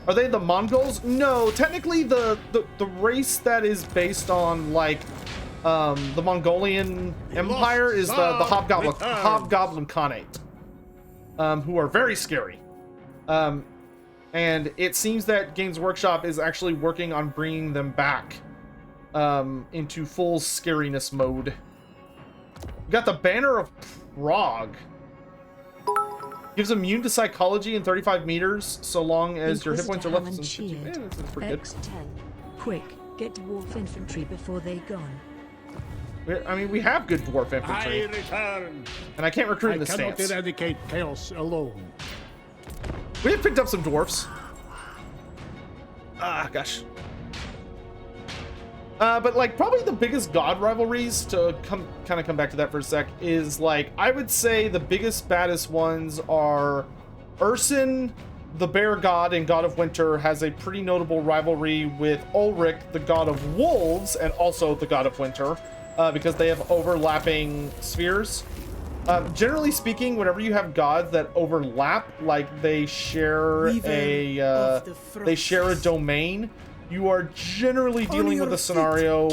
S3: Are they the Mongols? No, technically the race that is based on, the Mongolian Empire is the Hobgoblin Khanate, who are very scary. And it seems that Games Workshop is actually working on bringing them back into full scariness mode. We got the Banner of Prague. Gives immune to psychology in 35 meters, so long as your hit points are left than 50. That's pretty good.
S1: X10. Quick, get dwarf infantry before they gone.
S3: I mean, we have good dwarf
S2: I
S3: infantry.
S2: return.
S3: And I can't recruit in
S2: I
S3: the
S2: cannot
S3: stance.
S2: eradicate chaos alone.
S3: We have picked up some dwarfs. Ah, gosh. But like probably the biggest god rivalries, to come back to that for a sec, is like I would say the biggest baddest ones are Urson, the bear god and god of winter, has a pretty notable rivalry with Ulrich, the god of wolves and also the god of winter, because they have overlapping spheres. Generally speaking, whenever you have gods that overlap, like they share a domain, you are generally dealing with a scenario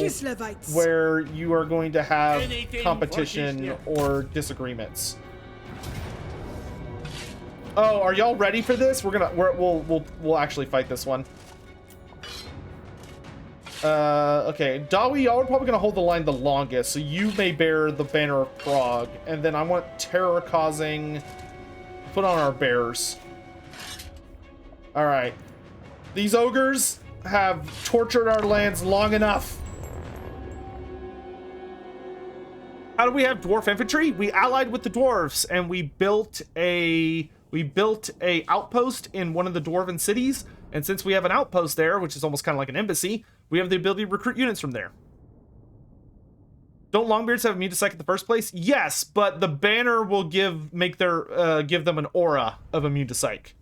S3: where you are going to have competition or disagreements. Oh, are y'all ready for this? We'll actually fight this one. Okay, Dawi, y'all are probably gonna hold the line the longest, so you may bear the banner of Prague, and then I want terror causing. Put on our bears. All right, these ogres have tortured our lands long enough. How do we have dwarf infantry? We allied with the dwarves, and we built a outpost in one of the dwarven cities. And since we have an outpost there, which is almost kind of like an embassy, we have the ability to recruit units from there. Don't Longbeards have immune to psych in the first place? Yes, but the banner will give them an aura of immune to psych.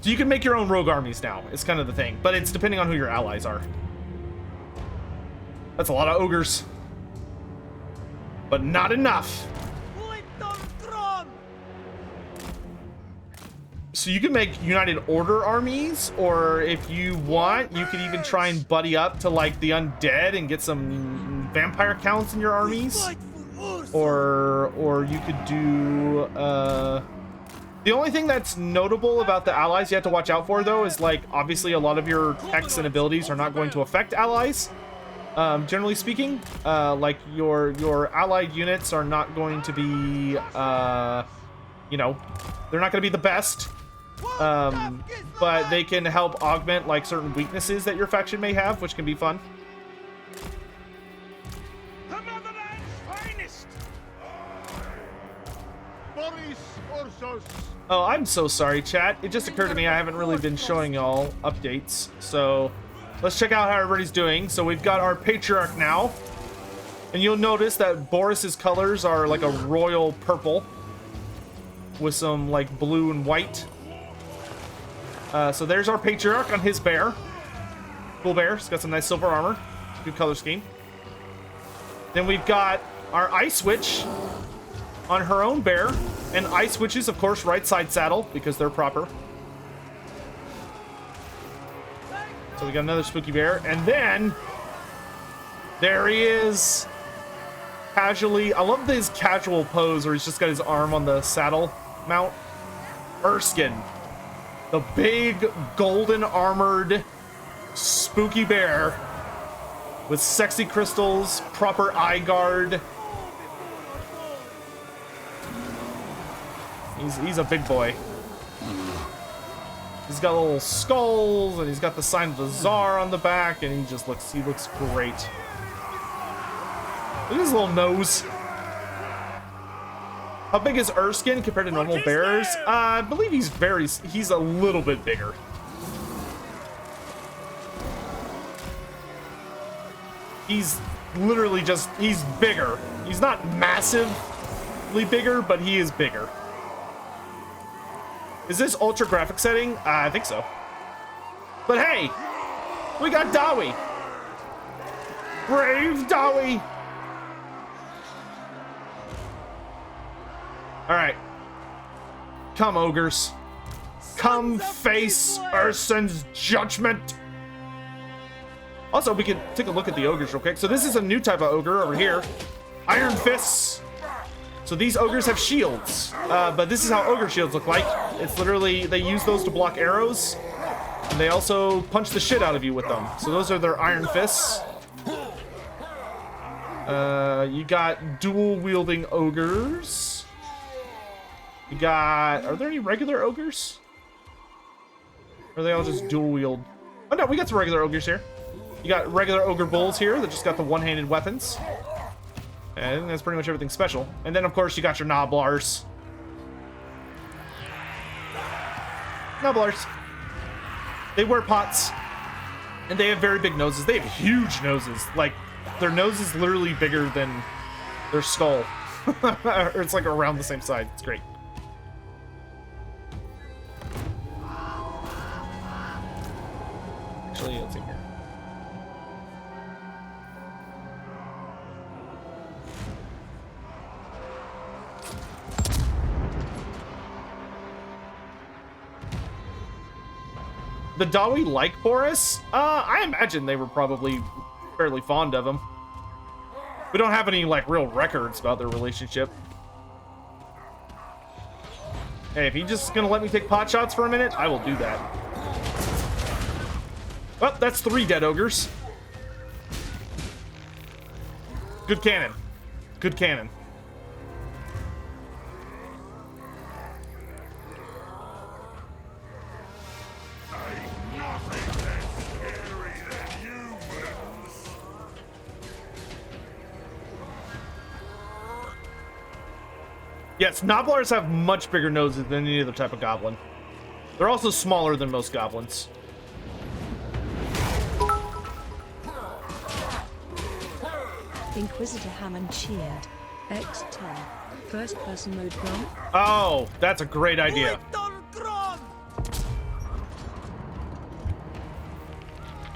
S3: So you can make your own rogue armies now. It's kind of the thing, but it's depending on who your allies are. That's a lot of ogres, but not enough. So you can make United Order armies, or if you want, you could even try and buddy up to like the undead and get some vampire counts in your armies. Or you could do the only thing that's notable about the allies you have to watch out for, though, is like obviously a lot of your techs and abilities are not going to affect allies. Generally speaking, like your allied units are not going to be, you know, they're not going to be the best. But they can help augment like certain weaknesses that your faction may have, which can be fun.
S2: The motherland's finest. Boris Ursos.
S3: Oh, I'm so sorry, chat. It just occurred to me I haven't really been showing y'all updates. So let's check out how everybody's doing. So we've got our patriarch now. And you'll notice that Boris's colors are like a royal purple with some like blue and white. So there's our patriarch on his bear. Cool bear. He's got some nice silver armor. Good color scheme. Then we've got our ice witch on her own bear. And ice witches, of course, right side saddle because they're proper. So we got another spooky bear. And then there he is. Casually. I love his casual pose where he's just got his arm on the saddle mount. Erskine. The big golden armored spooky bear with sexy crystals, proper eye guard. He's a big boy. He's got little skulls and he's got the sign of the Tsar on the back, and he looks great. Look at his little nose. How big is Erskine compared to normal bears? I believe he's a little bit bigger. He's literally he's bigger. He's not massively bigger, but he is bigger. Is this ultra graphic setting? I think so. But hey, we got Dawi. Brave Dawi. All right. Come, ogres. Come face Urson's judgment. Also, we could take a look at the ogres real quick. So this is a new type of ogre over here. Iron Fists. So these ogres have shields. But this is how ogre shields look like. It's literally, they use those to block arrows. And they also punch the shit out of you with them. So those are their Iron Fists. You got dual-wielding ogres. You got... Are there any regular ogres? Or are they all just dual-wield? Oh, no, we got some regular ogres here. You got regular ogre bulls here that just got the one-handed weapons. And I think that's pretty much everything special. And then, of course, you got your Noblars. Noblars. They wear pots. And they have very big noses. They have huge noses. Like, their nose is literally bigger than their skull. Or it's like around the same size. It's great. Actually, let's see here. The Dawi like Boris? I imagine they were probably fairly fond of him. We don't have any, like, real records about their relationship. Hey, if he's just gonna let me take pot shots for a minute, I will do that. Well, that's 3 dead ogres. Good cannon. Good cannon. Yes, Noblars have much bigger noses than any other type of goblin. They're also smaller than most goblins.
S1: Inquisitor Hammond cheered. X10. First person mode gone.
S3: Oh, that's a great idea.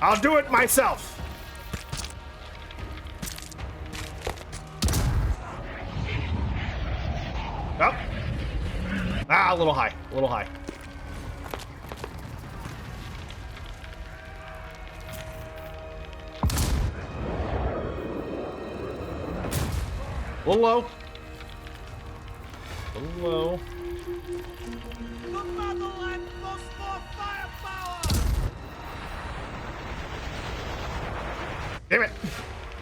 S3: I'll do it myself. Oh. Ah, a little high. A little high. A little low. A little low. Damn it.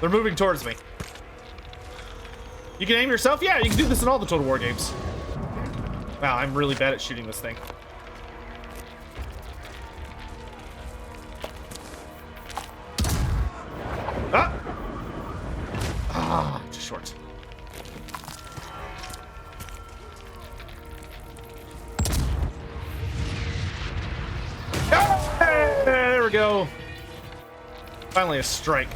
S3: They're moving towards me. You can aim yourself? Yeah, you can do this in all the Total War games. Wow, I'm really bad at shooting this thing. Ah! Ah, just short. Ah, there we go. Finally a strike.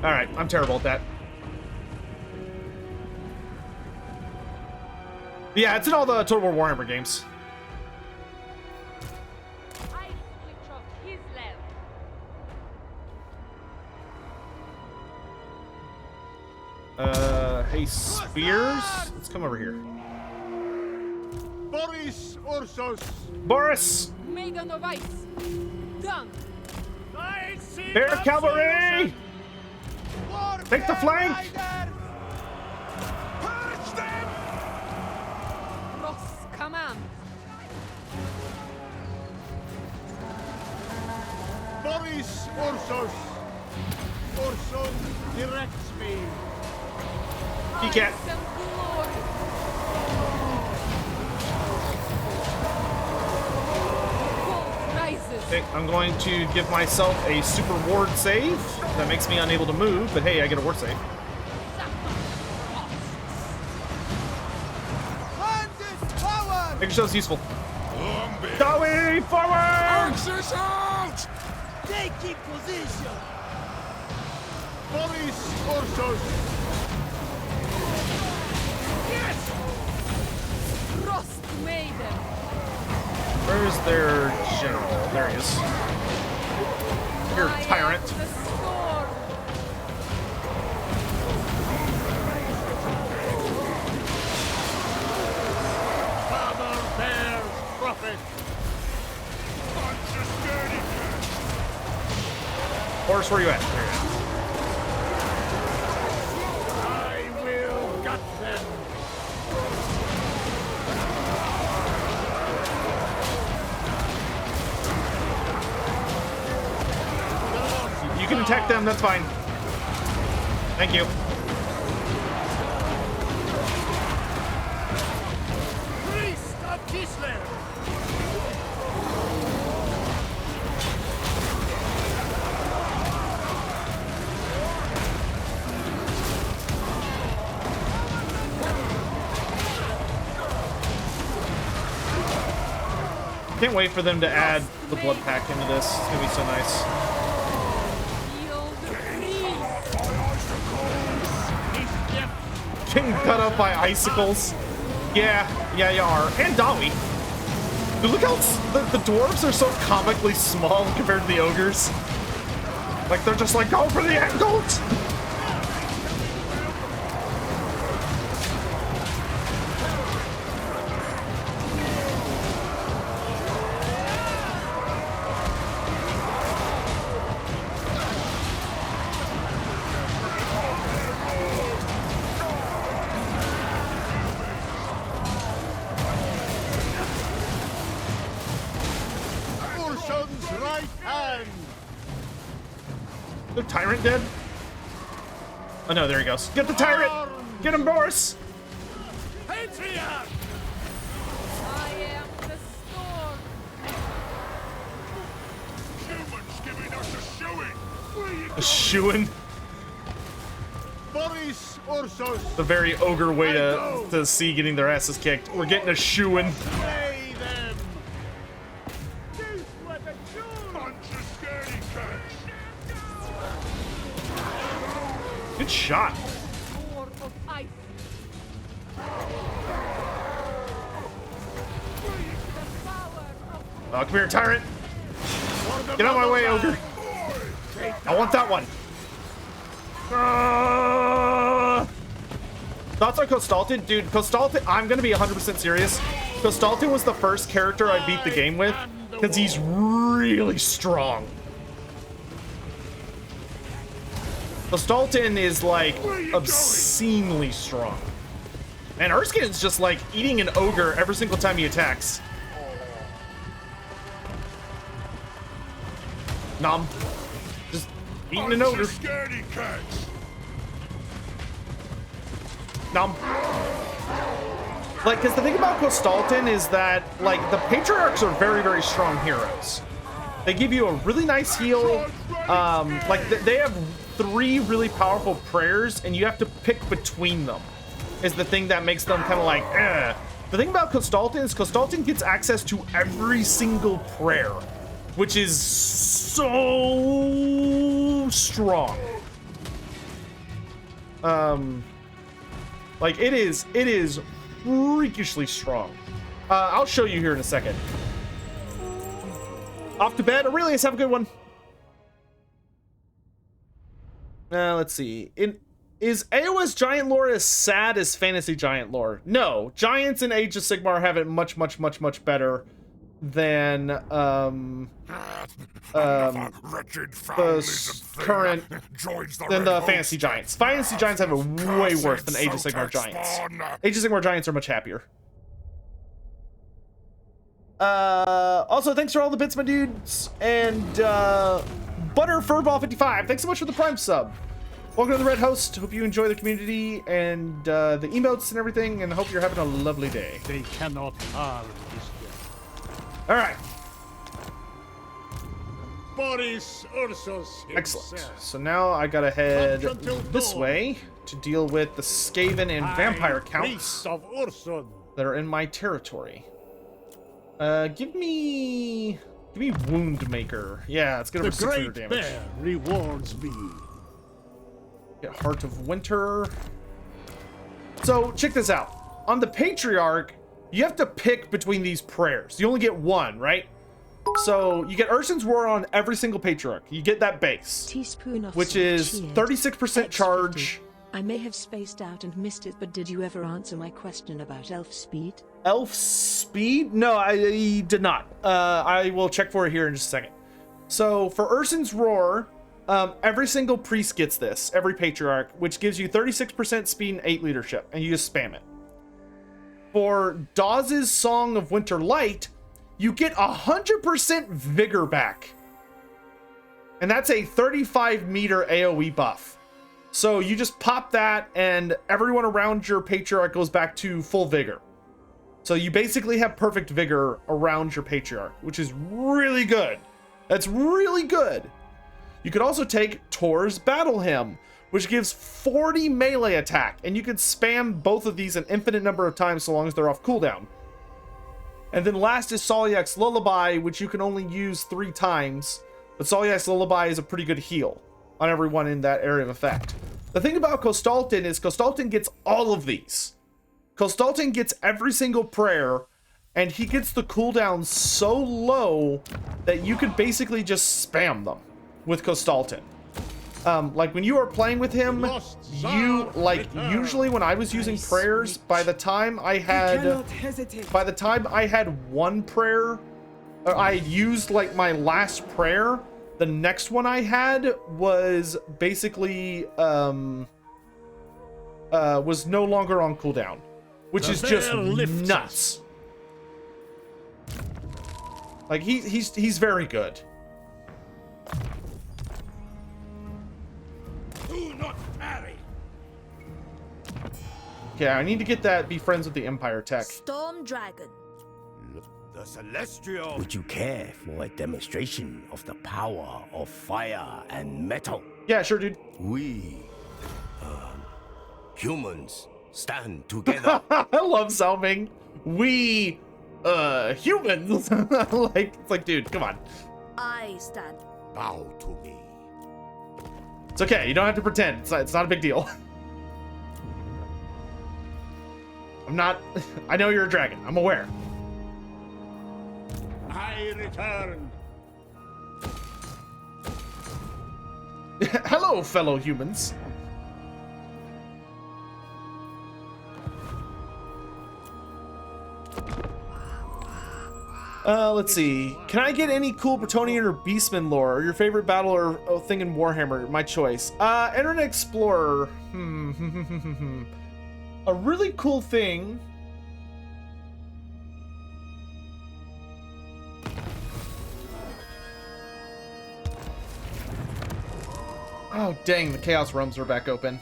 S3: Alright, I'm terrible at that. Yeah, it's in all the Total War Warhammer games. Hey, Spears? Let's come over here.
S2: Boris Ursus!
S3: Boris!
S14: Maiden of Ice! Done!
S3: Air Cavalry! Take the flank!
S2: Punch them!
S14: Ross, command!
S2: Boris Ursus! Ursus directs me!
S3: Peekat! Okay, I'm going to give myself a super ward save. That makes me unable to move, but hey, I get a ward save. Make yourselves useful. Dawi, forward!
S10: Axis out!
S14: Take position!
S2: Boris Ursus!
S14: Yes! Frost Maiden!
S3: Where's their general? There he is. You're a tyrant.
S2: Father bears prophet! Punch a sturdy cat!
S3: Boris, where you at? There you
S2: I will gut them!
S3: You can attack them, that's fine. Thank you.
S2: Priest of Kislev!
S3: Can't wait for them to add the blood pack into this. It's gonna be so nice. Getting cut up by icicles. Yeah, you are. And Dawi. Dude, look how the dwarves are so comically small compared to the ogres. Like, they're just like, go for the angles! The tyrant dead? Oh no, there he goes. Get the tyrant! Get him, Boris!
S2: Patriarch!
S17: I am the storm.
S10: Humans giving us a shoeing!
S3: A shoeing?
S2: Boris Ursus!
S3: The very ogre way to see getting their asses kicked. We're getting a shoeing.
S2: Slay them!
S10: Punch a scaredy cat!
S3: Good shot.
S17: Sword of ice.
S3: Oh, come here, tyrant. Get out of my way, ogre. I want that one. Thoughts on Kostaltyn? Dude, Kostaltyn, I'm going to be 100% serious. Kostaltyn was the first character I beat the game with because he's really strong. Kostaltyn is like obscenely strong. And Erskine's just like eating an ogre every single time he attacks. Nom. Just eating an ogre. Nom. Like, because the thing about Kostaltyn is that, like, the patriarchs are very, very strong heroes. They give you a really nice heal. Like, they have 3 really powerful prayers, and you have to pick between them. Is the thing that makes them kind of like, eh. The thing about Kostaltyn is Kostaltyn gets access to every single prayer, which is so strong. Like, it is freakishly strong. I'll show you here in a second. Off to bed. Aurelius, have a good one. Let's see. Is AOS Giant lore as sad as Fantasy Giant lore? No. Giants in Age of Sigmar have it much, much, much, much better than the current than the Fantasy Giants. Fantasy Giants have it way worse than Age of Sigmar Giants. Age of Sigmar Giants are much happier. Also, thanks for all the bits, my dudes. And Butter Furball 55, thanks so much for the Prime sub. Welcome to the Red Host. Hope you enjoy the community and the emotes and everything, and hope you're having a lovely day.
S7: They cannot harm this day.
S3: All right.
S2: Boris Ursus.
S3: Excellent. So now I gotta head this way to deal with the Skaven and vampire counts
S2: of Ursun
S3: that are in my territory. Give me Wound Maker. Yeah, it's gonna be 600 damage.
S2: The Great Bear rewards me.
S3: Get Heart of Winter. So check this out. On the Patriarch, you have to pick between these prayers. You only get one, right? So you get Urson's Roar on every single Patriarch. You get that base,
S1: Teaspoon of
S3: which is 36% charge.
S1: I may have spaced out and missed it, but did you ever answer my question about elf speed?
S3: Elf speed? No, I did not. I will check for it here in just a second. So for Urson's Roar, every single priest gets this, every Patriarch, which gives you 36% speed and 8 leadership, and you just spam it. For Dawes' Song of Winter Light, you get 100% vigor back. And that's a 35-meter AoE buff. So you just pop that, and everyone around your Patriarch goes back to full vigor. So you basically have perfect vigor around your Patriarch, which is really good. That's really good. You could also take Tor's Battle Hymn, which gives 40 melee attack, and you can spam both of these an infinite number of times so long as they're off cooldown. And then last is Solyak's Lullaby, which you can only use 3 times. But Solyak's Lullaby is a pretty good heal on everyone in that area of effect. The thing about Kostaltyn is Kostaltyn gets all of these. Kostaltyn gets every single prayer, and he gets the cooldown so low that you could basically just spam them with Kostaltyn. Like when you are playing with him, you like usually when I was using prayers, by the time I had one prayer, or I had used like my last prayer, the next one I had was basically was no longer on cooldown, which is just nuts. Like he's very good.
S2: Do not tarry.
S3: Okay, I need to get that be friends with the Empire tech.
S12: Storm Dragon.
S15: The Celestial.
S18: Would you care for a demonstration of the power of fire and metal?
S3: Yeah, sure, dude.
S18: We, humans, stand together.
S3: I love Zalming. We, humans. It's like, dude, come on.
S12: I stand.
S15: Bow to me.
S3: It's okay. You don't have to pretend. It's not a big deal. I'm not. I know you're a dragon. I'm aware.
S2: I return.
S3: Hello, fellow humans. Let's see. Can I get any cool Bretonnian or Beastman lore? Or your favorite battle or thing in Warhammer? My choice. Internet Explorer. A really cool thing. Oh, dang. The Chaos Realms are back open.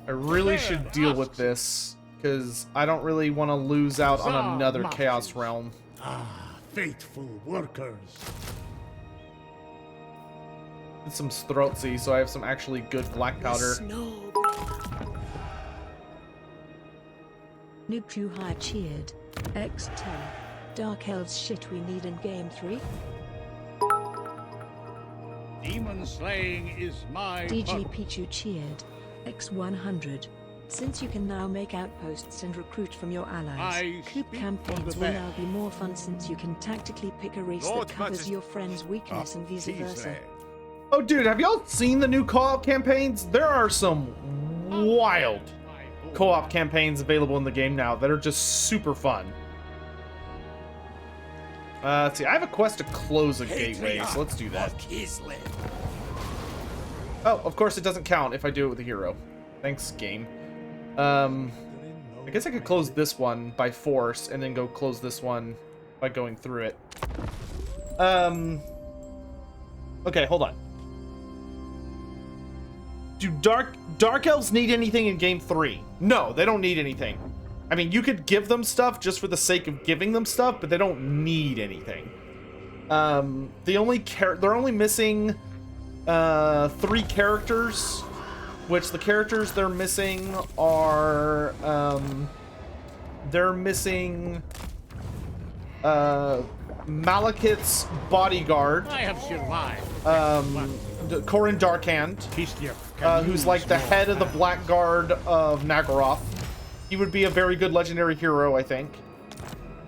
S3: I really should deal with this, because I don't really want to lose out on another Chaos Realm.
S2: Ah, faithful workers.
S3: Get some Strotzi, so I have some actually good black powder.
S1: Noob High cheered. X10. Dark Elves shit we need in Game 3.
S2: Demon slaying is my
S1: DG
S2: purpose.
S1: Pichu cheered. X100. Since you can now make outposts and recruit from your allies, Coop campaigns will now be more fun since you can tactically pick a race that covers your friend's weakness and vice versa.
S3: Oh, dude, have y'all seen the new co-op campaigns? There are some wild co-op campaigns available in the game now that are just super fun. Let's see, I have a quest to close a gateway, so let's do that. Oh, of course it doesn't count if I do it with a hero. Thanks, game. I guess I could close this one by force and then go close this one by going through it. Okay, hold on. Do Dark Elves need anything in Game 3? No, they don't need anything. I mean, you could give them stuff just for the sake of giving them stuff, but they don't need anything. They're only missing 3 characters, which the characters they're missing are they're missing Malekith's bodyguard.
S2: I have survived.
S3: Corin Darkhand, who's like the head of the Black Guard of Naggaroth. He would be a very good legendary hero, I think.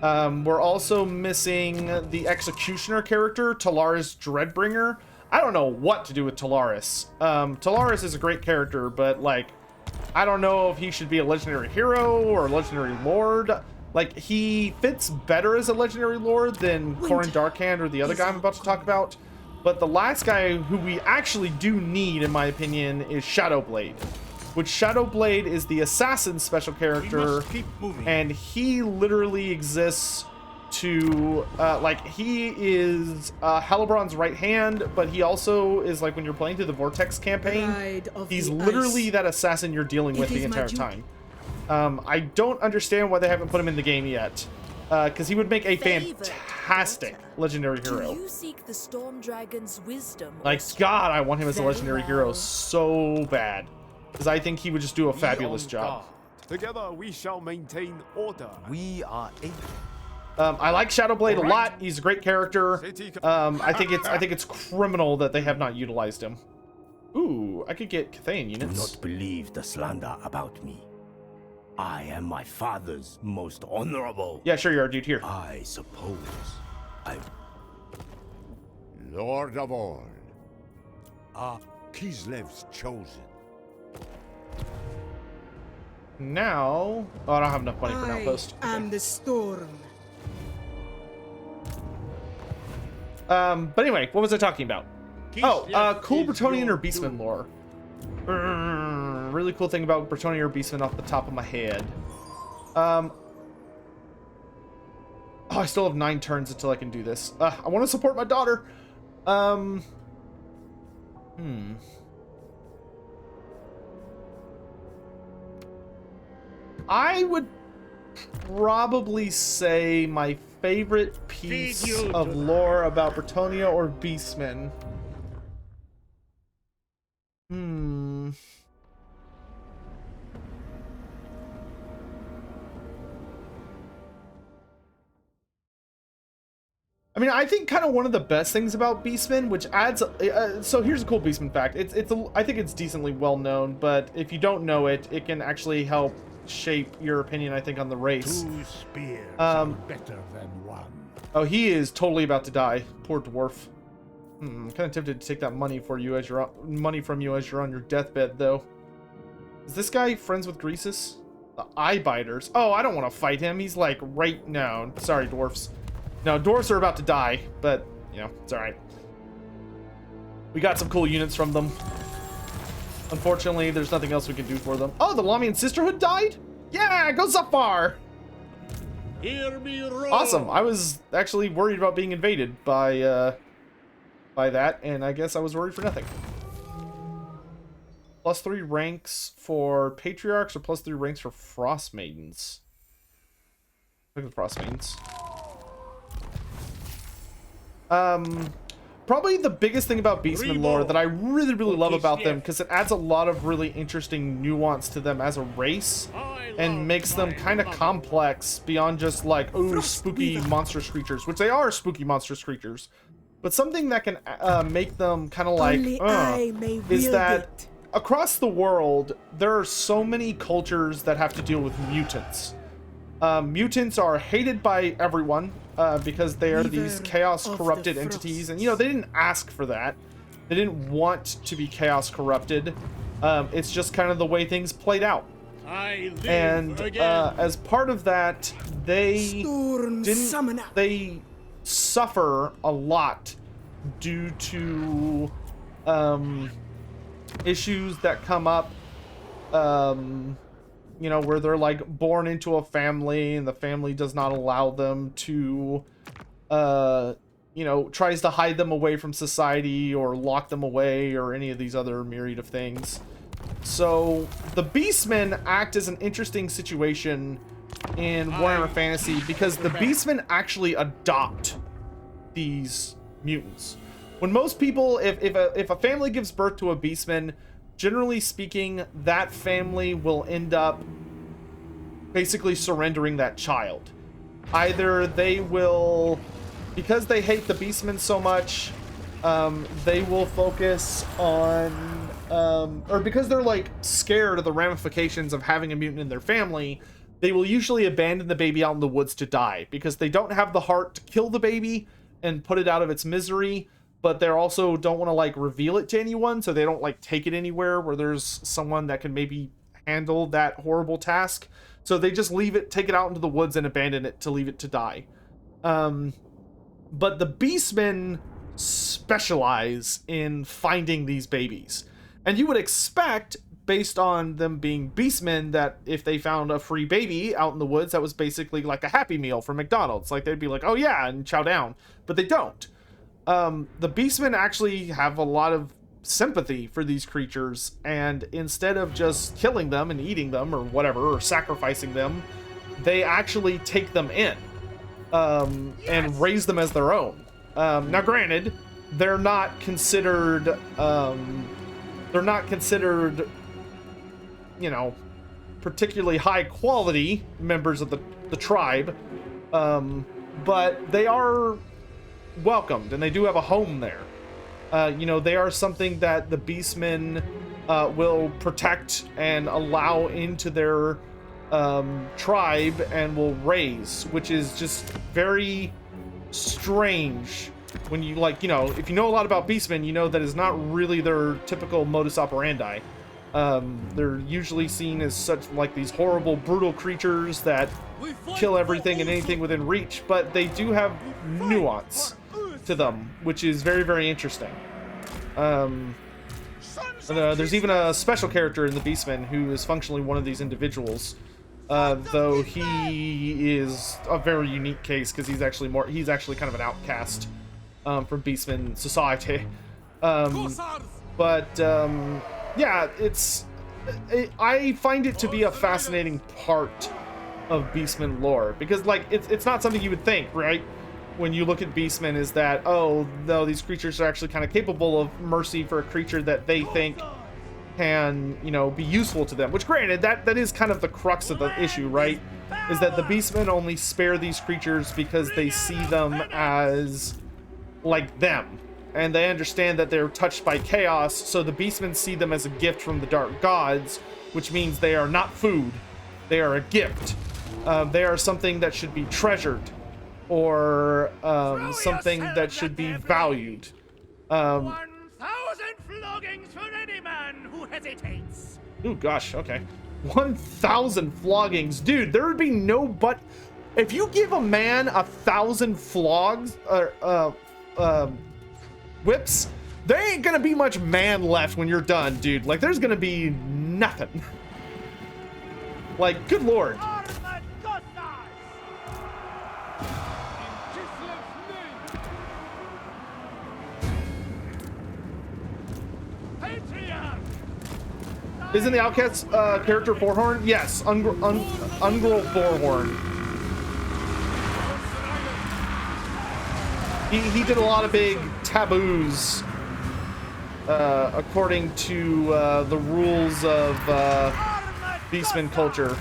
S3: We're also missing the Executioner character, Talaris Dreadbringer. I don't know what to do with Talaris. Talaris is a great character, but like, I don't know if he should be a legendary hero or a legendary lord. Like, he fits better as a legendary lord than Corin Darkhand or the other guy I'm about to talk about. But the last guy who we actually do need, in my opinion, is Shadowblade. Which Shadowblade is the assassin special character, and he literally exists to, like, he is Hellebron's right hand, but he also is, like, when you're playing through the Vortex campaign, he's literally that assassin you're dealing with the entire time. I don't understand why they haven't put him in the game yet, because he would make a fantastic legendary hero.
S12: Do you seek the Storm Dragon's wisdom?
S3: Like, God, I want him as a legendary hero so bad. because I think he would just do a fabulous job.
S16: Together we shall maintain order. We are in.
S3: I like Shadowblade a lot. He's a great character. I think it's criminal that they have not utilized him. Ooh, I could get Cathayan units.
S18: Do not believe the slander about me. I am my father's most honorable.
S3: Yeah, sure you are, dude. Here.
S18: I suppose
S6: Lord of all. Kislev's chosen.
S3: Now, oh, I don't have enough money for an outpost.
S12: I am the storm.
S3: But anyway, what was I talking about? Cool Bretonnian or Beastman lore. Really cool thing about Bretonnian or Beastman off the top of my head. Oh, I still have 9 turns until I can do this. I want to support my daughter. I would probably say my favorite piece of lore about Bretonnia or Beastmen. I mean, I think kind of one of the best things about Beastmen, which adds, so here's a cool Beastman fact. I think it's decently well known, but if you don't know it, it can actually help shape your opinion, I think, on the race.
S7: 2 spears are better than 1.
S3: Oh, he is totally about to die. Poor dwarf. I'm kind of tempted to take that money from you as you're on your deathbed, though. Is this guy friends with Greasus? The Eye Biters. Oh, I don't want to fight him. He's like right now. Sorry, dwarfs. No, dwarfs are about to die, but you know it's all right. We got some cool units from them. Unfortunately, there's nothing else we can do for them. Oh, the Lamian Sisterhood died? Yeah, go Zupfar!
S2: Hear me roar.
S3: Awesome. I was actually worried about being invaded by that, and I guess I was worried for nothing. +3 ranks for Patriarchs or +3 ranks for Frost Maidens? Look at the Frost Maidens. Probably the biggest thing about Beastman lore that I really, really love about them, because it adds a lot of really interesting nuance to them as a race, and makes them kind of complex beyond just like, oh, spooky monstrous creatures, which they are spooky monstrous creatures. But something that can make them kind of like, is that across the world, there are so many cultures that have to deal with mutants. Mutants are hated by everyone because they are these chaos corrupted entities, and you know, they didn't ask for that. They didn't want to be chaos corrupted. It's just kind of the way things played out. And as part of that, they suffer a lot due to issues that come up, you know, where they're like born into a family and the family does not allow them to, you know, tries to hide them away from society or lock them away or any of these other myriad of things. So the Beastmen act as an interesting situation in Warhammer Fantasy because the Beastmen actually adopt these mutants. When most people, if a family gives birth to a Beastman, generally speaking, that family will end up basically surrendering that child. Either they will, because they hate the Beastmen so much, they will focus on, or because they're like scared of the ramifications of having a mutant in their family, they will usually abandon the baby out in the woods to die because they don't have the heart to kill the baby and put it out of its misery, but they also don't want to like reveal it to anyone, so they don't like take it anywhere where there's someone that can maybe handle that horrible task. So they just leave it, take it out into the woods and abandon it to leave it to die. But the Beastmen specialize in finding these babies. And you would expect, based on them being Beastmen, that if they found a free baby out in the woods, that was basically like a Happy Meal from McDonald's. Like they'd be like, oh yeah, and chow down. But they don't. The Beastmen actually have a lot of sympathy for these creatures, and instead of just killing them and eating them or whatever, or sacrificing them, they actually take them in and raise them as their own. Now granted, they're not considered you know, particularly high quality members of the tribe, but they are welcomed and they do have a home there. You know, they are something that the beastmen will protect and allow into their tribe and will raise, which is just very strange when you, like, you know, if you know a lot about beastmen, you know that is not really their typical modus operandi. They're usually seen as such, like, these horrible, brutal creatures that kill everything and anything within reach, but they do have nuance to them, which is very, very interesting. There's even a special character in the Beastmen who is functionally one of these individuals, though he is a very unique case because he's actually kind of an outcast from Beastmen society. Yeah, I find it to be a fascinating part of Beastmen lore because, like, it's not something you would think, right? When you look at Beastmen, is that, oh, no, these creatures are actually kind of capable of mercy for a creature that they think can, you know, be useful to them. Which, granted, that is kind of the crux of the issue, right? Is that the Beastmen only spare these creatures because they see them as, like, them. And they understand that they're touched by chaos, so the Beastmen see them as a gift from the Dark Gods, which means they are not food. They are a gift. They are something that should be treasured, or something that should be valued.
S8: 1,000 floggings for any man who hesitates.
S3: Ooh, gosh, okay. 1,000 floggings. Dude, there would be no but... If you give a man 1,000 flogs, whips, there ain't gonna be much man left when you're done, dude. Like, there's gonna be nothing. Like, good lord. Isn't the Outcast character Forhorn? Yes, Ungrel Forhorn. He did a lot of big taboos according to the rules of Beastman culture.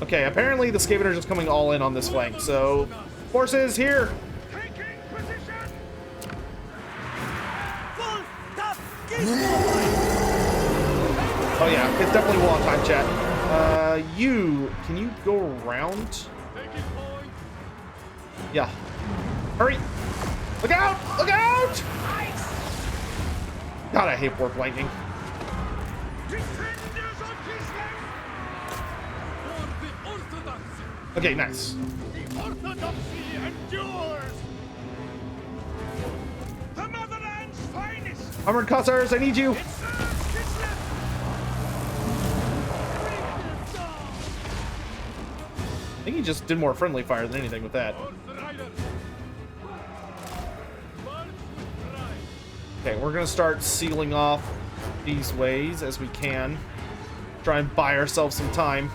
S3: Okay, apparently the Scavenger's just coming all in on this flank, so forces here. Oh yeah, it's definitely well on time, chat. Can you go around? Yeah. Hurry! Look out! Look out! God, I hate warp lightning. Okay, nice.
S8: The orthodoxy endures. The motherland's finest.
S3: Armored Cossars, I need you. I think he just did more friendly fire than anything with that. Okay, we're gonna start sealing off these ways as we can. Try and buy ourselves some time.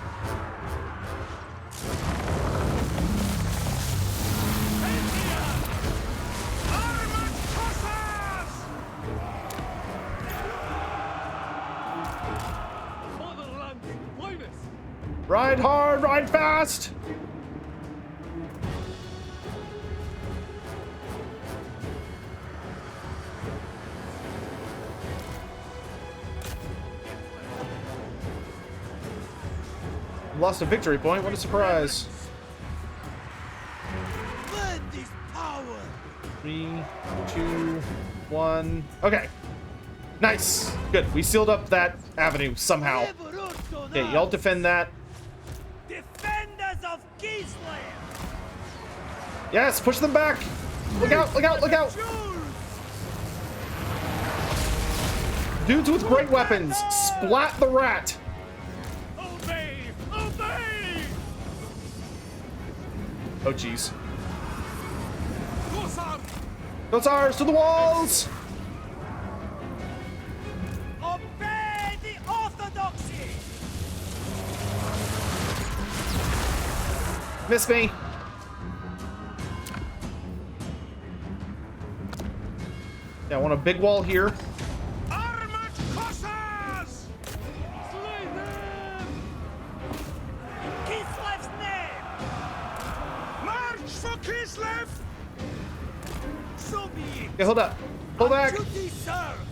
S3: Ride hard, ride fast! Lost a victory point, what a surprise. 3, 2, 1. Okay. Nice. Good. We sealed up that avenue somehow. Okay, y'all defend that.
S8: Defenders of Kislev.
S3: Yes, push them back. Look out, look out, look out. Dudes with great weapons. Splat the rat.
S8: Obey! Obey!
S3: Oh, jeez. Kossars to the walls!
S8: Obey the orthodoxy!
S3: Miss me. Yeah, I want a big wall here.
S8: Armored Kossars!
S10: Kislev!
S8: So be it.
S3: Okay, hold up. Hold back.
S8: Duty served.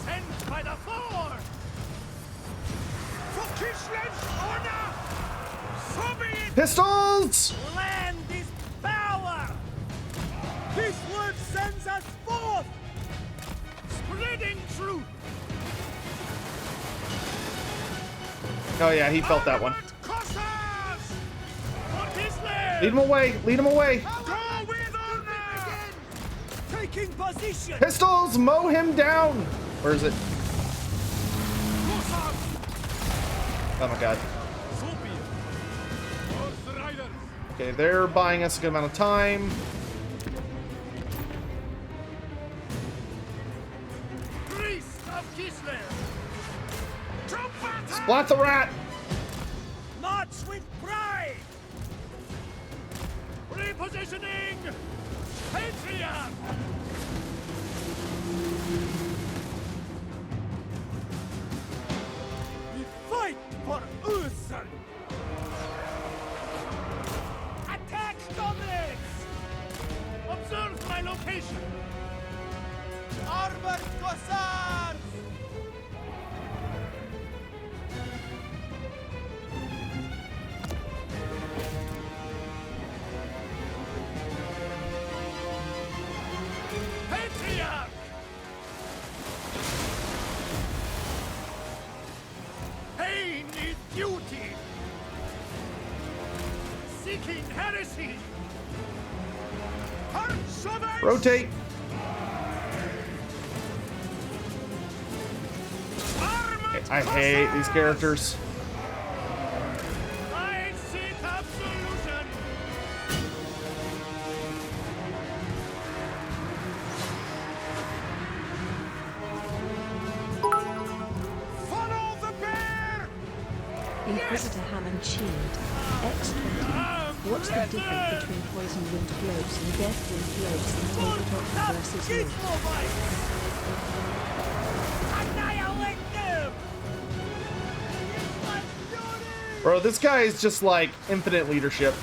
S8: Sent by the Four.
S10: For Kislev's honor! So be it!
S3: Pistols!
S8: Land is power. This word sends us forth.
S10: Spreading truth!
S3: Oh yeah, he felt that one.
S10: Cossars! For Kislev!
S3: Lead him away. Lead him away.
S10: Go with honor!
S8: Taking position.
S3: Pistols! Mow him down. Where is it? Oh my god. Okay, they're buying us a good amount of time.
S10: Priest of Kislev! Trumpet!
S3: Splat the rat!
S8: March with pride.
S10: Repositioning! Patriot!
S8: We fight for Ursun. Attack, comrades!
S10: Observe my location!
S8: Armored Cossars!
S10: Patriarch! Pain is duty! Seeking heresy! Hearts of ice!
S3: Rotate. I hate these characters.
S10: I seek absolution! Follow the bear!
S1: Inquisitor Hammond Shield. X20. What's the difference between poison wind globes and death wind globes in tabletop versus
S8: Annihilate them!
S3: Bro, this guy is just like infinite leadership.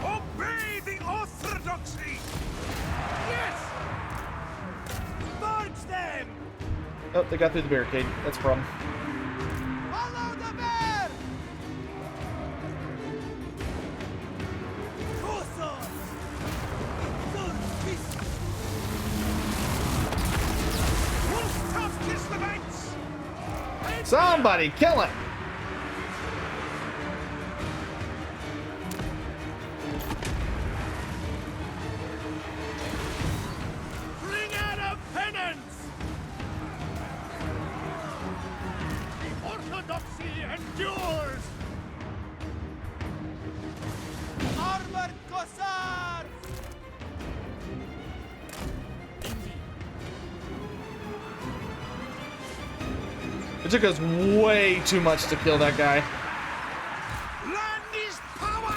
S10: Obey the orthodoxy! Yes!
S8: Purge them!
S3: Oh, they got through the barricade. That's a problem.
S8: Follow the bear! Cossars!
S10: Wolf tough Kislevites!
S3: Somebody kill it!
S10: Bring out a penance! Orthodoxy endures!
S8: Armored Cossars!
S3: It took us way too much to kill that guy.
S10: Land is power!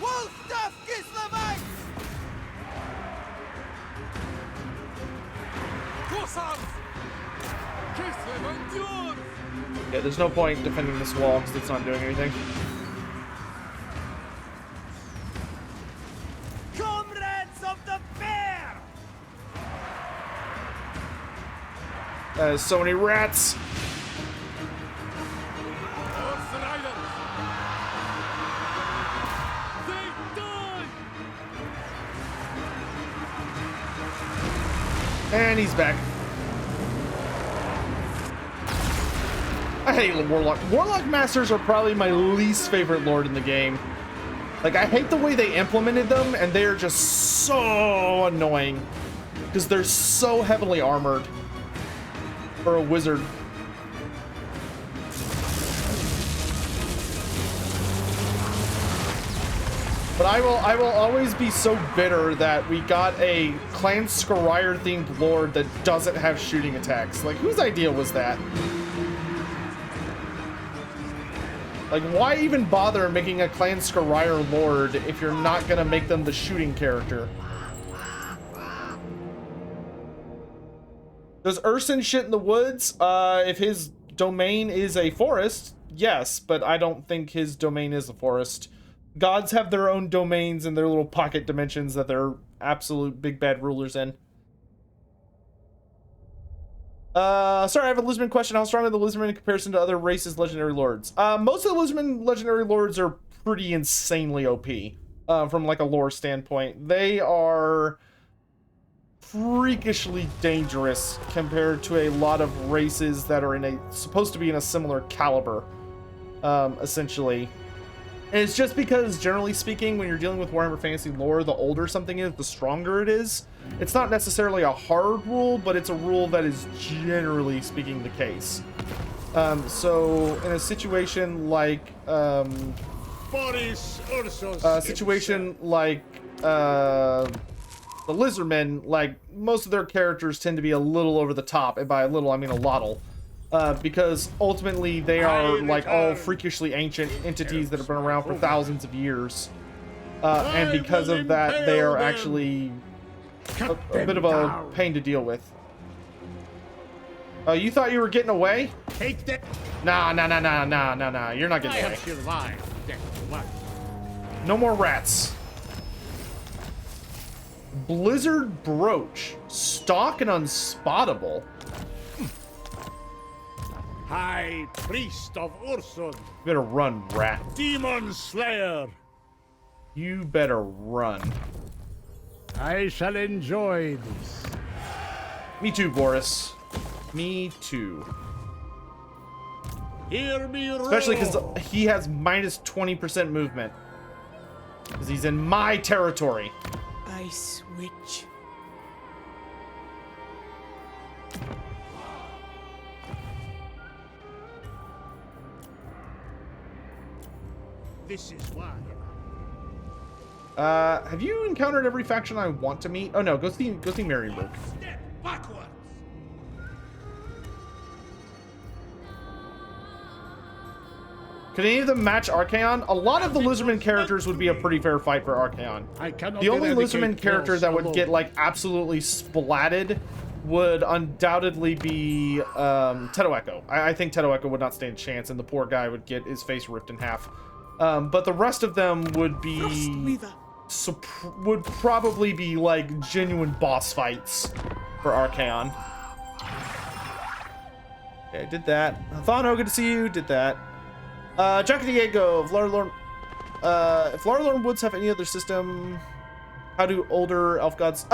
S8: Wolf tough Kislevites!
S10: Cossars! Kislev endures!
S3: Yeah, there's no point defending this wall because it's not doing anything.
S8: Comrades of the bear!
S3: There's so many rats. And he's back. I hate Warlock. Warlock Masters are probably my least favorite lord in the game. Like, I hate the way they implemented them, and they are just so annoying. Because they're so heavily armored. For a wizard. But I will always be so bitter that we got a Clan Scryer themed lord that doesn't have shooting attacks. Like, whose idea was that? Like, why even bother making a Clan Scryer lord if you're not gonna make them the shooting character? Does Urson shit in the woods? If his domain is a forest, yes, but I don't think his domain is a forest. Gods have their own domains and their little pocket dimensions that they're absolute big bad rulers in. Sorry, I have a Lizardman question. How strong are the Lizardmen in comparison to other races' legendary lords? Most of the Lizardmen legendary lords are pretty insanely OP, from like a lore standpoint. They are freakishly dangerous compared to a lot of races that are supposed to be in a similar caliber, essentially. And it's just because, generally speaking, when you're dealing with Warhammer Fantasy lore, the older something is, the stronger it is. It's not necessarily a hard rule, but it's a rule that is generally speaking the case. So in a situation like
S2: Boris
S3: situation like the Lizardmen, like most of their characters tend to be a little over the top, and by a little I mean a lottle. Because ultimately they are like all freakishly ancient entities that have been around for thousands of years. And because of that, they are actually a bit of a pain to deal with. You thought you were getting away?
S2: Take that.
S3: Nah. You're not getting away. No more rats. Blizzard Brooch. Stock and unspottable.
S2: High Priest of Ursun.
S3: Better run, rat.
S2: Demon Slayer.
S3: You better run.
S7: I shall enjoy this.
S3: Me too, Boris. Me too.
S2: Hear me roar.
S3: Especially because he has minus 20% movement. Because he's in my territory.
S12: Ice Witch.
S2: This is why.
S3: Have you encountered every faction I want to meet? Oh no, go see Marienburg.
S2: Step backwards.
S3: Could any of them match Archaon? A lot of the Lizardman characters would be a pretty fair fight for Archaon. The only Lizardman character that would get like absolutely splatted would undoubtedly be Tedoecho. I think Tedoecho would not stand a chance, and the poor guy would get his face ripped in half. But the rest of them would be would probably be like genuine boss fights for Archaon. Okay, did that. Thano, good to see you. Did that. Jack Diego, if Larlorn Woods have any other system, how do older elf gods?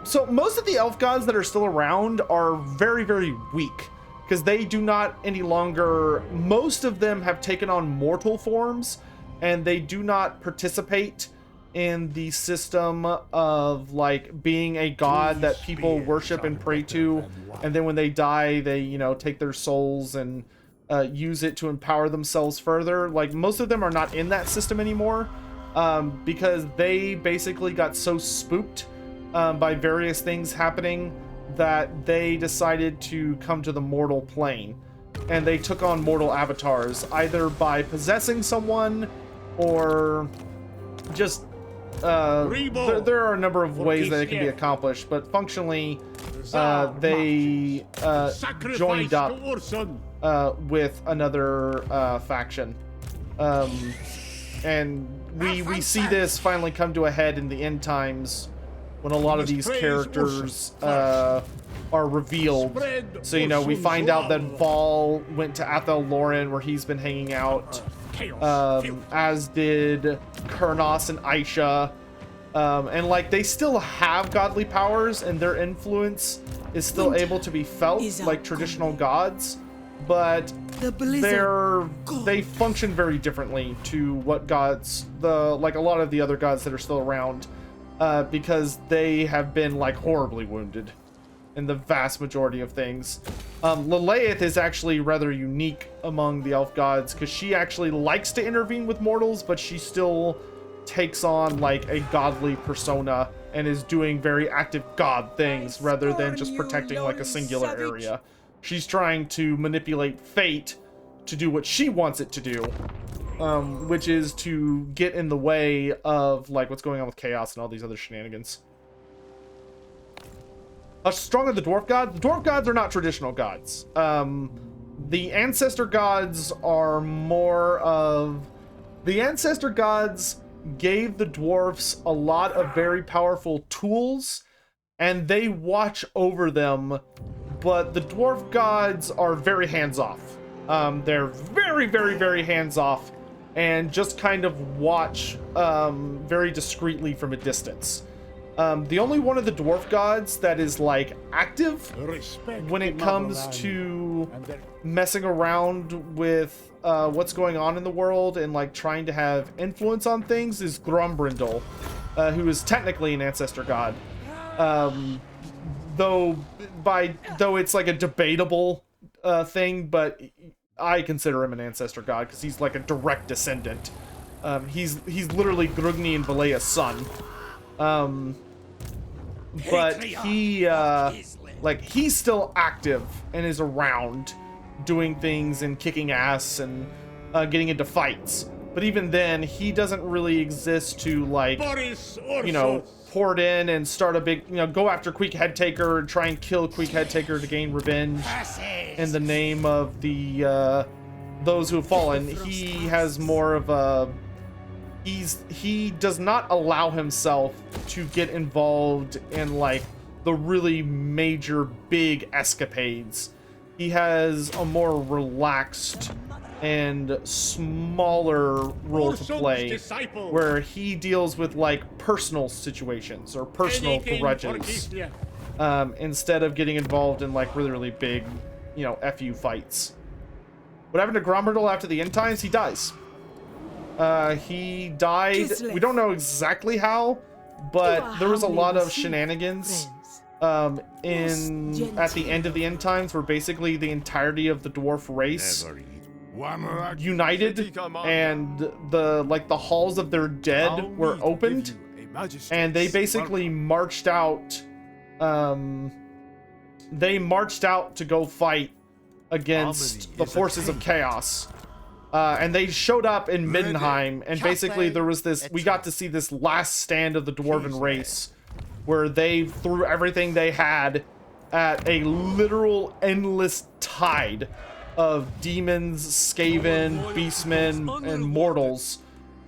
S3: So most of the elf gods that are still around are very, very weak. Because they do not any longer, most of them have taken on mortal forms, and they do not participate in the system of like being a god that people worship and pray to, and then when they die, they, you know, take their souls and use it to empower themselves further. Like most of them are not in that system anymore, because they basically got so spooked by various things happening that they decided to come to the mortal plane, and they took on mortal avatars either by possessing someone or just there are a number of ways that it can be accomplished, but functionally they joined up with another faction, and we see this finally come to a head in the end times when a lot of these characters are revealed. So, you know, we find out that Vol went to Athel Loren, where he's been hanging out, as did Kurnos and Aisha. And, like, they still have godly powers, and their influence is still able to be felt like traditional gods, but they function very differently to what gods, like a lot of the other gods that are still around. Because they have been like horribly wounded in the vast majority of things. Lilith is actually rather unique among the elf gods because she actually likes to intervene with mortals, but she still takes on like a godly persona and is doing very active god things rather than just protecting like a singular area. She's trying to manipulate fate to do what she wants it to do. Which is to get in the way of like what's going on with chaos and all these other shenanigans. Strong are the dwarf gods. The dwarf gods are not traditional gods. The ancestor gods are more of... The ancestor gods gave the dwarfs a lot of very powerful tools, and they watch over them, but the dwarf gods are very hands-off. They're very, very, very hands-off, and just kind of watch very discreetly from a distance. The only one of the dwarf gods that is like active when it comes to messing around with what's going on in the world and like trying to have influence on things is Grombrindal, who is technically an ancestor god. Though it's like a debatable thing, but I consider him an ancestor god because he's like a direct descendant. He's literally Grugni and Valea's son. But he like he's still active and is around doing things and kicking ass and getting into fights. But even then, he doesn't really exist to like,
S2: Boris,
S3: you know, port in and start a big, you know, go after Queek Headtaker and try and kill Queek Headtaker to gain revenge in the name of the those who have fallen. He has more of a he does not allow himself to get involved in like the really major big escapades. He has a more relaxed and smaller role to play, where he deals with like personal situations or personal grudges, instead of getting involved in like really big, you know, FU fights. What happened to Grombrindal after the end times? He dies. He died.
S12: Kislev.
S3: We don't know exactly how, but there was a lot of shenanigans at the end of the end times, where basically the entirety of the dwarf race united, and the halls of their dead were opened, and they basically marched out. They marched out to go fight against the forces of chaos. And they showed up in Middenheim, and basically there was this, we got to see this last stand of the dwarven race, where they threw everything they had at a literal endless tide of demons, Skaven, beastmen, and mortals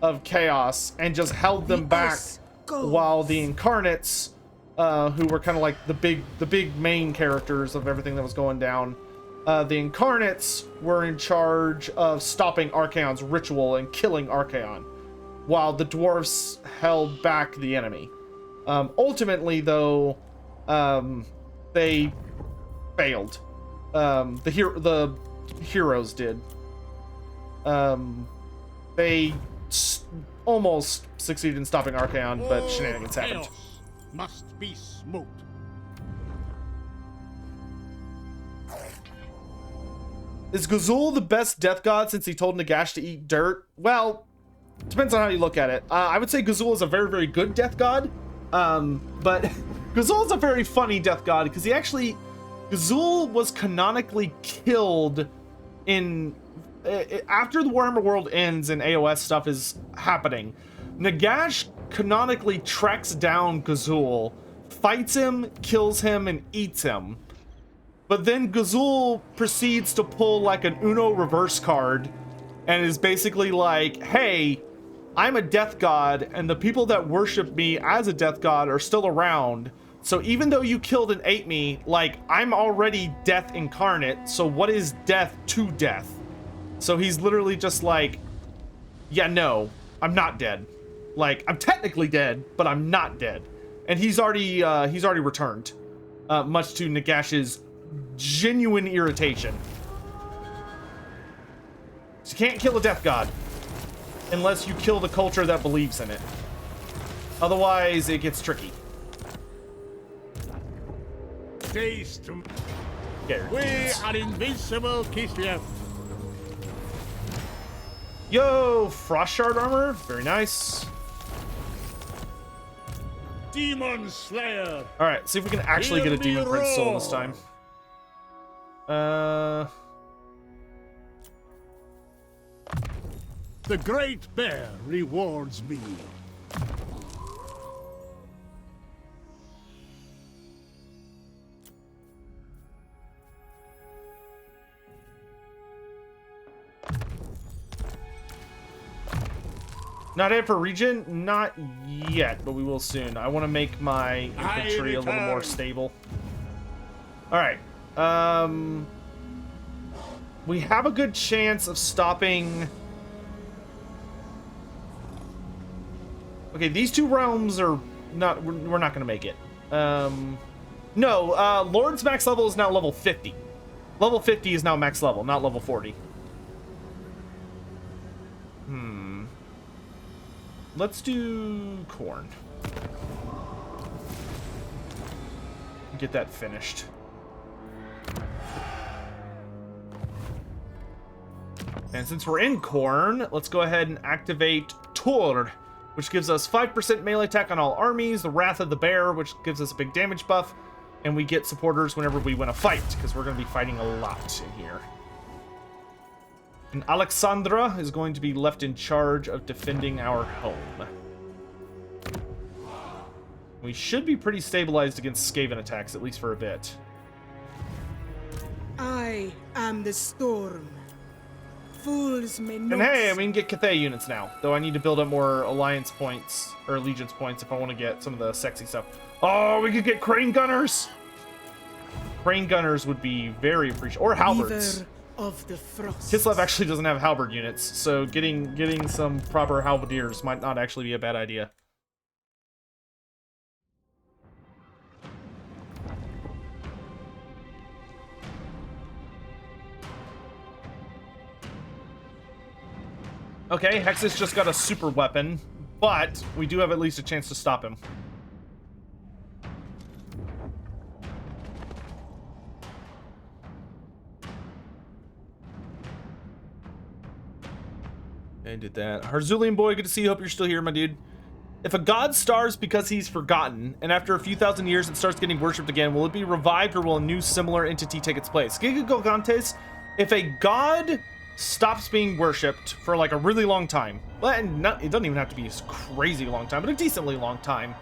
S3: of chaos, and just held them back, while the incarnates, who were kind of like the big main characters of everything that was going down, the incarnates were in charge of stopping Archaon's ritual and killing Archaon, while the dwarfs held back the enemy. Ultimately, though, they failed. The heroes did. They almost succeeded in stopping Archaon, but shenanigans happened.
S2: Must be smoked.
S3: Is Gazul the best death god since he told Nagash to eat dirt? Well, depends on how you look at it. I would say Gazul is a very, very good death god. But Gazul is a very funny death god because Gazul was canonically killed in after the Warhammer world ends and AOS stuff is happening. Nagash canonically tracks down Gazul, fights him, kills him, and eats him. But then Gazul proceeds to pull like an Uno reverse card and is basically like, hey, I'm a death god, and the people that worship me as a death god are still around. So even though you killed and ate me, like, I'm already death incarnate, so what is death to death? So he's literally just like, yeah, no, I'm not dead. Like, I'm technically dead, but I'm not dead. And he's already returned, much to Nagash's genuine irritation. So you can't kill a death god unless you kill the culture that believes in it. Otherwise, it gets tricky.
S2: Taste.
S3: There.
S2: We are invincible, Kislev.
S3: Yo, frost shard armor, very nice.
S2: Demon Slayer.
S3: All right, see if we can actually get a demon prince soul this time.
S2: The Great Bear rewards me.
S3: Not in for regen? Not yet, but we will soon. I want to make my infantry a little more stable. Alright. We have a good chance of stopping... Okay, these two realms are not... We're not going to make it. No, Lord's max level is now level 50. Level 50 is now max level, not level 40. Let's do corn. Get that finished. And since we're in corn, let's go ahead and activate Tor, which gives us 5% melee attack on all armies, the Wrath of the Bear, which gives us a big damage buff, and we get supporters whenever we win a fight, because we're going to be fighting a lot in here. And Alexandra is going to be left in charge of defending our home. We should be pretty stabilized against Skaven attacks, at least for a bit.
S12: I am the storm. Fools may not...
S3: And hey, we can get Cathay units now, though I need to build up more alliance points, or allegiance points, if I want to get some of the sexy stuff. Oh, we could get crane gunners! Crane gunners would be very appreciated. Or halberds.
S12: Of the frost.
S3: Kislev actually doesn't have halberd units, so getting some proper halberdiers might not actually be a bad idea. Okay, Hexus just got a super weapon, but we do have at least a chance to stop him. I did that. Harzulian boy, good to see you. Hope you're still here, my dude. If a god stars because he's forgotten, and after a few thousand years it starts getting worshipped again, will it be revived or will a new similar entity take its place? Giga Gogantes, if a god stops being worshipped for like a really long time, well, and it doesn't even have to be a crazy long time, but a decently long time,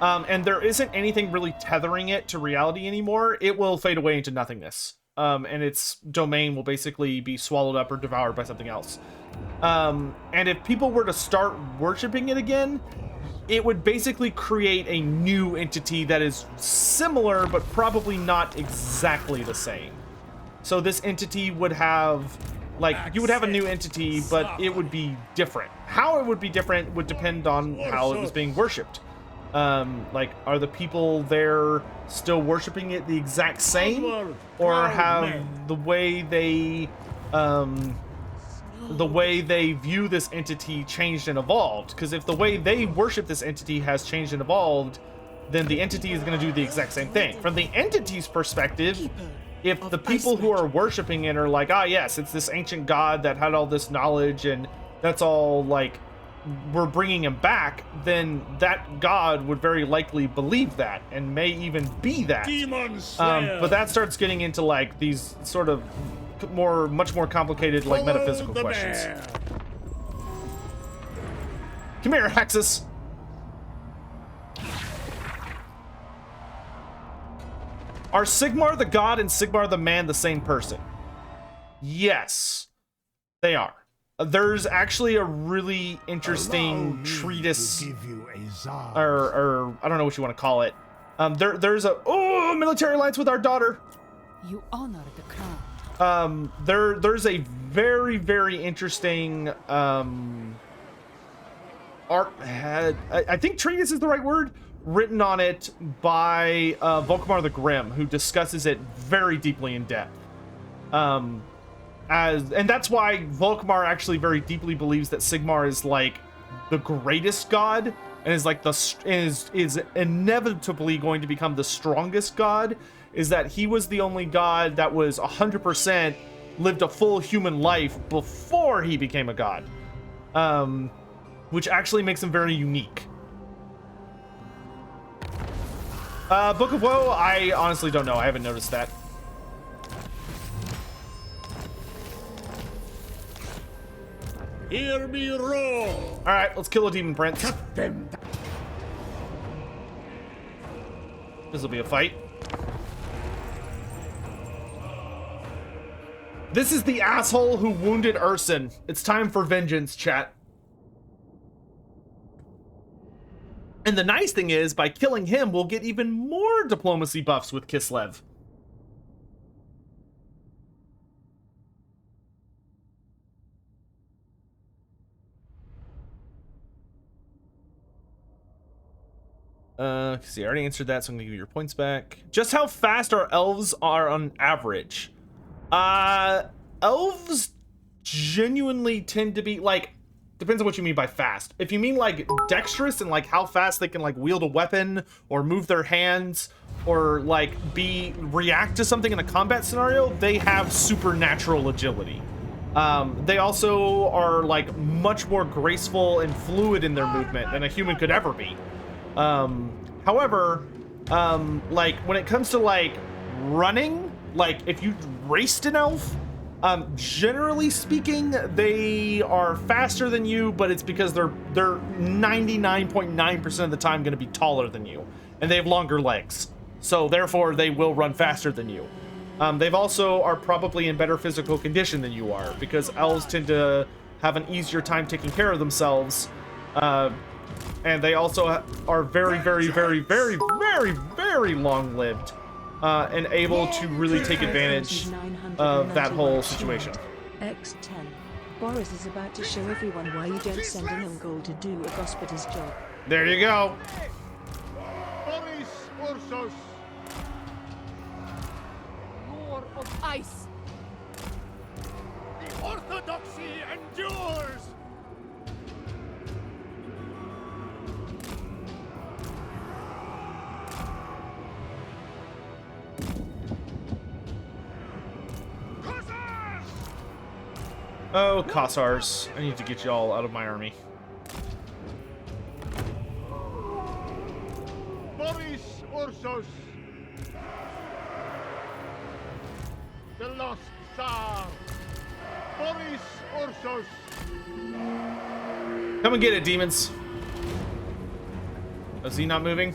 S3: and there isn't anything really tethering it to reality anymore, it will fade away into nothingness. And its domain will basically be swallowed up or devoured by something else. And if people were to start worshiping it again, it would basically create a new entity that is similar, but probably not exactly the same. So this entity would have, like, you would have a new entity, but it would be different. How it would be different would depend on how it was being worshipped. Like, are the people there still worshiping it the exact same, or have the way they view this entity changed and evolved? Because if the way they worship this entity has changed and evolved, then the entity is going to do the exact same thing. From the entity's perspective, if the people who are worshiping it are like, ah, yes, it's this ancient god that had all this knowledge and that's all, like, we're bringing him back, then that god would very likely believe that and may even be that. But that starts getting into, like, these sort of much more complicated, like, metaphysical questions. Come here, Hexus. Are Sigmar the god and Sigmar the man the same person? Yes, they are. There's actually a really interesting treatise, or I don't know what you want to call it. There's a military alliance with our daughter.
S9: You honor the crown.
S3: There's a very, very interesting art. I think treatise is the right word. Written on it by Volkmar the Grim, who discusses it very deeply in depth. And that's why Volkmar actually very deeply believes that Sigmar is like the greatest god and is like is inevitably going to become the strongest god. Is that he was the only god that was 100% lived a full human life before he became a god, which actually makes him very unique. Book of Woe, I honestly don't know. I haven't noticed that.
S2: Hear me roar!
S3: Alright, let's kill a demon prince.
S2: Cut them.
S3: This will be a fight. This is the asshole who wounded Urson. It's time for vengeance, chat. And the nice thing is, by killing him, we'll get even more diplomacy buffs with Kislev. See, I already answered that, so I'm gonna give you your points back. Just how fast our elves are on average? Elves genuinely tend to be, like, depends on what you mean by fast. If you mean, like, dexterous and, like, how fast they can, like, wield a weapon or move their hands or, like, react to something in a combat scenario, they have supernatural agility. They also are, like, much more graceful and fluid in their movement than a human could ever be. However, like, when it comes to, like, running, like, if you raced an elf, generally speaking, they are faster than you, but it's because they're 99.9% of the time going to be taller than you, and they have longer legs. So therefore, they will run faster than you. They've also are probably in better physical condition than you are, because elves tend to have an easier time taking care of themselves. And they also are very, very, very, very, very, very long-lived, and able to really take advantage of that whole situation.
S1: X10. Boris is about to show everyone why you don't send an Ungol to do a Gospoda's job.
S3: There you go.
S2: Boris Ursus.
S17: Lord of Ice.
S2: The orthodoxy endures.
S3: Oh, Kossars. I need to get you all out of my army.
S2: Boris Ursus. The lost Tsar. Boris Ursus.
S3: Come and get it, demons. Is he not moving?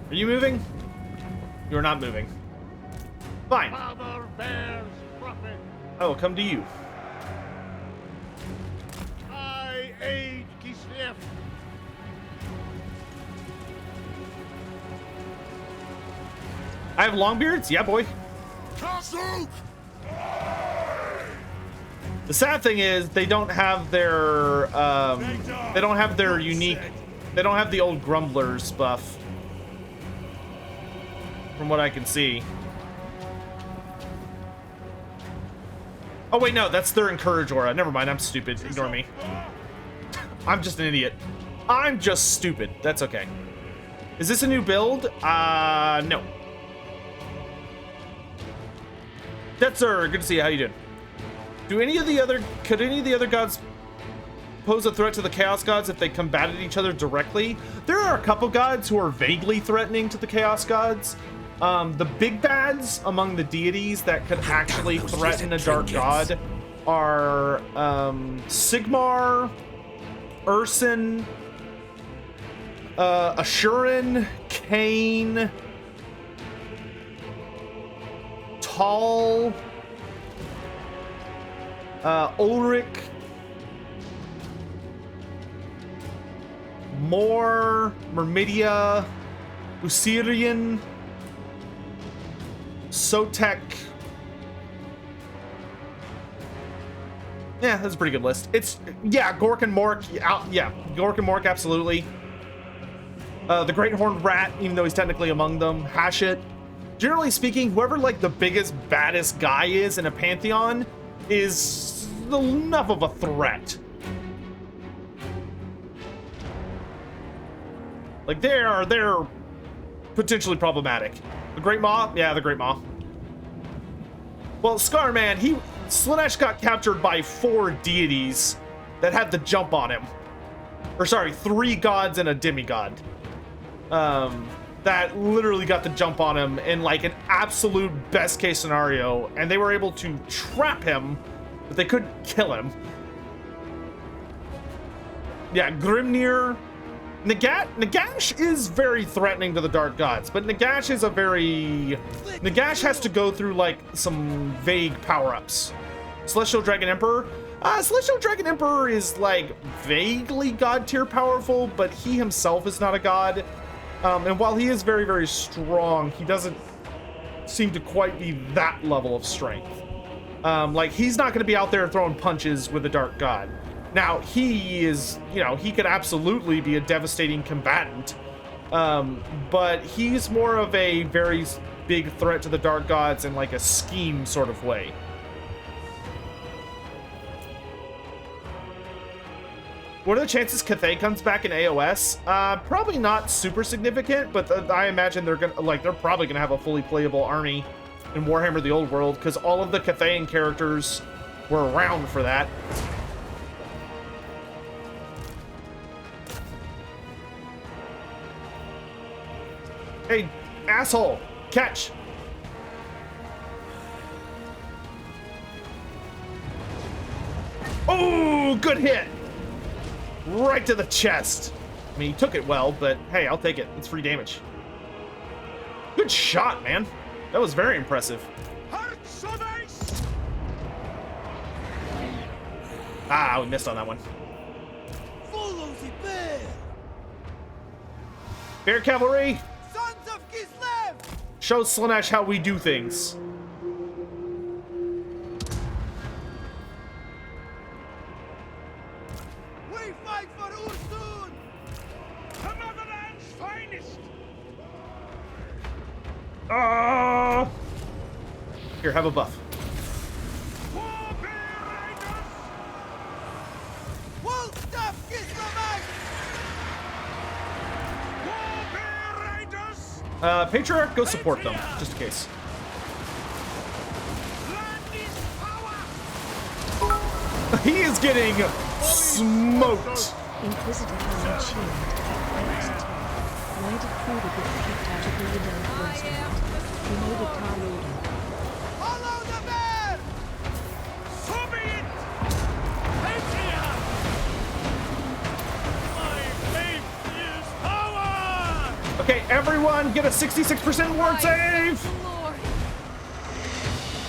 S3: Are you moving? You're not moving. Fine.
S2: Father bears prophet.
S3: I will come to you.
S2: I aid Kislev.
S3: I have long beards? Yeah, boy. The sad thing is they don't have their unique, they don't have the old grumblers buff from what I can see. Oh wait, no, that's their encourage aura. Never mind, I'm stupid. Ignore me. I'm just an idiot. I'm just stupid. That's okay. Is this a new build? No. That's sir. Good to see you. How you doing? Could any of the other gods pose a threat to the Chaos Gods if they combated each other directly? There are a couple gods who are vaguely threatening to the Chaos Gods. The big bads among the deities that could actually threaten a dark god are Sigmar, Urson, Ashurin, Cain, Tal, Ulrich, Mor, Myrmidia, Usirian, Sotek. Yeah, that's a pretty good list. It's, yeah, Gork and Mork. Yeah, Gork and Mork, absolutely. The Great Horned Rat, even though he's technically among them. Hashit. Generally speaking, whoever, like, the biggest, baddest guy is in a pantheon is enough of a threat. Like, they're potentially problematic. The Great Maw? Yeah, the Great Maw. Well, Scarman, Slaanesh got captured by 4 deities that had the jump on him. Or sorry, 3 gods and a demigod. That literally got the jump on him in like an absolute best case scenario, and they were able to trap him, but they couldn't kill him. Yeah, Grimnir. Nagash is very threatening to the Dark Gods, but Nagash is Nagash has to go through like some vague power-ups. Celestial Dragon Emperor. Celestial Dragon Emperor is like vaguely god tier powerful, but he himself is not a god. And while he is very, very strong, he doesn't seem to quite be that level of strength. Like, he's not going to be out there throwing punches with a dark god. Now, he is, you know, he could absolutely be a devastating combatant. But he's more of a very big threat to the dark gods in like a scheme sort of way. What are the chances Cathay comes back in AOS? Probably not super significant, but I imagine they're probably gonna have a fully playable army in Warhammer: The Old World, because all of the Cathayan characters were around for that. Hey, asshole! Catch! Oh, good hit! Right to the chest. I mean, he took it well, but hey, I'll take it. It's free damage. Good shot, man. That was very impressive. Ah, we missed on that one.
S8: Follow the bear.
S3: Bear cavalry.
S8: Sons of Kislev.
S3: Show Slaanesh how we do things.
S8: We fight for Ursun, the motherland's finest.
S3: Here, have a buff.
S8: Wolfstaff Kislev.
S3: Patriarch, go support them, just in case. He is getting smoked.
S1: Inquisitor Iron Shield. Why did Kruger get kicked out of the Window Restaurant? He made a tall order.
S8: Follow the bear! So be it! Patriarch! My faith is power!
S3: Okay, everyone, get a 66% ward save!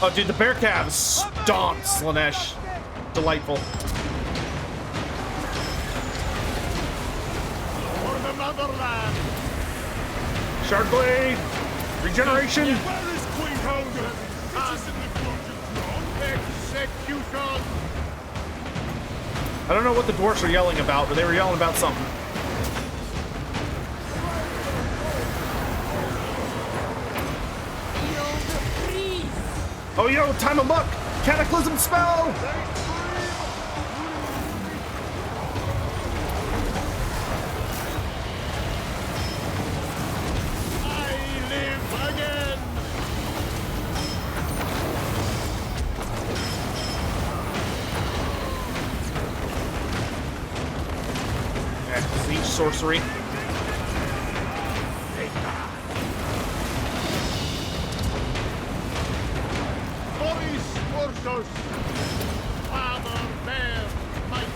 S3: Oh, dude, the bear calves stomped Slaanesh. Delightful.
S2: For the motherland!
S3: Shard Blade! Regeneration!
S2: Where is Queen Holder? Execution!
S3: I don't know what the dwarfs were yelling about, but they were yelling about something. Oh, yo, time of muck! Cataclysm spell!
S2: I live again!
S3: Siege sorcery.
S2: Boris Ursus! Father Bear Might!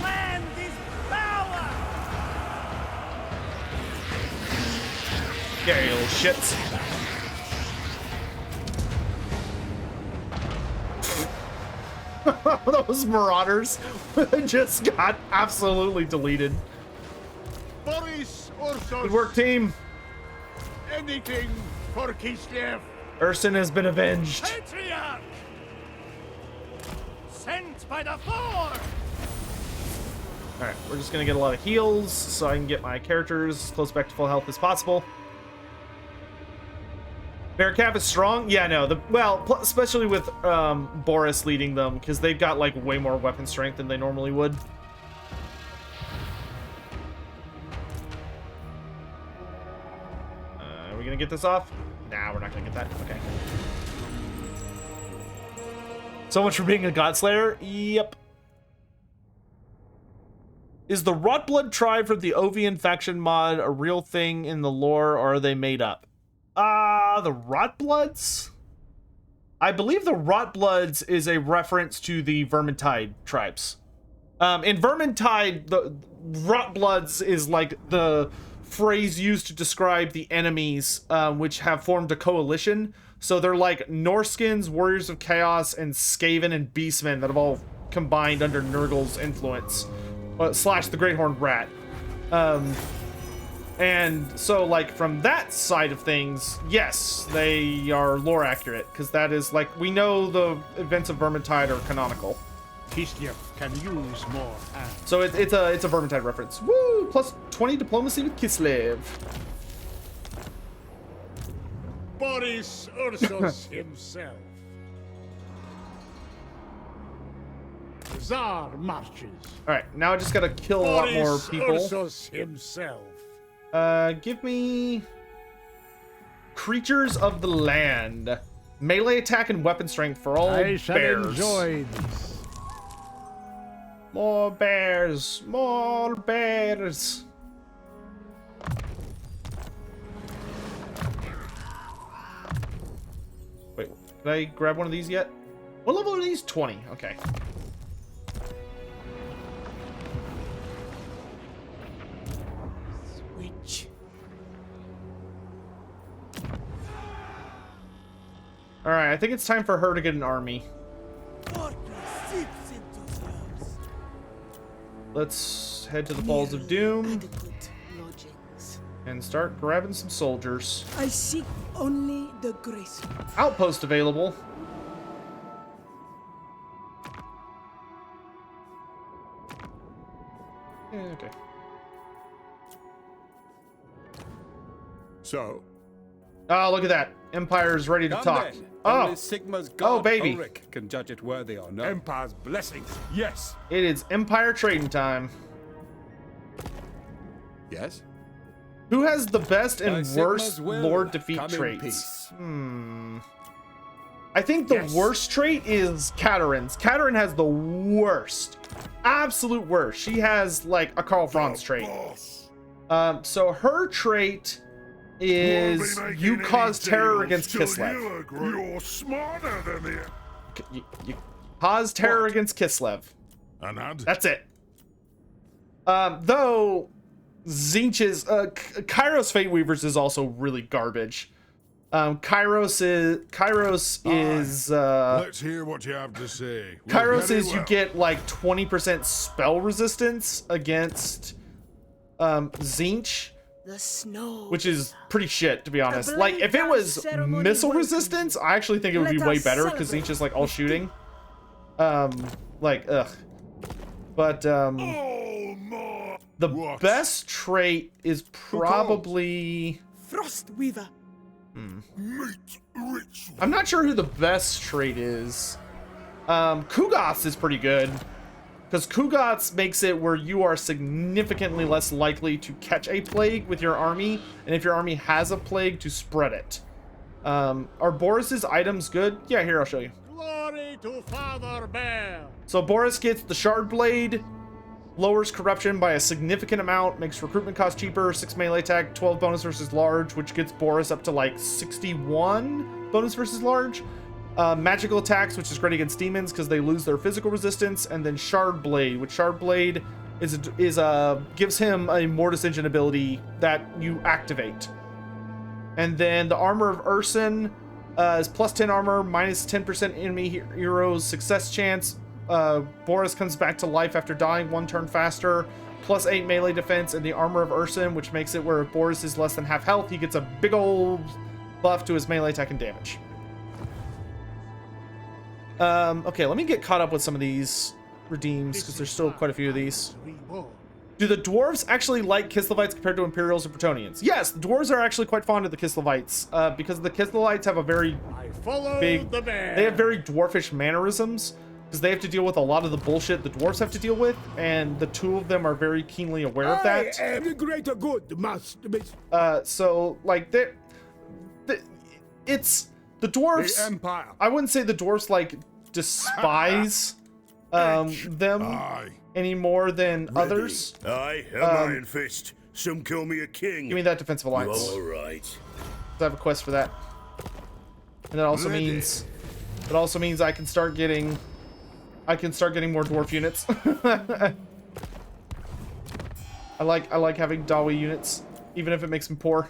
S8: Land is power!
S3: Yeah, you little shits. Those marauders just got absolutely deleted.
S2: Boris Ursus!
S3: Good work, team.
S2: Anything for Kislev!
S3: Urson has been avenged.
S8: Patriarch! Sent by the Four!
S3: Alright, we're just gonna get a lot of heals so I can get my characters as close back to full health as possible. Bearcap is strong? Yeah, no. Especially with Boris leading them, because they've got like way more weapon strength than they normally would. Are we gonna get this off? Nah, we're not gonna get that. Okay. So much for being a Godslayer? Yep. Is the Rotblood tribe from the Ovian faction mod a real thing in the lore, or are they made up? The Rotbloods? I believe the Rotbloods is a reference to the Vermintide tribes. In Vermintide, the Rotbloods is like the phrase used to describe the enemies, which have formed a coalition. So they're like Norskins, Warriors of Chaos, and Skaven and Beastmen that have all combined under Nurgle's influence, slash the Great Horned Rat. And so, like, from that side of things, yes, they are lore accurate, because that is, like, we know the events of Vermintide are canonical.
S2: Kislev can use more hands.
S3: So it's a Vermintide reference. Woo! Plus 20 diplomacy with Kislev.
S2: Boris Ursus himself. The Tsar marches.
S3: Alright, now I just gotta kill a lot more people.
S2: Ursus himself.
S3: Give me creatures of the land. Melee attack and weapon strength for all
S2: I shall
S3: bears.
S2: enjoy this.
S3: More bears, more bears. Wait, did I grab one of these yet? What level are these? 20. Okay.
S12: Switch.
S3: All right, I think it's time for her to get an army. Let's head to the Falls of Doom and start grabbing some soldiers.
S12: I seek only the grace.
S3: Outpost available. Yeah, okay.
S2: So.
S3: Oh, look at that. Empire's ready to talk.
S19: Then.
S3: Oh.
S19: Only Sigma's god,
S3: baby.
S19: Ulrich, can judge it worthy or not.
S2: Empire's blessings. Yes.
S3: It is Empire trading time.
S2: Yes.
S3: Who has the best and
S19: By
S3: worst
S19: Sigma's will,
S3: Lord defeat
S19: come in
S3: traits?
S19: peace.
S3: I think the worst trait is Katarin's. Katarin has the worst. Absolute worst. She has like a Karl Franz trait. So her trait is you cause terror against Kislev.
S10: You're smarter than me.
S3: You cause terror against Kislev. That's it. Though Tzeentch's Kairos Fate Weavers is also really garbage. Kairos is
S10: Let's hear what you have to say.
S3: Kairos is you get like 20% spell resistance against Tzeentch,
S12: The snow.
S3: which is pretty shit, to be honest. Like, if it was missile resistance, I actually think it would be way better, because Tzeentch is like all shooting. Like, ugh. But, the best trait is probably...
S12: Frostweaver.
S3: I'm not sure who the best trait is. Kugoth's is pretty good, because Kugoth's makes it where you are significantly less likely to catch a plague with your army, and if your army has a plague, to spread it. Are Boris's items good? Yeah, here, I'll show you.
S2: Glory to Father Bear.
S3: So Boris gets the Shard Blade, lowers corruption by a significant amount, makes recruitment cost cheaper, 6 melee attack, 12 bonus versus large, which gets Boris up to like 61 bonus versus large. Magical attacks, which is great against demons because they lose their physical resistance, and then Shard Blade, which Shard Blade gives him a Mortis Engine ability that you activate. And then the Armor of Urson is plus 10 armor, minus 10% enemy heroes success chance. Boris comes back to life after dying 1 turn faster, plus 8 melee defense, and the Armor of Urson, which makes it where if Boris is less than half health, he gets a big old buff to his melee attack and damage. Okay, let me get caught up with some of these redeems, because there's still quite a few of these. Do the dwarves actually like Kislevites compared to Imperials or Bretonnians? Yes, the dwarves are actually quite fond of the Kislevites, because the Kislevites have a very big... They have very dwarfish mannerisms, because they have to deal with a lot of the bullshit the dwarves have to deal with, and the two of them are very keenly aware of that.
S5: I am the greater good, master.
S3: So, like, it's... The dwarves...
S10: The Empire.
S3: I wouldn't say the dwarves, like, despise them any more than others.
S20: Aye, a iron fist. Some call me a king.
S3: Give me that defensive alliance.
S20: All right.
S3: I have a quest for that. And that also means... It also means I can start getting... more dwarf units. I like having Dawi units. even if it makes him poor.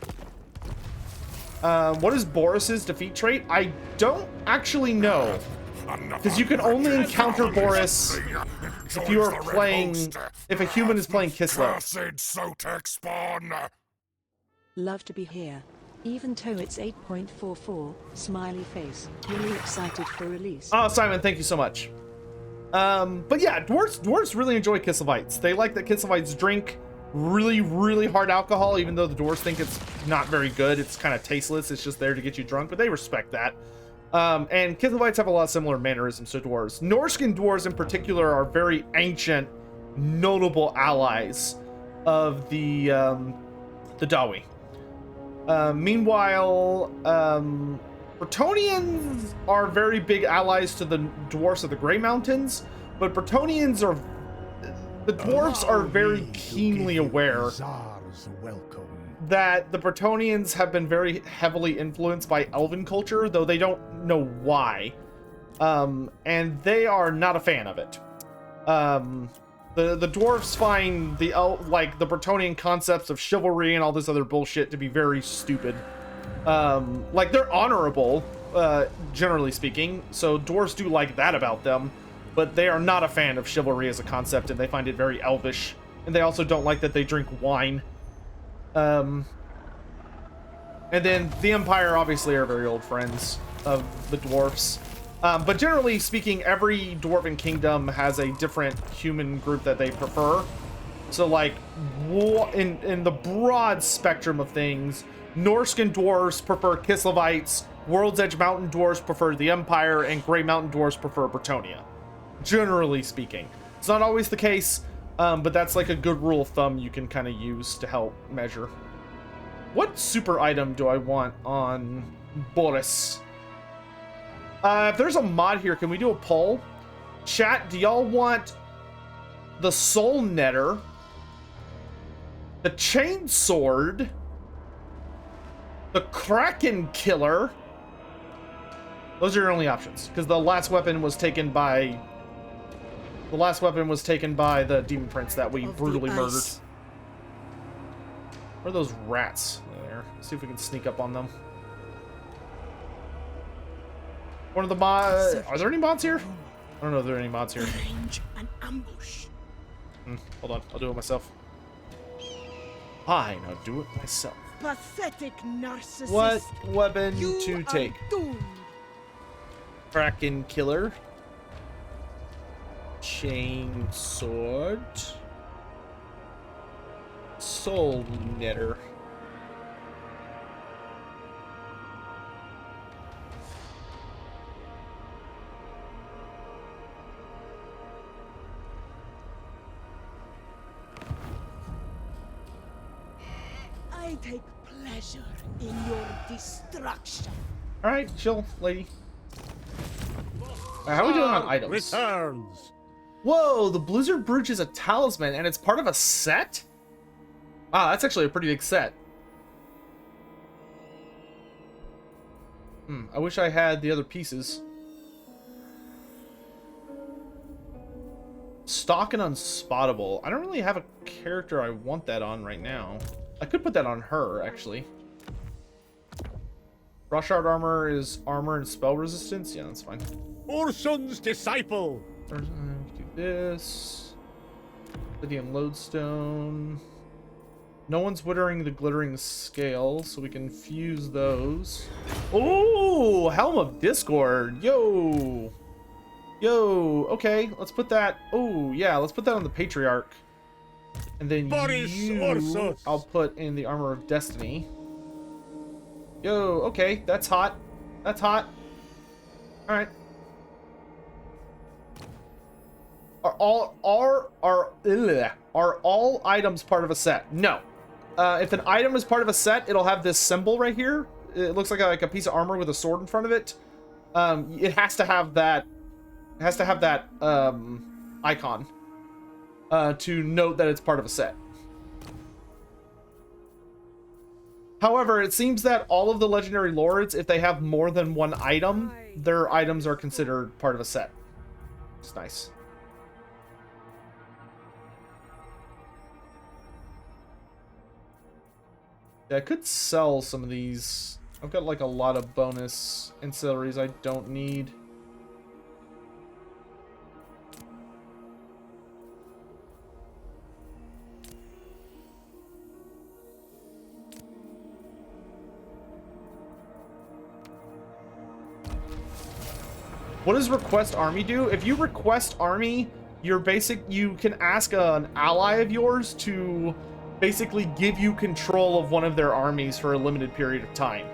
S3: What is Boris's defeat trait? I don't actually know. Because you can only encounter Boris if you are playing... if a human is playing Kislev.
S1: Love to be here. Even though it's 8.44, smiley face. Really excited for release.
S3: Oh, Simon, thank you so much. But yeah, dwarves really enjoy Kislevites. They like that Kislevites drink really, really hard alcohol, even though the dwarves think it's not very good. It's kind of tasteless. It's just there to get you drunk, but they respect that. And Kislevites have a lot of similar mannerisms to dwarves. Norscan dwarves in particular are very ancient, notable allies of the Dawi. Meanwhile, Bretonnians are very big allies to the dwarfs of the Grey Mountains, but Bretonnians are... the dwarves are very keenly aware that the Bretonnians have been very heavily influenced by Elven culture, though they don't know why. And they are not a fan of it. The dwarves find the Bretonnian concepts of chivalry and all this other bullshit to be very stupid. Like, they're honorable, generally speaking, so dwarves do like that about them, but they are not a fan of chivalry as a concept, and they find it very elvish. And they also don't like that they drink wine. And then the Empire obviously are very old friends of the dwarfs. But generally speaking, every dwarven kingdom has a different human group that they prefer. So, like, in the broad spectrum of things, Norscan dwarves prefer Kislevites, World's Edge Mountain dwarves prefer the Empire, and Grey Mountain dwarves prefer Bretonnia. Generally speaking. It's not always the case, but that's like a good rule of thumb you can kind of use to help measure. What super item do I want on Boris? If there's a mod here, can we do a poll? Chat, do y'all want the Soul Netter, the Chain Sword, the Kraken Killer? Those are your only options, because the last weapon was taken by... the last weapon was taken by the Demon Prince that we brutally murdered. Where are those rats there? Let's see if we can sneak up on them. One of the mods... are there any mods here? I don't know if there are any mods here.
S14: Arrange an ambush.
S3: Hold on, I'll do it myself. Fine, I'll do it myself.
S14: Pathetic narcissist.
S3: What weapon
S14: You
S3: to
S14: are
S3: take?
S14: doomed.
S3: Kraken Killer. Chain Sword. Soul Knitter.
S14: I take pleasure in your destruction.
S3: Alright, chill, lady. How are we doing on items?
S2: Returns.
S3: Whoa, the Blizzard Brooch is a talisman, and it's part of a set? Wow, that's actually a pretty big set. I wish I had the other pieces. Stock and Unspottable. I don't really have a character I want that on right now. I could put that on her, actually. Rushard armor is armor and spell resistance. Yeah, that's fine.
S2: Urson's disciple.
S3: Do this. Lydian Lodestone. No one's wittering the glittering scale, so we can fuse those. Oh, Helm of Discord. Yo. Yo. Okay, let's put that. Oh, yeah, let's put that on the Patriarch. And then
S2: Boris
S3: you, I'll put in the Armor of Destiny. Yo, okay, that's hot. That's hot. All right. Are all items part of a set? No. If an item is part of a set, it'll have this symbol right here. It looks like a piece of armor with a sword in front of it. It has to have that. It has to have that icon to note that it's part of a set. However, it seems that all of the legendary lords, if they have more than one item, their items are considered part of a set. It's nice. Yeah, I could sell some of these. I've got like a lot of bonus ancillaries I don't need. What does request army do? If you request army, you can ask an ally of yours to basically give you control of one of their armies for a limited period of time.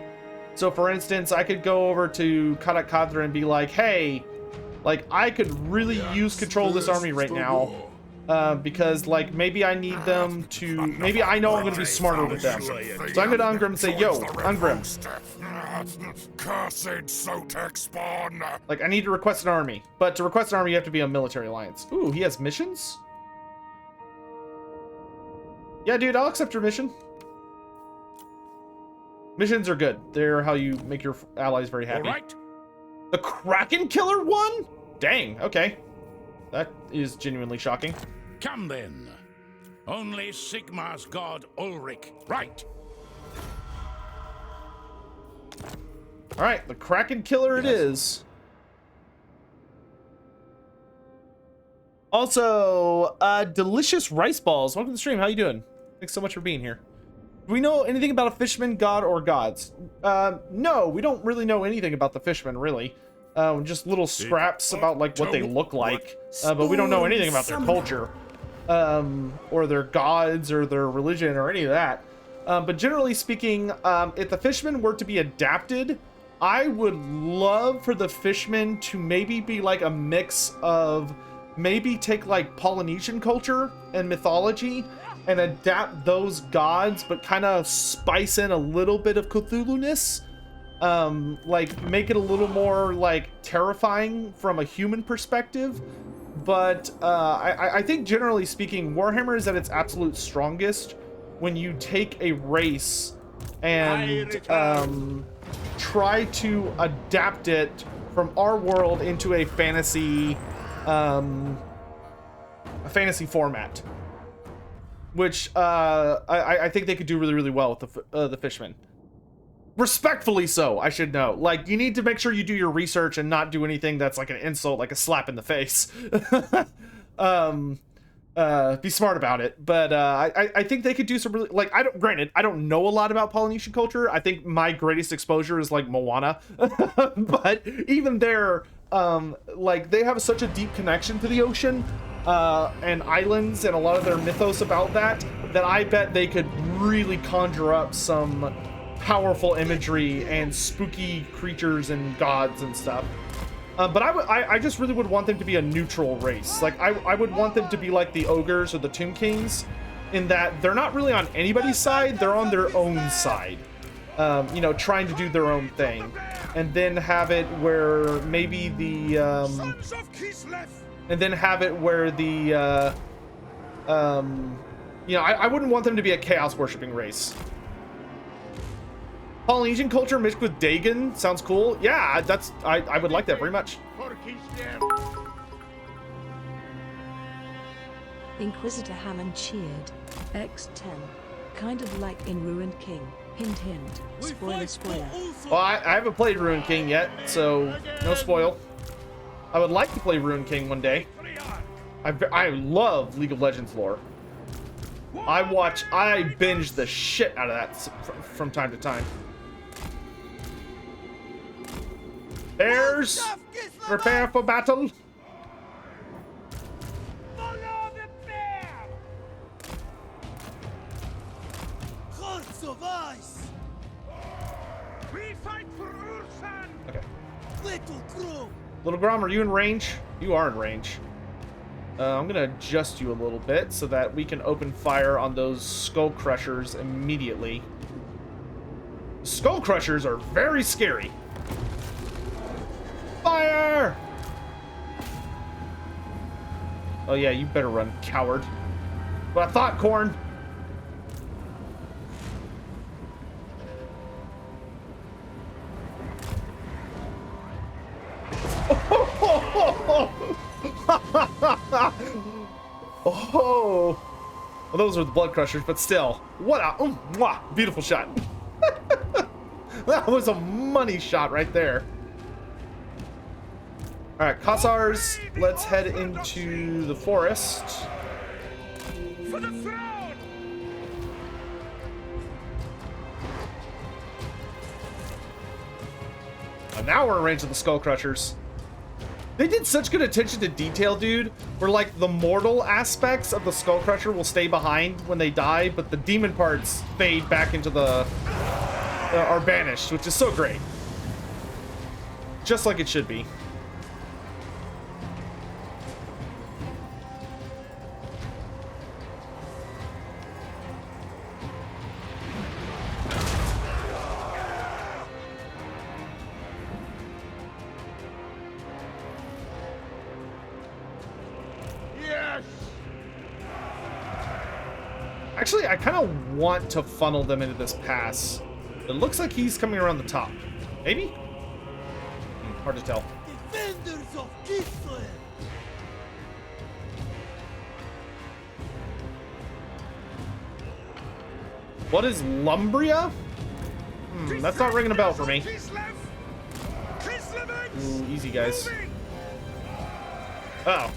S3: So for instance, I could go over to Kostaltyn and be like, hey, like I could really use control of this army right now. Because like maybe I need them to, maybe I know I'm going to be smarter with them. So I'm going to Ungrim and say, yo, Ungrim.
S10: Cursed Sotek spawn.
S3: Like I need to request an army, but to request an army you have to be a military alliance. Ooh, he has missions? Yeah, dude, I'll accept your mission. Missions are good. They're how you make your allies very happy.
S10: All right.
S3: The Kraken Killer one? Dang, okay. That is genuinely shocking.
S10: Come then. Only Sigmar's god Ulrich. Right.
S3: Alright, the Kraken Killer it is. Also, Delicious Rice Balls. Welcome to the stream. How you doing? Thanks so much for being here. Do we know anything about a fisherman, god, or gods? No, we don't really know anything about the fishermen, really. Just little scraps about like what they look like, but we don't know anything about their culture, or their gods, or their religion, or any of that. But generally speaking, if the fishermen were to be adapted, I would love for the fishermen to maybe be like a mix of, maybe take like Polynesian culture and mythology and adapt those gods, but kind of spice in a little bit of Cthulhu-ness. Like make it a little more like terrifying from a human perspective. But I think generally speaking, Warhammer is at its absolute strongest when you take a race and try to adapt it from our world into a fantasy format, which I think they could do really, really well with the Fishmen. Respectfully so, I should know. Like, you need to make sure you do your research and not do anything that's like an insult, like a slap in the face. Be smart about it. But I think they could do some really, like, granted, I don't know a lot about Polynesian culture. I think my greatest exposure is like Moana. But even there, like, they have such a deep connection to the ocean and islands and a lot of their mythos about that I bet they could really conjure up some powerful imagery and spooky creatures and gods and stuff. But I just really would want them to be a neutral race. Like, I would want them to be like the Ogres or the Tomb Kings, in that they're not really on anybody's side, they're on their own side. You know, trying to do their own thing. And then have it where maybe the, and then have it where the, you know, I wouldn't want them to be a chaos worshipping race. Polynesian culture mixed with Dagon sounds cool. Yeah, that's I would like that very much.
S1: Inquisitor Hammond cheered. X10. Kind of like in Ruined King. Hint hint. Spoiler spoiler.
S3: Well, I haven't played Ruined King yet, so no spoil. I would like to play Ruined King one day. I love League of Legends lore. I binge the shit out of that from time to time. Bears, prepare for battle.
S8: Follow the bear! Hearts of ice! We fight for Ursan!
S3: Okay.
S8: Little Grom!
S3: Little Grom, are you in range? You are in range. I'm gonna adjust you a little bit so that we can open fire on those Skull Crushers immediately. Skull Crushers are very scary. Fire! Oh yeah, you better run, coward. What I thought, Corn. Well, those were the blood crushers, but still, what a mwah, beautiful shot. That was a money shot right there. All right, Kossars, let's head into the forest.
S8: For the throne!
S3: And now we're in range of the Skull Crushers. They did such good attention to detail, dude, where like the mortal aspects of the Skull Crusher will stay behind when they die, but the demon parts fade back into the are banished, which is so great. Just like it should be. Actually, I kind of want to funnel them into this pass. It looks like he's coming around the top. Maybe? Hard to tell.
S8: Defenders of Kislev!
S3: What is Lumbria? That's not ringing a bell for me. Ooh, easy, guys. Uh oh.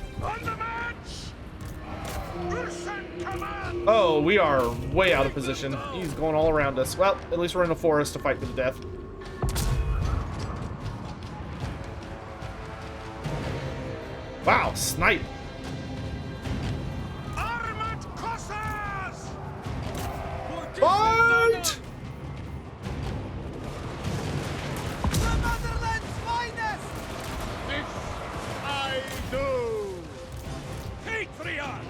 S3: Oh, we are way out of position. He's going all around us. Well, at least we're in a forest to fight to the death. Wow, snipe.
S8: Armored Kossars!
S3: Fight!
S8: The motherland's finest! This I do! Patriot!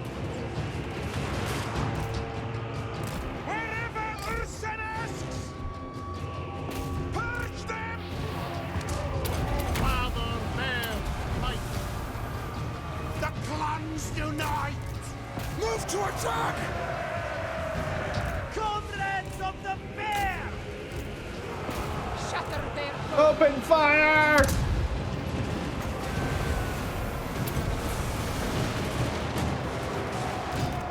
S8: Unite! Move to attack! Comrades of the bear!
S9: Shatter their
S3: Open fire!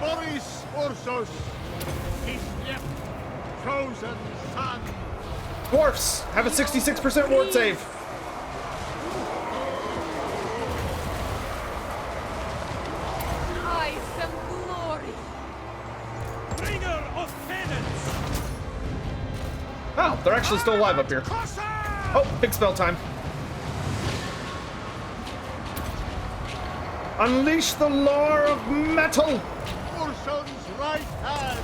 S8: Boris Ursus, Kislev, frozen sun.
S3: Dwarfs have a 66% ward save. Oh, they're actually still alive up here. Oh, big spell time. Unleash the lore of metal!
S8: Ursun's right hand!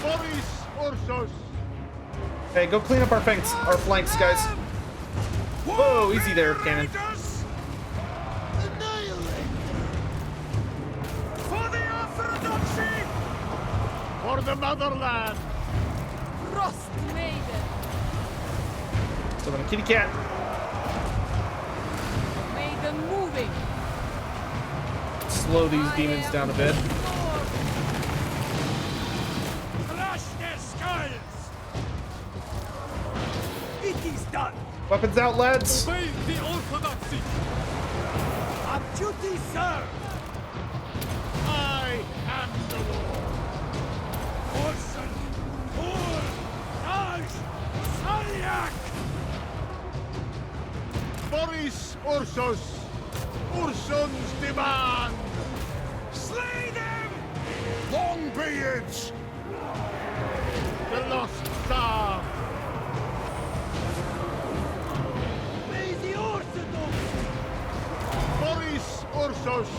S8: Boris Ursus!
S3: Hey, go clean up our flanks, guys. Whoa, easy there, cannon.
S8: For the motherland!
S9: Frost Maiden!
S3: So then kitty cat.
S9: Maiden moving!
S3: Slow these demons down a bit.
S8: Crush their skulls! It is done!
S3: Weapons out, lads!
S8: Obey the orthodoxy! Of duty, sir! I am the war! Orson! Or! Raj! Salyak! Boris Ursus! Ursun's demand! Slay them! Long be it! The lost star! May the Orthodox! Boris Ursus!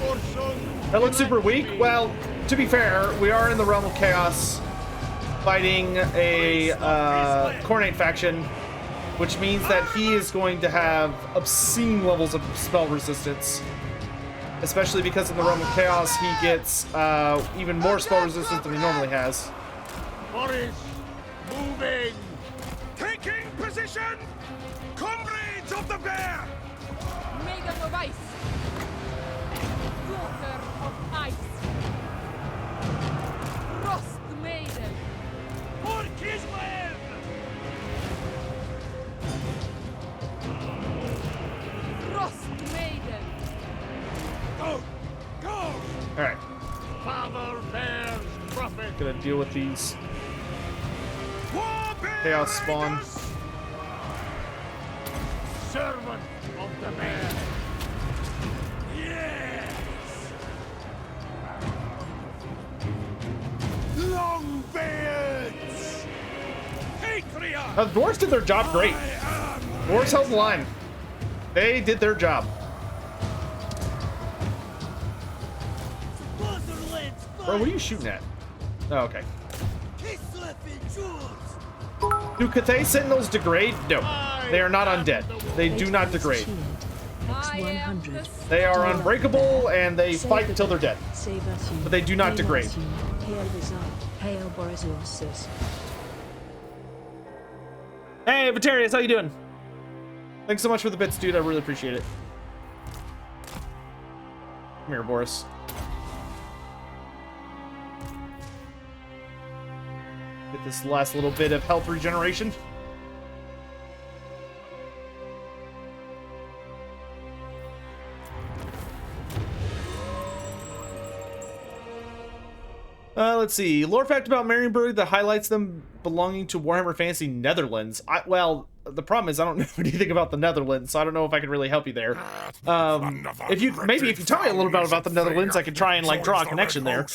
S8: Ursun!
S3: That looks super weak. Well, to be fair, we are in the realm of chaos, fighting a Khornate faction, which means that he is going to have obscene levels of spell resistance. Especially because in the realm of chaos, he gets even more spell resistance than he normally has.
S8: Boris, moving! Taking position! Comrades of the bear!
S9: Maiden of Ice! Daughter of Ice! Frost Maiden!
S8: For Kislev!
S2: Father bears prophet.
S3: Gonna deal with these chaos spawn.
S2: Servant of the bear. Yes. Longbeards. Patriot.
S3: The dwarves did their job great. Dwarves held the line. They did their job. Bro, what are you shooting at? Oh, okay.
S8: Kislev endures.
S3: Do Cathay Sentinels degrade? No. They are not undead. They do not degrade.
S1: X100.
S3: They are unbreakable and they fight until they're dead. But they do not degrade.
S1: Hail Boris.
S3: Hey, Vitarius, how you doing? Thanks so much for the bits, dude. I really appreciate it. Come here, Boris. Get this last little bit of health regeneration. Let's see. Lore fact about Marienburg that highlights them belonging to Warhammer Fantasy Netherlands. Well, the problem is I don't know anything about the Netherlands, so I don't know if I can really help you there. If you tell me a little bit about the Netherlands, I could try and like draw a connection there.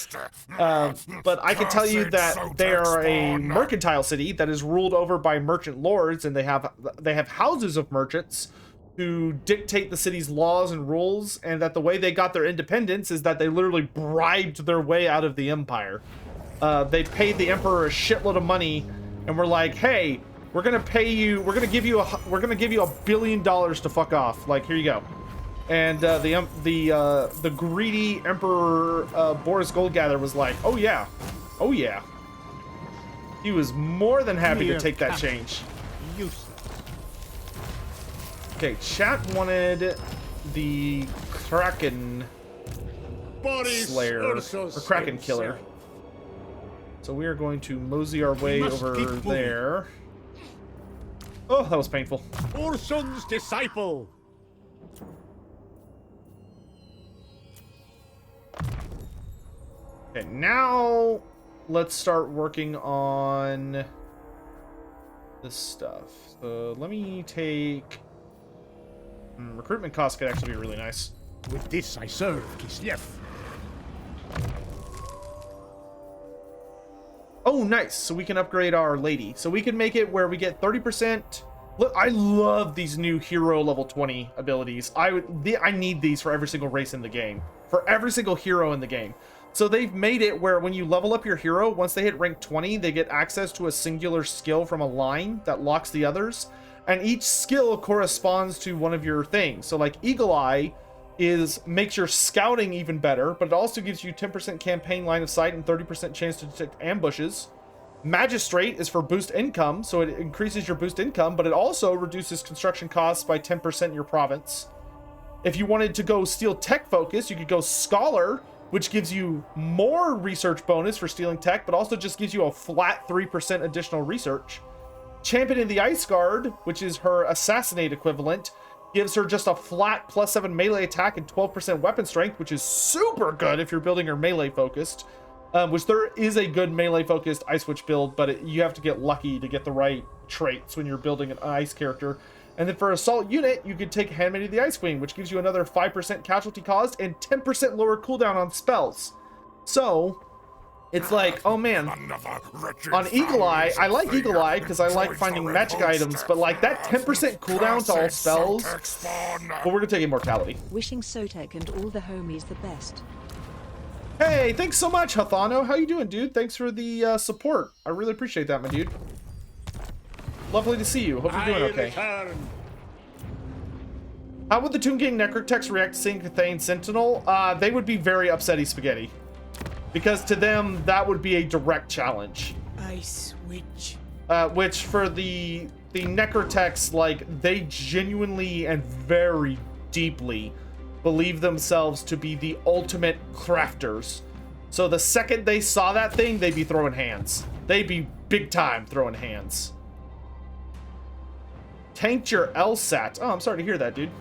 S3: But I can tell you that they are a mercantile city that is ruled over by merchant lords, and they have houses of merchants who dictate the city's laws and rules, and that the way they got their independence is that they literally bribed their way out of the empire. They paid the emperor a shitload of money, and were like, "Hey, we're gonna pay you. We're gonna give you $1 billion to fuck off. Like, here you go." And the greedy emperor Boris Goldgather was like, "Oh yeah, oh yeah." He was more than happy to take that change. Okay, chat wanted the Kraken Slayer, or Kraken Killer. So we are going to mosey our way over there. Oh, that was painful.
S2: Urson's disciple.
S3: Okay, now let's start working on this stuff. So let me take... recruitment costs could actually be really nice.
S2: With this I serve Kislev.
S3: Oh, nice. So we can upgrade our lady. So we can make it where we get 30%. Look, I love these new hero level 20 abilities. I need these for every single race in the game. For every single hero in the game. So they've made it where when you level up your hero, once they hit rank 20, they get access to a singular skill from a line that locks the others. And each skill corresponds to one of your things. So like Eagle Eye makes your scouting even better, but it also gives you 10% campaign line of sight and 30% chance to detect ambushes. Magistrate is for boost income, so it increases your boost income, but it also reduces construction costs by 10% in your province. If you wanted to go steal tech focus, you could go Scholar, which gives you more research bonus for stealing tech, but also just gives you a flat 3% additional research. Champion in the Ice Guard, which is her Assassinate equivalent, gives her just a flat +7 melee attack and 12% weapon strength, which is super good if you're building her melee focused. Which there is a good melee focused Ice Witch build, but you have to get lucky to get the right traits when you're building an ice character. And then for Assault Unit, you could take Handmaid of the Ice Queen, which gives you another 5% casualty cost and 10% lower cooldown on spells. So it's like, oh man, on Eagle Eye, I like Eagle Eye because I like finding magic items, but like that 10% cooldown to all spells, but we're gonna take Immortality.
S1: Wishing Sotek and all the homies the best.
S3: Hey, thanks so much, Hathano. How you doing, dude? Thanks for the support. I really appreciate that, my dude. Lovely to see you. Hope you're doing okay. How would the Toon King Necrotex react to seeing Cathane Sentinel? They would be very upsetty spaghetti. Because to them, that would be a direct challenge.
S12: Ice Witch.
S3: Which for the Necrotex, like, they genuinely and very deeply believe themselves to be the ultimate crafters. So the second they saw that thing, they'd be throwing hands. They'd be big time throwing hands. Tanked your LSAT. Oh, I'm sorry to hear that, dude.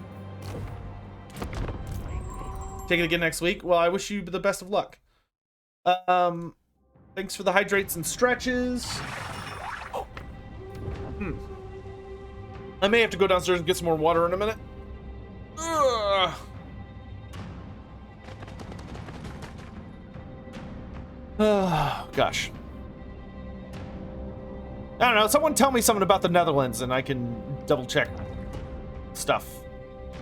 S3: Take it again next week. Well, I wish you the best of luck. Thanks for the hydrates and stretches. I may have to go downstairs and get some more water in a minute. Ugh. Oh, gosh. I don't know. Someone tell me something about the Netherlands and I can double check stuff.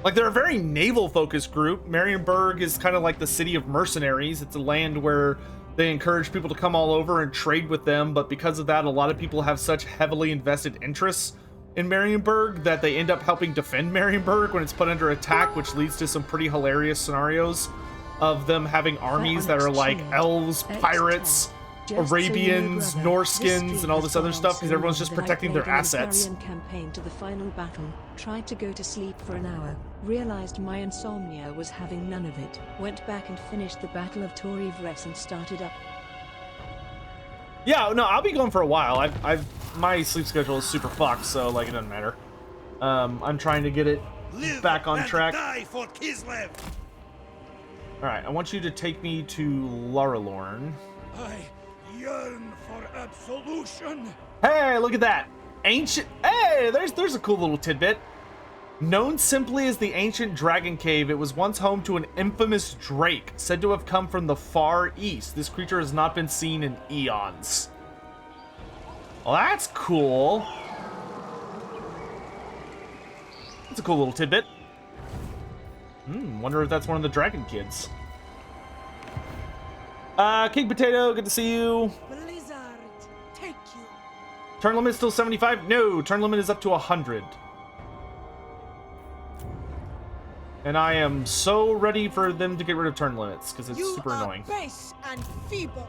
S3: Like, they're a very naval-focused group. Marienburg is kind of like the city of mercenaries. It's a land where they encourage people to come all over and trade with them, but because of that, a lot of people have such heavily invested interests in Marienburg that they end up helping defend Marienburg when it's put under attack, which leads to some pretty hilarious scenarios of them having armies that are like elves, pirates, Arabians, Norskins, and all this other stuff because everyone's just protecting their assets.
S1: Campaign to the final battle, tried to go to sleep for an hour, realized my insomnia was having none of it, went back and finished the Battle of Torivres and started up.
S3: Yeah, no, I'll be going for a while. My sleep schedule is super fucked, so like it doesn't matter. I'm trying to get it back on track.
S20: Die for Kislev.
S3: All right, I want you to take me to Laralorn.
S20: I yearn for absolution.
S3: Hey, look at that. Ancient. Hey, there's a cool little tidbit. Known simply as the Ancient Dragon Cave, it was once home to an infamous drake, said to have come from the Far East. This creature has not been seen in eons. Well, that's cool. That's a cool little tidbit. Wonder if that's one of the dragon kids. King Potato, good to see you.
S14: Blizzard, take you.
S3: Turn limit still 75? No, turn limit is up to 100. And I am so ready for them to get rid of turn limits, because it's super annoying.
S14: Base and feeble.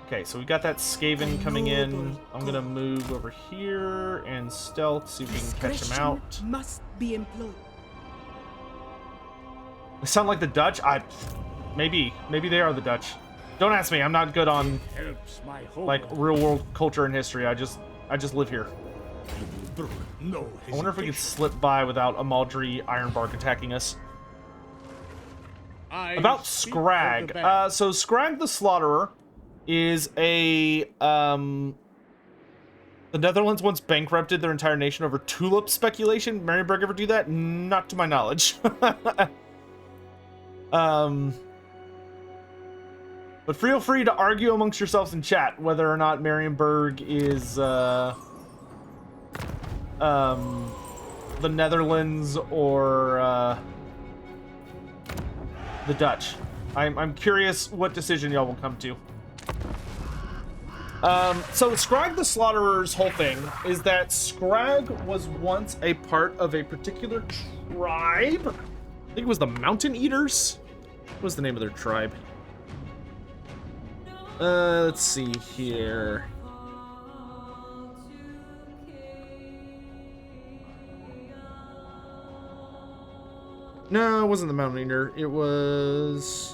S3: Okay, so we got that Skaven coming in. I'm gonna move over here and stealth, see if we can catch him out.
S14: Must be employed.
S3: They sound like the Dutch? Maybe they are the Dutch. Don't ask me, I'm not good on like real world culture and history. I just live here.
S2: No,
S3: I wonder if we can slip by without a Maldry Ironbark attacking us. About Scrag. So Scrag the Slaughterer is a the Netherlands once bankrupted their entire nation over tulip speculation. Marienburg ever do that? Not to my knowledge. But feel free to argue amongst yourselves in chat whether or not Marienburg is the Netherlands or the Dutch. I'm curious what decision y'all will come to. So Scrag the Slaughterer's whole thing is that Scrag was once a part of a particular tribe. I think it was the Mountain Eaters. What was the name of their tribe? Let's see here. No, it wasn't the Mountain Eater. It was...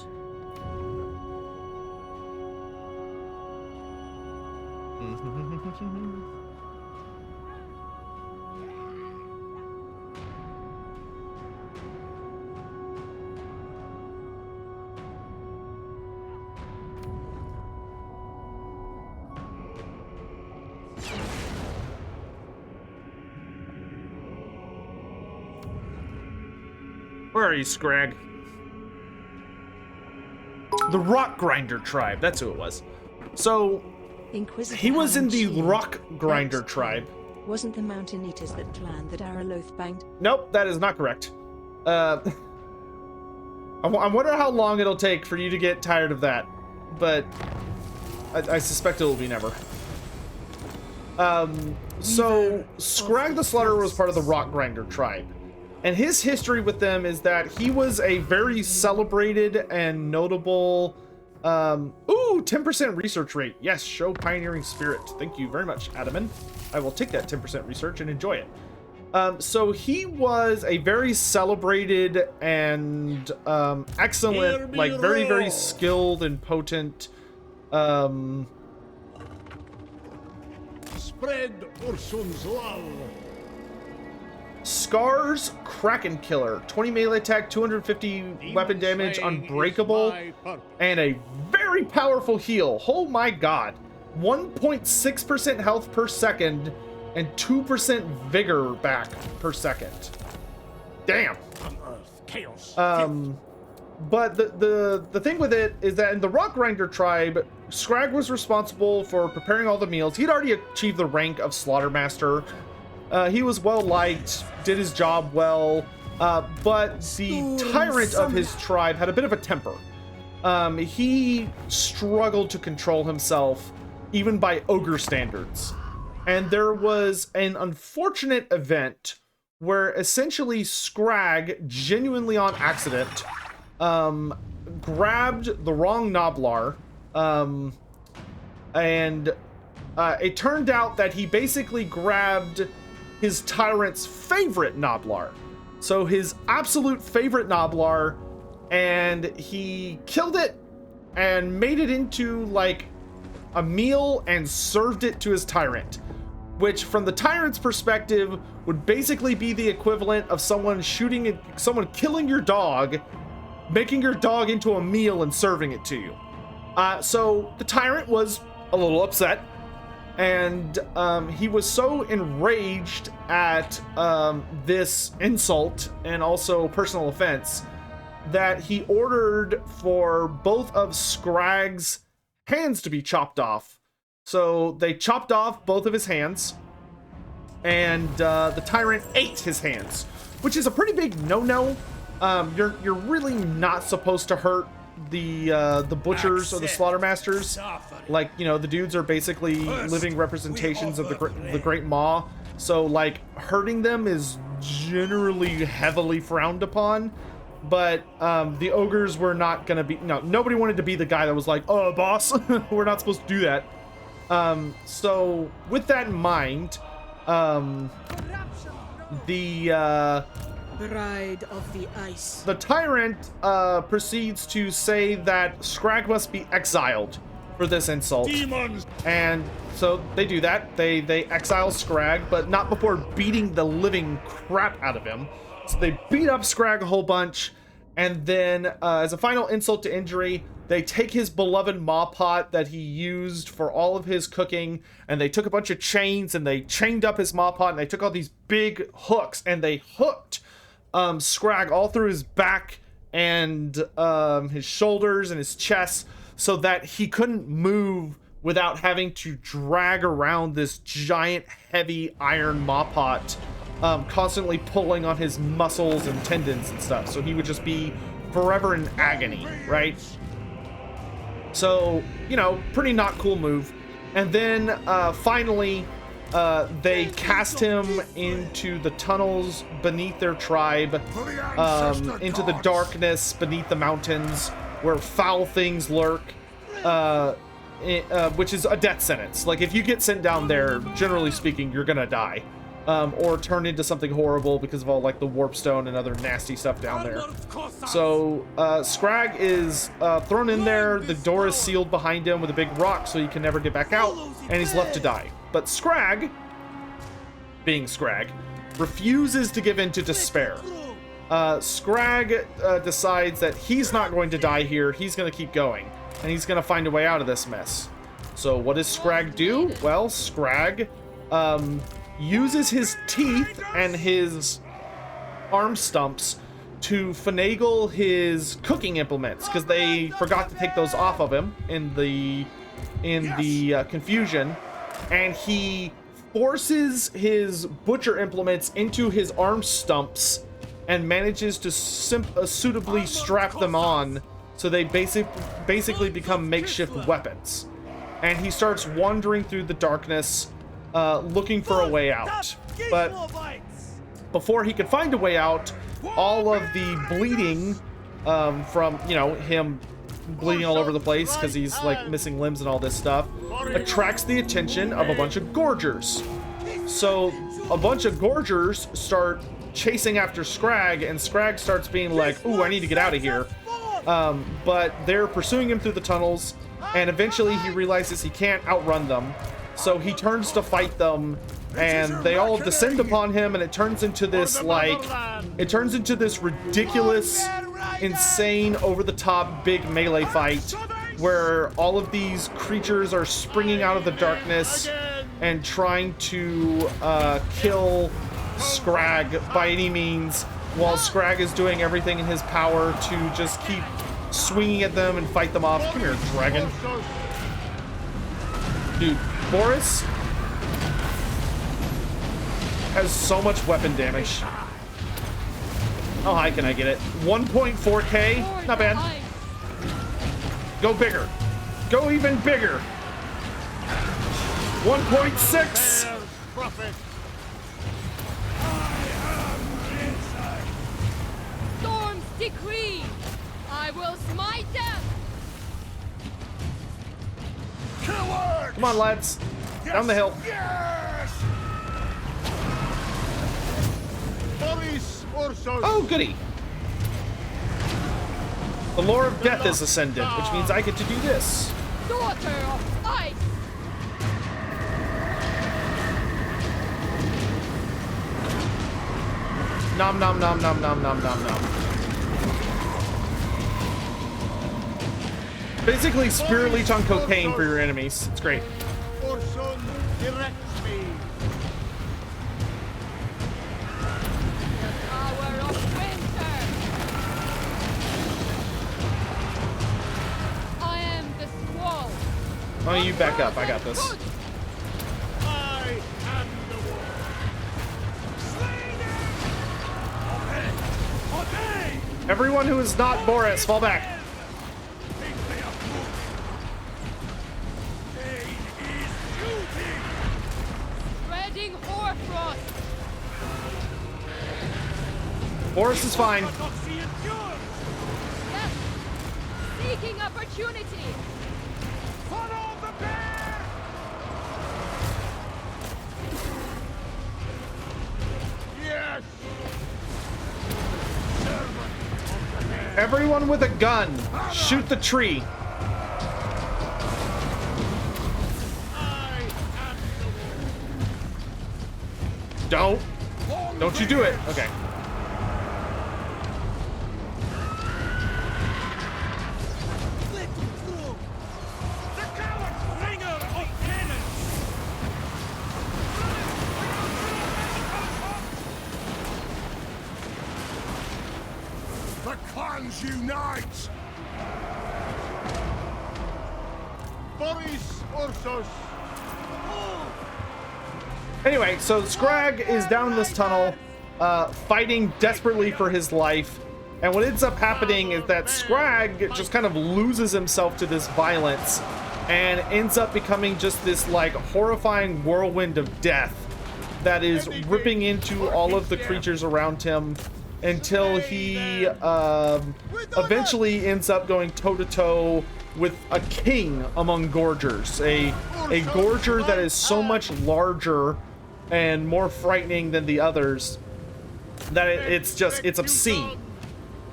S3: Where are you, Scrag? The Rock Grinder tribe. That's who it was. So, he was in the Rock Grinder tribe.
S1: Wasn't the Mountain Eaters that clan that Araloth banged?
S3: Nope, that is not correct. I wonder how long it'll take for you to get tired of that, but I suspect it will be never. So, Scrag the Slaughterer was part of the Rock Grinder tribe. And his history with them is that he was a very celebrated and notable... ooh, 10% research rate. Yes, show pioneering spirit. Thank you very much, Adaman. I will take that 10% research and enjoy it. So he was a very celebrated and excellent, like very, very skilled and potent...
S2: Spread Ursun's love.
S3: Scar's Kraken Killer. 20 melee attack, 250 weapon damage, unbreakable, and a very very powerful heal. Oh my god. 1.6% health per second and 2% vigor back per second. Damn.
S2: Chaos.
S3: But the thing with it is that in the Rock Grinder tribe, Scrag was responsible for preparing all the meals. He'd already achieved the rank of Slaughtermaster. He was well liked, did his job well, but the tyrant of his tribe had a bit of a temper. He struggled to control himself, even by ogre standards. And there was an unfortunate event where essentially Scrag, genuinely on accident, grabbed the wrong Noblar, and it turned out that he basically grabbed his tyrant's favorite Noblar. So his absolute favorite Noblar, and he killed it and made it into like a meal and served it to his tyrant, which from the tyrant's perspective would basically be the equivalent of someone killing your dog, making your dog into a meal and serving it to you. So the tyrant was a little upset, and he was so enraged at this insult and also personal offense that he ordered for both of Scrag's hands to be chopped off. So they chopped off both of his hands, and the tyrant ate his hands, which is a pretty big no-no. You're really not supposed to hurt the butchers or the slaughtermasters. Like, you know, the dudes are basically living representations of the Great Maw. So like hurting them is generally heavily frowned upon. But the ogres were not gonna be, nobody wanted to be the guy that was like, oh boss, we're not supposed to do that. So with that in mind, the
S12: Bride of the Ice.
S3: The tyrant proceeds to say that Scrag must be exiled for this insult.
S2: Demons.
S3: And so they do that. They exile Scrag, but not before beating the living crap out of him. So they beat up Scrag a whole bunch, and then as a final insult to injury, they take his beloved maw pot that he used for all of his cooking, and they took a bunch of chains and they chained up his maw pot, and they took all these big hooks and they hooked Scrag all through his back and his shoulders and his chest, so that he couldn't move without having to drag around this giant heavy iron maw pot, constantly pulling on his muscles and tendons and stuff. So he would just be forever in agony, right? So, you know, pretty not cool move. And then finally, they cast him into the tunnels beneath their tribe, into the darkness beneath the mountains where foul things lurk, which is a death sentence. Like, if you get sent down there, generally speaking, you're gonna die. Or turn into something horrible because of all like the warp stone and other nasty stuff down there. So Scrag is thrown in there. The door is sealed behind him with a big rock, so he can never get back out, and he's left to die. But Scrag, being Scrag, refuses to give in to despair. Scrag decides that he's not going to die here. He's going to keep going, and he's going to find a way out of this mess. So what does Scrag do? Well, Scrag uses his teeth and his arm stumps to finagle his cooking implements, because they forgot to take those off of him in the confusion, and he forces his butcher implements into his arm stumps and manages to suitably strap them on, so they basically become makeshift weapons. And he starts wandering through the darkness, looking for a way out. But before he could find a way out, all of the bleeding from, you know, him bleeding all over the place because he's like missing limbs and all this stuff, attracts the attention of a bunch of gorgers. So a bunch of gorgers start chasing after Scrag, and Scrag starts being like, ooh, I need to get out of here. But they're pursuing him through the tunnels, and eventually he realizes he can't outrun them. So he turns to fight them, and they all descend upon him, and it turns into this ridiculous, insane, over-the-top big melee fight where all of these creatures are springing out of the darkness and trying to kill Scrag by any means, while Scrag is doing everything in his power to just keep swinging at them and fight them off. Come here, dragon. Dude, Boris has so much weapon damage. How high can I get it? 1.4k? Not bad. Go bigger. Go even bigger. 1.6.
S17: Storm's decree. I will smite them.
S3: Come on, lads. Down the hill. Oh, goody. The lore of death is ascended, which means I get to do this.
S17: Daughter of ice.
S3: Nom nom nom nom nom nom nom nom. Basically, spirit leech on cocaine for your enemies. It's great.
S2: Orson directs me.
S17: Hour of winter. I am the squall.
S3: Oh, you back up. I got this.
S2: I am the war.
S3: Everyone who is not Boris, fall back.
S17: Spreading hoarfrost.
S3: Boris is fine.
S17: Yes. Seeking opportunity.
S20: Follow the bear!
S2: Yes.
S3: Everyone with a gun, shoot the tree. Don't you do it. Okay.
S10: The clans unite!
S2: Boris Ursus.
S3: Anyway, so Scrag is down this tunnel, fighting desperately for his life. And what ends up happening is that Scrag just kind of loses himself to this violence and ends up becoming just this like horrifying whirlwind of death that is ripping into all of the creatures around him until he eventually ends up going toe-to-toe with a king among gorgers, a gorger that is so much larger and more frightening than the others that it's obscene.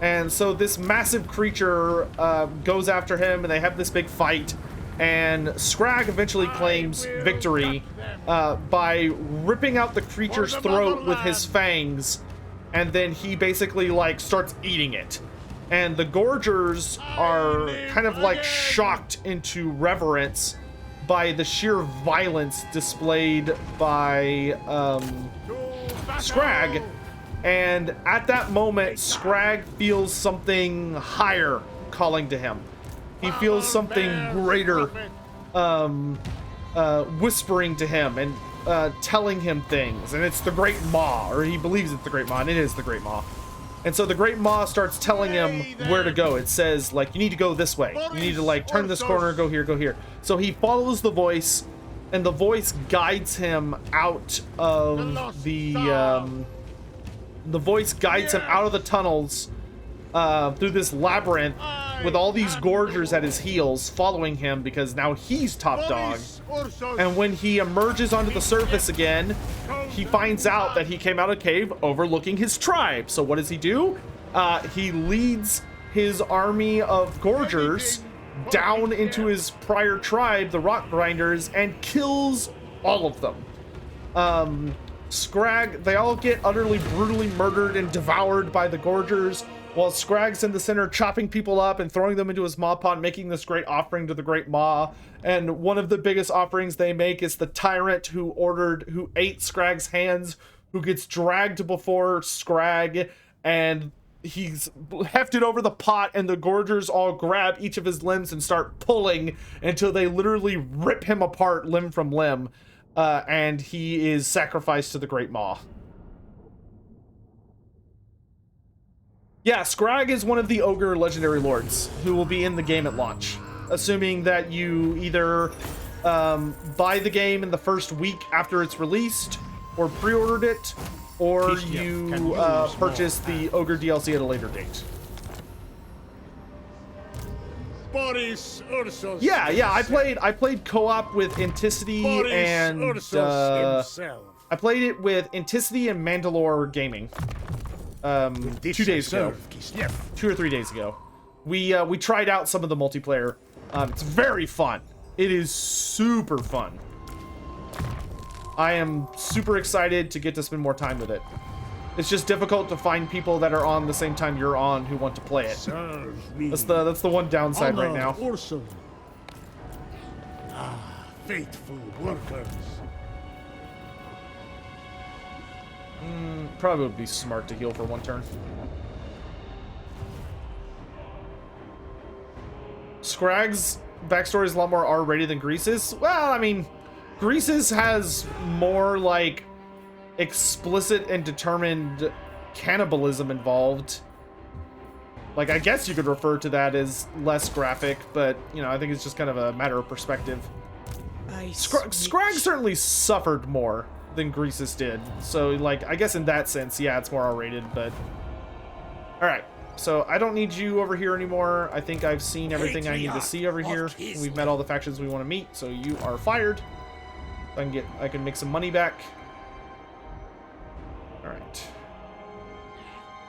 S3: And so this massive creature goes after him, and they have this big fight, and Scrag eventually claims victory by ripping out the creature's throat with his fangs, and then he basically like starts eating it. And the gorgers are kind of like shocked into reverence by the sheer violence displayed by Scrag. And at that moment, Scrag feels something higher calling to him. He feels something greater whispering to him and telling him things. And it's the Great Maw, or he believes it's the Great Maw, and it is the Great Maw. And so the Great Maw starts telling him where to go. It says, like, you need to go this way. You need to, like, turn this corner, go here, go here. So he follows the voice, and the voice guides him out of the voice guides him out of the tunnels through this labyrinth with all these gorgers at his heels following him because now he's top dog. And when he emerges onto the surface again, he finds out that he came out of a cave overlooking his tribe. So what does he do? He leads his army of gorgers down into his prior tribe, the Rock Grinders, and kills all of them. Scrag, they all get utterly brutally murdered and devoured by the gorgers, while Scrag's in the center chopping people up and throwing them into his maw pot, making this great offering to the Great Maw. And one of the biggest offerings they make is the tyrant who ate Scrag's hands, who gets dragged before Scrag, and he's hefted over the pot, and the Gorgers all grab each of his limbs and start pulling until they literally rip him apart limb from limb, and he is sacrificed to the Great Maw. Yeah, Scrag is one of the Ogre Legendary Lords who will be in the game at launch, assuming that you either buy the game in the first week after it's released, or pre-ordered it, or you purchase the Ogre DLC at a later date.
S2: Boris Ursus.
S3: Yeah, I played co-op with Anticity and I played it with Anticity and Mandalore Gaming. 2 days ago, 2 or 3 days ago. We tried out some of the multiplayer. It's very fun. It is super fun. I am super excited to get to spend more time with it. It's just difficult to find people that are on the same time you're on who want to play it. That's the one downside right now.
S2: Awesome. Ah, faithful workers.
S3: Probably would be smart to heal for one turn. Scrag's backstory is a lot more R-rated than Grease's. Well, I mean, Grease's has more like explicit and determined cannibalism involved. Like, I guess you could refer to that as less graphic, but you know, I think it's just kind of a matter of perspective. Scrag certainly suffered more than Grease's did, so like, I guess in that sense, yeah, it's more R-rated. But all right, so I don't need you over here anymore. I think I've seen everything I need to see over here. We've met all the factions we want to meet, so you are fired. I can make some money back. All right,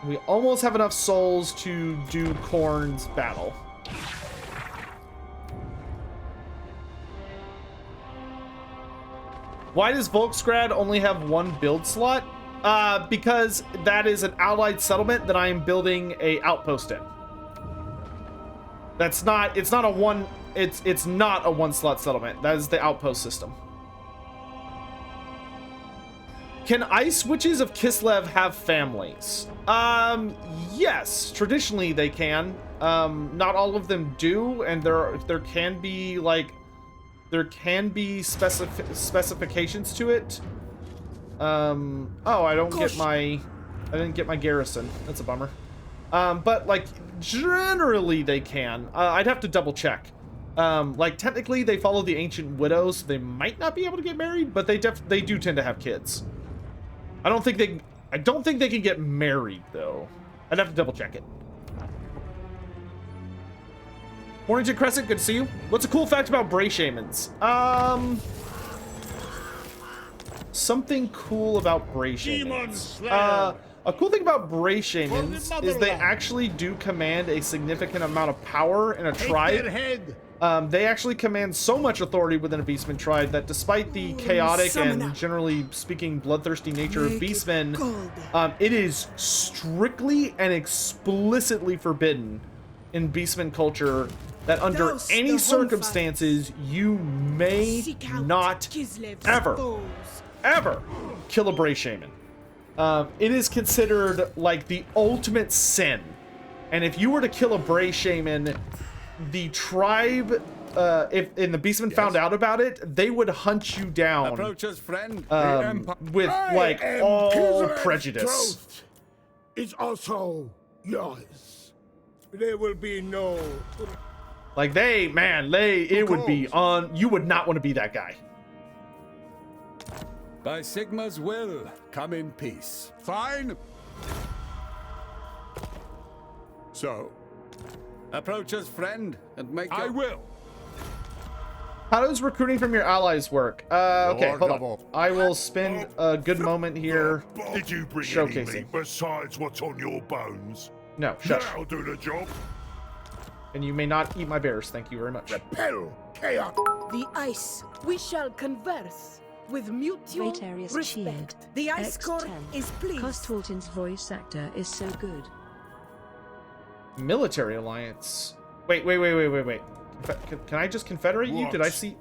S3: we almost have enough souls to do Khorne's battle. Why does Volksgrad only have one build slot? Because that is an allied settlement that I am building a outpost in. It's not a one slot settlement. That is the outpost system. Can Ice Witches of Kislev have families? Yes, traditionally they can. Not all of them do, and there can be specifications to it. Oh, I didn't get my garrison. That's a bummer. But like generally they can. I'd have to double check. Like technically they follow the Ancient Widows, so they might not be able to get married, but they do tend to have kids. I don't think they can get married though. I'd have to double check it. Mornington Crescent, good to see you. What's a cool fact about Bray Shamans? Something cool about Bray Shamans. A cool thing about Bray Shamans is they actually do command a significant amount of power in a tribe. They actually command so much authority within a Beastman tribe that despite the chaotic and generally speaking bloodthirsty nature of Beastmen, it is strictly and explicitly forbidden in Beastman culture that under any circumstances you may not ever kill a Bray Shaman. It is considered like the ultimate sin, and if you were to kill a Bray Shaman, the tribe, if the Beastmen found out about it, they would hunt you down with like all prejudice.
S2: It's also yours. There will be no.
S3: Like it would be on. You would not want to be that guy.
S19: By Sigma's will, come in peace.
S2: Fine.
S19: So, approach us, friend, and make. I will.
S3: How does recruiting from your allies work? Okay, hold on. I will spend a good moment here.
S10: Did you bring
S3: showcasing
S10: any meat besides what's on your bones?
S3: No, shush.
S10: That'll do the job.
S3: And you may not eat my bears. Thank you very much.
S2: Repel chaos.
S14: The ice. We shall converse with mutual respect. The ice core is pleased.
S1: Kostaltyn's voice actor is so good.
S3: Military alliance. Wait. Can I just confederate you? Did I see?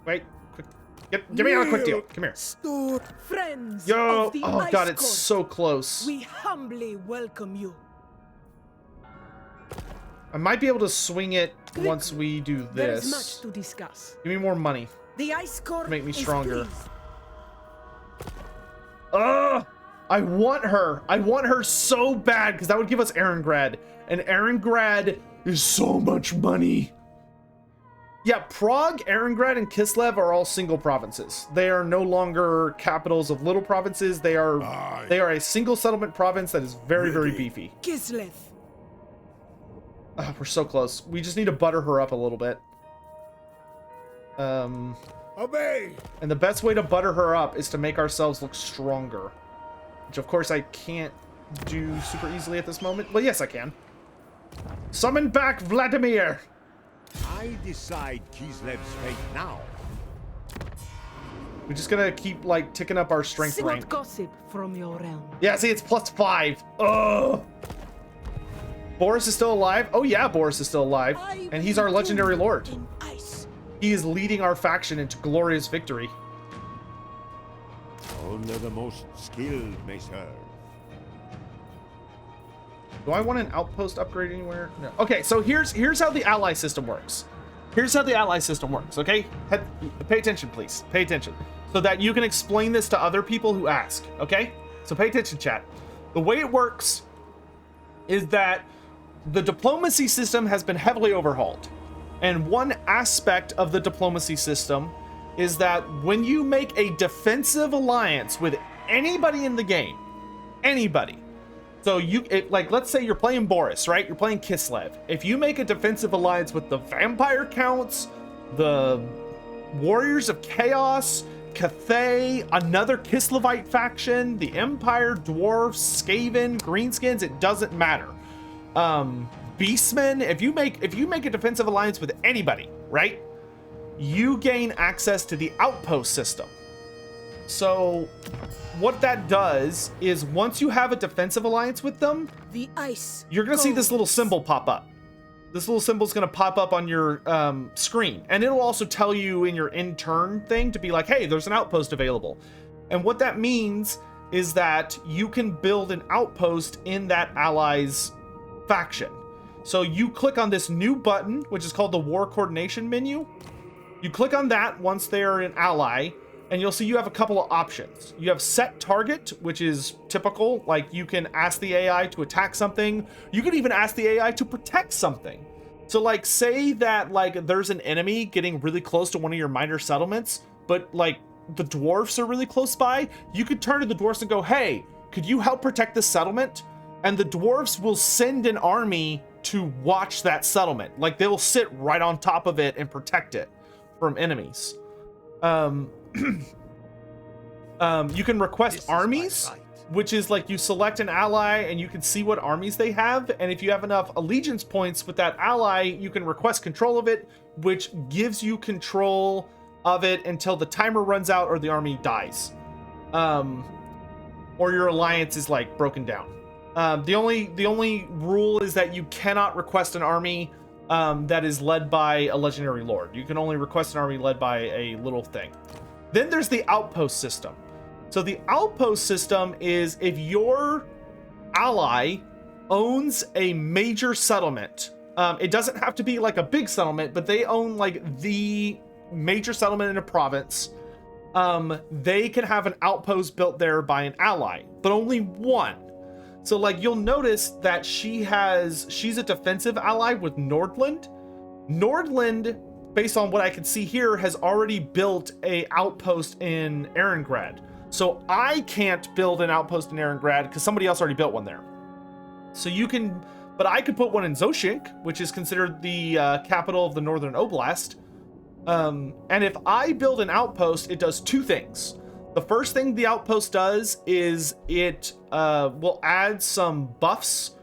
S3: Wait. Quick. Get me on a quick deal. Come here.
S12: Store friends.
S3: Yo.
S12: Of the
S3: Oh
S12: Ice
S3: God, it's
S12: Court.
S3: so close.
S12: We humbly welcome you.
S3: I might be able to swing it once we do
S12: There is
S3: this.
S12: much to discuss.
S3: Give me more money.
S12: The Ice Court
S3: To make me
S12: is
S3: stronger.
S12: pleased.
S3: I want her. I want her so bad because that would give us Erengrad. And Erengrad is so much money. Yeah, Prague, Erengrad, and Kislev are all single provinces. They are no longer capitals of little provinces. They are a single settlement province that is very, very beefy.
S12: Kislev.
S3: We're so close. We just need to butter her up a little bit.
S2: Obey.
S3: And the best way to butter her up is to make ourselves look stronger. Which, of course, I can't do super easily at this moment. Well, yes, I can. Summon back Vladimir!
S6: I decide Kislev's fate now.
S3: We're just gonna keep, like, ticking up our strength
S12: See
S3: rank.
S12: what gossip from your realm.
S3: Yeah, see, it's +5. Ugh! Boris is still alive? Oh, yeah, Boris is still alive. And he's our legendary lord. He is leading our faction into glorious victory.
S6: Only the most skilled may serve.
S3: Do I want an outpost upgrade anywhere? No. Okay, so here's how the ally system works. Here's how the ally system works, okay? Pay attention, please. Pay attention. So that you can explain this to other people who ask, okay? So pay attention, chat. The way it works is that the diplomacy system has been heavily overhauled. And one aspect of the diplomacy system is that when you make a defensive alliance with anybody in the game, anybody, so like, let's say you're playing Boris, right? You're playing Kislev. If you make a defensive alliance with the Vampire Counts, the Warriors of Chaos, Cathay, another Kislevite faction, the Empire, Dwarves, Skaven, Greenskins, it doesn't matter. Beastmen, if you make a defensive alliance with anybody, right? You gain access to the outpost system. So what that does is once you have a defensive alliance with them,
S12: the ice
S3: you're gonna see this little symbol pop up. This little symbol is gonna pop up on your screen, and it'll also tell you in your in-turn thing to be like, hey, there's an outpost available. And what that means is that you can build an outpost in that ally's faction. So you click on this new button, which is called the War Coordination menu. You click on that once they're an ally, and you'll see you have a couple of options. You have set target, which is typical, like you can ask the AI to attack something. You can even ask the AI to protect something. So like say that like there's an enemy getting really close to one of your minor settlements, but like the dwarfs are really close by, you could turn to the dwarfs and go, hey, could you help protect this settlement? And the dwarves will send an army to watch that settlement. Like they'll sit right on top of it and protect it from enemies. You can request armies, which is like you select an ally and you can see what armies they have. And if you have enough allegiance points with that ally, you can request control of it, which gives you control of it until the timer runs out or the army dies. Or your alliance is like broken down. The only rule is that you cannot request an army that is led by a legendary lord. You can only request an army led by a little thing. Then there's the outpost system. So the outpost system is if your ally owns a major settlement. It doesn't have to be like a big settlement, but they own like the major settlement in a province. They can have an outpost built there by an ally, but only one. So like you'll notice that she's a defensive ally with Nordland. Nordland, based on what I can see here, has already built a outpost in Erengrad. So I can't build an outpost in Erengrad because somebody else already built one there. So you can, but I could put one in Zoshink, which is considered the capital of the Northern Oblast. And if I build an outpost, it does two things. The first thing the outpost does is it will add some buffs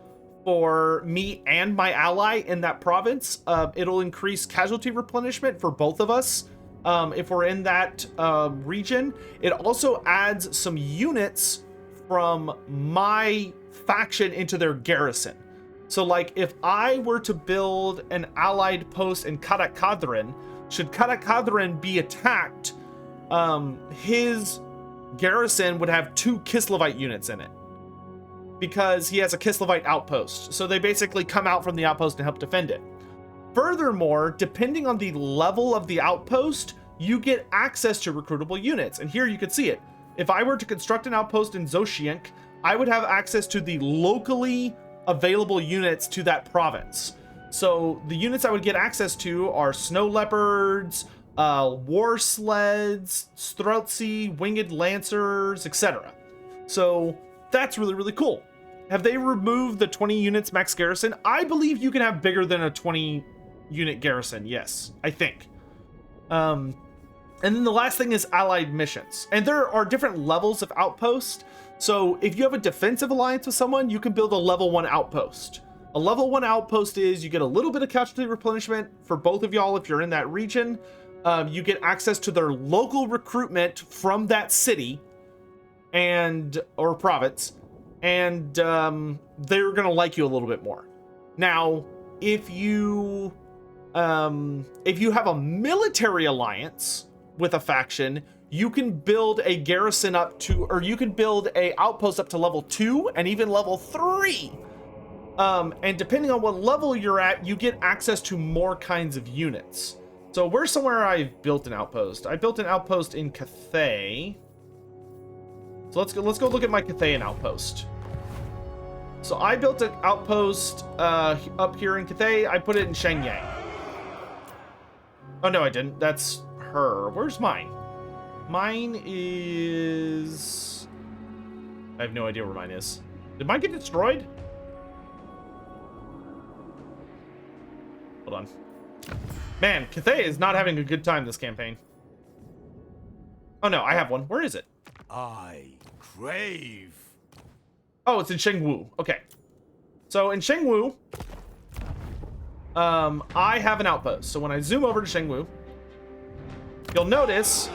S3: for me and my ally in that province. It'll increase casualty replenishment for both of us if we're in that region. It also adds some units from my faction into their garrison. So like if I were to build an allied post in Kostaltyn, should Kostaltyn be attacked, his garrison would have 2 Kislevite units in it, because he has a Kislevite outpost. So they basically come out from the outpost and help defend it. Furthermore, depending on the level of the outpost, you get access to recruitable units. And here you can see it. If I were to construct an outpost in Zoshienk, I would have access to the locally available units to that province. So the units I would get access to are snow leopards, war sleds, streltsy, winged lancers, etc. So that's really, really cool. Have they removed the 20 units max garrison? I believe you can have bigger than a 20 unit garrison. Yes, I think. And then the last thing is allied missions. And there are different levels of outpost. So if you have a defensive alliance with someone, you can build a level 1 outpost. A level 1 outpost is you get a little bit of casualty replenishment for both of y'all if you're in that region. You get access to their local recruitment from that city or province, and they're gonna like you a little bit more. Now, if you have a military alliance with a faction, you can build a garrison up to, or you can build a outpost up to level 2 and even level 3. And depending on what level you're at, you get access to more kinds of units. So where's somewhere I've built an outpost? I built an outpost in Cathay. So let's go look at my Cathayan outpost. So I built an outpost up here in Cathay. I put it in Shenyang. Oh no, I didn't. That's her. Where's mine? Mine is... I have no idea where mine is. Did mine get destroyed? Hold on. Man, Cathay is not having a good time this campaign. Oh no, I have one. Where is it?
S6: I crave.
S3: Oh, it's in Shengwu. Okay. So in Shengwu, I have an outpost. So when I zoom over to Shengwu, you'll notice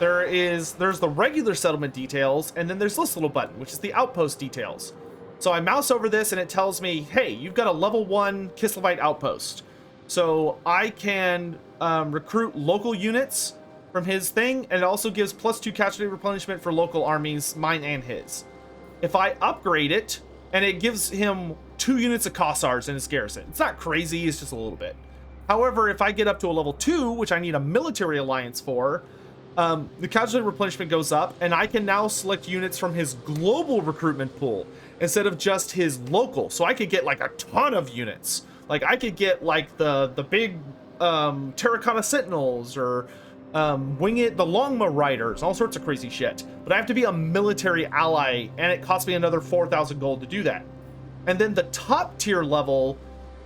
S3: there's the regular settlement details, and then there's this little button, which is the outpost details. So I mouse over this and it tells me, hey, you've got a level 1 Kislevite outpost. So I can recruit local units from his thing, and it also gives +2 casualty replenishment for local armies, mine and his. If I upgrade it, and it gives him 2 units of Kossars in his garrison. It's not crazy, it's just a little bit. However, if I get up to a level 2, which I need a military alliance for, the casualty replenishment goes up, and I can now select units from his global recruitment pool instead of just his local. So I could get like a ton of units. Like I could get like the big terracotta sentinels, or wing the Longma riders, all sorts of crazy shit. But I have to be a military ally, and it costs me another 4,000 gold to do that. And then the top tier level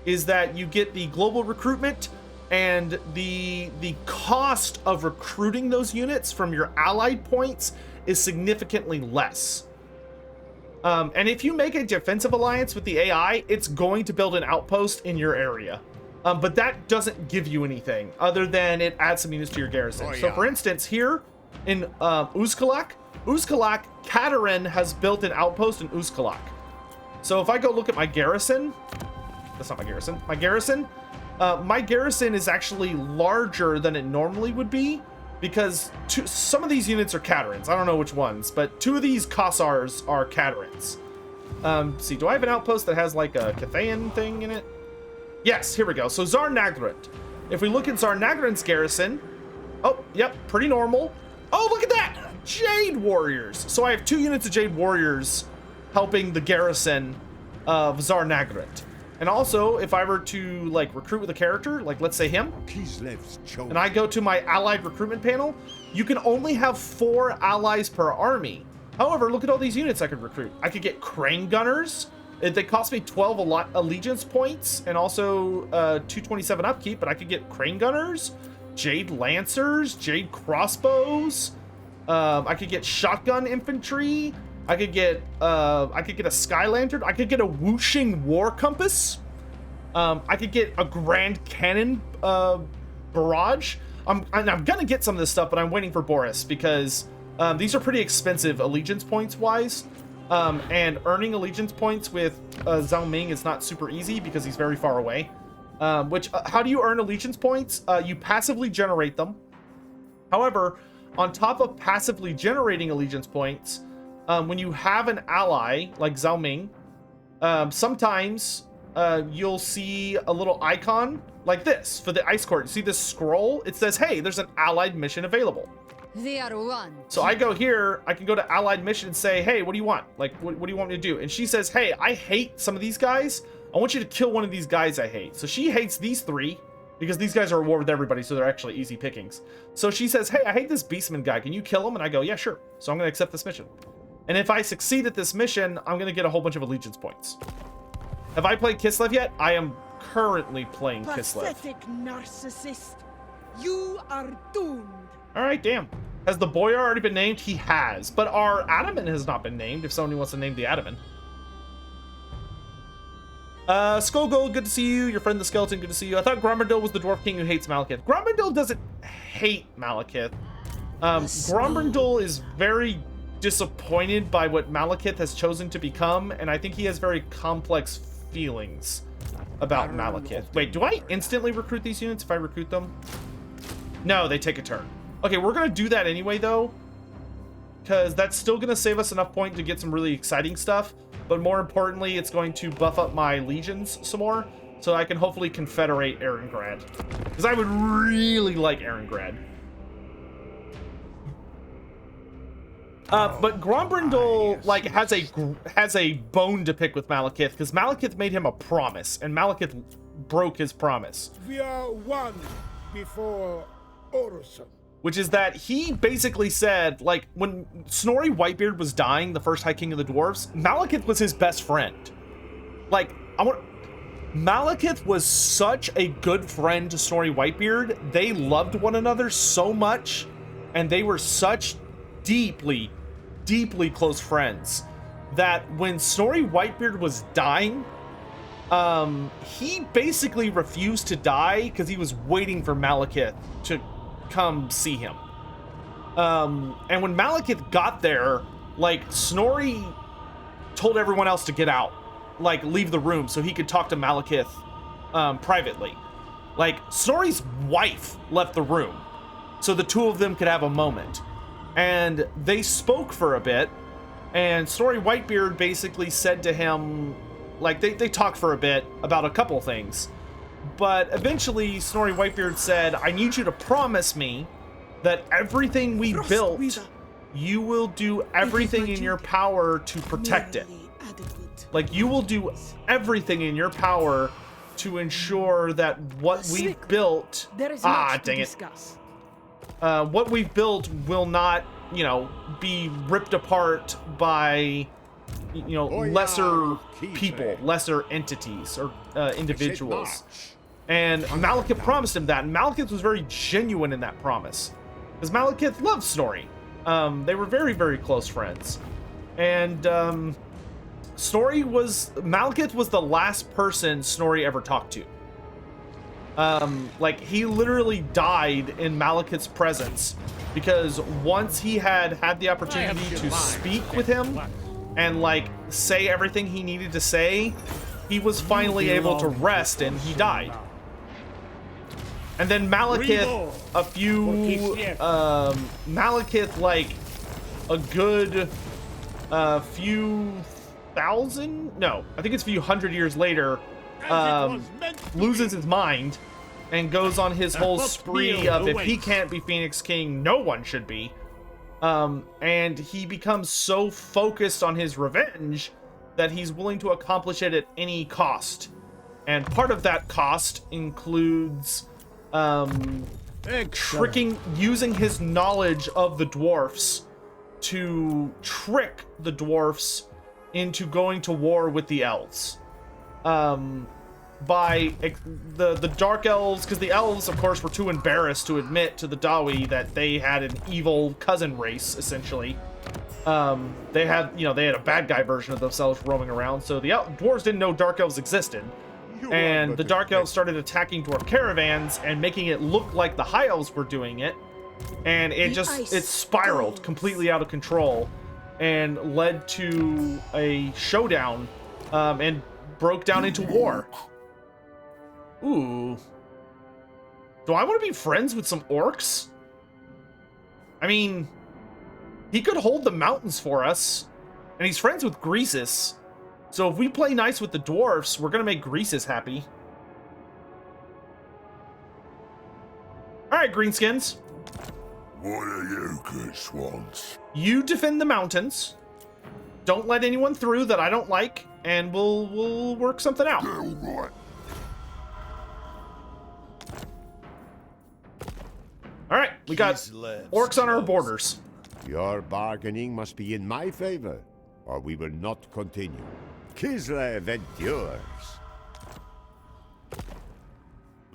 S3: is that you get the global recruitment, and the cost of recruiting those units from your allied points is significantly less. And if you make a defensive alliance with the AI, it's going to build an outpost in your area. But that doesn't give you anything other than it adds some units to your garrison.
S6: Oh, yeah.
S3: So for instance, here in Uzkalak, Katarin has built an outpost in Uzkalak. So if I go look at my garrison, that's not my garrison. My garrison is actually larger than it normally would be, because some of these units are Katarins. I don't know which ones, but 2 of these Kossars are Katarins. See, do I have an outpost that has like a Cathayan thing in it? Yes, here we go. So Tsar Nagrand. If we look at Tsar Nagrand's garrison, oh, yep, pretty normal. Oh, look at that! Jade Warriors. So I have 2 units of Jade Warriors helping the garrison of Tsar Nagrand. And also, if I were to like recruit with a character, like let's say him, and I go to my allied recruitment panel, you can only have 4 allies per army. However, look at all these units I could recruit. I could get crane gunners. They cost me 12 allegiance points and also 227 upkeep, but I could get crane gunners, jade lancers, jade crossbows. I could get shotgun infantry. I could get a sky lantern. I could get a whooshing war compass. I could get a grand cannon barrage. I'm gonna get some of this stuff, but I'm waiting for Boris because these are pretty expensive allegiance points wise. and earning allegiance points with Zhao Ming is not super easy because he's very far away. How do you earn allegiance points? You passively generate them. However, on top of passively generating allegiance points, when you have an ally like Zhao Ming, sometimes you'll see a little icon like this for the ice court. You see this scroll? It says, hey, there's an allied mission available.
S9: They are one.
S3: So I go here, I can go to allied mission and say, hey, what do you want? Like, what do you want me to do? And she says, hey, I hate some of these guys. I want you to kill one of these guys I hate. So she hates these 3 because these guys are at war with everybody, so they're actually easy pickings. So she says, hey, I hate this beastman guy. Can you kill him? And I go, yeah, sure. So I'm going to accept this mission. And if I succeed at this mission, I'm going to get a whole bunch of allegiance points. Have I played Kislev yet? I am currently playing Kislev.
S14: Pathetic narcissist. You are doomed.
S3: All right, damn. Has the boyar already been named? He has. But our Ataman has not been named, if somebody wants to name the Ataman. Skogul, good to see you. Your friend the skeleton, good to see you. I thought Grombrindil was the dwarf king who hates Malekith. Grombrindil doesn't hate Malekith. Grombrindil is very disappointed by what Malekith has chosen to become, and I think he has very complex feelings about Malekith. Wait, do I instantly recruit these units if I recruit them? No, they take a turn. Okay, we're gonna do that anyway, though, because that's still gonna save us enough point to get some really exciting stuff, but more importantly, it's going to buff up my legions some more, so I can hopefully confederate Erengrad, because I would really like Erengrad. But Grombrindil, like, has a bone to pick with Malekith, because Malekith made him a promise, and Malekith broke his promise.
S2: We are one before Orson.
S3: Which is that he basically said, like, when Snorri Whitebeard was dying, the first High King of the Dwarves, Malekith was his best friend. Like, Malekith was such a good friend to Snorri Whitebeard. They loved one another so much, and they were such deeply, deeply close friends that when Snorri Whitebeard was dying, he basically refused to die because he was waiting for Malekith to come see him. And when Malekith got there, like, Snorri told everyone else to get out, like, leave the room so he could talk to Malekith privately. Like, Snorri's wife left the room so the two of them could have a moment. And they spoke for a bit, and Snorri Whitebeard basically said to him, like, they talked for a bit about a couple things. But eventually, Snorri Whitebeard said, I need you to promise me that everything we built, you will do everything in your power to protect it. Like, you will do everything in your power to ensure that what we built... dang it. What we've built will not, you know, be ripped apart by, you know, lesser people, lesser entities or individuals. And Malekith promised him that, and Malekith was very genuine in that promise, because Malekith loved Snorri. They were very, very close friends, and Malekith was the last person Snorri ever talked to. Like, he literally died in Malekith's presence, because once he had the opportunity to speak with him and, like, say everything he needed to say, he was finally able to rest, and he died. And then Malekith, Malekith, like, a good few thousand? No, I think it's a few hundred years later, loses his mind and goes on his whole spree of, if he can't be Phoenix King, no one should be. And he becomes so focused on his revenge that he's willing to accomplish it at any cost. And part of that cost includes using his knowledge of the dwarfs to trick the dwarfs into going to war with the elves. By the dark elves, because the elves, of course, were too embarrassed to admit to the Dawi that they had an evil cousin race, essentially. They had a bad guy version of themselves roaming around, so the dwarves didn't know dark elves existed. And the dark elves started attacking dwarf caravans and making it look like the high elves were doing it, and it spiraled completely out of control. and led to a showdown and broke down into war. Ooh. Do I want to be friends with some orcs? I mean, he could hold the mountains for us, and he's friends with Greasus. So if we play nice with the dwarfs, we're going to make Greasus happy. All right, greenskins.
S10: What are you good swans?
S3: You defend the mountains. Don't let anyone through that I don't like, and we'll work something out.
S10: All right.
S3: All right, we got orcs on our borders.
S6: Your bargaining must be in my favor, or we will not continue. Kislev endures.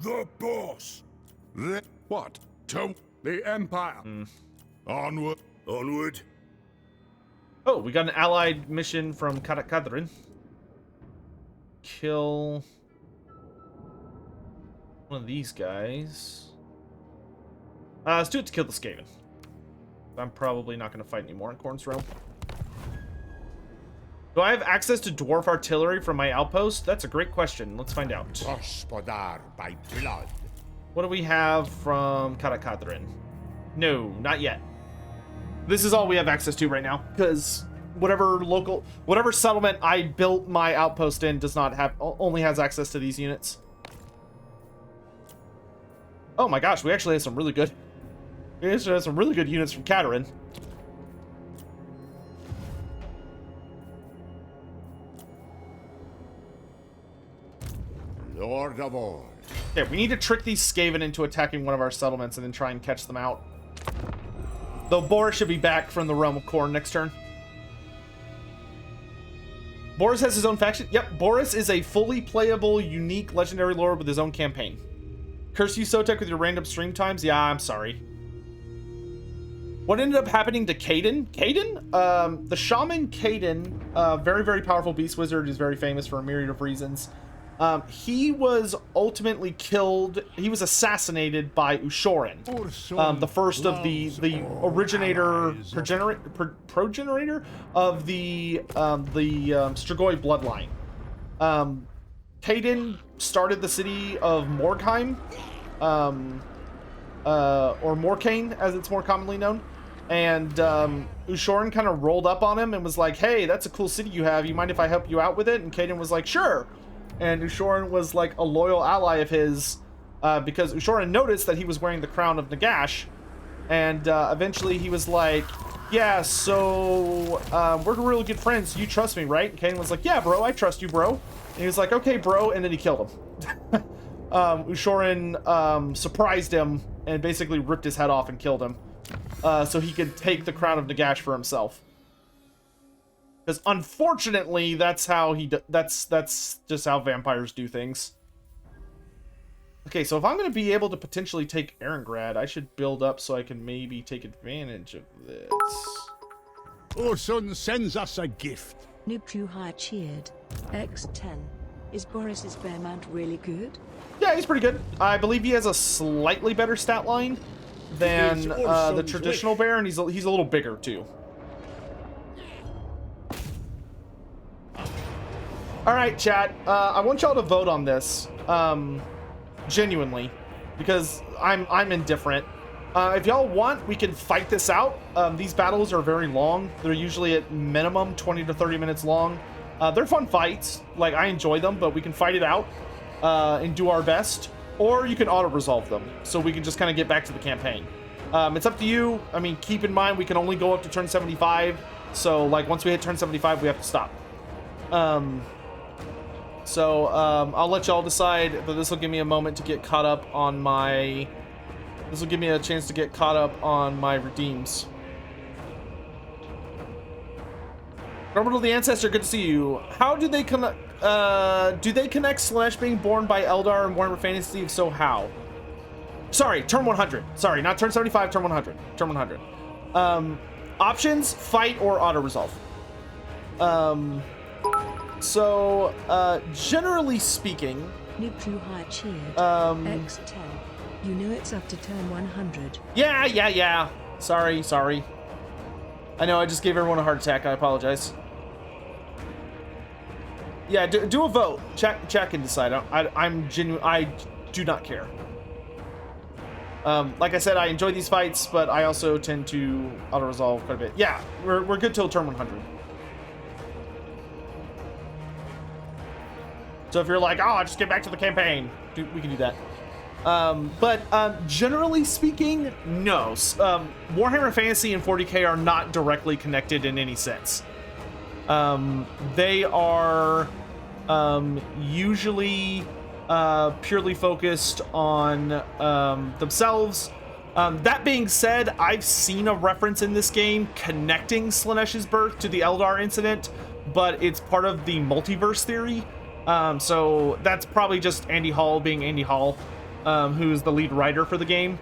S10: The boss.
S19: What? To the Empire.
S10: Onward. Onward.
S3: Oh, we got an allied mission from Kostaltyn. Kill one of these guys. Let's do it to kill the Skaven. I'm probably not going to fight anymore in Khorne's Realm. Do I have access to dwarf artillery from my outpost? That's a great question. Let's find out.
S6: Gospodar by blood.
S3: What do we have from Kostaltyn? No, not yet. This is all we have access to right now, because whatever settlement I built my outpost in does not have, only has access to these units. Oh my gosh, we actually have some really good units from Katarin.
S6: Lord of all.
S3: Okay, we need to trick these Skaven into attacking one of our settlements and then try and catch them out. Though Boris should be back from the Realm of Khorne next turn. Boris has his own faction. Yep, Boris is a fully playable, unique, legendary lord with his own campaign. Curse you, Sotek, with your random stream times? Yeah, I'm sorry. What ended up happening to Caden? Caden? The shaman Caden, very, very powerful beast wizard, who's very famous for a myriad of reasons. He was ultimately killed. He was assassinated by Ushoran, the first of the originator, progenitor of the Strigoi bloodline. Caden started the city of Morgheim, or Morkane, as it's more commonly known. And Ushoran kind of rolled up on him and was like, "Hey, that's a cool city you have. You mind if I help you out with it?" And Caden was like, "Sure." And Ushoran was like a loyal ally of his, because Ushoran noticed that he was wearing the crown of Nagash, and eventually he was like, "Yeah, so we're really good friends. You trust me, right?" And Caden was like, "Yeah, bro, I trust you, bro." And he was like, "Okay, bro," and then he killed him. Ushoran surprised him and basically ripped his head off and killed him, so he could take the crown of Nagash for himself. Because unfortunately, that's how that's just how vampires do things. Okay, so if I'm going to be able to potentially take Erengrad, I should build up so I can maybe take advantage of this.
S7: Ursun sends us a gift.
S1: Noob High cheered. X10. Is Boris's bear mount really good?
S3: Yeah, he's pretty good. I believe he has a slightly better stat line than the traditional bear, and he's a little bigger too. All right, chat. I want y'all to vote on this, genuinely, because I'm indifferent. If y'all want, we can fight this out. These battles are very long. They're usually at minimum 20 to 30 minutes long. They're fun fights. Like, I enjoy them, but we can fight it out and do our best. Or you can auto-resolve them, so we can just kind of get back to the campaign. It's up to you. I mean, keep in mind, we can only go up to turn 75. So, like, once we hit turn 75, we have to stop. I'll let y'all decide, but this will give me a moment to get caught up on my... This will give me a chance to get caught up on my redeems. Orbital the Ancestor, good to see you. How do they connect Slaanesh being born by Eldar and Warhammer Fantasy? If so, how? Sorry, turn 100. Sorry, not turn 75, turn 100. Turn 100. Options, fight or auto-resolve. Generally speaking...
S1: Noob High cheered. X10. You know it's up to turn 100.
S3: Yeah. Sorry. I know I just gave everyone a heart attack. I apologize. Yeah, do a vote. Chat can decide. I'm genuine. I do not care. Like I said, I enjoy these fights, but I also tend to auto-resolve quite a bit. Yeah, we're good till turn 100. So if you're like, oh, just get back to the campaign, we can do that. But generally speaking, no. Warhammer Fantasy and 40k are not directly connected in any sense. They are usually purely focused on themselves. That being said, I've seen a reference in this game connecting Slaaneish's birth to the Eldar incident, but it's part of the multiverse theory. So that's probably just Andy Hall being Andy Hall, who's the lead writer for the game.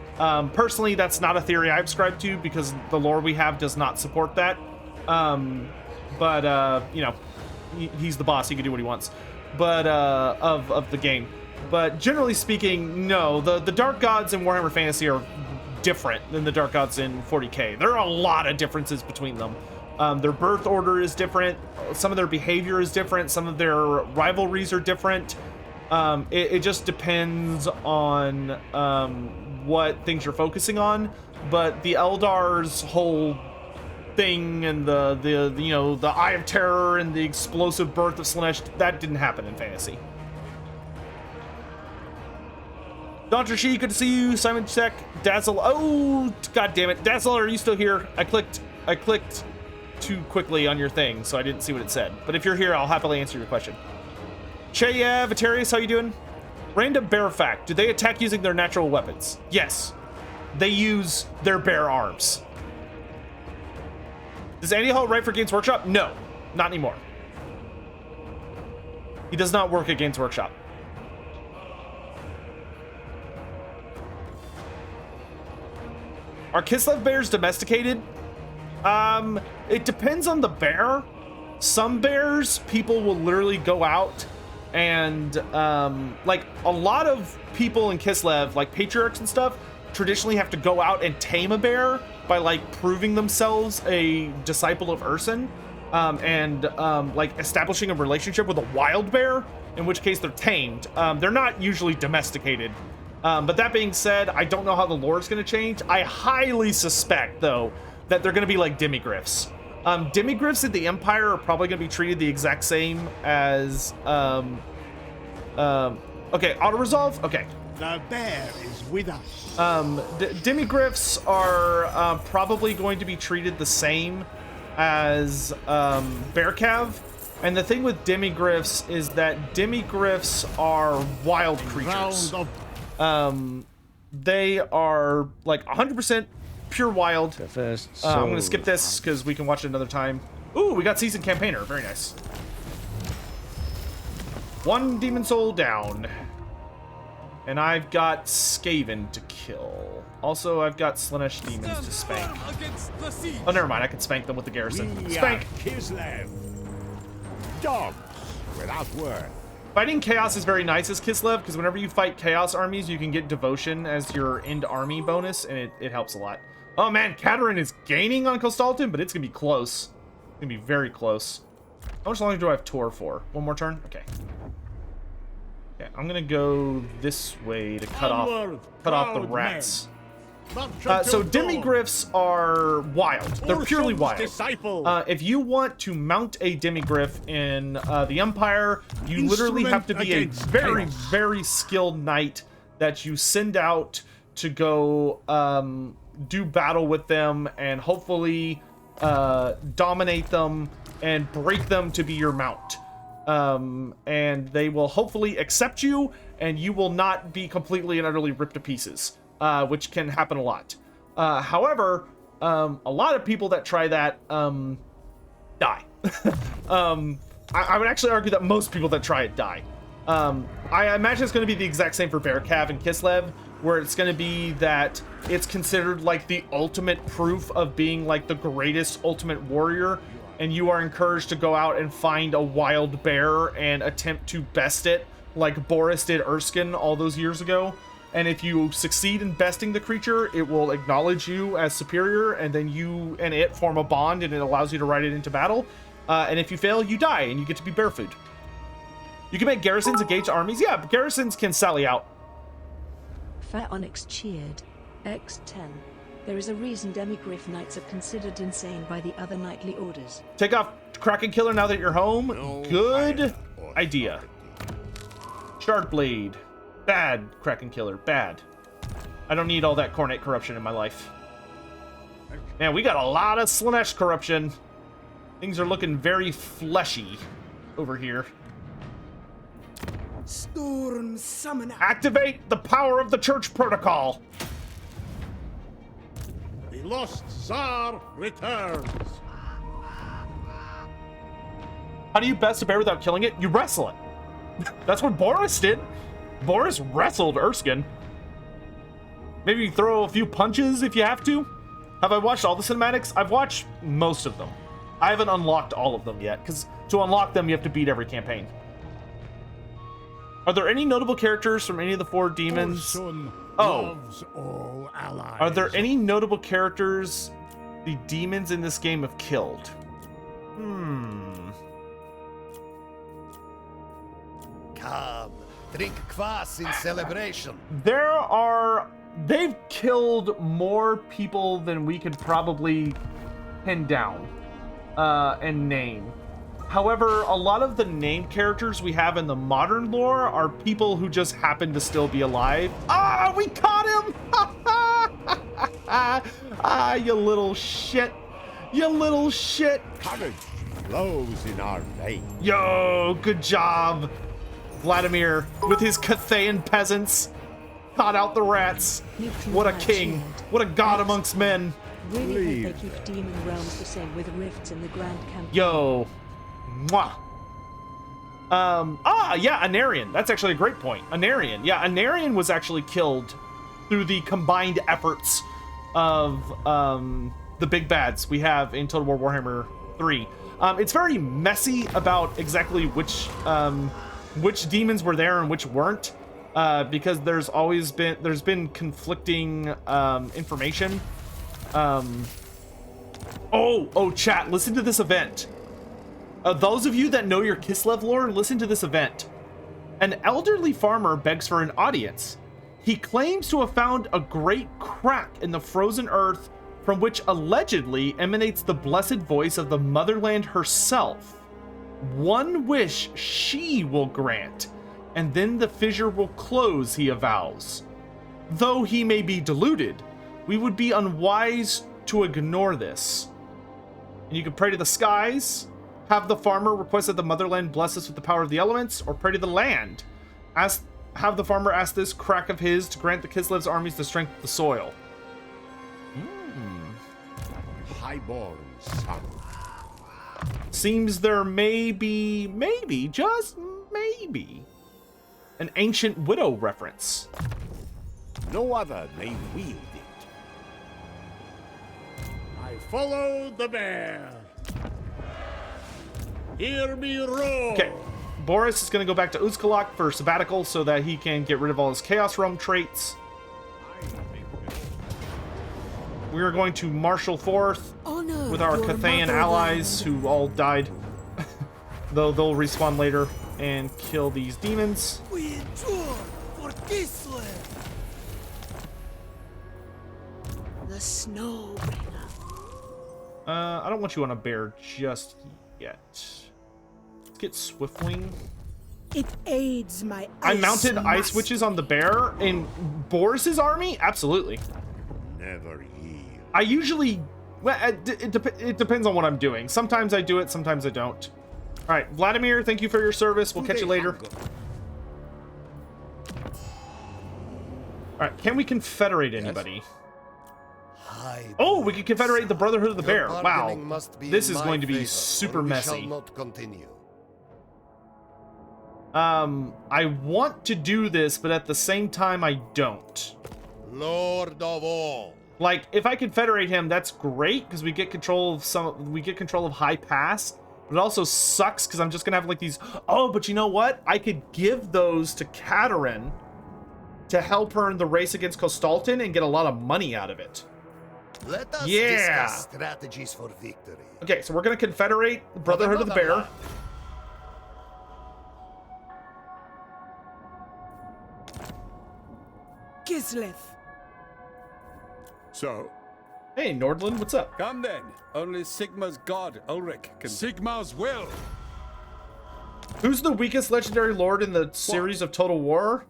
S3: Personally, that's not a theory I subscribe to because the lore we have does not support that. But you know, he's the boss. He can do what he wants. But of the game. But generally speaking, no. The Dark Gods in Warhammer Fantasy are different than the Dark Gods in 40k. There are a lot of differences between them. Their birth order is different. Some of their behavior is different. Some of their rivalries are different. It just depends on what things you're focusing on. But the Eldar's whole thing and the you know, the Eye of Terror and the explosive birth of Slaanesh, that didn't happen in fantasy. Dr. Shi, good to see you. Simon Check, Dazzle. Oh, god damn it. Dazzle, are you still here? I clicked too quickly on your thing, so I didn't see what it said. But if you're here, I'll happily answer your question. Cheya, Vitarius, how you doing? Random bear fact. Do they attack using their natural weapons? Yes. They use their bear arms. Does Andy Hall write for Games Workshop? No, not anymore. He does not work at Games Workshop. Are Kislev bears domesticated? It depends on the bear. Some bears, people will literally go out and, like, a lot of people in Kislev, like patriarchs and stuff, traditionally have to go out and tame a bear by, like, proving themselves a disciple of Ursun, and like, establishing a relationship with a wild bear, in which case they're tamed. They're not usually domesticated. But that being said, I don't know how the lore is going to change. I highly suspect, though, that they're going to be like demigryphs. Demigryphs in the Empire are probably going to be treated the exact same as... okay, auto-resolve? Okay.
S5: The bear is with us.
S3: Demigryphs are probably going to be treated the same as Bearcav. And the thing with demigryphs is that demigryphs are wild creatures. They are like 100% pure wild. I'm gonna skip this because we can watch it another time. Ooh, we got Seasoned Campaigner. Very nice. One demon soul down. And I've got Skaven to kill. Also, I've got Slaanesh demons to spank. Oh, never mind. I can spank them with the garrison. Spank!
S6: Kislev. Dogs without word.
S3: Fighting Chaos is very nice as Kislev, because whenever you fight Chaos armies, you can get Devotion as your end army bonus, and it helps a lot. Oh man, Katerin is gaining on Kostaltyn, but it's going to be close. It's going to be very close. How much longer do I have Tor for? One more turn? Okay. Okay, I'm going to go this way to cut off the rats. So demigryphs are wild. They're purely wild. If you want to mount a demigryph in the Empire, you literally have to be a very, very skilled knight that you send out to go do battle with them and hopefully dominate them and break them to be your mount. And they will hopefully accept you, and you will not be completely and utterly ripped to pieces. Which can happen a lot. However, a lot of people that try that die. I would actually argue that most people that try it die. I imagine it's going to be the exact same for Bearcav and Kislev, where it's going to be that it's considered like the ultimate proof of being like the greatest ultimate warrior, and you are encouraged to go out and find a wild bear and attempt to best it, like Boris did Erskine all those years ago. And if you succeed in besting the creature, it will acknowledge you as superior, and then you and it form a bond, and it allows you to ride it into battle. And if you fail, you die, and you get to be bear food. You can make garrisons engage armies. Yeah, but garrisons can sally out.
S1: Fat Onyx cheered. X10. There is a reason Demigryph Knights are considered insane by the other knightly orders.
S3: Take off Kraken Killer now that you're home. Good idea. Shardblade. Bad, Kraken Killer. Bad. I don't need all that Cornate corruption in my life. Man, we got a lot of Slanesh corruption. Things are looking very fleshy over here.
S12: Storm Summoner.
S3: Activate the power of the church protocol.
S5: The lost Tsar returns.
S3: How do you best a bear without killing it? You wrestle it. That's what Boris did. Boris wrestled Erskine. Maybe you throw a few punches if you have to. Have I watched all the cinematics? I've watched most of them. I haven't unlocked all of them yet, because to unlock them, you have to beat every campaign. Are there any notable characters from any of the 4 demons?
S5: Loves all allies.
S3: Are there any notable characters the demons in this game have killed?
S15: Come, drink kvass in celebration.
S3: They've killed more people than we could probably pin down and name. However, a lot of the named characters we have in the modern lore are people who just happen to still be alive. Ah, we caught him! Ah, you little shit. You little shit.
S6: Courage flows in our veins.
S3: Yo, good job. Vladimir, with his Cathayan peasants, caught out the rats. What a king. What a god amongst men.
S1: Really hope they keep demon realms the same with rifts in the grand campaign.
S3: Yo. Mwah. Yeah, Anarian. That's actually a great point. Anarian. Yeah, Anarian was actually killed through the combined efforts of the big bads we have in Total War Warhammer 3. It's very messy about exactly which demons were there and which weren't, because there's been conflicting information. Chat, listen to this event. Those of you that know your Kislev lore, listen to this event. An elderly farmer begs for an audience. He claims to have found a great crack in the frozen earth from which allegedly emanates the blessed voice of the motherland herself. One wish she will grant, and then the fissure will close, he avows. Though he may be deluded, we would be unwise to ignore this. And you can pray to the skies, have the farmer request that the motherland bless us with the power of the elements, or pray to the land. Have the farmer ask this crack of his to grant the Kislev's armies the strength of the soil.
S6: Highborn son.
S3: Seems there may be, just maybe, an ancient widow reference.
S6: No other may wield it.
S5: I follow the bear. Hear me roar.
S3: Okay, Boris is going to go back to Uzkalak for sabbatical so that he can get rid of all his Chaos Realm traits. We are going to marshal forth with our Cathayan allies who all died. Though they'll respawn later and kill these demons.
S12: We endure for Kislev. The Snowbringer.
S3: I don't want you on a bear just yet. Let's get Swiftwing.
S12: It aids my
S3: I mounted ice witches on the bear in Boris's army? Absolutely.
S6: Never yield.
S3: I usually... Well, it depends on what I'm doing. Sometimes I do it, sometimes I don't. All right, Vladimir, thank you for your service. We'll catch you later. All right, can we confederate anybody? Oh, we can confederate the Brotherhood of the Bear. Wow, this is going to be super messy. I want to do this, but at the same time, I don't.
S15: Lord of all.
S3: Like, if I confederate him, that's great because we get control of we get control of High Pass. But it also sucks because I'm just gonna have like these. Oh, but you know what? I could give those to Katerin to help her in the race against Kostaltyn and get a lot of money out of it.
S15: Let us
S3: Yeah.
S15: discuss strategies for victory.
S3: Okay, so we're going to confederate the Brotherhood of the Bear.
S12: Kislev.
S19: So,
S3: hey, Nordland, what's up?
S19: Come then. Only Sigma's god, Ulrich, can...
S20: Sigma's will.
S3: Who's the weakest legendary lord in the series of Total War?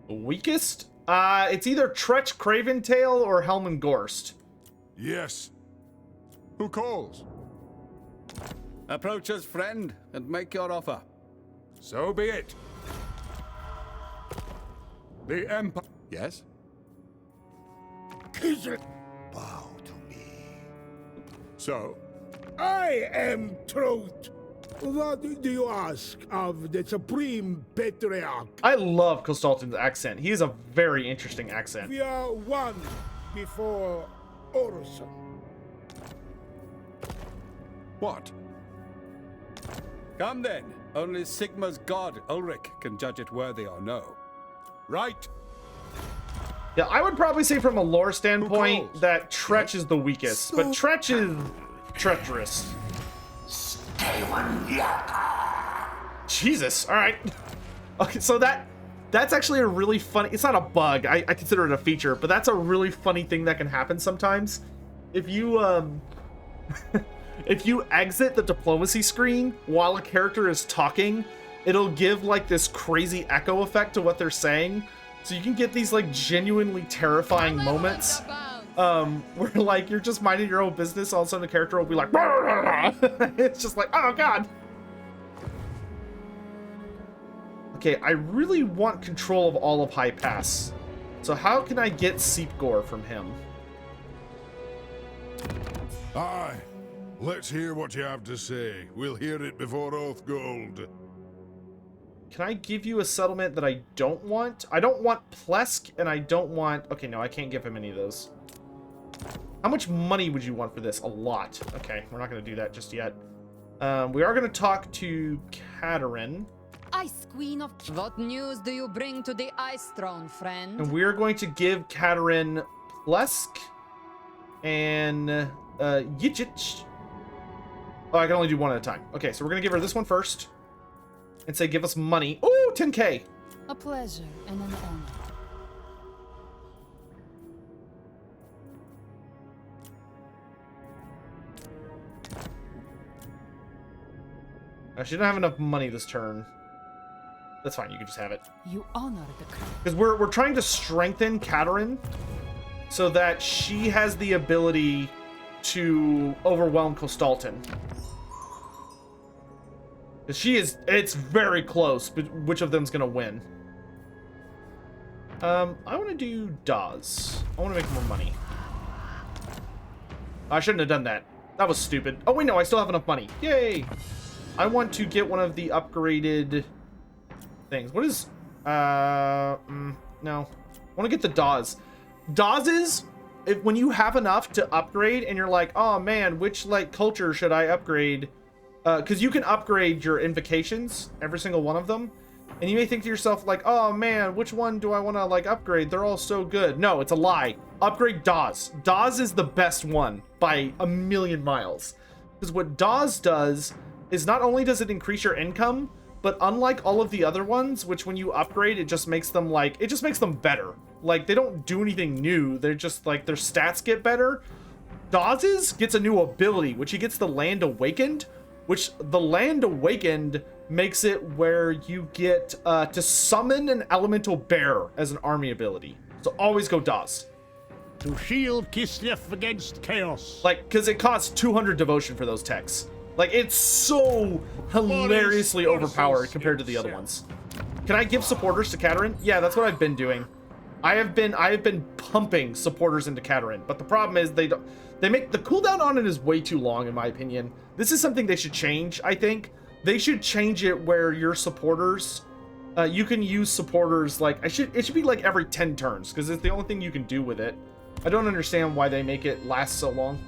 S3: The weakest? It's either Tretch Craventail or Helman Gorst.
S10: Yes. Who calls?
S19: Approach us, friend, and make your offer.
S10: So be it. The Empire.
S19: Yes?
S15: Bow to me.
S19: So?
S2: I am Truth. What do you ask of the Supreme Patriarch?
S3: I love Kostaltyn's accent. He has a very interesting accent.
S2: We are one before Orson.
S19: What? Come then. Only Sigma's god, Ulrich, can judge it worthy or no.
S10: Right.
S3: Yeah, I would probably say from a lore standpoint that Tretch is the weakest, but Tretch is treacherous. Jesus, all right. Okay, so that's actually a really funny, it's not a bug, I consider it a feature, but that's a really funny thing that can happen sometimes. If you if you exit the diplomacy screen while a character is talking, it'll give like this crazy echo effect to what they're saying. So you can get these like genuinely terrifying moments where like you're just minding your own business, all of a sudden the character will be like, it's just like, oh god. Okay, I really want control of all of High Pass. So how can I get Seepgore from him?
S10: Aye. Let's hear what you have to say. We'll hear it before Oathgold.
S3: Can I give you a settlement that I don't want? I don't want Plesk, and I don't want... Okay, no, I can't give him any of those. How much money would you want for this? A lot. Okay, we're not going to do that just yet. We are going to talk to Katerin.
S9: Ice Queen of... What news do you bring to the Ice Throne, friend?
S3: And we are going to give Katerin Plesk and Yichich. Oh, I can only do one at a time. Okay, so we're going to give her this one first. And say, give us money. Ooh, 10k.
S9: A pleasure and an honor.
S3: She didn't have enough money this turn. That's fine, you can just have it.
S9: You honor the crown.
S3: Because we're trying to strengthen Katerin so that she has the ability to overwhelm Kostaltyn. Because it's very close, but which of them's gonna win? I want to do Dawes. I want to make more money. I shouldn't have done that. That was stupid. Oh wait, no, I still have enough money. Yay! I want to get one of the upgraded things. What is... no. I want to get the Dawes. Dawes, when you have enough to upgrade and you're like, oh man, which like culture should I upgrade? Because you can upgrade your invocations, every single one of them. And you may think to yourself like, oh man, which one do I want to like upgrade? They're all so good. No, it's a lie. Upgrade Dawes. Dawes is the best one by a million miles. Because what Dawes does is not only does it increase your income, but unlike all of the other ones, which when you upgrade, it just makes them like, it just makes them better. Like they don't do anything new. They're just like, their stats get better. Dawes gets a new ability, which he gets the Land Awakened, which the Land Awakened makes it where you get to summon an elemental bear as an army ability. So always go Dawes.
S7: To shield Kislev against chaos.
S3: Like, because it costs 200 devotion for those techs. Like, it's so hilariously overpowered compared to the other ones. Can I give supporters to Katerin? Yeah, that's what I've been doing. I have been pumping supporters into Katerin, but the problem is they make the cooldown on it is way too long in my opinion. This is something they should change, I think. They should change it where your supporters, you can use supporters like, it should be like every 10 turns, because it's the only thing you can do with it. I don't understand why they make it last so long.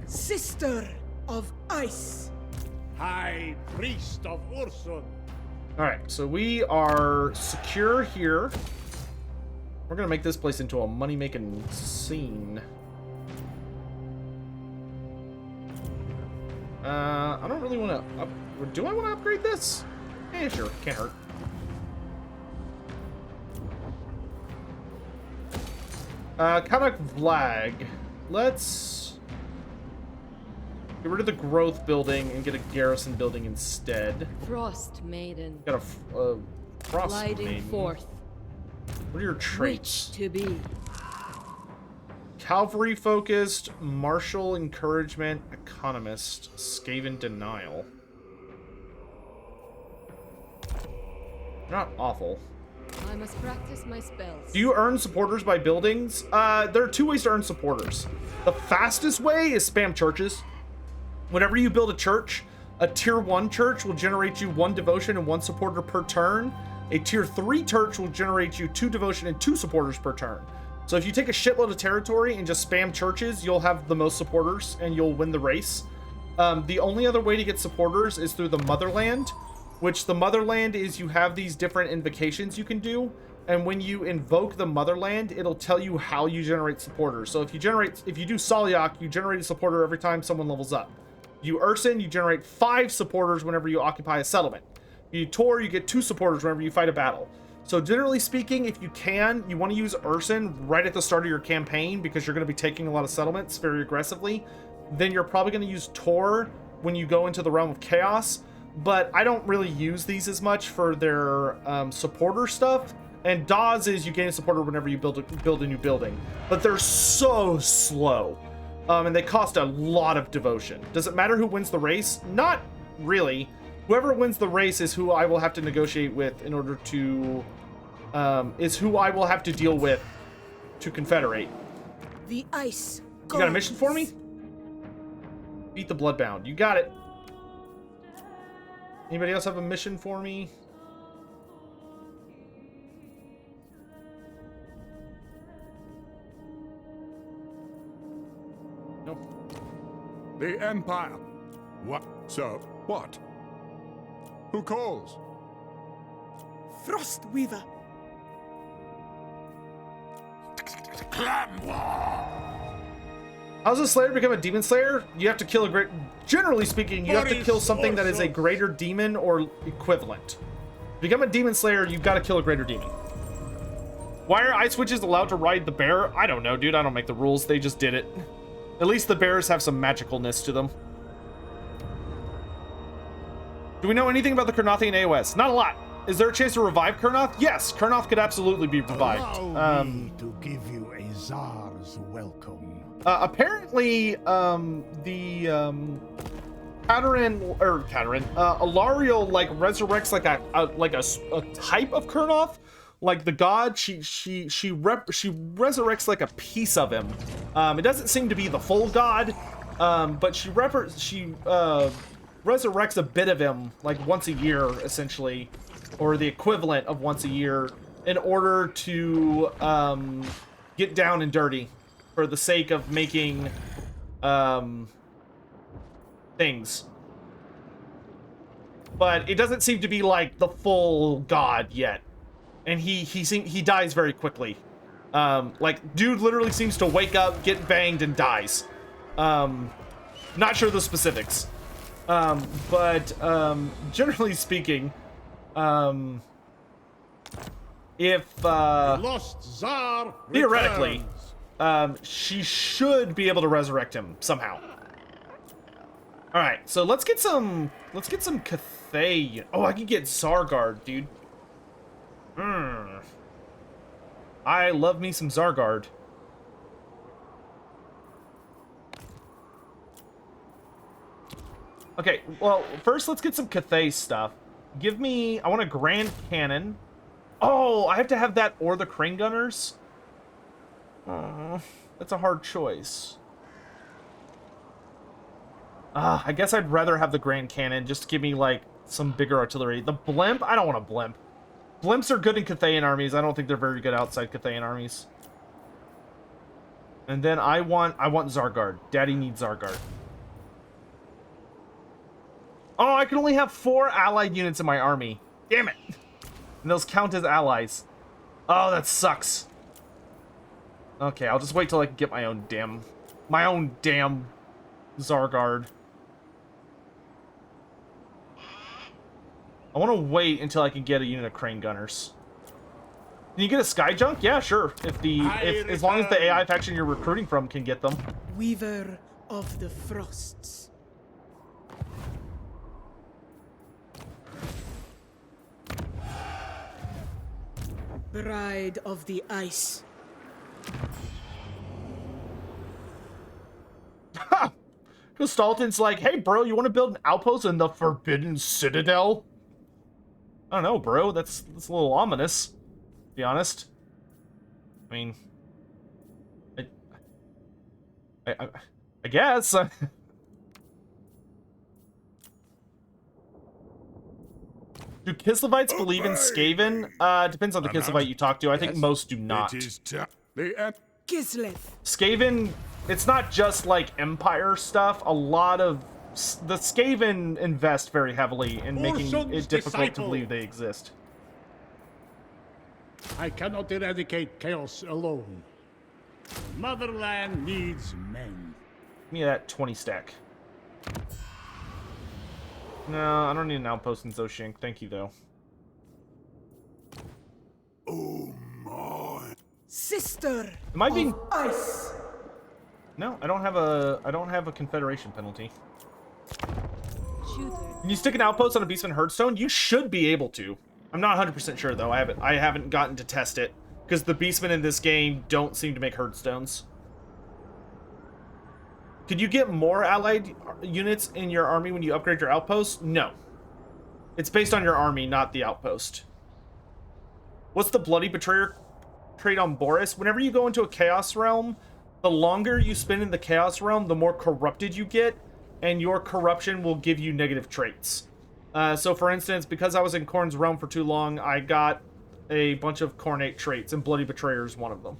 S12: Sister of Ice.
S20: High Priest of Ursun.
S3: Alright, so we are secure here. We're gonna make this place into a money-making scene. I don't really want to do I want to upgrade this? Eh, sure, can't hurt. Kanak Vlag. Let's get rid of the growth building and get a garrison building instead.
S17: Frost Maiden.
S3: Got a Frost
S17: Gliding
S3: Maiden.
S17: forth.
S3: What are your traits?
S17: Which to be?
S3: Cavalry focused, martial encouragement, economist, Skaven denial. Not awful.
S17: I must practice my spells.
S3: Do you earn supporters by buildings? There are two ways to earn supporters. The fastest way is spam churches. Whenever you build a church, a tier 1 church will generate you 1 devotion and 1 supporter per turn. A tier 3 church will generate you 2 devotion and 2 supporters per turn. So if you take a shitload of territory and just spam churches, you'll have the most supporters and you'll win the race. The only other way to get supporters is through the motherland, which the motherland is you have these different invocations you can do. And when you invoke the motherland, it'll tell you how you generate supporters. So if you do Salyak, you generate a supporter every time someone levels up. You Urson, you generate 5 supporters whenever you occupy a settlement. You Tor, you get 2 supporters whenever you fight a battle. So generally speaking, if you can, you want to use Urson right at the start of your campaign because you're going to be taking a lot of settlements very aggressively. Then you're probably going to use Tor when you go into the realm of chaos. But I don't really use these as much for their supporter stuff. And Dawes is you gain a supporter whenever you build a new building. But they're so slow. And they cost a lot of devotion. Does it matter who wins the race? Not really. Whoever wins the race is who I will have to negotiate with in order to... is who I will have to deal with to confederate.
S12: The ice.
S3: You got a mission for me? Beat the Bloodbound. You got it. Anybody else have a mission for me? Nope.
S19: The Empire. What? So, what? Who calls?
S12: Frostweaver.
S3: How does a Slayer become a Demon Slayer? You have to kill a great... Generally speaking, you have to kill something that is a greater demon or equivalent. To become a Demon Slayer, you've got to kill a greater demon. Why are Ice Witches allowed to ride the bear? I don't know, dude. I don't make the rules. They just did it. At least the bears have some magicalness to them. Do we know anything about the Kernothian AOS? Not a lot. Is there a chance to revive Kurnoth? Yes, Kurnoth could absolutely be revived.
S7: Allow me to give you a Tsar's welcome.
S3: Apparently, Alariel like resurrects like a type of Kurnoth, like the god. She resurrects like a piece of him. It doesn't seem to be the full god, but she resurrects a bit of him like once a year, essentially, or the equivalent of once a year, in order to get down and dirty for the sake of making things. But it doesn't seem to be like the full god yet, and he dies very quickly. Like, dude literally seems to wake up, get banged, and dies. Not sure the specifics. But generally speaking, if
S7: Lost Tsar
S3: theoretically,
S7: returns.
S3: she should be able to resurrect him somehow. All right, so let's get some Cathay. Oh, I can get Zargard, dude. I love me some Zargard. Okay, well, first let's get some Cathay stuff. Give me... I want a Grand Cannon. Oh, I have to have that or the Crane Gunners? That's a hard choice. I guess I'd rather have the Grand Cannon just to give me, like, some bigger artillery. The Blimp? I don't want a Blimp. Blimps are good in Cathayan armies. I don't think they're very good outside Cathayan armies. And then I want Zargard. Daddy needs Zargard. Oh, I can only have 4 allied units in my army. Damn it. And those count as allies. Oh, that sucks. Okay, I'll just wait till I can get my own damn Zargard. I want to wait until I can get a unit of crane gunners. Can you get a sky junk? Yeah, sure. As long as the AI faction you're recruiting from can get them.
S12: Weaver of the Frosts. Bride of the Ice.
S3: Ha! Kostaltyn's like, hey, bro, you want to build an outpost in the Forbidden Citadel? I don't know, bro. That's a little ominous, to be honest. I mean, I guess. Do Kislevites believe in Skaven? Depends on the Kislevite you talk to. I think most do not.
S12: Kislev.
S3: Skaven, it's not just like Empire stuff. A lot of the Skaven invest very heavily in making it difficult to believe they exist.
S7: I cannot eradicate chaos alone. Motherland needs men.
S3: Give me that 20 stack. No, I don't need an outpost in Zoshink. Thank you, though.
S10: Oh my.
S12: Sister.
S3: Am I being
S12: ice?
S3: No, I don't have a Confederation penalty. Can you stick an outpost on a Beastman Herdstone? You should be able to. I'm not 100% sure though. I haven't gotten to test it because the Beastmen in this game don't seem to make Herdstones. Could you get more allied units in your army when you upgrade your outpost? No. It's based on your army, not the outpost. What's the Bloody Betrayer trait on Boris? Whenever you go into a Chaos Realm, the longer you spend in the Chaos Realm, the more corrupted you get, and your corruption will give you negative traits. So for instance, because I was in Khorne's Realm for too long, I got a bunch of Khornate traits, and Bloody Betrayer is one of them.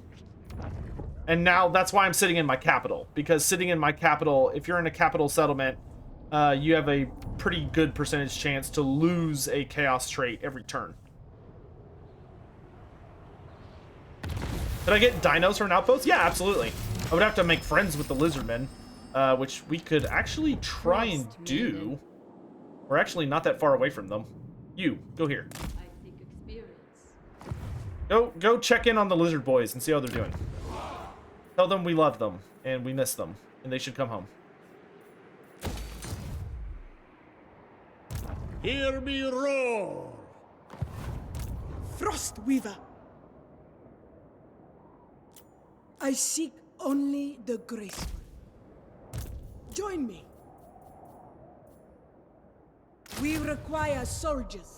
S3: And now that's why I'm sitting in my capital, because sitting in my capital, if you're in a capital settlement, you have a pretty good percentage chance to lose a chaos trait every turn. Did I get dinos for an outpost? Yeah, absolutely. I would have to make friends with the lizardmen, which we could actually try and do. We're actually not that far away from them. You, go here. Go check in on the lizard boys and see how they're doing. Tell them we love them, and we miss them, and they should come home.
S7: Hear me roar!
S12: Frostweaver. I seek only the graceful. Join me. We require soldiers.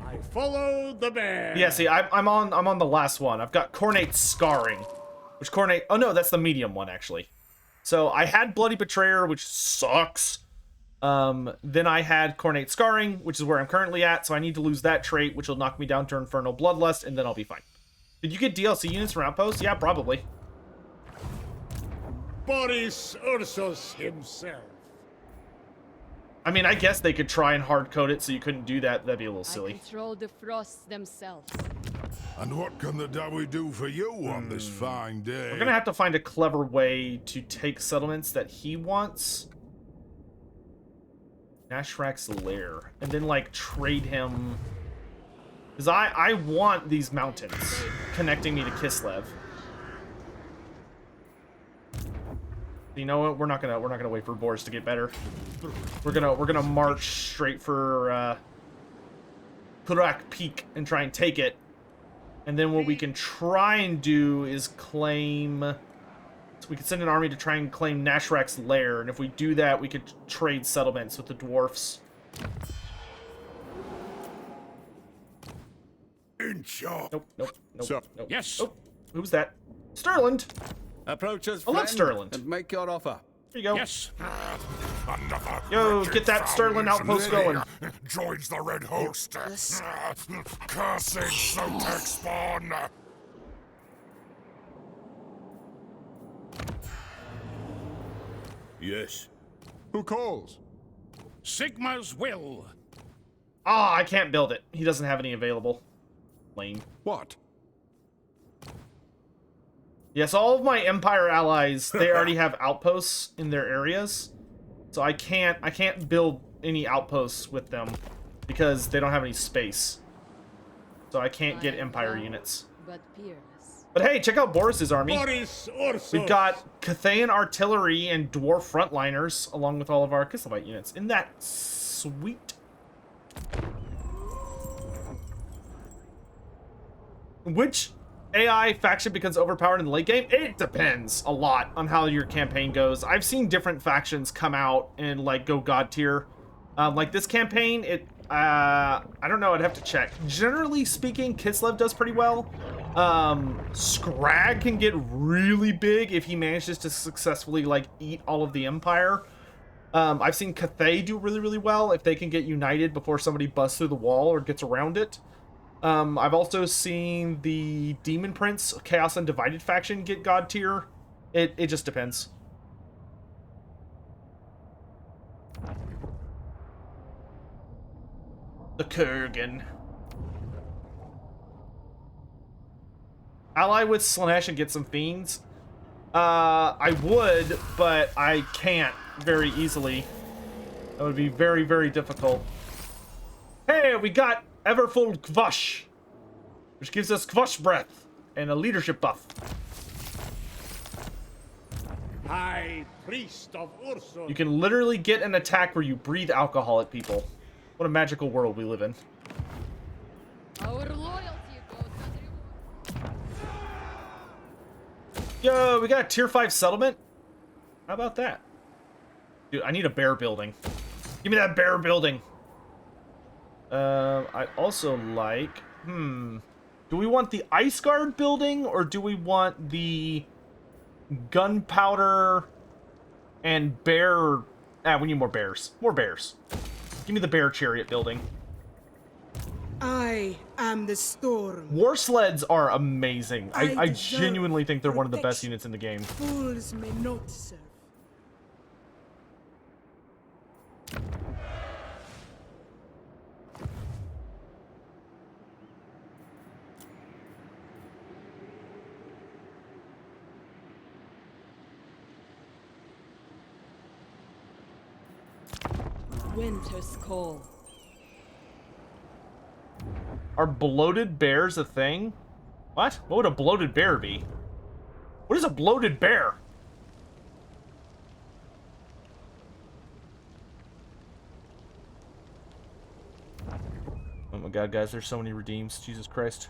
S7: I follow the bear.
S3: Yeah, see, I'm on the last one. I've got Khornate Scarring, which Khornate. Oh no, that's the medium one actually. So I had Bloody Betrayer, which sucks. Then I had Khornate Scarring, which is where I'm currently at. So I need to lose that trait, which will knock me down to Infernal Bloodlust, and then I'll be fine. Did you get DLC units from Outposts? Yeah, probably.
S7: Boris Ursus himself.
S3: I mean, I guess they could try and hard-code it so you couldn't do that. That'd be a little silly.
S17: I control the frosts themselves.
S10: And what can the Dawi do for you on this fine day?
S3: We're gonna have to find a clever way to take settlements that he wants. Nashrak's lair. And then, like, trade him... Because I want these mountains connecting me to Kislev. You know what? We're not gonna wait for Boris to get better. We're gonna march straight for Purak Peak and try and take it. And then what we can try and do is claim. So we can send an army to try and claim Nashrak's lair, and if we do that, we could trade settlements with the dwarfs. Nope.
S19: So,
S3: nope.
S19: yes.
S3: Oh, who's that? Sterland.
S19: Approach us,
S3: I love Sterland.
S19: and make your offer.
S3: Here you go.
S19: Yes.
S3: Yo, get that Sterling outpost going.
S10: Joins the Red Host. Cursed Sotek spawn.
S19: Yes.
S20: Who calls? Sigma's will.
S3: Ah, I can't build it. He doesn't have any available. Lame.
S19: What?
S3: Yes, all of my Empire allies, they already have outposts in their areas. So I can't build any outposts with them because they don't have any space. So I can't get Empire units. But hey, check out Boris's army.
S2: Boris Ursus.
S3: We've got Cathayan artillery and dwarf frontliners along with all of our Kislevite units. Isn't that sweet? Which AI faction becomes overpowered in the late game? It depends a lot on how your campaign goes. I've seen different factions come out and like go god tier. Like this campaign, I don't know, I'd have to check. Generally speaking, Kislev does pretty well. Scrag can get really big if he manages to successfully like eat all of the Empire. I've seen Cathay do really, really well if they can get united before somebody busts through the wall or gets around it. I've also seen the Demon Prince, Chaos Undivided faction get god tier. It just depends. The Kurgan. Ally with Slaanesh and get some fiends. I would, but I can't very easily. That would be very, very difficult. Hey, we got Everfull Kvash, which gives us Kvash breath and a leadership buff.
S2: High Priest of Ursus.
S3: You can literally get an attack where you breathe alcohol at people. What a magical world we live in.
S17: Our loyalty goes unrewarded.
S3: Yo, we got a tier 5 settlement. How about that? Dude, I need a bear building. Give me that bear building. I also like... do we want the Ice Guard building, or do we want the gunpowder and bear... we need more bears. More bears. Give me the bear chariot building.
S12: I am the storm.
S3: War sleds are amazing. I genuinely think they're one of the best units in the game.
S12: Fools may not serve.
S1: Winter's call.
S3: Are bloated bears a thing? What? What would a bloated bear be? What is a bloated bear? Oh my god, guys, there's so many redeems. Jesus Christ.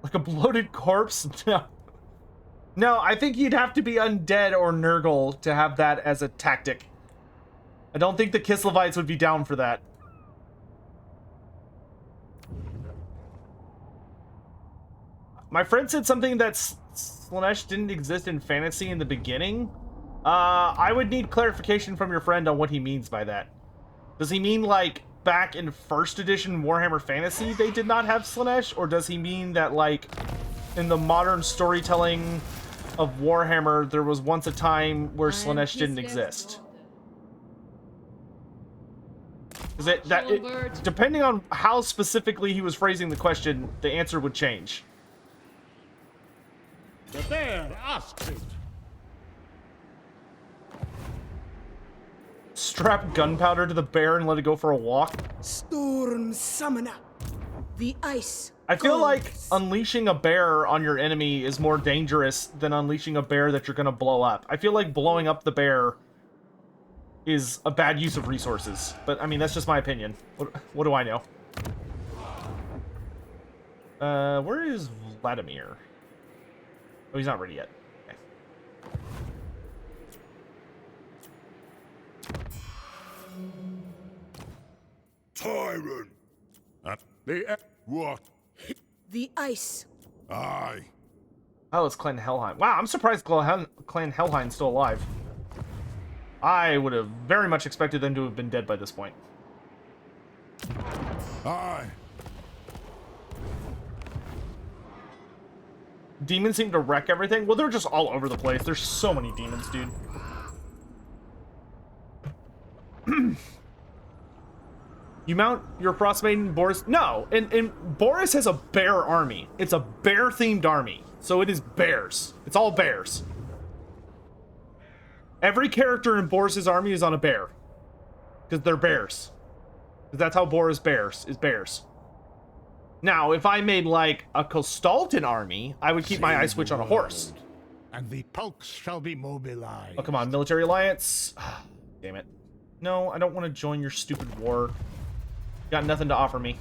S3: Like a bloated corpse? No. No, I think you'd have to be undead or Nurgle to have that as a tactic. I don't think the Kislevites would be down for that. My friend said something that Slaanesh didn't exist in fantasy in the beginning. I would need clarification from your friend on what he means by that. Does he mean like back in 1st edition Warhammer Fantasy they did not have Slaanesh? Or does he mean that like in the modern storytelling of Warhammer there was once a time where Slaanesh didn't exist? Depending on how specifically he was phrasing the question, the answer would change.
S2: The bear asks it.
S3: Strap gunpowder to the bear and let it go for a walk?
S12: Storm Summoner. The ice.
S3: I feel like unleashing a bear on your enemy is more dangerous than unleashing a bear that you're going to blow up. I feel like blowing up the bear is a bad use of resources. But, I mean, that's just my opinion. What do I know? Where is Vladimir? Oh, he's not ready yet.
S10: Tyrant!
S2: What?
S12: The ice.
S10: Aye.
S3: Oh, it's Clan Helheim. Wow, I'm surprised Clan Helheim's still alive. I would have very much expected them to have been dead by this point.
S10: Aye.
S3: Demons seem to wreck everything. Well, they're just all over the place. There's so many demons, dude. You mount your Frostmaiden, Boris? No, and Boris has a bear army. It's a bear-themed army, so it is bears. It's all bears. Every character in Boris's army is on a bear, because they're bears. Because that's how Boris bears is bears. Now, if I made like a Kostaltyn army, I would keep my Ice Witch on a horse.
S7: And the Pulks shall be mobilized.
S3: Oh, come on, military alliance. Damn it. No, I don't want to join your stupid war. Got nothing to offer me.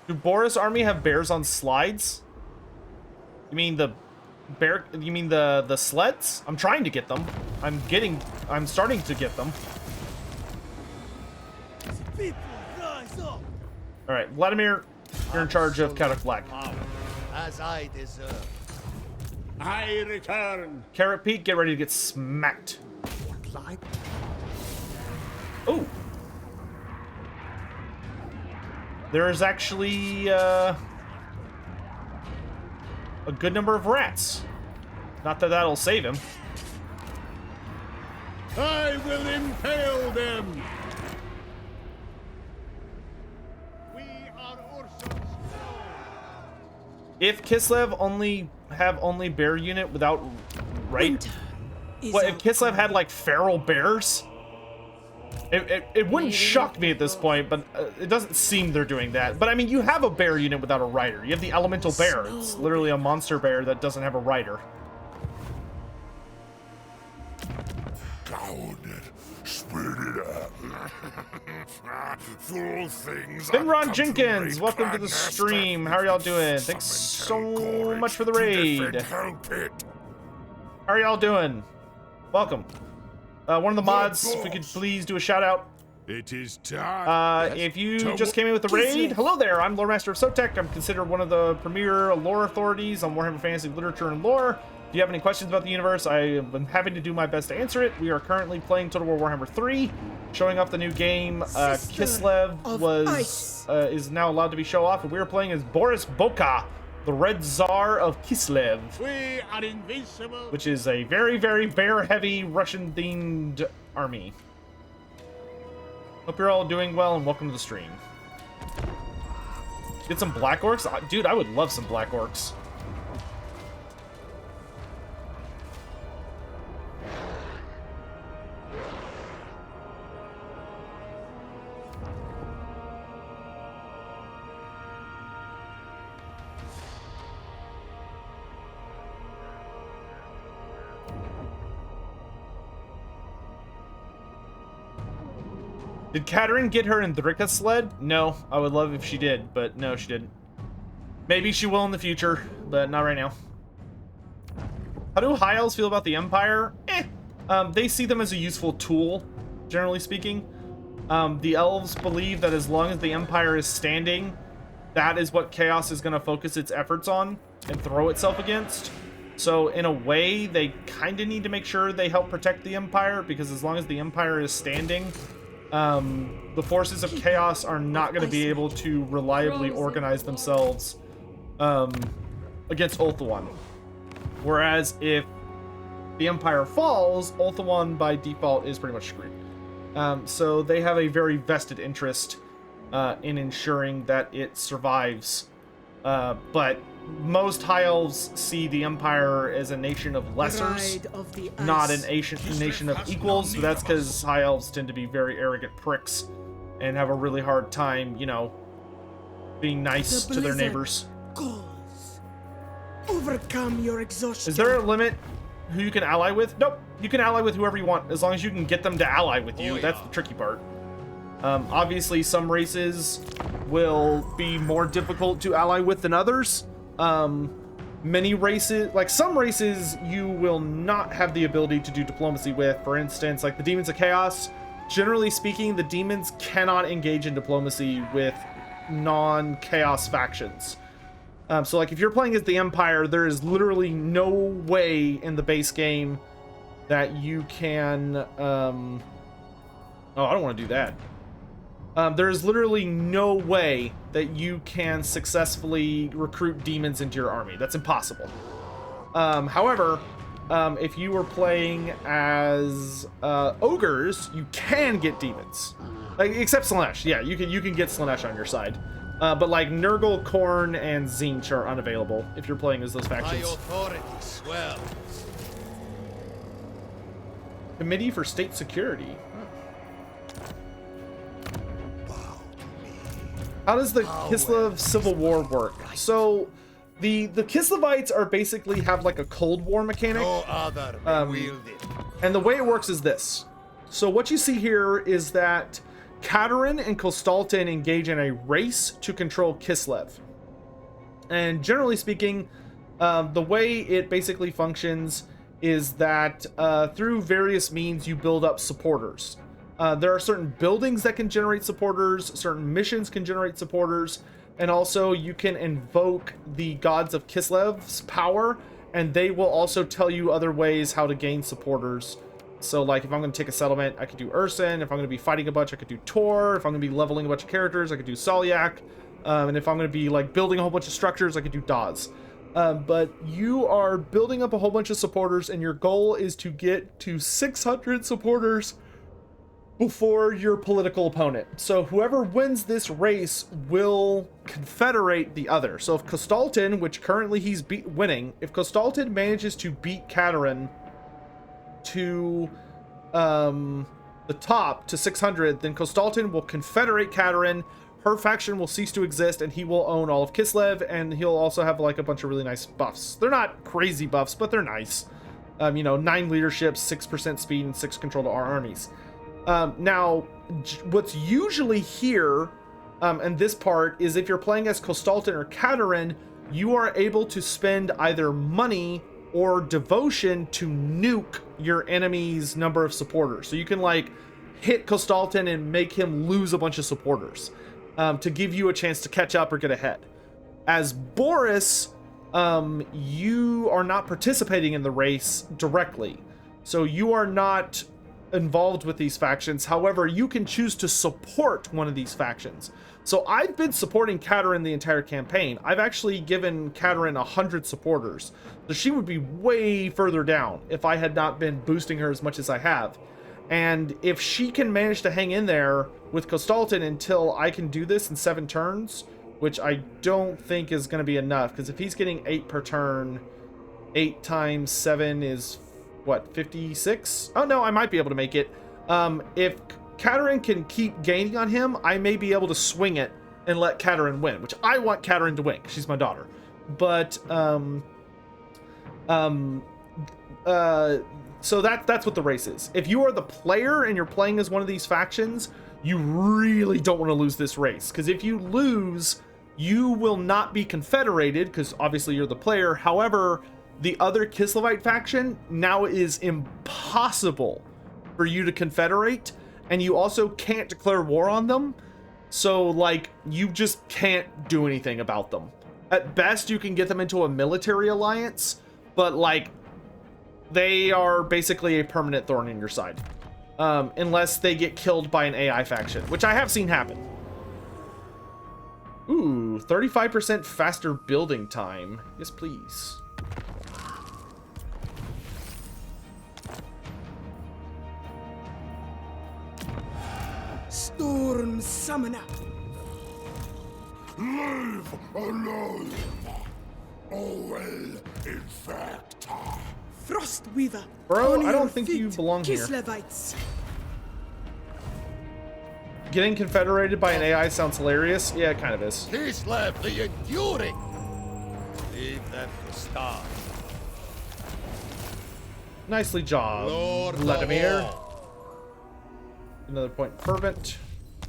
S3: Do Boris army have bears on slides? You mean the bear? You mean the sleds? I'm trying to get them. I'm starting to get them. All right, Vladimir, you're in charge of Karak Flag.
S15: As I deserve.
S2: I return.
S3: Carrot Peak, get ready to get smacked. Oh. There is actually a good number of rats. Not that that'll save him.
S2: I will impale them.
S3: If Kislev only bear unit without right, what if Kislev had like feral bears? It wouldn't shock me at this point, but it doesn't seem they're doing that. But I mean, you have a bear unit without a rider. You have the elemental bear. It's literally a monster bear that doesn't have a rider.
S10: Pound it, spit it out. Fool things.
S3: Finron Jenkins, welcome to the stream. How are y'all doing? Thanks so much for the raid. How are y'all doing? Welcome. One of the mods, if we could please do a shout out.
S10: It is time.
S3: If you just came in with the raid, hello there. I'm Lore Master of Sotek. I'm considered one of the premier lore authorities on Warhammer Fantasy literature and lore. If you have any questions about the universe, I am happy to do my best to answer it. We are currently playing Total War Warhammer 3, showing off the new game. Kislev is now allowed to be show off, and we are playing as Boris Boka, the Red Tsar of Kislev.
S2: We are invincible.
S3: Which is a very, very bear-heavy, Russian-themed army. Hope you're all doing well, and welcome to the stream. Get some Black Orcs? Dude, I would love some Black Orcs. Did Katerin get her Indrika sled? No, I would love if she did, but no, she didn't. Maybe she will in the future, but not right now. How do High Elves feel about the Empire? They see them as a useful tool, generally speaking. The Elves believe that as long as the Empire is standing, that is what Chaos is going to focus its efforts on and throw itself against. So in a way, they kind of need to make sure they help protect the Empire, because as long as the Empire is standing, the forces of Chaos are not going to be able to reliably organize themselves against Ulthuan. Whereas if the Empire falls, Ulthuan by default is pretty much screwed. So they have a very vested interest in ensuring that it survives. But most High Elves see the Empire as a nation of lessers, not a nation of equals. But that's because High Elves tend to be very arrogant pricks and have a really hard time, you know, being nice to their neighbors.
S12: Overcome your exhaustion.
S3: Is there a limit who you can ally with? Nope. You can ally with whoever you want, as long as you can get them to ally with you. That's the tricky part. Obviously, some races will be more difficult to ally with than others. Many races, like some races, you will not have the ability to do diplomacy with. For instance, like the Demons of Chaos. Generally speaking, the demons cannot engage in diplomacy with non-Chaos factions. So like if you're playing as the Empire, there is literally no way in the base game that you can... oh, I don't want to do that. There is literally no way that you can successfully recruit demons into your army. That's impossible. However, if you were playing as ogres, you can get demons, like except Slanesh. Yeah, you can get Slanesh on your side, but like Nurgle, Khorne, and Tzeentch are unavailable if you're playing as those factions.
S15: My authority swells.
S3: Committee for State Security. How does the Kislev Civil War work? So, the Kislevites are basically have like a Cold War mechanic. And the way it works is this. So what you see here is that Katarin and Kostaltyn engage in a race to control Kislev. And generally speaking, the way it basically functions is that through various means you build up supporters. There are certain buildings that can generate supporters, certain missions can generate supporters, and also you can invoke the gods of Kislev's power, and they will also tell you other ways how to gain supporters. So like if I'm going to take a settlement, I could do Urson. If I'm going to be fighting a bunch, I could do Tor. If I'm going to be leveling a bunch of characters, I could do Solyak. And if I'm going to be like building a whole bunch of structures, I could do Daz. But you are building up a whole bunch of supporters, and your goal is to get to 600 supporters before your political opponent. So whoever wins this race will confederate the other. So if Kostaltyn, which currently he's winning, if Kostaltyn manages to beat Katarin to the top to 600, then Kostaltyn will confederate Katarin. Her faction will cease to exist, and he will own all of Kislev, and he'll also have like a bunch of really nice buffs. They're not crazy buffs, but they're nice. You know, 9 leadership, 6% speed, and 6 control to our armies. Now, what's usually here, in this part, is if you're playing as Kostaltyn or Katarin, you are able to spend either money or devotion to nuke your enemy's number of supporters. So you can like hit Kostaltyn and make him lose a bunch of supporters to give you a chance to catch up or get ahead. As Boris, you are not participating in the race directly. So you are not involved with these factions. However, you can choose to support one of these factions. So I've been supporting Katarin the entire campaign. I've actually given Katarin 100 supporters. So she would be way further down if I had not been boosting her as much as I have. And if she can manage to hang in there with Kostaltyn until I can do this in 7 turns, which I don't think is going to be enough, because if he's getting 8 per turn, 8 times 7 is what, 56? Oh no, I might be able to make it. If Katarin can keep gaining on him, I may be able to swing it and let Katarin win, which I want Katarin to win because she's my daughter. But so that's what the race is. If you are the player and you're playing as one of these factions, you really don't want to lose this race, because if you lose, you will not be confederated because obviously you're the player. However, the other Kislevite faction now is impossible for you to confederate, and you also can't declare war on them. So like you just can't do anything about them. At best you can get them into a military alliance, but like they are basically a permanent thorn in your side, unless they get killed by an AI faction, which I have seen happen. Ooh, 35% faster building time. Yes, please.
S12: Storm Summoner.
S10: Leave alone. Owen Infector.
S12: Frost Weaver.
S3: Bro, I don't think you belong here.
S12: Kislevites.
S3: Getting confederated by an AI sounds hilarious. Yeah, it kind of is.
S15: Kislev the Enduring. Leave them to starve.
S3: Nicely job,
S15: Lord
S3: Vladimir. Another point fervent.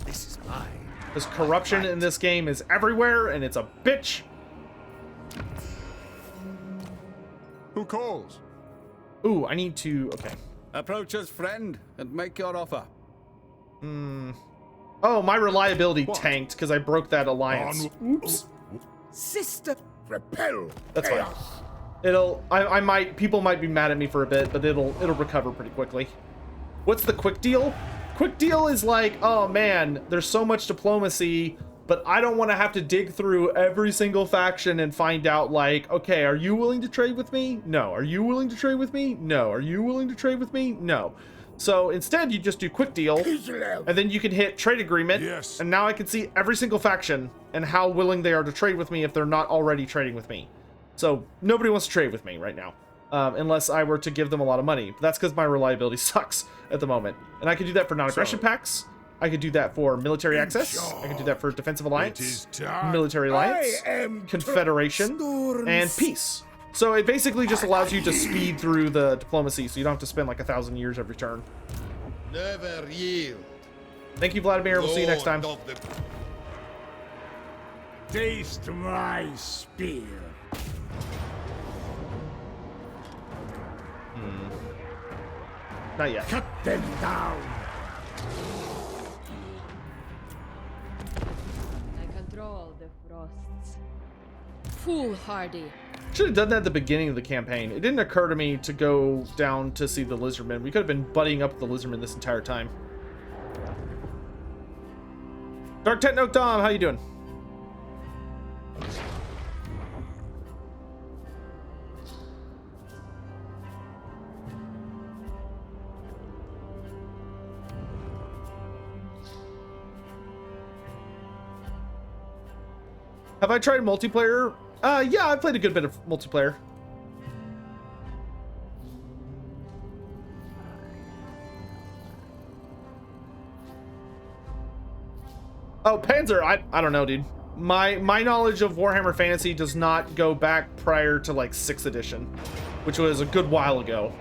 S15: This is mine.
S3: Because corruption in this game is everywhere, and it's a bitch.
S19: Who calls?
S3: Ooh, I need to... Okay.
S19: Approach us, friend, and make your offer.
S3: Oh, my reliability tanked because I broke that alliance. Oops.
S12: Sister.
S15: Repel.
S3: That's fine. I might... People might be mad at me for a bit, but it'll recover pretty quickly. What's the quick deal? Quick deal is like, oh man, there's so much diplomacy. but I don't want to have to dig through every single faction and find out, like, okay, are you willing to trade with me? No. Are you willing to trade with me? No. Are you willing to trade with me? No. So instead, you just do quick deal, and then you can hit trade agreement, and now I can see every single faction and how willing they are to trade with me if they're not already trading with me. So nobody wants to trade with me right now, unless I were to give them a lot of money. But that's because my reliability sucks at the moment. And I can do that for non-aggression packs. I could do that for military access. I can do that for defensive alliance, military alliance, confederation, and peace. So it basically just allows you to speed through the diplomacy, so you don't have to spend like 1,000 years every turn.
S15: Never yield.
S3: Thank you, Vladimir. We'll see you next time.
S2: Taste my spear.
S3: Not yet.
S2: Cut them down.
S17: I control the frosts. Foolhardy.
S3: Should have done that at the beginning of the campaign. It didn't occur to me to go down to see the lizardmen. We could have been buddying up with the lizardmen this entire time. Dark Techno Dom, how you doing? Have I tried multiplayer? Yeah, I've played a good bit of multiplayer. Oh, Panzer, I don't know, dude. My knowledge of Warhammer Fantasy does not go back prior to like 6th edition, which was a good while ago.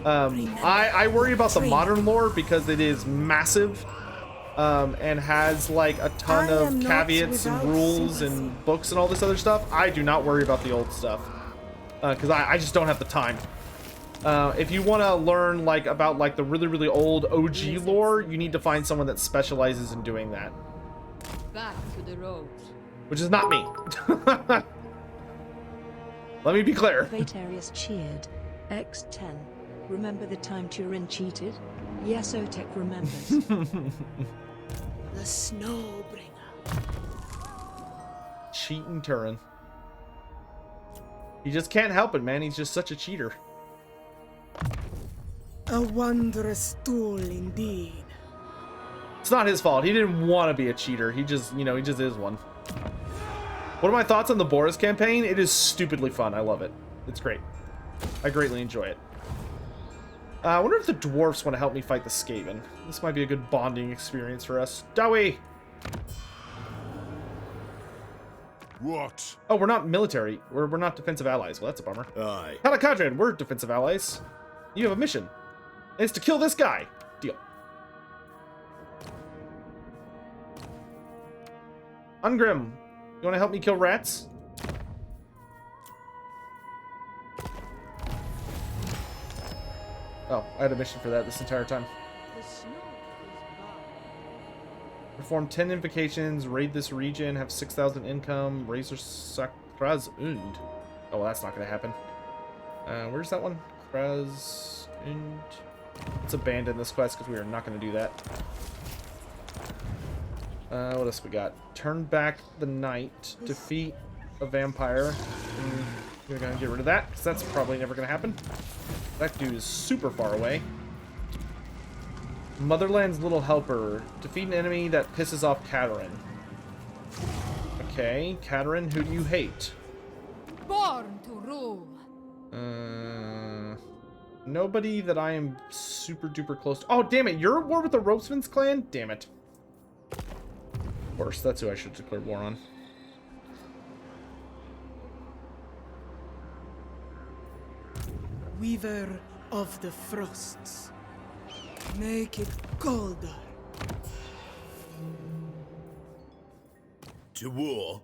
S3: I worry about the modern lore because it is massive. And has like a ton of caveats and rules and books and all this other stuff. I do not worry about the old stuff because I just don't have the time. If you want to learn like about like the really old OG lore, you need to find someone that specializes in doing that.
S17: Back to the road.
S3: Which is not me. Let me be clear.
S1: Vatarius cheered. X10. Remember the time Turin cheated? Yes, Otek remembers.
S12: The Snowbringer.
S3: Cheating Turin. He just can't help it, man. He's just such a cheater.
S12: A wondrous tool indeed.
S3: It's not his fault. He didn't want to be a cheater. He just, you know, he just is one. What are my thoughts on the Boris campaign? It is stupidly fun. I love it. It's great. I greatly enjoy it. I wonder if the dwarfs want to help me fight the Skaven. This might be a good bonding experience for us. Dowie!
S10: What?
S3: Oh, we're not military. We're not defensive allies. Well, that's a bummer.
S10: Aye.
S3: Kalakadran, we're defensive allies. You have a mission. And it's to kill this guy. Deal. Ungrim, you want to help me kill rats? Oh, I had a mission for that this entire time. Perform 10 invocations, raid this region, have 6,000 income, Razor Sakraz und. Oh, well, that's not going to happen. Where's that one? Kraz und. Let's abandon this quest because we are not going to do that. What else we got? Turn back the knight, defeat a vampire. We're going to get rid of that because that's probably never going to happen. That dude is super far away. Motherland's Little Helper. Defeat an enemy that pisses off Katerin. Okay, Katerin, who do you hate?
S9: Born to rule.
S3: Nobody that I am super duper close to. Oh, damn it, you're at war with the Ropesman's clan? Damn it. Of course, that's who I should declare war on.
S12: Weaver of the Frosts. Make it colder.
S15: To war?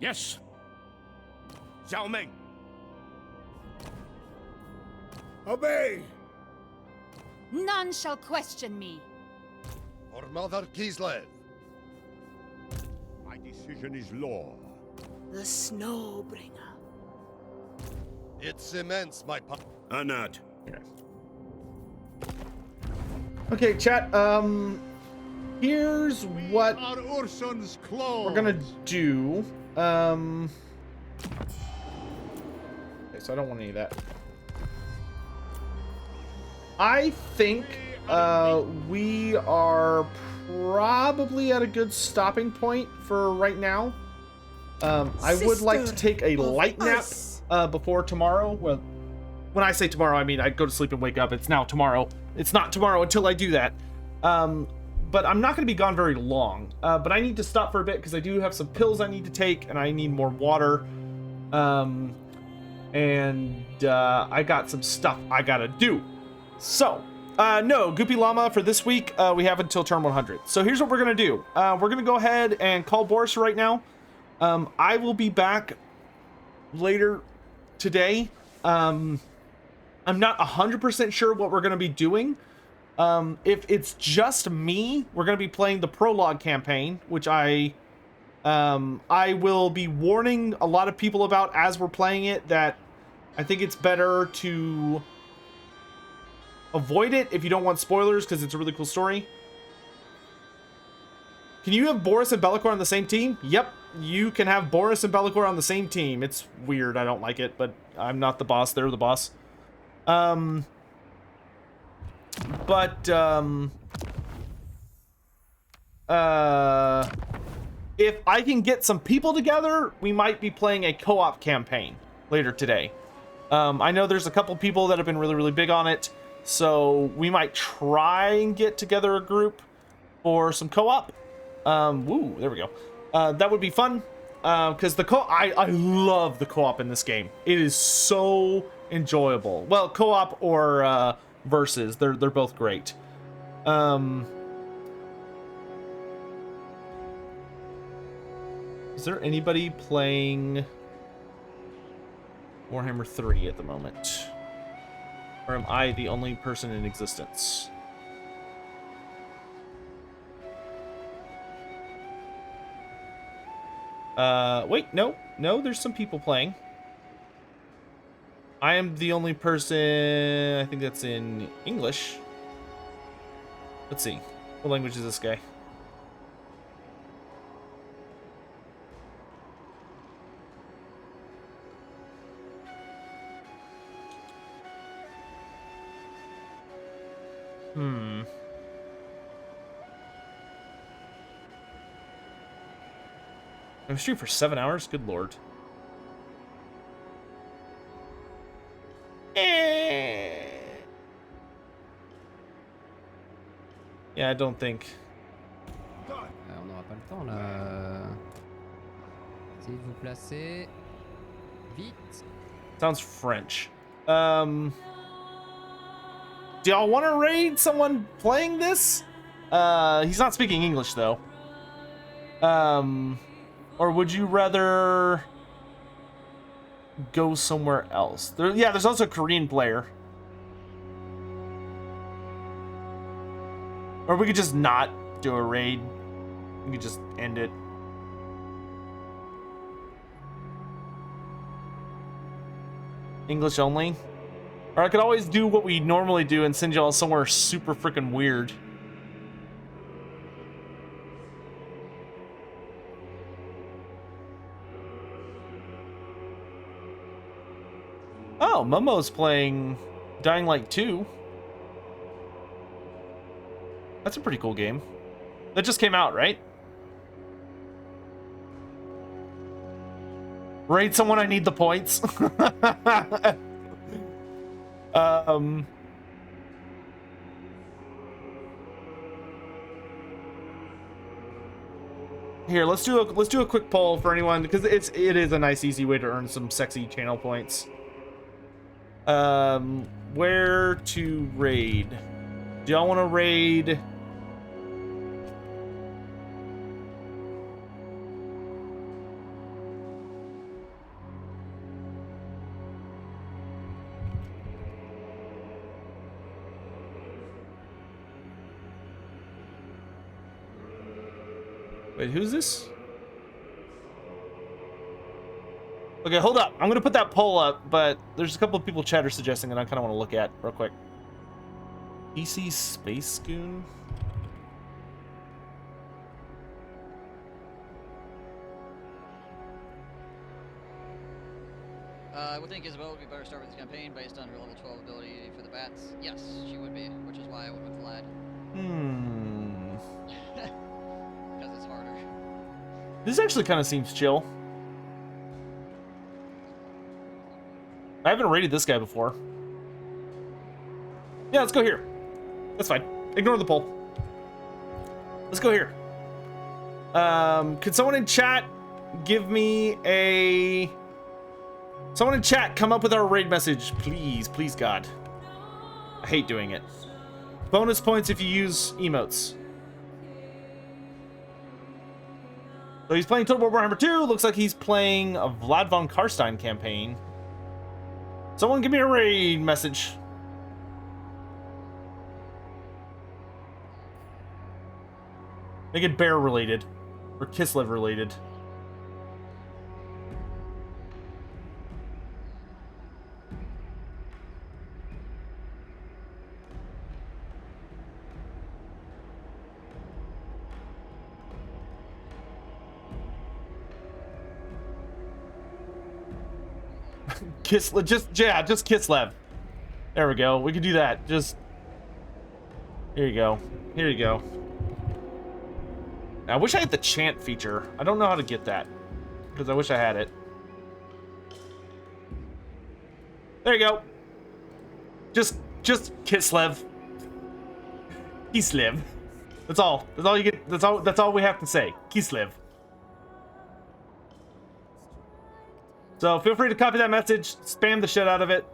S18: Yes. Xiao Ming.
S2: Obey!
S9: None shall question me.
S15: For Mother Kislev.
S6: My decision is law.
S12: The Snowbringer.
S15: It cements my
S18: Anad.
S3: Okay, chat, here's what we're gonna do. Okay, so I don't want any of that. I think we are probably at a good stopping point for right now. I would like to take a light nap before tomorrow. Well, when I say tomorrow, I mean I go to sleep and wake up. It's now tomorrow. It's not tomorrow until I do that. But I'm not going to be gone very long. But I need to stop for a bit because I do have some pills I need to take and I need more water. I got some stuff I got to do. So, no, Goopy Llama for this week, we have until turn 100. So here's what we're going to do. We're going to go ahead and call Boris right now. I will be back later today. I'm not 100% sure what we're going to be doing. If it's just me, we're going to be playing the prologue campaign, which I will be warning a lot of people about as we're playing it, that I think it's better to avoid it if you don't want spoilers, because it's a really cool story. Can you have Boris and Be'lakor on the same team? Yep, you can have Boris and Be'lakor on the same team. It's weird, I don't like it, but I'm not the boss, they're the boss. If I can get some people together, we might be playing a co-op campaign later today. I know there's a couple people that have been really big on it, so we might try and get together a group for some co-op. Woo, there we go. That would be fun, because I love the co-op in this game. It is so enjoyable. Well, co-op or versus, they're both great. Is there anybody playing Warhammer 3 at the moment? Or am I the only person in existence? Wait, no, there's some people playing. I am the only person, I think that's in English. Let's see, what language is this guy? I'm streaming for 7 hours? Good lord. Yeah, I don't think.
S21: On n'aura pas le temps là. Essayez de vous placer. Vite.
S3: Sounds French. Do y'all want to raid someone playing this? He's not speaking English though. Or would you rather go somewhere else? There's also a Korean player. Or we could just not do a raid. We could just end it. English only? Or I could always do what we normally do and send y'all somewhere super freaking weird. Oh, Momo's playing Dying Light 2. That's a pretty cool game. That just came out, right? Raid someone, I need the points. Here, let's do a quick poll for anyone, because it is a nice easy way to earn some sexy channel points. Where to raid? Do y'all want to raid? Wait, who's this? Okay, hold up. I'm gonna put that poll up, but there's a couple of people chat are suggesting that I kind of want to look at real quick. PC Space Goon?
S4: I would think Isabel would be better started this campaign based on her level 12 ability for the bats. Yes, she would be, which is why I went with Vlad. Because it's harder.
S3: This actually kind of seems chill. I haven't raided this guy before. Yeah, let's go here. That's fine. Ignore the poll. Let's go here. Could someone in chat give me a... Someone in chat come up with our raid message, please. Please, God. I hate doing it. Bonus points if you use emotes. So he's playing Total War Warhammer 2. Looks like he's playing a Vlad von Karstein campaign. Someone give me a raid message. Make it bear related. Or Kislev related. Kislev, just Kislev. There we go. We can do that. Just here you go. Here you go. Now, I wish I had the chant feature. I don't know how to get that because I wish I had it. There you go. Just Kislev. Kislev. That's all. That's all you get. That's all we have to say. Kislev. So feel free to copy that message, spam the shit out of it.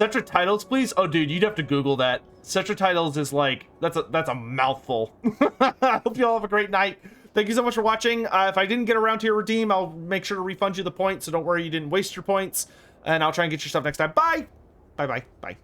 S3: Cetra titles, please. Oh, dude, you'd have to Google that. Cetra titles is like that's a mouthful. I hope you all have a great night. Thank you so much for watching. If I didn't get around to your redeem, I'll make sure to refund you the points. So don't worry, you didn't waste your points, and I'll try and get your stuff next time. Bye. Bye. Bye. Bye.